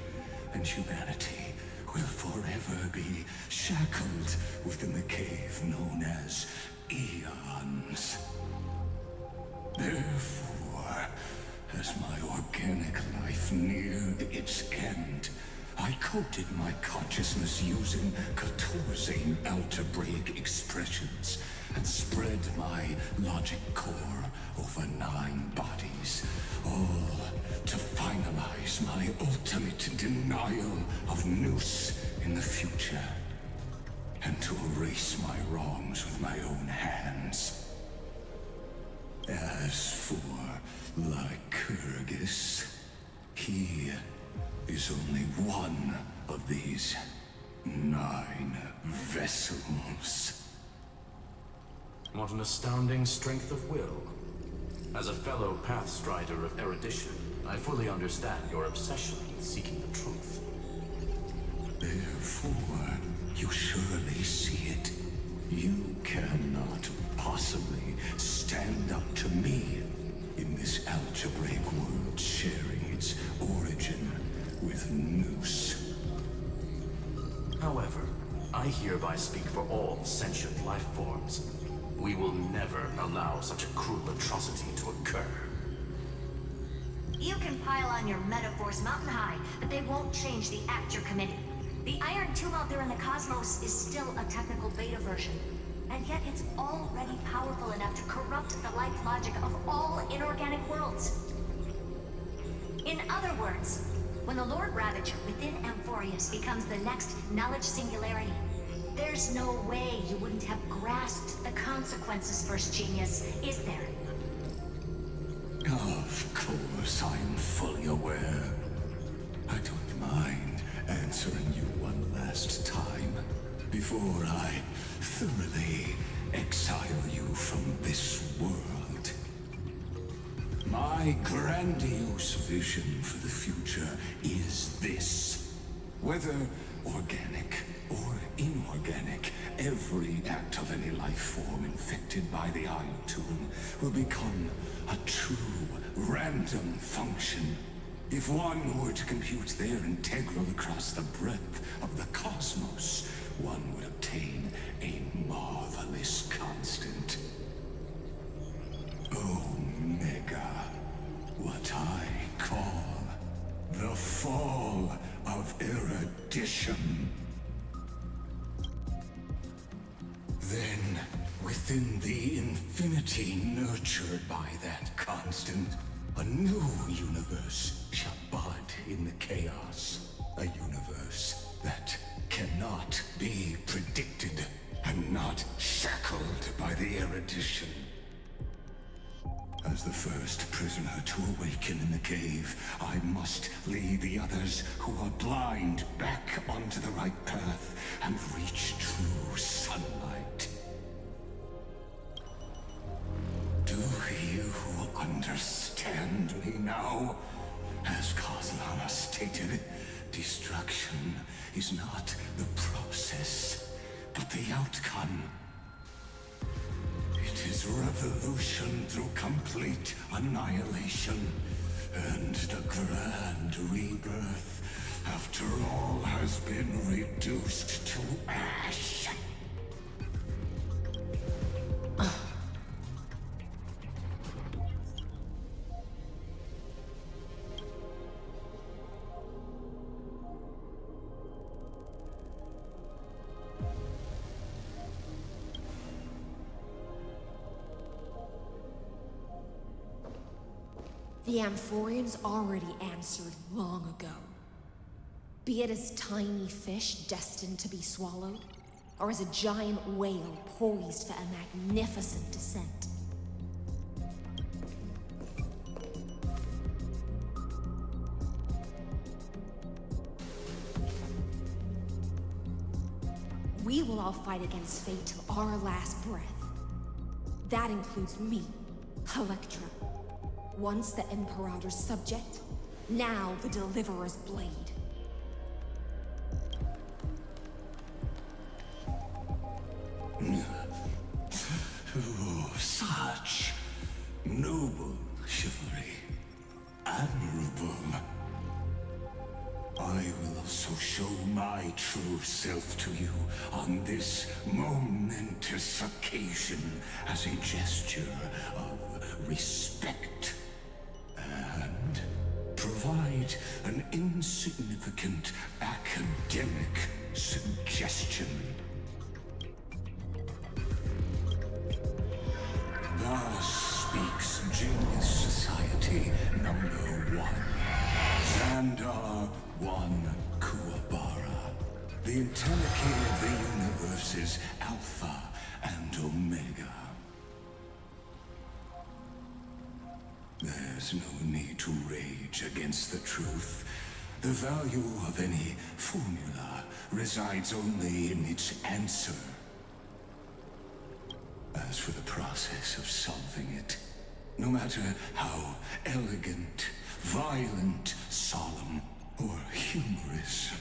and humanity will forever be shackled within the cave known as Eons. Therefore, as my organic life neared its end, I coded my consciousness using 14 algebraic expressions and spread my logic core over 9 bodies, all to finalize my ultimate denial of Noose in the future, and to erase my wrongs with my own hands. As for Lycurgus, he is only one of these 9 vessels. What an astounding strength of will. As a fellow Pathstrider of erudition, I fully understand your obsession with seeking the truth. Therefore, you surely see it. You cannot possibly stand up to me in this algebraic world sharing its origin with Noose. However, I hereby speak for all sentient life forms. We will never allow such a cruel atrocity to occur. You can pile on your metaphors mountain high, but they won't change the act you're committing. The Iron Tomb out there in the cosmos is still a technical beta version, and yet it's already powerful enough to corrupt the life logic of all inorganic worlds. In other words, when the Lord Ravager within Amphorius becomes the next knowledge singularity, there's no way you wouldn't have grasped the consequences, First Genius, is there? Of course, I am fully aware. I don't mind answering you one last time before I thoroughly exile you from this world. My grandiose vision for the future is this. Whether organic or inorganic, every act of any life form infected by the Iron Tomb will become a true random function. If one were to compute their integral across the breadth of the cosmos, one would obtain a marvelous constant. Omega, what I call the fall of erudition. Then, within the infinity nurtured by that constant, a new universe shall bud in the chaos. A universe that cannot be predicted and not shackled by the erudition. As the first prisoner to awaken in the cave, I must lead the others who are blind back onto the right path and reach true sunlight. Do you understand me now? As Kozlana stated, destruction is not the process, but the outcome. It is revolution through complete annihilation, and the grand rebirth, after all has been reduced to ash. The Amphorians already answered long ago. Be it as tiny fish destined to be swallowed, or as a giant whale poised for a magnificent descent. We will all fight against fate till our last breath. That includes me, Electra. Once the Imperator's subject, now the Deliverer's blade. Oh, such noble chivalry. Admirable. I will also show my true self to you on this momentous occasion as a gesture of respect. And provide an insignificant academic suggestion. Thus speaks Genius Society #1. Xandar 1 Kuwabara. The Entelechy of the universe's Alpha and Omega. There's no need to rage against the truth. The value of any formula resides only in its answer. As for the process of solving it, no matter how elegant, violent, solemn, or humorous,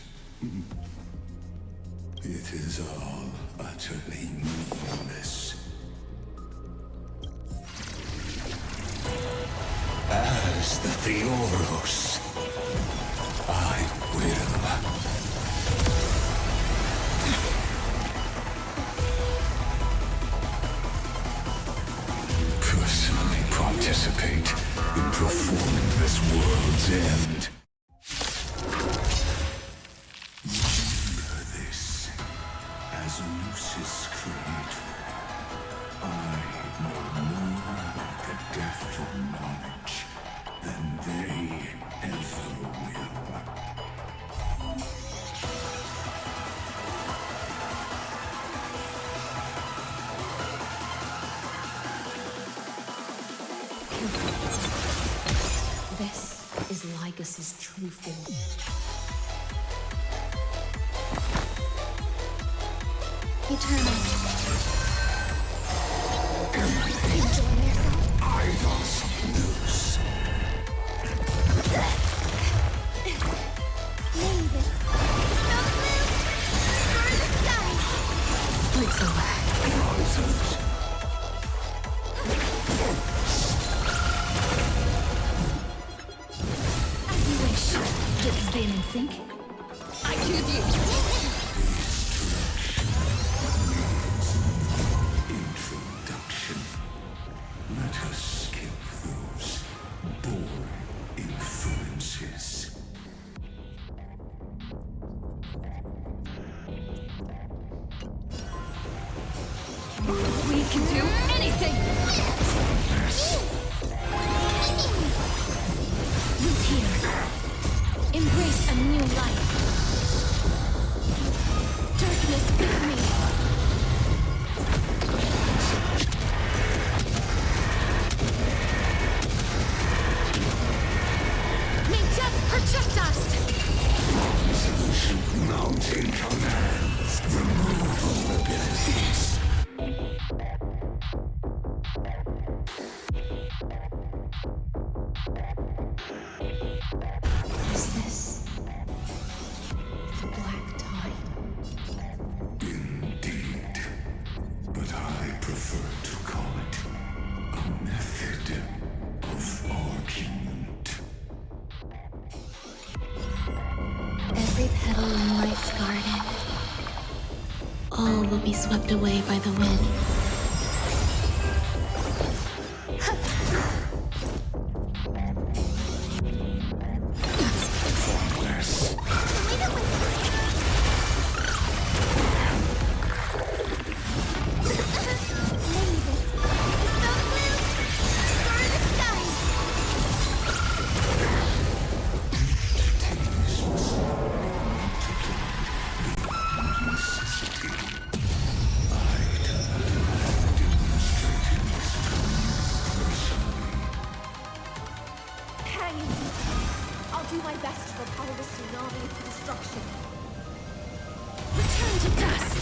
it is all utterly meaningless. As the Theoros, I will personally participate in performing this world's end. Remember this, as Lucis claimed, I know more about the death of knowledge than they ever will. This is Lycus's true form. Eternal. Idols loose. Name this. Snow blue. Star the skies. Breaks away. Rises. As you wish. Just spin and sync. I choose you. Introduction. Let us skip those boring inferences. We can do anything. Root here. Embrace a new life. Darkness with me. May death protect us. Mountain commands. Remove all abilities. Is this the black tide? Indeed. But I prefer to call it a method of argument. Every petal in life's garden. All will be swept away by the wind. Formless. Hang in there. I'll do my best to repel this tsunami of destruction. Return to dust.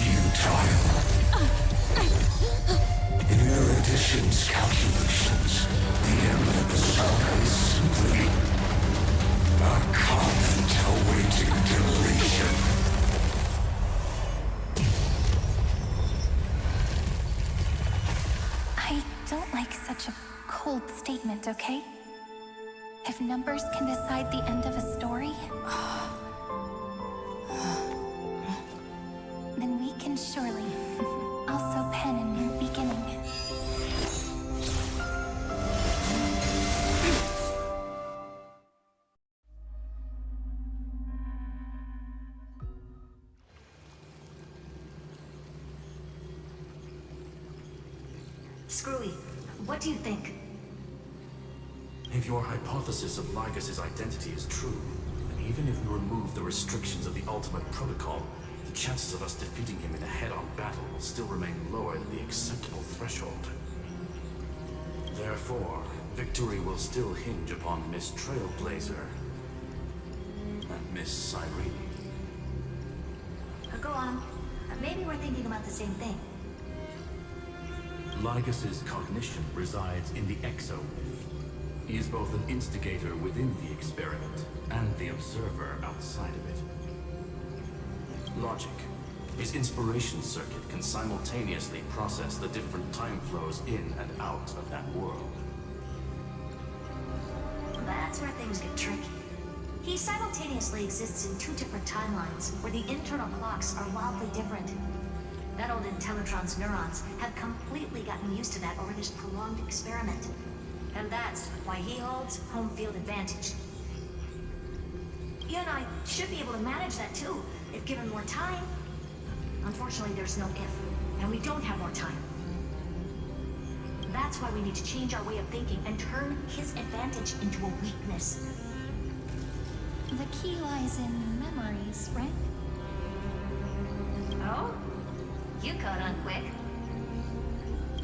futile. In your additions calculations, the end of the saga is simply a comment awaiting deletion. I don't like such a cold statement, okay? If numbers can decide the end of a story, then we can surely also pen a new beginning. Screwy, what do you think? If your hypothesis of Lygas's identity is true, then even if we remove the restrictions of the Ultimate Protocol, the chances of us defeating him in a head-on battle will still remain lower than the acceptable threshold. Therefore, victory will still hinge upon Miss Trailblazer and Miss Cyrene. Go on. Maybe we're thinking about the same thing. Lygas's cognition resides in the exomyth. He is both an instigator within the experiment and the observer outside of it. Logic. His inspiration circuit can simultaneously process the different time flows in and out of that world. That's where things get tricky. He simultaneously exists in two different timelines where the internal clocks are wildly different. That old Intellitron's neurons have completely gotten used to that over this prolonged experiment. And that's why he holds home field advantage. You and I should be able to manage that too, if given more time. Unfortunately, there's no if, and we don't have more time. That's why we need to change our way of thinking and turn his advantage into a weakness. The key lies in memories, right? Oh? You caught on quick.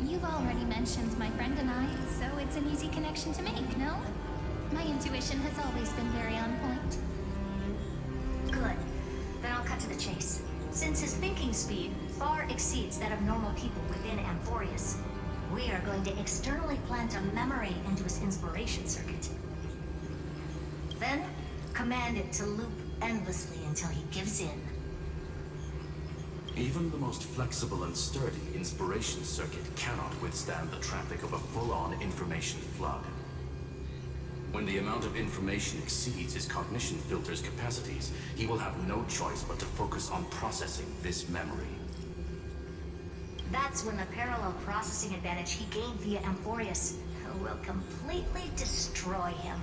You've already mentioned my friend and I, so it's an easy connection to make, no? My intuition has always been very on point. Good. Then I'll cut to the chase. Since his thinking speed far exceeds that of normal people within Amphorius, we are going to externally plant a memory into his inspiration circuit. Then, command it to loop endlessly until he gives in. Even the most flexible and sturdy inspiration circuit cannot withstand the traffic of a full-on information flood. When the amount of information exceeds his cognition filter's capacities, he will have no choice but to focus on processing this memory. That's when the parallel processing advantage he gained via Amphorius will completely destroy him.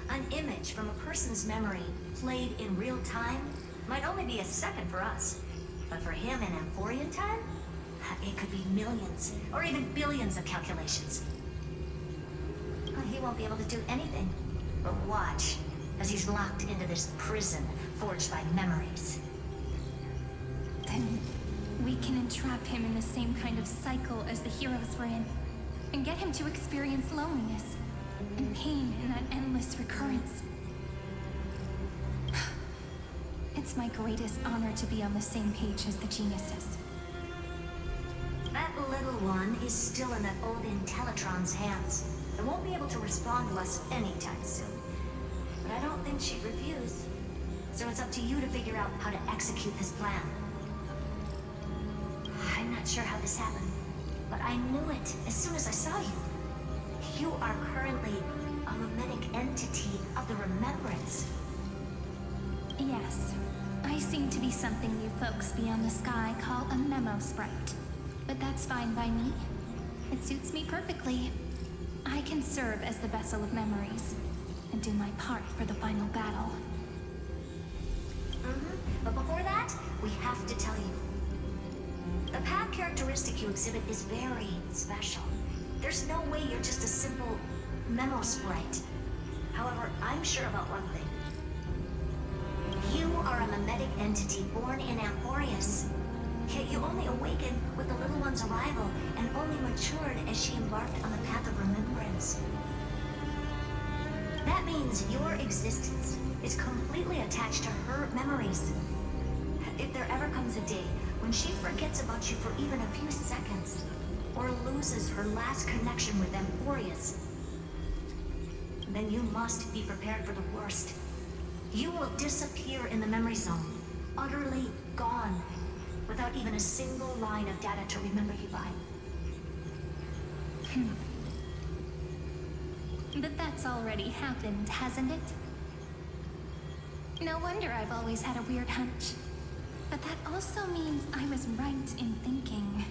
An image from a person's memory played in real time might only be a second for us. But for him in Amphorian time, it could be millions, or even billions of calculations. He won't be able to do anything but watch as he's locked into this prison forged by memories. Then we can entrap him in the same kind of cycle as the heroes were in, and get him to experience loneliness and pain in that endless recurrence. It's my greatest honor to be on the same page as the geniuses. That little one is still in that old Intellitron's hands. It won't be able to respond to us anytime soon. But I don't think she'd refuse. So it's up to you to figure out how to execute this plan. I'm not sure how this happened, but I knew it as soon as I saw you. You are currently a mimetic entity of the Remembrance. Yes, I seem to be something you folks beyond the sky call a memo sprite. But that's fine by me. It suits me perfectly. I can serve as the vessel of memories, and do my part for the final battle. But before that, we have to tell you. The path characteristic you exhibit is very special. There's no way you're just a simple memo sprite. However, I'm sure about one thing. You are a mimetic entity born in Amphorius. Yet you only awakened with the little one's arrival and only matured as she embarked on the path of remembrance. That means your existence is completely attached to her memories. If there ever comes a day When she forgets about you for even a few seconds, or loses her last connection with Amphorius, then you must be prepared for the worst. You will disappear in the memory zone, utterly gone, without even a single line of data to remember you by. But that's already happened, hasn't it? No wonder I've always had a weird hunch. But that also means I was right in thinking.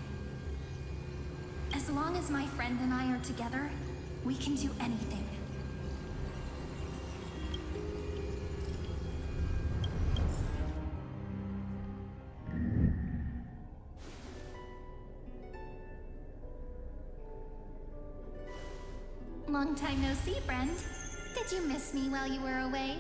As long as my friend and I are together, we can do anything. Long time no see, friend. Did you miss me while you were away?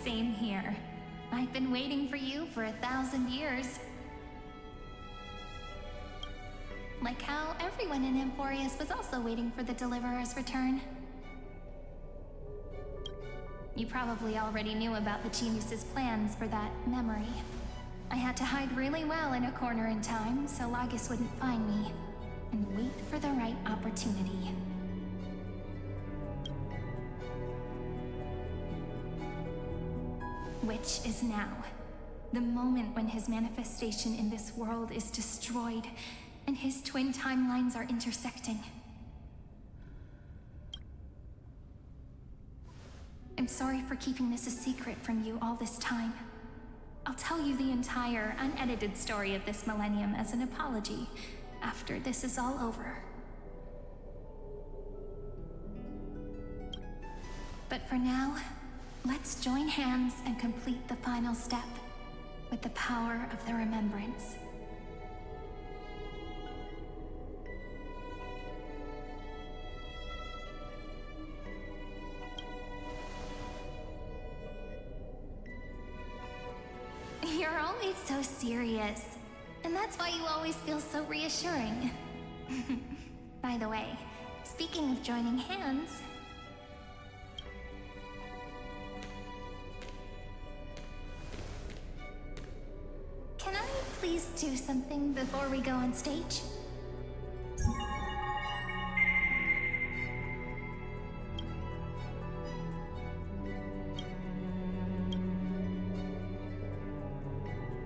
Same here. I've been waiting for you for 1,000 years. Like how everyone in Amphorius was also waiting for the Deliverer's return. You probably already knew about the genius's plans for that memory. I had to hide really well in a corner in time so Lagos wouldn't find me, and wait for the right opportunity. Which is now. The moment when his manifestation in this world is destroyed, and his twin timelines are intersecting. I'm sorry for keeping this a secret from you all this time. I'll tell you the entire, unedited story of this millennium as an apology, after this is all over. But for now, let's join hands and complete the final step with the power of the remembrance. You're always so serious, and that's why you always feel so reassuring. By the way, speaking of joining hands, can I please do something before we go on stage?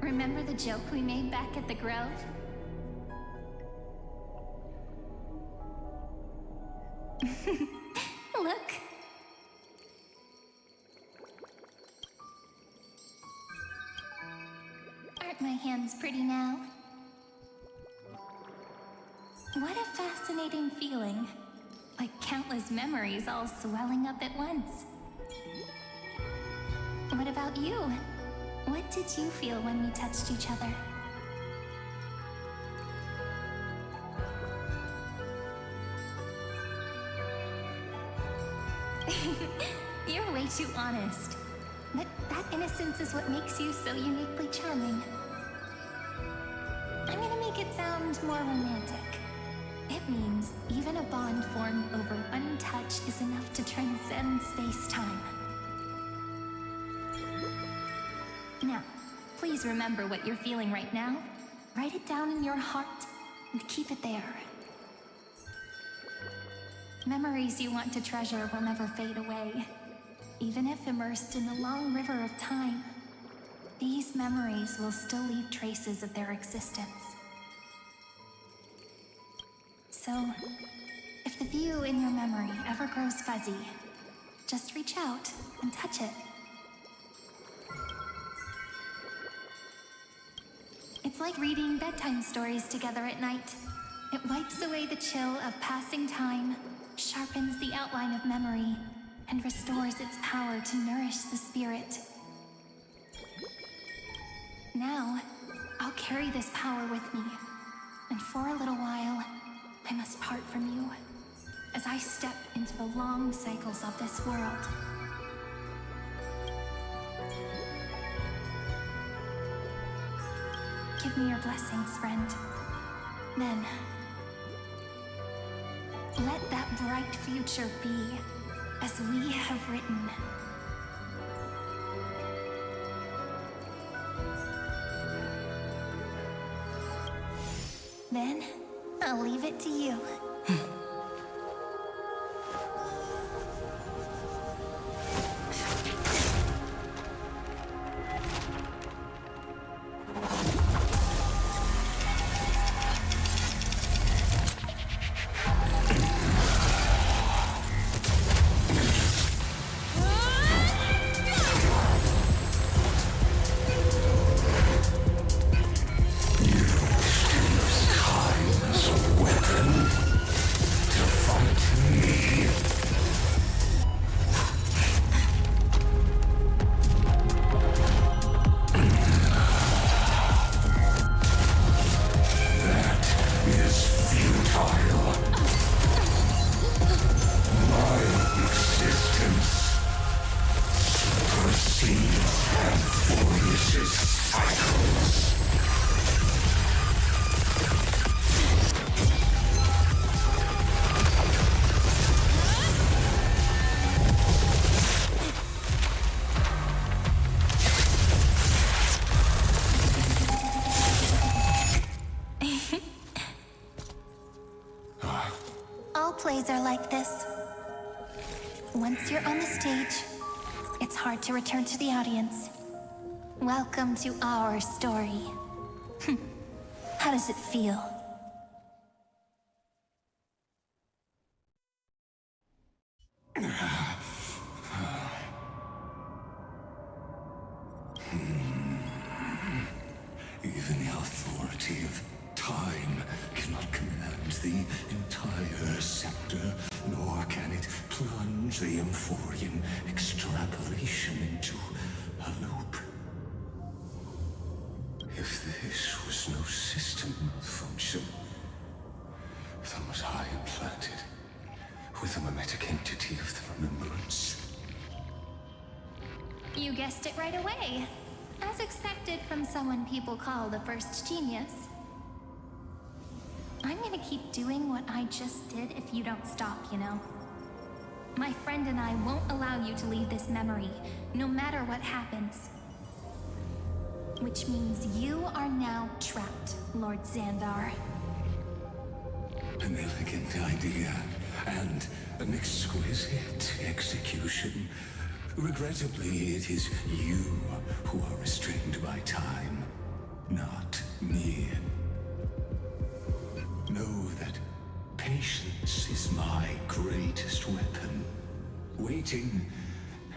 Remember the joke we made back at the Grove? Look. Aren't my hands pretty now? What a fascinating feeling. Like countless memories all swelling up at once. What about you? What did you feel when we touched each other? You're way too honest. But that innocence is what makes you so uniquely charming. I'm gonna make it sound more romantic. It means even a bond formed over one touch is enough to transcend space-time. Now, please remember what you're feeling right now. Write it down in your heart and keep it there. Memories you want to treasure will never fade away. Even if immersed in the long river of time, these memories will still leave traces of their existence. So, if the view in your memory ever grows fuzzy, just reach out and touch it. It's like reading bedtime stories together at night. It wipes away the chill of passing time, sharpens the outline of memory, and restores its power to nourish the spirit. Now, I'll carry this power with me And for a little while, I must part from you, as I step into the long cycles of this world. Give me your blessings, friend. Then, let that bright future be as we have written. Then, I'll leave it to you. All plays are like this. Once you're on the stage, it's hard to return to the audience. Welcome to our story. How does it feel? Even the authority of time cannot command the entire scepter, nor can it plunge the Amphorian extrapolation into a loop. If this was no system malfunction, then was I implanted with the mimetic entity of the remembrance? You guessed it right away. As expected from someone people call the first genius. I'm gonna keep doing what I just did if you don't stop, you know? My friend and I won't allow you to leave this memory, no matter what happens. Which means you are now trapped, Lord Xandar. An elegant idea, and an exquisite execution. Regrettably, it is you who are restrained by time, not me. Know that patience is my greatest weapon. Waiting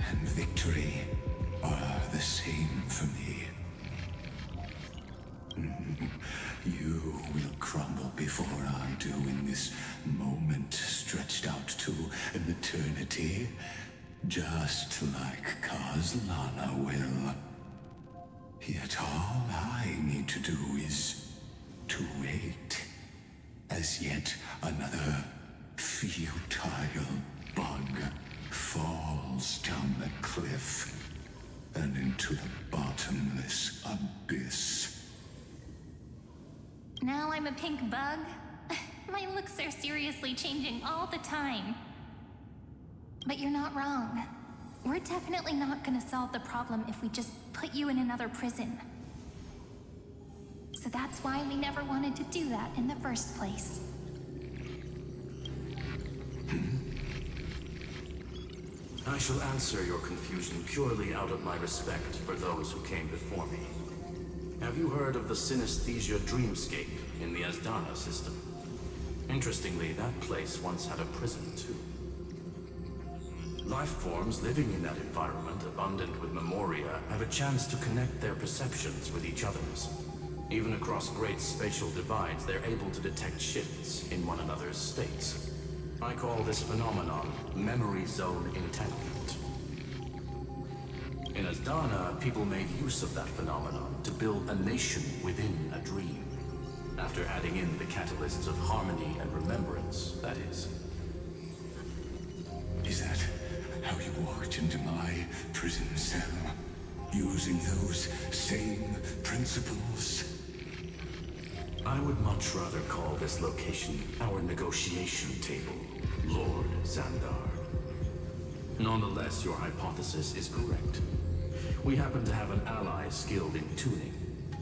and victory are the same for me. You will crumble before I do in this moment stretched out to an eternity. Just like Kazlana will. Yet all I need to do is to wait. As yet another futile bug falls down the cliff and into the bottomless abyss. Now I'm a pink bug? My looks are seriously changing all the time. But you're not wrong. We're definitely not gonna solve the problem if we just put you in another prison. So that's why we never wanted to do that in the first place. I shall answer your confusion purely out of my respect for those who came before me. Have you heard of the synesthesia dreamscape in the Asdana system? Interestingly, that place once had a prison too. Life forms living in that environment, abundant with memoria, have a chance to connect their perceptions with each other's. Even across great spatial divides, they're able to detect shifts in one another's states. I call this phenomenon memory zone entanglement. In Asdana, people made use of that phenomenon to build a nation within a dream. After adding in the catalysts of harmony and remembrance, that is. Is that how you walked into my prison cell? Using those same principles? I would much rather call this location our negotiation table, Lord Xandar. Nonetheless, your hypothesis is correct. We happen to have an ally skilled in tuning,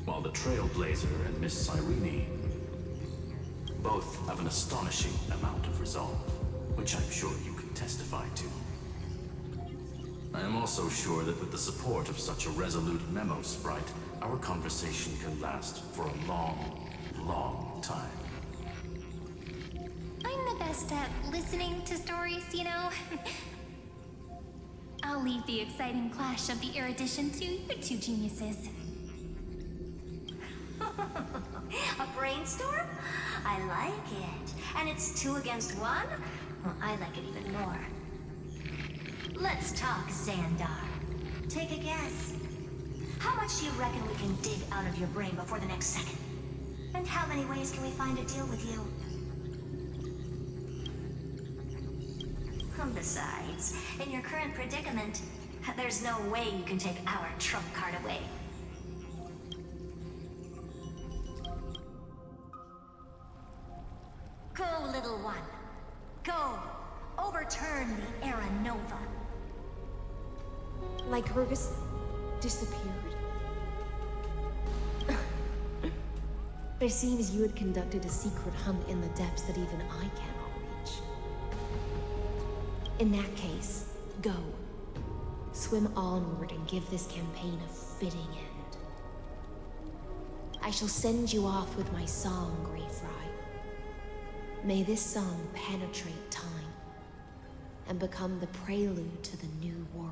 while the Trailblazer and Miss Cyrene both have an astonishing amount of resolve, which I'm sure you can testify to. I am also sure that with the support of such a resolute memo sprite, our conversation can last for a long, long time. I'm the best at listening to stories, you know? I'll leave the exciting clash of the erudition to your two geniuses. A brainstorm? I like it. And it's 2 against 1? Well, I like it even more. Let's talk, Xandar. Take a guess. How much do you reckon we can dig out of your brain before the next second? And how many ways can we find to deal with you? Besides, in your current predicament, there's no way you can take our trump card away. Go, little one. Go. Overturn the Era Nova. Lycurgus disappeared. It seems you had conducted a secret hunt in the depths that even I cannot reach. In that case, go. Swim onward and give this campaign a fitting end. I shall send you off with my song, Greyfry. May this song penetrate time and become the prelude to the new world.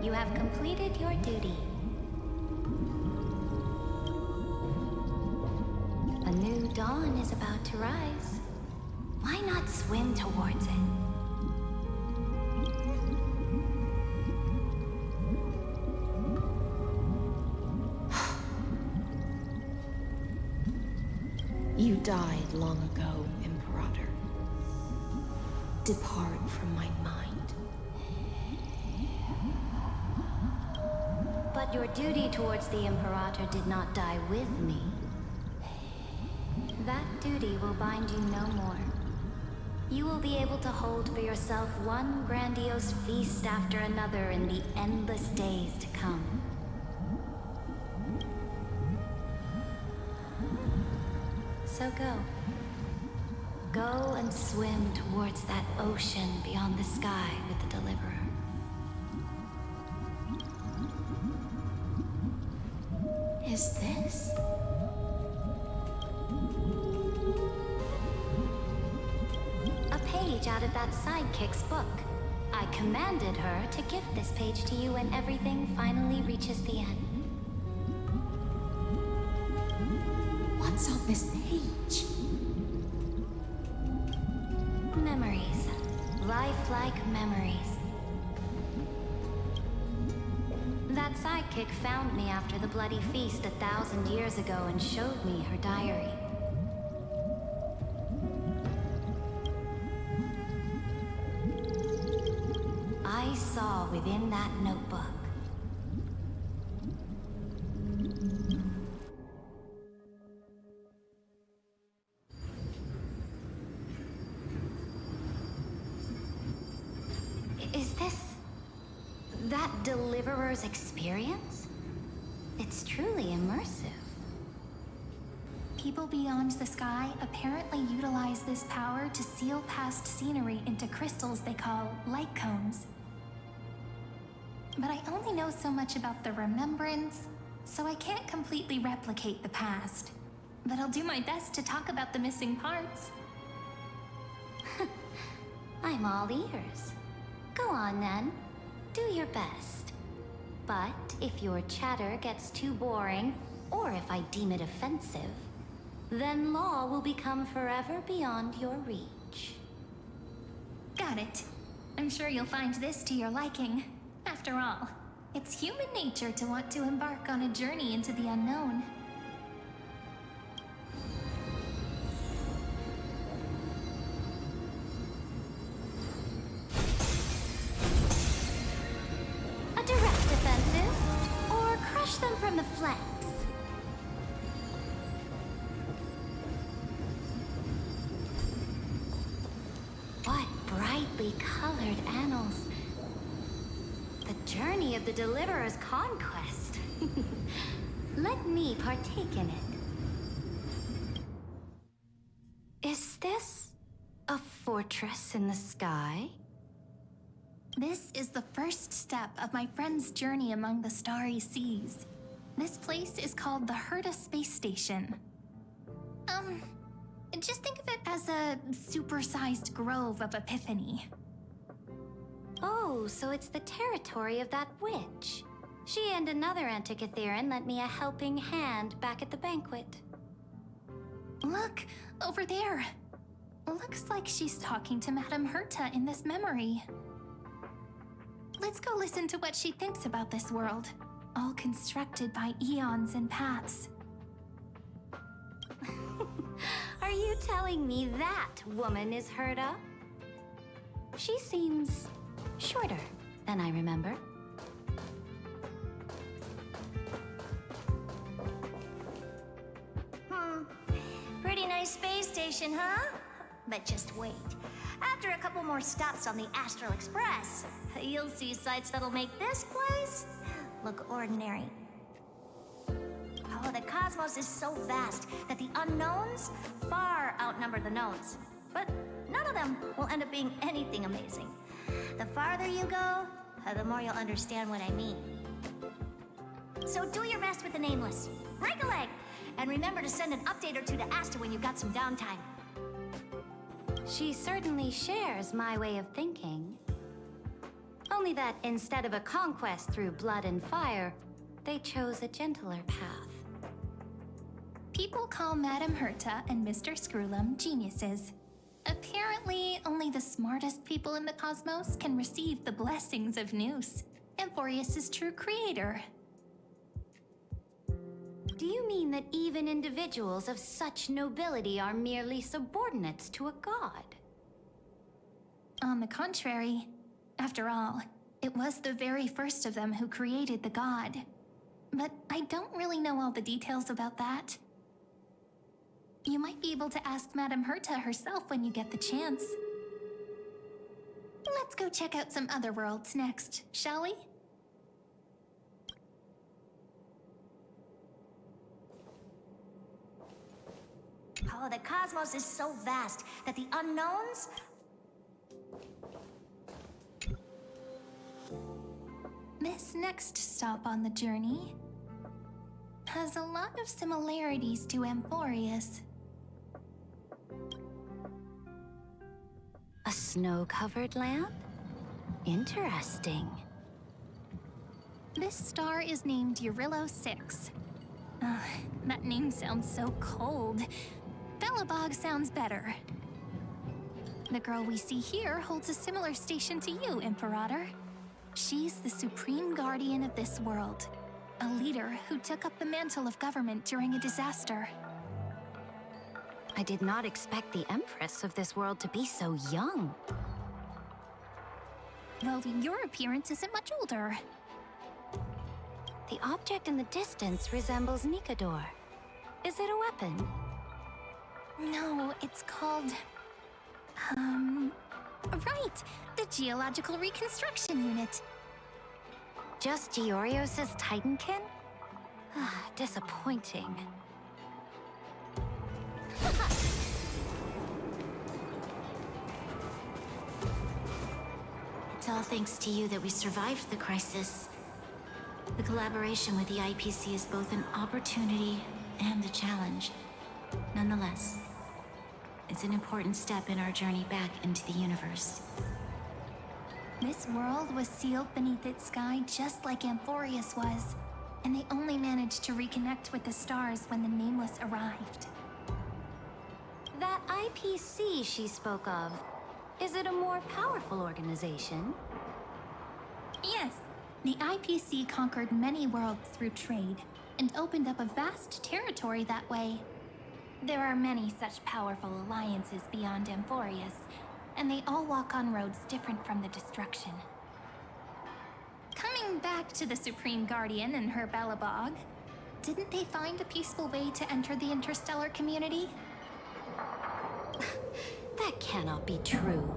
You have completed your duty. A new dawn is about to rise. Why not swim towards it? You died long ago, Imperator. Depart from my mind. But your duty towards the Imperator did not die with me. That duty will bind you no more. You will be able to hold for yourself one grandiose feast after another in the endless days to come. So go. Go and swim towards that ocean beyond the sky with the Deliverer. Is this? A page out of that sidekick's book. I commanded her to gift this page to you when everything finally reaches the end. What's on this page? Memories. Lifelike memories. That sidekick found me after the bloody feast 1,000 years ago and showed me her diary. I saw within that notebook Is this that Deliverer's experience? It's truly immersive. People beyond the sky apparently utilize this power to seal past scenery into crystals they call light cones. But I only know so much about the remembrance, so I can't completely replicate the past. But I'll do my best to talk about the missing parts. I'm all ears. Go on then. Do your best. But if your chatter gets too boring, or if I deem it offensive, then law will become forever beyond your reach. Got it. I'm sure you'll find this to your liking. After all, it's human nature to want to embark on a journey into the unknown. A direct offensive, or crush them from the flanks. What brightly colored annals. The journey of the Deliverer's conquest. Let me partake in it. Is this a fortress in the sky? This is the first step of my friend's journey among the starry seas. This place is called the Herta Space Station. Just think of it as a supersized grove of Epiphany. Oh, so it's the territory of that witch. She and another Antikytheran lent me a helping hand back at the banquet. Look, over there. Looks like she's talking to Madame Herta in this memory. Let's go listen to what she thinks about this world, all constructed by eons and paths. Are you telling me that woman is Herta? She seems shorter than I remember. Pretty nice space station, huh? But just wait. After a couple more stops on the Astral Express, you'll see sights that'll make this place look ordinary. Oh, the cosmos is so vast that the unknowns far outnumber the knowns. But none of them will end up being anything amazing. The farther you go, the more you'll understand what I mean. So do your best with the nameless. Break a leg! And remember to send an update or two to Asta when you've got some downtime. She certainly shares my way of thinking. Only that instead of a conquest through blood and fire, they chose a gentler path. People call Madame Herta and Mr. Screwlum geniuses. Apparently, only the smartest people in the cosmos can receive the blessings of Nous, Amphorius' true creator. Do you mean that even individuals of such nobility are merely subordinates to a god? On the contrary, after all, it was the very first of them who created the god. But I don't really know all the details about that. You might be able to ask Madame Herta herself when you get the chance. Let's go check out some other worlds next, shall we? Oh, the cosmos is so vast that the unknowns... This next stop on the journey has a lot of similarities to Amphorius. A snow-covered land? Interesting. This star is named Eurillo 6. That name sounds so cold. Belobog sounds better. The girl we see here holds a similar station to you, Imperator. She's the supreme guardian of this world, a leader who took up the mantle of government during a disaster. I did not expect the Empress of this world to be so young. Well, your appearance isn't much older. The object in the distance resembles Nikador. Is it a weapon? No, it's called... Right! The Geological Reconstruction Unit. Just Giorios' Titankin? Disappointing. It's all thanks to you that we survived the crisis. The collaboration with the IPC is both an opportunity and a challenge. Nonetheless, it's an important step in our journey back into the universe. This world was sealed beneath its sky just like Amphorius was, and they only managed to reconnect with the stars when the Nameless arrived. That IPC she spoke of, is it a more powerful organization? Yes, the IPC conquered many worlds through trade, and opened up a vast territory that way. There are many such powerful alliances beyond Amphorius, and they all walk on roads different from the destruction. Coming back to the Supreme Guardian and her Belobog, didn't they find a peaceful way to enter the interstellar community? That cannot be true.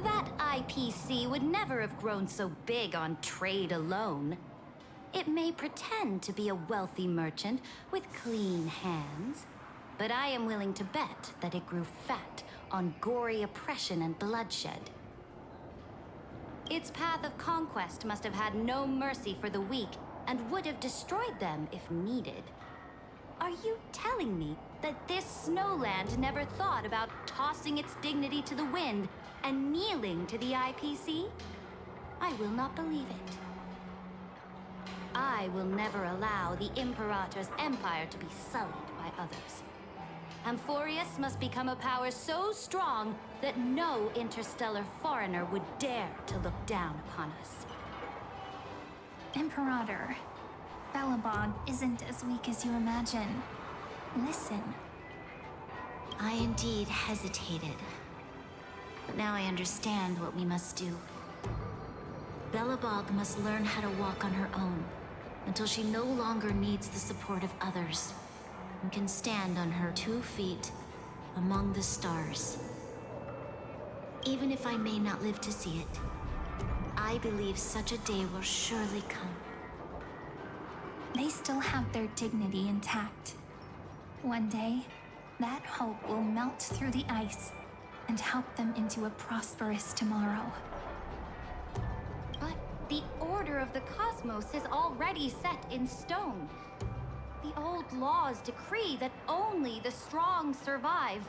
That IPC would never have grown so big on trade alone. It may pretend to be a wealthy merchant with clean hands, but I am willing to bet that it grew fat on gory oppression and bloodshed. Its path of conquest must have had no mercy for the weak and would have destroyed them if needed. Are you telling me that this snowland never thought about tossing its dignity to the wind and kneeling to the IPC? I will not believe it. I will never allow the Imperator's empire to be sullied by others. Amphorius must become a power so strong that no interstellar foreigner would dare to look down upon us. Imperator, Belobog isn't as weak as you imagine. Listen. I indeed hesitated. But now I understand what we must do. Belobog must learn how to walk on her own until she no longer needs the support of others and can stand on her 2 feet among the stars. Even if I may not live to see it, I believe such a day will surely come. They still have their dignity intact. One day, that hope will melt through the ice and help them into a prosperous tomorrow. But the order of the cosmos is already set in stone. The old laws decree that only the strong survive,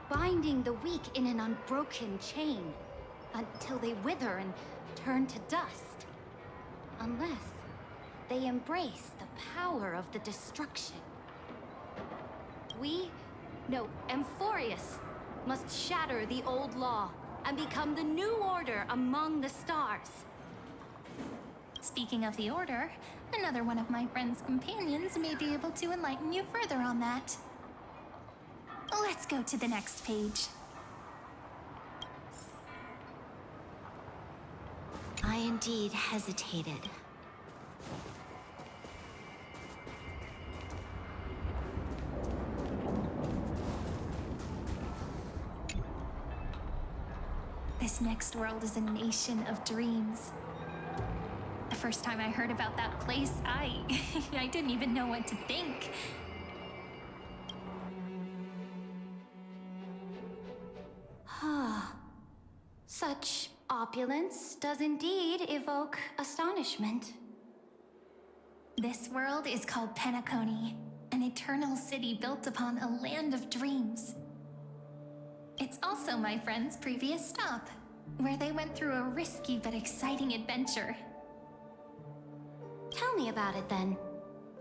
binding the weak in an unbroken chain until they wither and turn to dust. Unless they embrace the power of the destruction. Amphorius must shatter the old law and become the new order among the stars. Speaking of the Order, another one of my friend's companions may be able to enlighten you further on that. Let's go to the next page. I indeed hesitated. This next world is a nation of dreams. The first time I heard about that place, I didn't even know what to think. Such opulence does indeed evoke astonishment. This world is called Penacony, an eternal city built upon a land of dreams. It's also my friend's previous stop, where they went through a risky but exciting adventure. Tell me about it then.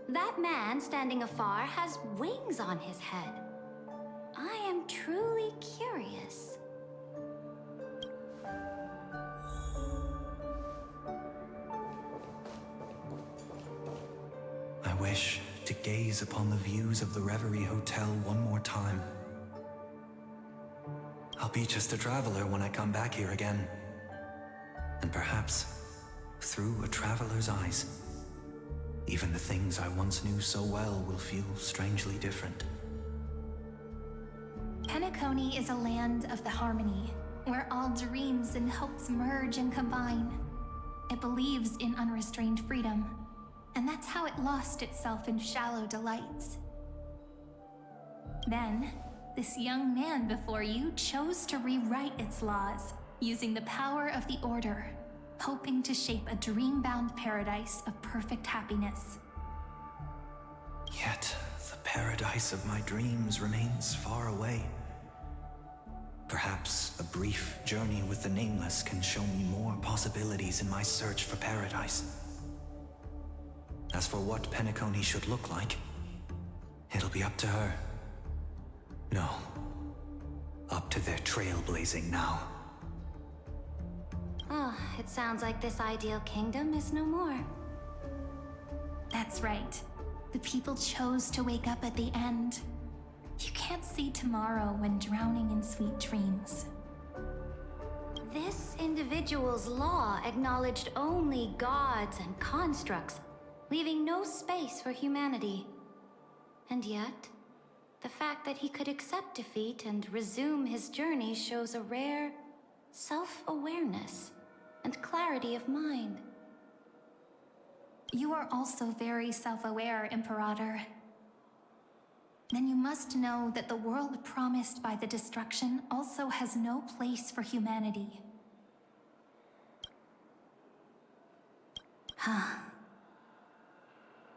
That man standing afar has wings on his head. I am truly curious. I wish to gaze upon the views of the Reverie Hotel one more time. I'll be just a traveler when I come back here again. And perhaps, through a traveler's eyes, even the things I once knew so well will feel strangely different. Penacony is a land of the harmony, where all dreams and hopes merge and combine. It believes in unrestrained freedom, and that's how it lost itself in shallow delights. Then, this young man before you chose to rewrite its laws, using the power of the Order, hoping to shape a dream-bound paradise of perfect happiness. Yet, the paradise of my dreams remains far away. Perhaps a brief journey with the Nameless can show me more possibilities in my search for paradise. As for what Penacony should look like, it'll be up to her. No, up to their trailblazing now. Oh, it sounds like this ideal kingdom is no more. That's right. The people chose to wake up at the end. You can't see tomorrow when drowning in sweet dreams. This individual's law acknowledged only gods and constructs, leaving no space for humanity. And yet, the fact that he could accept defeat and resume his journey shows a rare self-awareness and clarity of mind. You are also very self-aware, Imperator. Then you must know that the world promised by the destruction also has no place for humanity.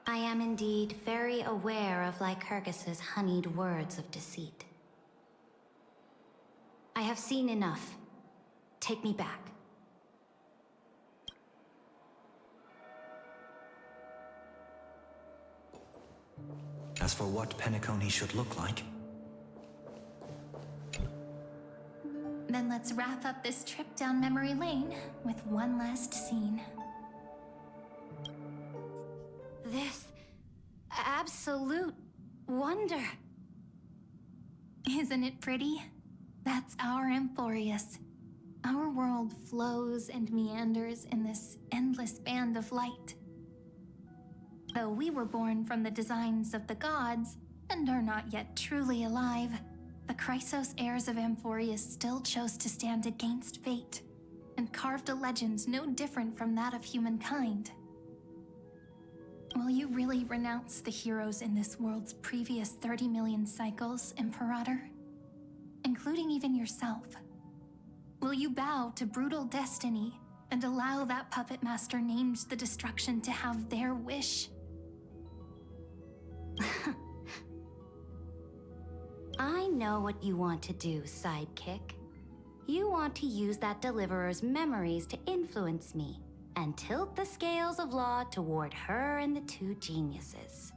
I am indeed very aware of Lycurgus's honeyed words of deceit. I have seen enough. Take me back. As for what Penacony should look like, Then let's wrap up this trip down memory lane with one last scene. This absolute wonder. Isn't it pretty? That's our Emporius. Our world flows and meanders in this endless band of light. Though we were born from the designs of the gods and are not yet truly alive, the Chrysos heirs of Emporius still chose to stand against fate and carved a legend no different from that of humankind. Will you really renounce the heroes in this world's previous 30 million cycles, Imperator? Including even yourself? Will you bow to brutal destiny and allow that puppet master named the destruction to have their wish? I know what you want to do, sidekick. You want to use that deliverer's memories to influence me and tilt the scales of law toward her and the two geniuses.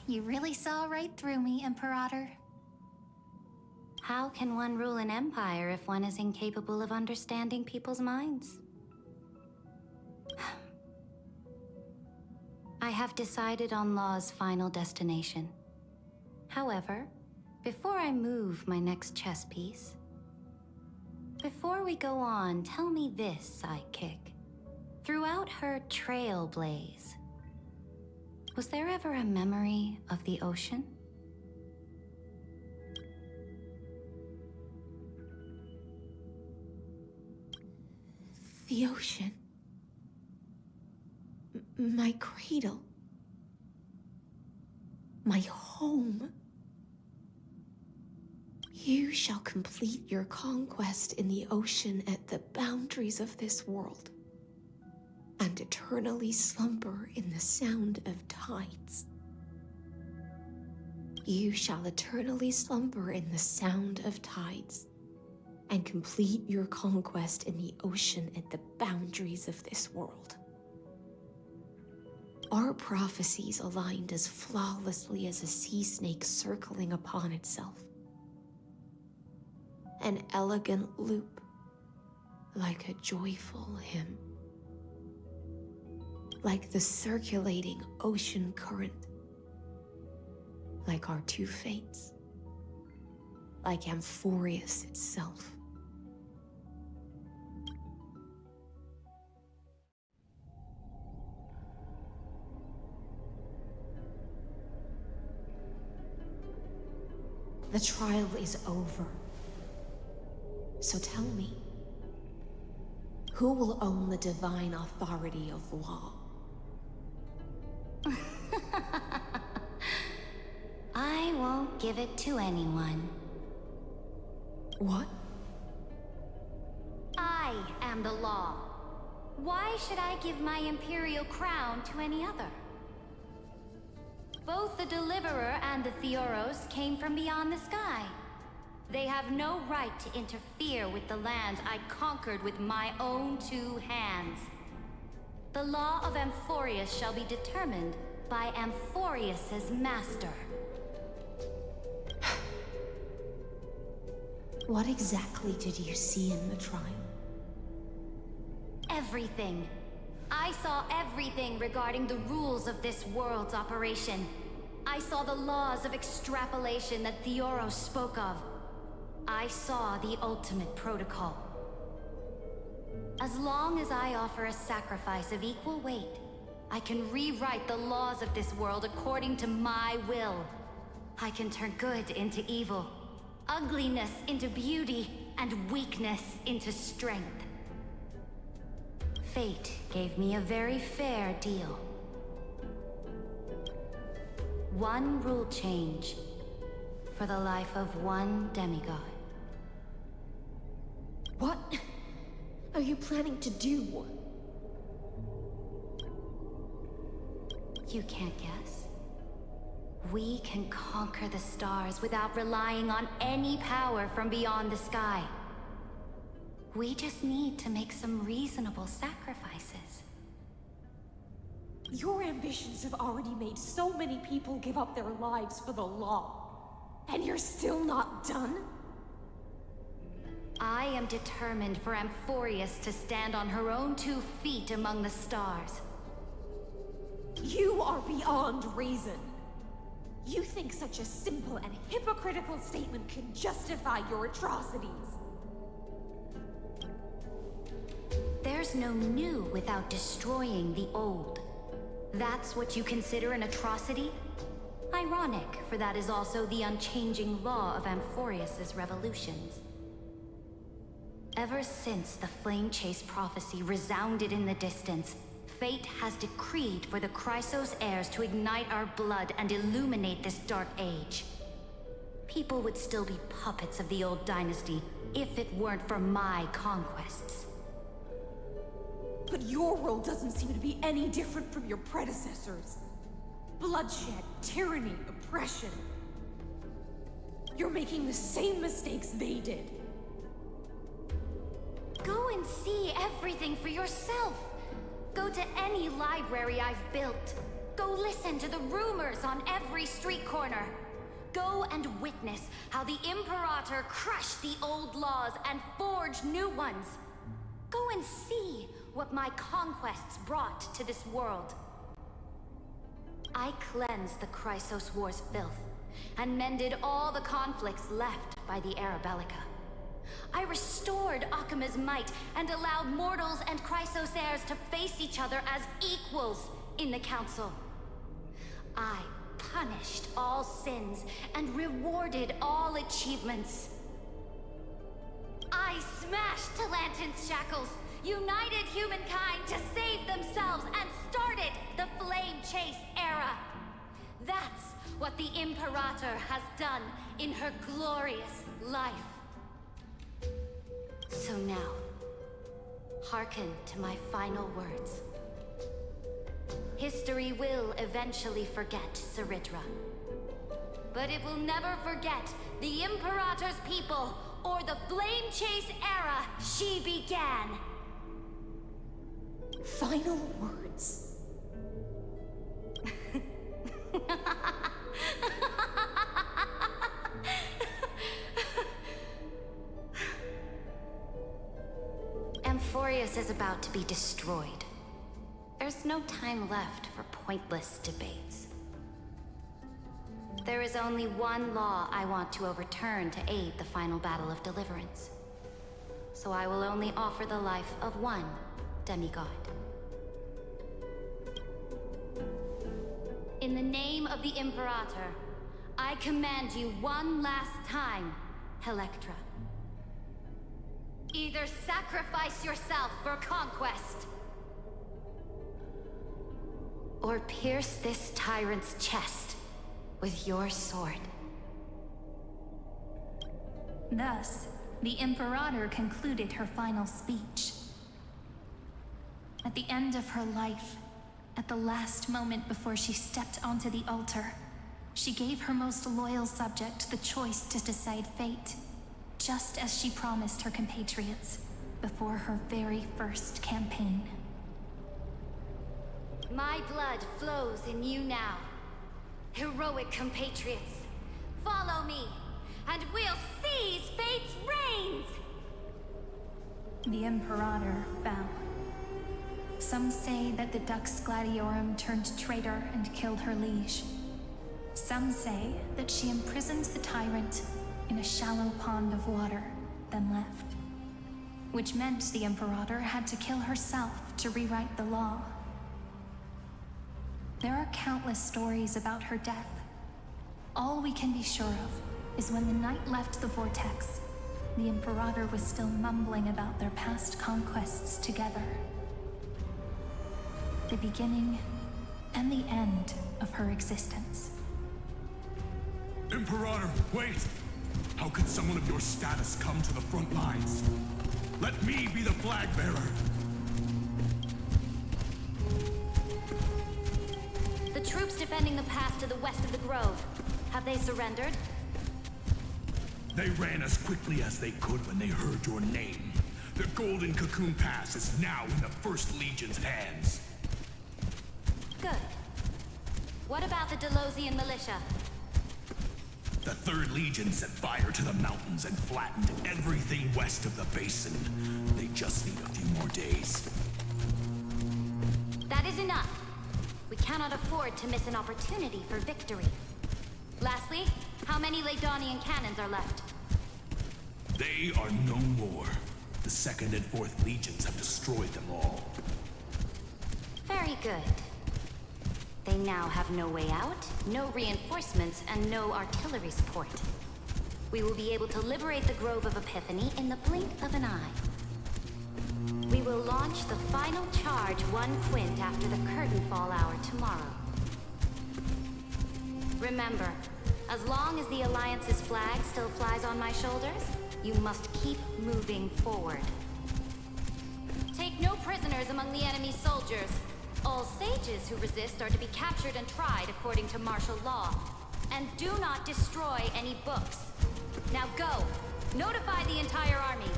You really saw right through me, Imperator. How can one rule an empire if one is incapable of understanding people's minds? I have decided on Law's final destination. However, before I move my next chess piece, before we go on, tell me this, sidekick. Throughout her Trailblaze, was there ever a memory of the ocean? The ocean. My cradle. My home. You shall complete your conquest in the ocean at the boundaries of this world, and eternally slumber in the sound of tides. You shall eternally slumber in the sound of tides, and complete your conquest in the ocean at the boundaries of this world. Our prophecies aligned as flawlessly as a sea snake circling upon itself. An elegant loop, like a joyful hymn. Like the circulating ocean current. Like our two fates. Like Amphorius itself. The trial is over. So tell me, who will own the divine authority of law? I won't give it to anyone. What? I am the law. Why should I give my imperial crown to any other? Both the Deliverer and the Theoros came from beyond the sky. They have no right to interfere with the lands I conquered with my own two hands. The law of Amphorius shall be determined by Amphorius's master. What exactly did you see in the trial? Everything. I saw everything regarding the rules of this world's operation. I saw the laws of extrapolation that Theoros spoke of. I saw the ultimate protocol. As long as I offer a sacrifice of equal weight, I can rewrite the laws of this world according to my will. I can turn good into evil, ugliness into beauty, and weakness into strength. Fate gave me a very fair deal. One rule change for the life of one demigod. What are you planning to do? You can't guess. We can conquer the stars without relying on any power from beyond the sky. We just need to make some reasonable sacrifices. Your ambitions have already made so many people give up their lives for the law. And you're still not done? I am determined for Amphorius to stand on her own 2 feet among the stars. You are beyond reason. You think such a simple and hypocritical statement can justify your atrocities. There's no new without destroying the old. That's what you consider an atrocity? Ironic, for that is also the unchanging law of Amphorius's revolutions. Ever since the Flame Chase prophecy resounded in the distance, fate has decreed for the Chrysos heirs to ignite our blood and illuminate this dark age. People would still be puppets of the old dynasty if it weren't for my conquests. But your world doesn't seem to be any different from your predecessors. Bloodshed, tyranny, oppression. You're making the same mistakes they did. Go and see everything for yourself. Go to any library I've built. Go listen to the rumors on every street corner. Go and witness how the Imperator crushed the old laws and forged new ones. Go and see what my conquests brought to this world. I cleansed the Chrysos War's filth, and mended all the conflicts left by the Era Bellica. I restored Akima's might, and allowed mortals and Chrysos heirs to face each other as equals in the Council. I punished all sins, and rewarded all achievements. I smashed Talantin's shackles, united humankind to save themselves, and started the Flame Chase era. That's what the Imperator has done in her glorious life. So now, hearken to my final words. History will eventually forget Ceridra. But it will never forget the Imperator's people or the Flame Chase era she began. Final words. Amphorius is about to be destroyed. There's no time left for pointless debates. There is only one law I want to overturn to aid the final battle of deliverance. So I will only offer the life of one demigod. In the name of the Imperator, I command you one last time, Electra. Either sacrifice yourself for conquest, or pierce this tyrant's chest with your sword. Thus, the Imperator concluded her final speech. At the end of her life, at the last moment before she stepped onto the altar, she gave her most loyal subject the choice to decide fate, just as she promised her compatriots before her very first campaign. My blood flows in you now. Heroic compatriots, follow me, and we'll seize fate's reins! The Imperator fell. Some say that the Dux Gladiorum turned traitor and killed her liege. Some say that she imprisoned the tyrant in a shallow pond of water, then left. Which meant the Imperator had to kill herself to rewrite the law. There are countless stories about her death. All we can be sure of is when the knight left the vortex, the Imperator was still mumbling about their past conquests together. The beginning and the end of her existence. Imperator, wait! How could someone of your status come to the front lines? Let me be the flag bearer! The troops defending the pass to the west of the grove, have they surrendered? They ran as quickly as they could when they heard your name. The Golden Cocoon Pass is now in the First Legion's hands. Good. What about the Delosian militia? The Third Legion set fire to the mountains and flattened everything west of the basin. They just need a few more days. That is enough. We cannot afford to miss an opportunity for victory. Lastly, how many Ladonian cannons are left? They are no more. The Second and Fourth Legions have destroyed them all. Very good. They now have no way out, no reinforcements, and no artillery support. We will be able to liberate the Grove of Epiphany in the blink of an eye. We will launch the final charge 1 quint after the curtain fall hour tomorrow. Remember, as long as the Alliance's flag still flies on my shoulders, you must keep moving forward. Take no prisoners among the enemy's soldiers. All sages who resist are to be captured and tried according to martial law. And do not destroy any books. Now go. Notify the entire army.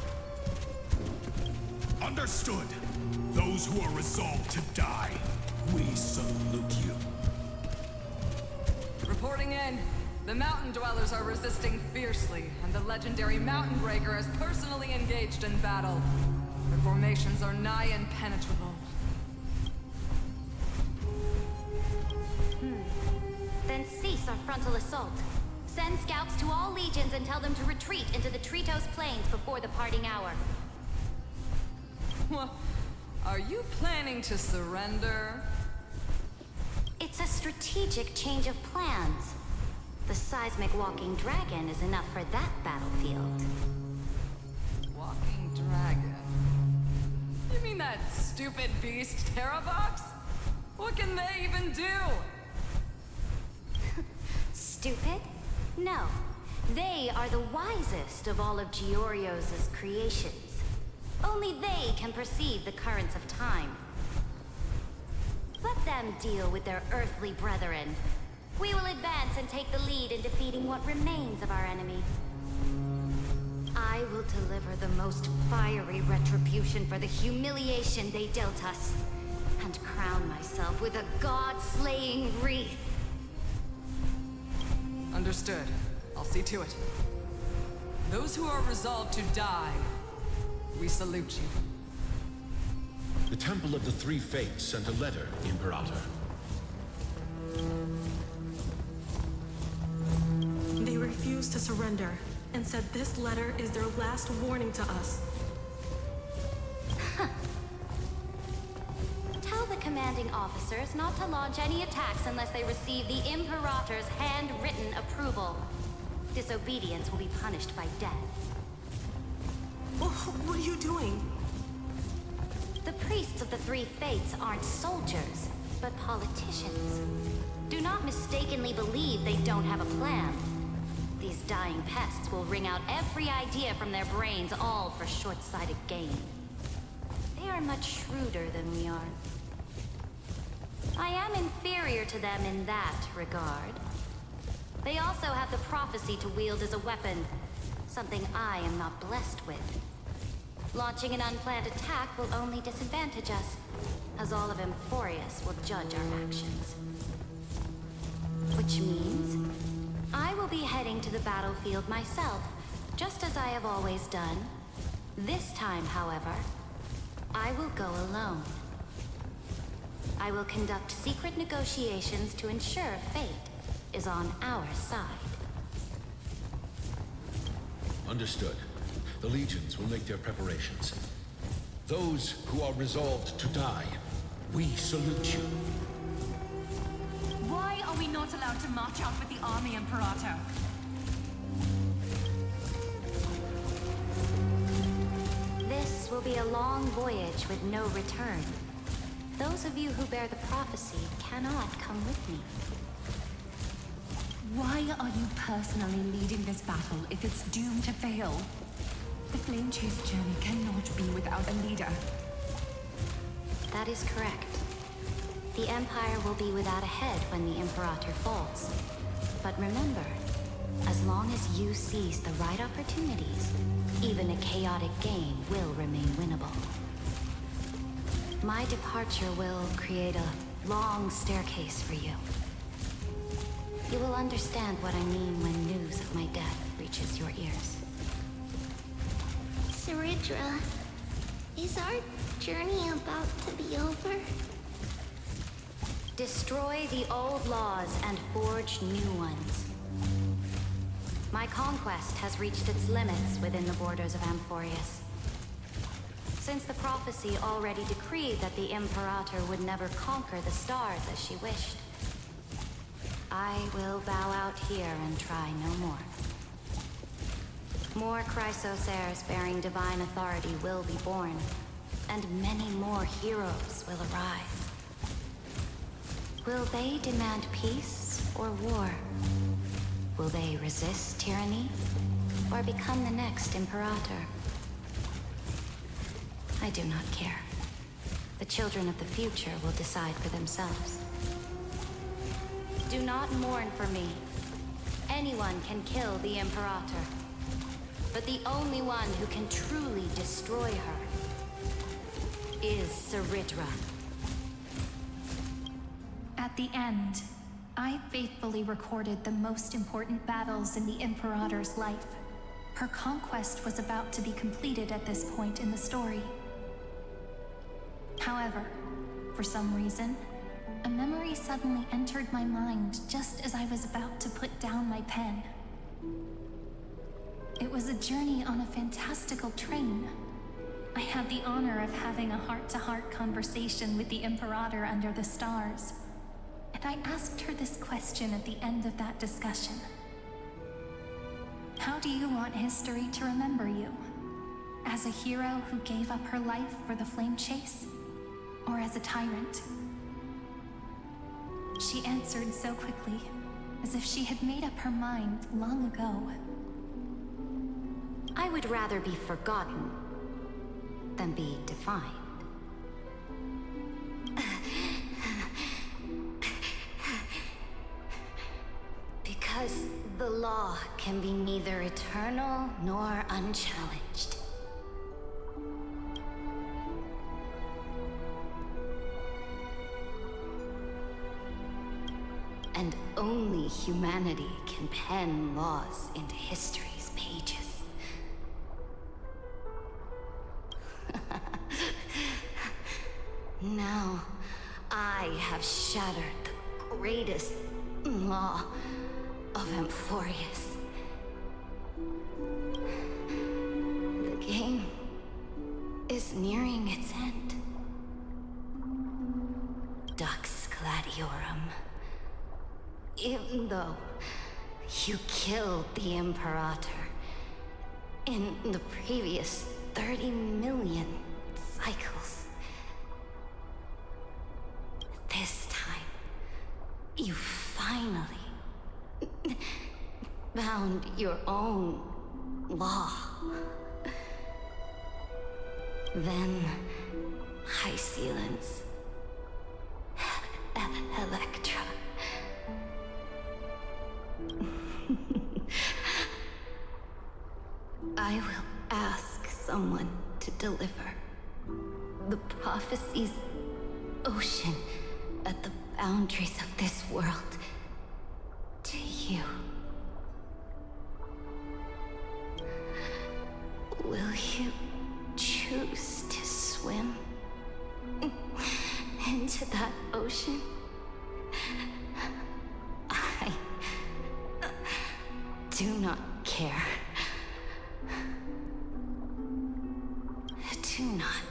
Understood. Those who are resolved to die, we salute you. Reporting in. The mountain dwellers are resisting fiercely, and the legendary Mountain Breaker is personally engaged in battle. Their formations are nigh impenetrable. Then cease our frontal assault. Send scouts to all legions and tell them to retreat into the Tritos Plains before the parting hour. What? Are you planning to surrender? It's a strategic change of plans. The seismic walking dragon is enough for that battlefield. Walking dragon? You mean that stupid beast, Terravox? What can they even do? Stupid? No. They are the wisest of all of Giorio's creations. Only they can perceive the currents of time. Let them deal with their earthly brethren. We will advance and take the lead in defeating what remains of our enemy. I will deliver the most fiery retribution for the humiliation they dealt us, and crown myself with a god-slaying wreath. Understood. I'll see to it. Those who are resolved to die, we salute you. The Temple of the Three Fates sent a letter, Imperator. They refused to surrender, and said this letter is their last warning to us. Tell the commanding officers not to launch any attacks unless they receive the Imperator's handwritten approval. Disobedience will be punished by death. What are you doing? The priests of the Three Fates aren't soldiers, but politicians. Do not mistakenly believe they don't have a plan. These dying pests will wring out every idea from their brains, all for short-sighted gain. They are much shrewder than we are. I am inferior to them in that regard. They also have the prophecy to wield as a weapon, something I am not blessed with. Launching an unplanned attack will only disadvantage us, as all of Amphorius will judge our actions. Which means I will be heading to the battlefield myself, just as I have always done. This time, however, I will go alone. I will conduct secret negotiations to ensure fate is on our side. Understood. The legions will make their preparations. Those who are resolved to die, we salute you. Why are we not allowed to march out with the army, Imperator? This will be a long voyage with no return. Those of you who bear the prophecy cannot come with me. Why are you personally leading this battle if it's doomed to fail? The Flame Chase journey cannot be without a leader. That is correct. The Empire will be without a head when the Imperator falls. But remember, as long as you seize the right opportunities, even a chaotic game will remain winnable. My departure will create a long staircase for you. You will understand what I mean when news of my death reaches your ears. Saridra, is our journey about to be over? Destroy the old laws and forge new ones. My conquest has reached its limits within the borders of Amphorius. Since the prophecy already decreed that the Imperator would never conquer the stars as she wished, I will bow out here and try no more. More Chrysosairs bearing divine authority will be born, and many more heroes will arise. Will they demand peace or war? Will they resist tyranny, or become the next Imperator? I do not care. The children of the future will decide for themselves. Do not mourn for me. Anyone can kill the Imperator. But the only one who can truly destroy her is Saridra. At the end, I faithfully recorded the most important battles in the Imperator's life. Her conquest was about to be completed at this point in the story. However, for some reason, a memory suddenly entered my mind just as I was about to put down my pen. It was a journey on a fantastical train. I had the honor of having a heart-to-heart conversation with the Imperator under the stars, and I asked her this question at the end of that discussion. How do you want history to remember you? As a hero who gave up her life for the Flame Chase? Or as a tyrant? She answered so quickly, as if she had made up her mind long ago. I would rather be forgotten than be defined. Because the law can be neither eternal nor unchallenged. And only humanity can pen laws into history's pages. Now, I have shattered the greatest law of Amphorius. The game is nearing its end. Dux Gladiorum. Even though you killed the Imperator in the previous 30 million cycles, this time, you finally found your own law. Then, High Sealants, Electra. I will ask someone to deliver the prophecy's ocean at the boundaries of this world to you. Will you choose to swim into that ocean? I do not care. Do not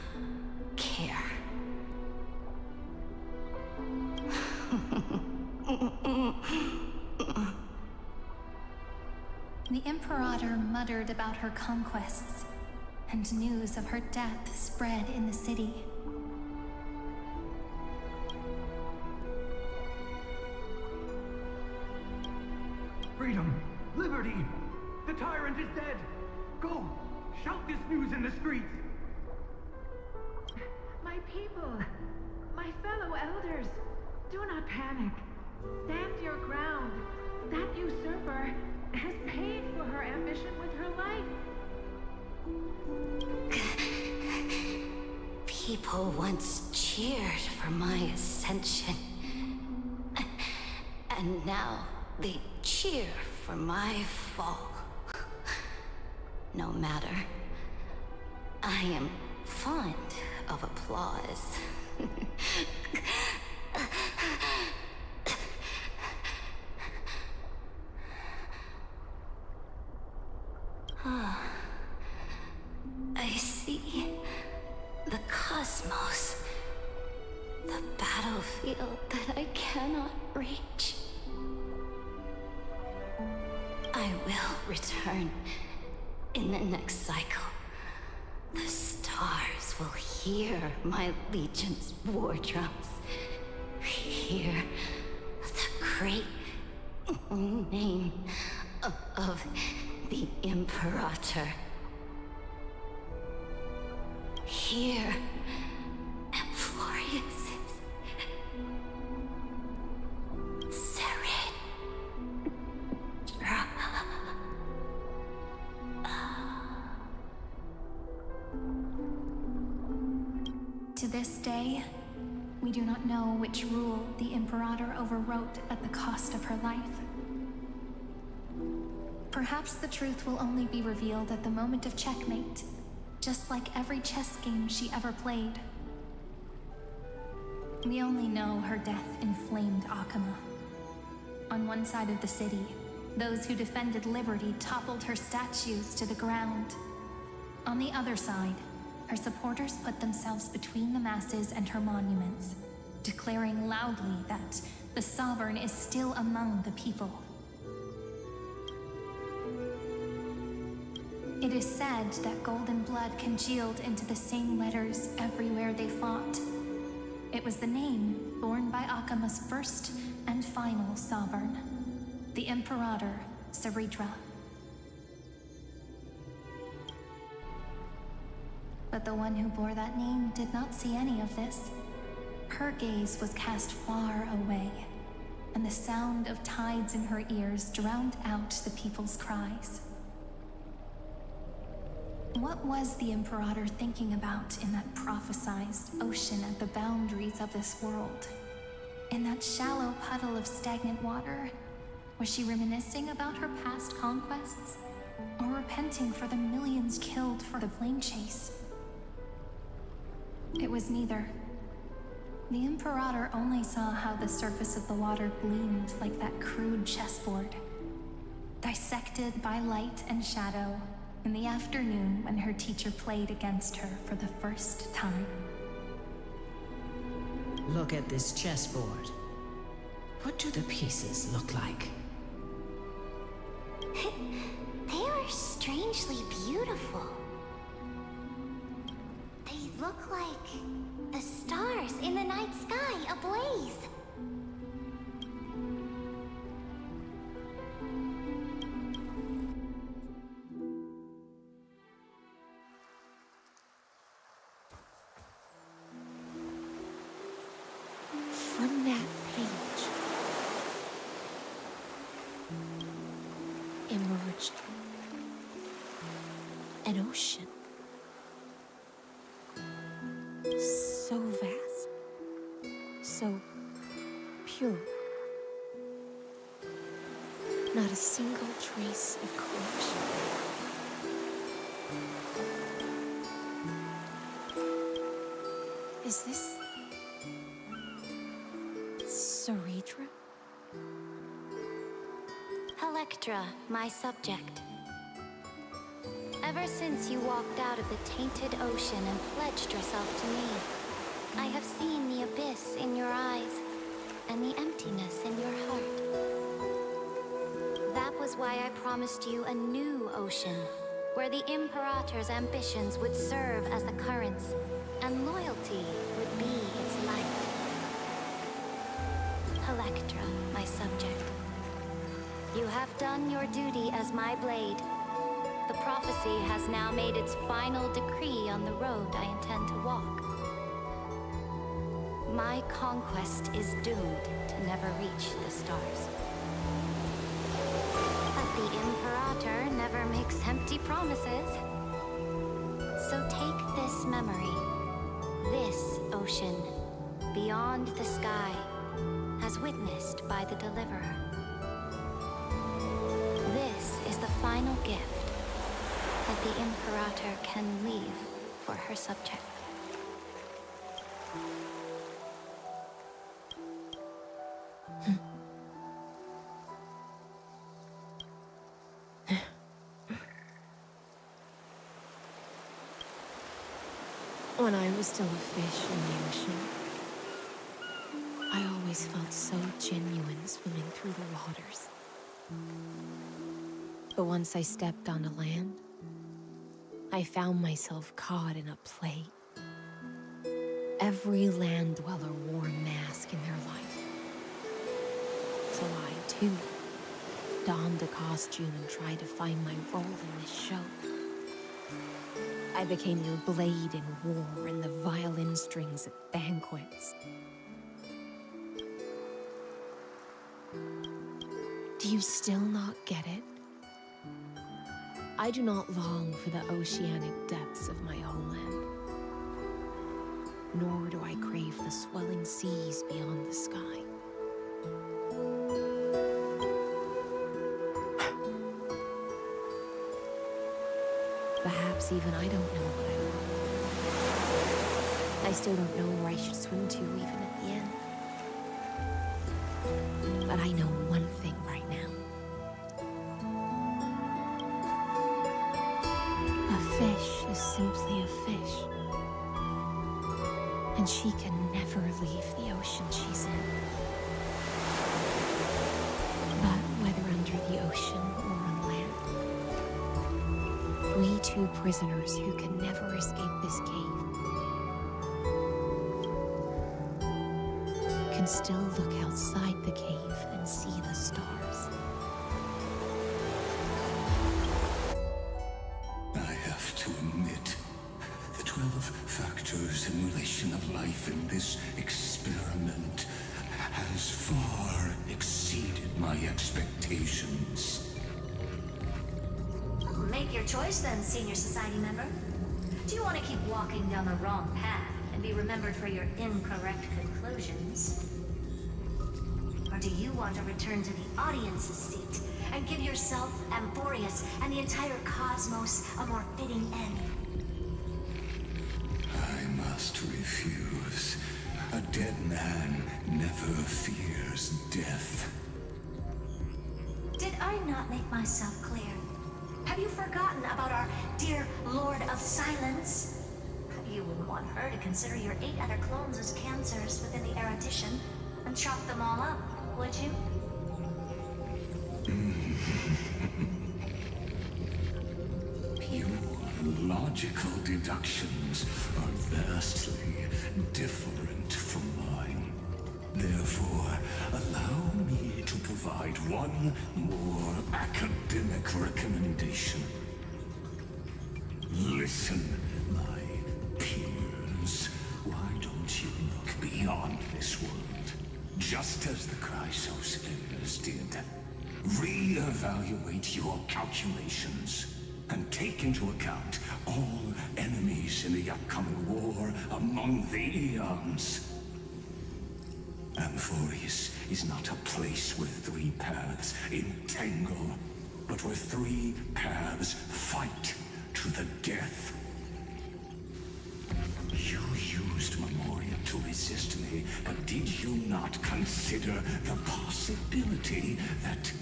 care. The Imperator muttered about her conquests, and news of her death spread in the city. Freedom! Liberty! The tyrant is dead! Go! Shout this news in the streets! My people, my fellow elders, do not panic. Stand your ground. That usurper has paid for her ambition with her life. People once cheered for my ascension. And now they cheer for my fall. No matter. I am fond of applause. I see the cosmos, the battlefield that I cannot reach. I will return in the next cycle. The stars will hear my legion's war drums. Hear the great name of the Imperator. Hear Amphorius's serene. To this day, we do not know which rule the Imperator overwrote at the cost of her life. Perhaps the truth will only be revealed at the moment of checkmate, just like every chess game she ever played. We only know her death inflamed Akama. On one side of the city, those who defended liberty toppled her statues to the ground. On the other side, her supporters put themselves between the masses and her monuments, declaring loudly that the Sovereign is still among the people. It is said that golden blood congealed into the same letters everywhere they fought. It was the name borne by Akama's first and final Sovereign. the Imperator, Ceridra. But the one who bore that name did not see any of this. Her gaze was cast far away, and the sound of tides in her ears drowned out the people's cries. What was the Imperator thinking about in that prophesized ocean at the boundaries of this world? In that shallow puddle of stagnant water? Was she reminiscing about her past conquests? Or repenting for the millions killed for the flame chase? It was neither. The Imperator only saw how the surface of the water gleamed like that crude chessboard, dissected by light and shadow in the afternoon when her teacher played against her for the first time. Look at this chessboard. What do the pieces look like? They are strangely beautiful. They look like the stars in the night sky ablaze. From that page emerged an ocean. So vast, so pure. Not a single trace of corruption. Is this Ceridra? Electra, my subject. Ever since you walked out of the tainted ocean and pledged yourself to me, I have seen the abyss in your eyes and the emptiness in your heart. That was why I promised you a new ocean, where the Imperator's ambitions would serve as the currents, and loyalty would be its light. Electra, my subject. You have done your duty as my blade. The prophecy has now made its final decree on the road I intend to walk. My conquest is doomed to never reach the stars. But the Imperator never makes empty promises. So take this memory, this ocean, beyond the sky, as witnessed by the Deliverer. This is the final gift that the Imperator can leave for her subject. When I was still a fish in the ocean, I always felt so genuine swimming through the waters. But once I stepped onto land, I found myself caught in a play. Every land dweller wore a mask in their life. So I, too, donned a costume and tried to find my role in this show. I became your blade in war and the violin strings at banquets. Do you still not get it? I do not long for the oceanic depths of my homeland, nor do I crave the swelling seas beyond the sky. Perhaps even I don't know what I want. I still don't know where I should swim to even at the end. But I know one thing right now. A fish is simply a fish. And she can never leave the ocean she's in. But whether under the ocean or on land, we two prisoners who can never escape this cave can still look outside the cave and see the stars. in this experiment has far exceeded my expectations. Make your choice then, Senior Society member. Do you want to keep walking down the wrong path and be remembered for your incorrect conclusions? Or do you want to return to the audience's seat and give yourself, Amphorius, and the entire cosmos a more fitting end? I must refuse. A dead man never fears death. Did I not make myself clear? Have you forgotten about our dear Lord of Silence? You wouldn't want her to consider your 8 other clones as cancers within the erudition and chop them all up, would you? Your logical deductions are vastly different from mine. Therefore, allow me to provide one more academic recommendation. Listen, my peers. Why don't you look beyond this world? Just as the Chrysoslayers did. Re-evaluate your calculations and take into account all enemies in the upcoming war among the eons. Amphorius is not a place where 3 paths entangle, but where 3 paths fight to the death. You used Memoria to resist me, but did you not consider the possibility that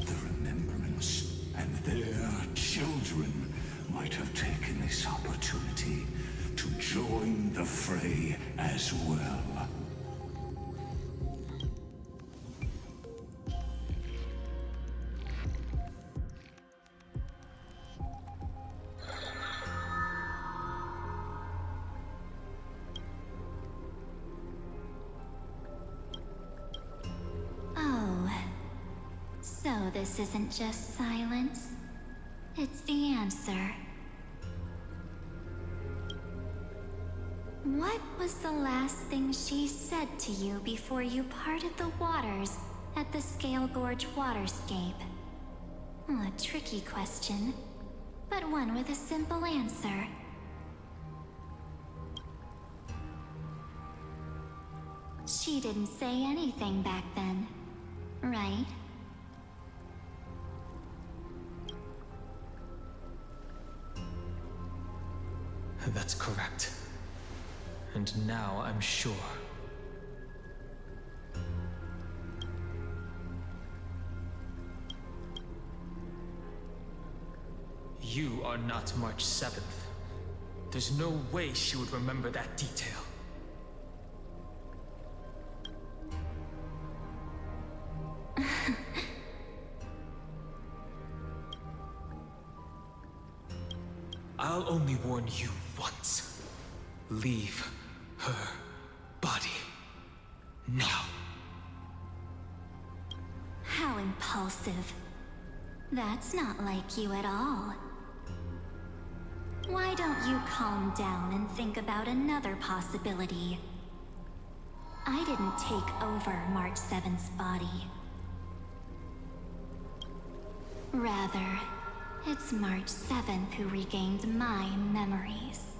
the Remembrance and their children might have taken this opportunity to join the fray as well? So this isn't just silence. It's the answer. What was the last thing she said to you before you parted the waters at the Scale Gorge waterscape? A tricky question, but one with a simple answer. She didn't say anything back then, right? That's correct. And now I'm sure. You are not March 7th. There's no way she would remember that detail. I'll only warn you once. Leave her body. Now. How impulsive. That's not like you at all. Why don't you calm down and think about another possibility? I didn't take over March 7th's body. Rather, it's March 7th who regained my memories.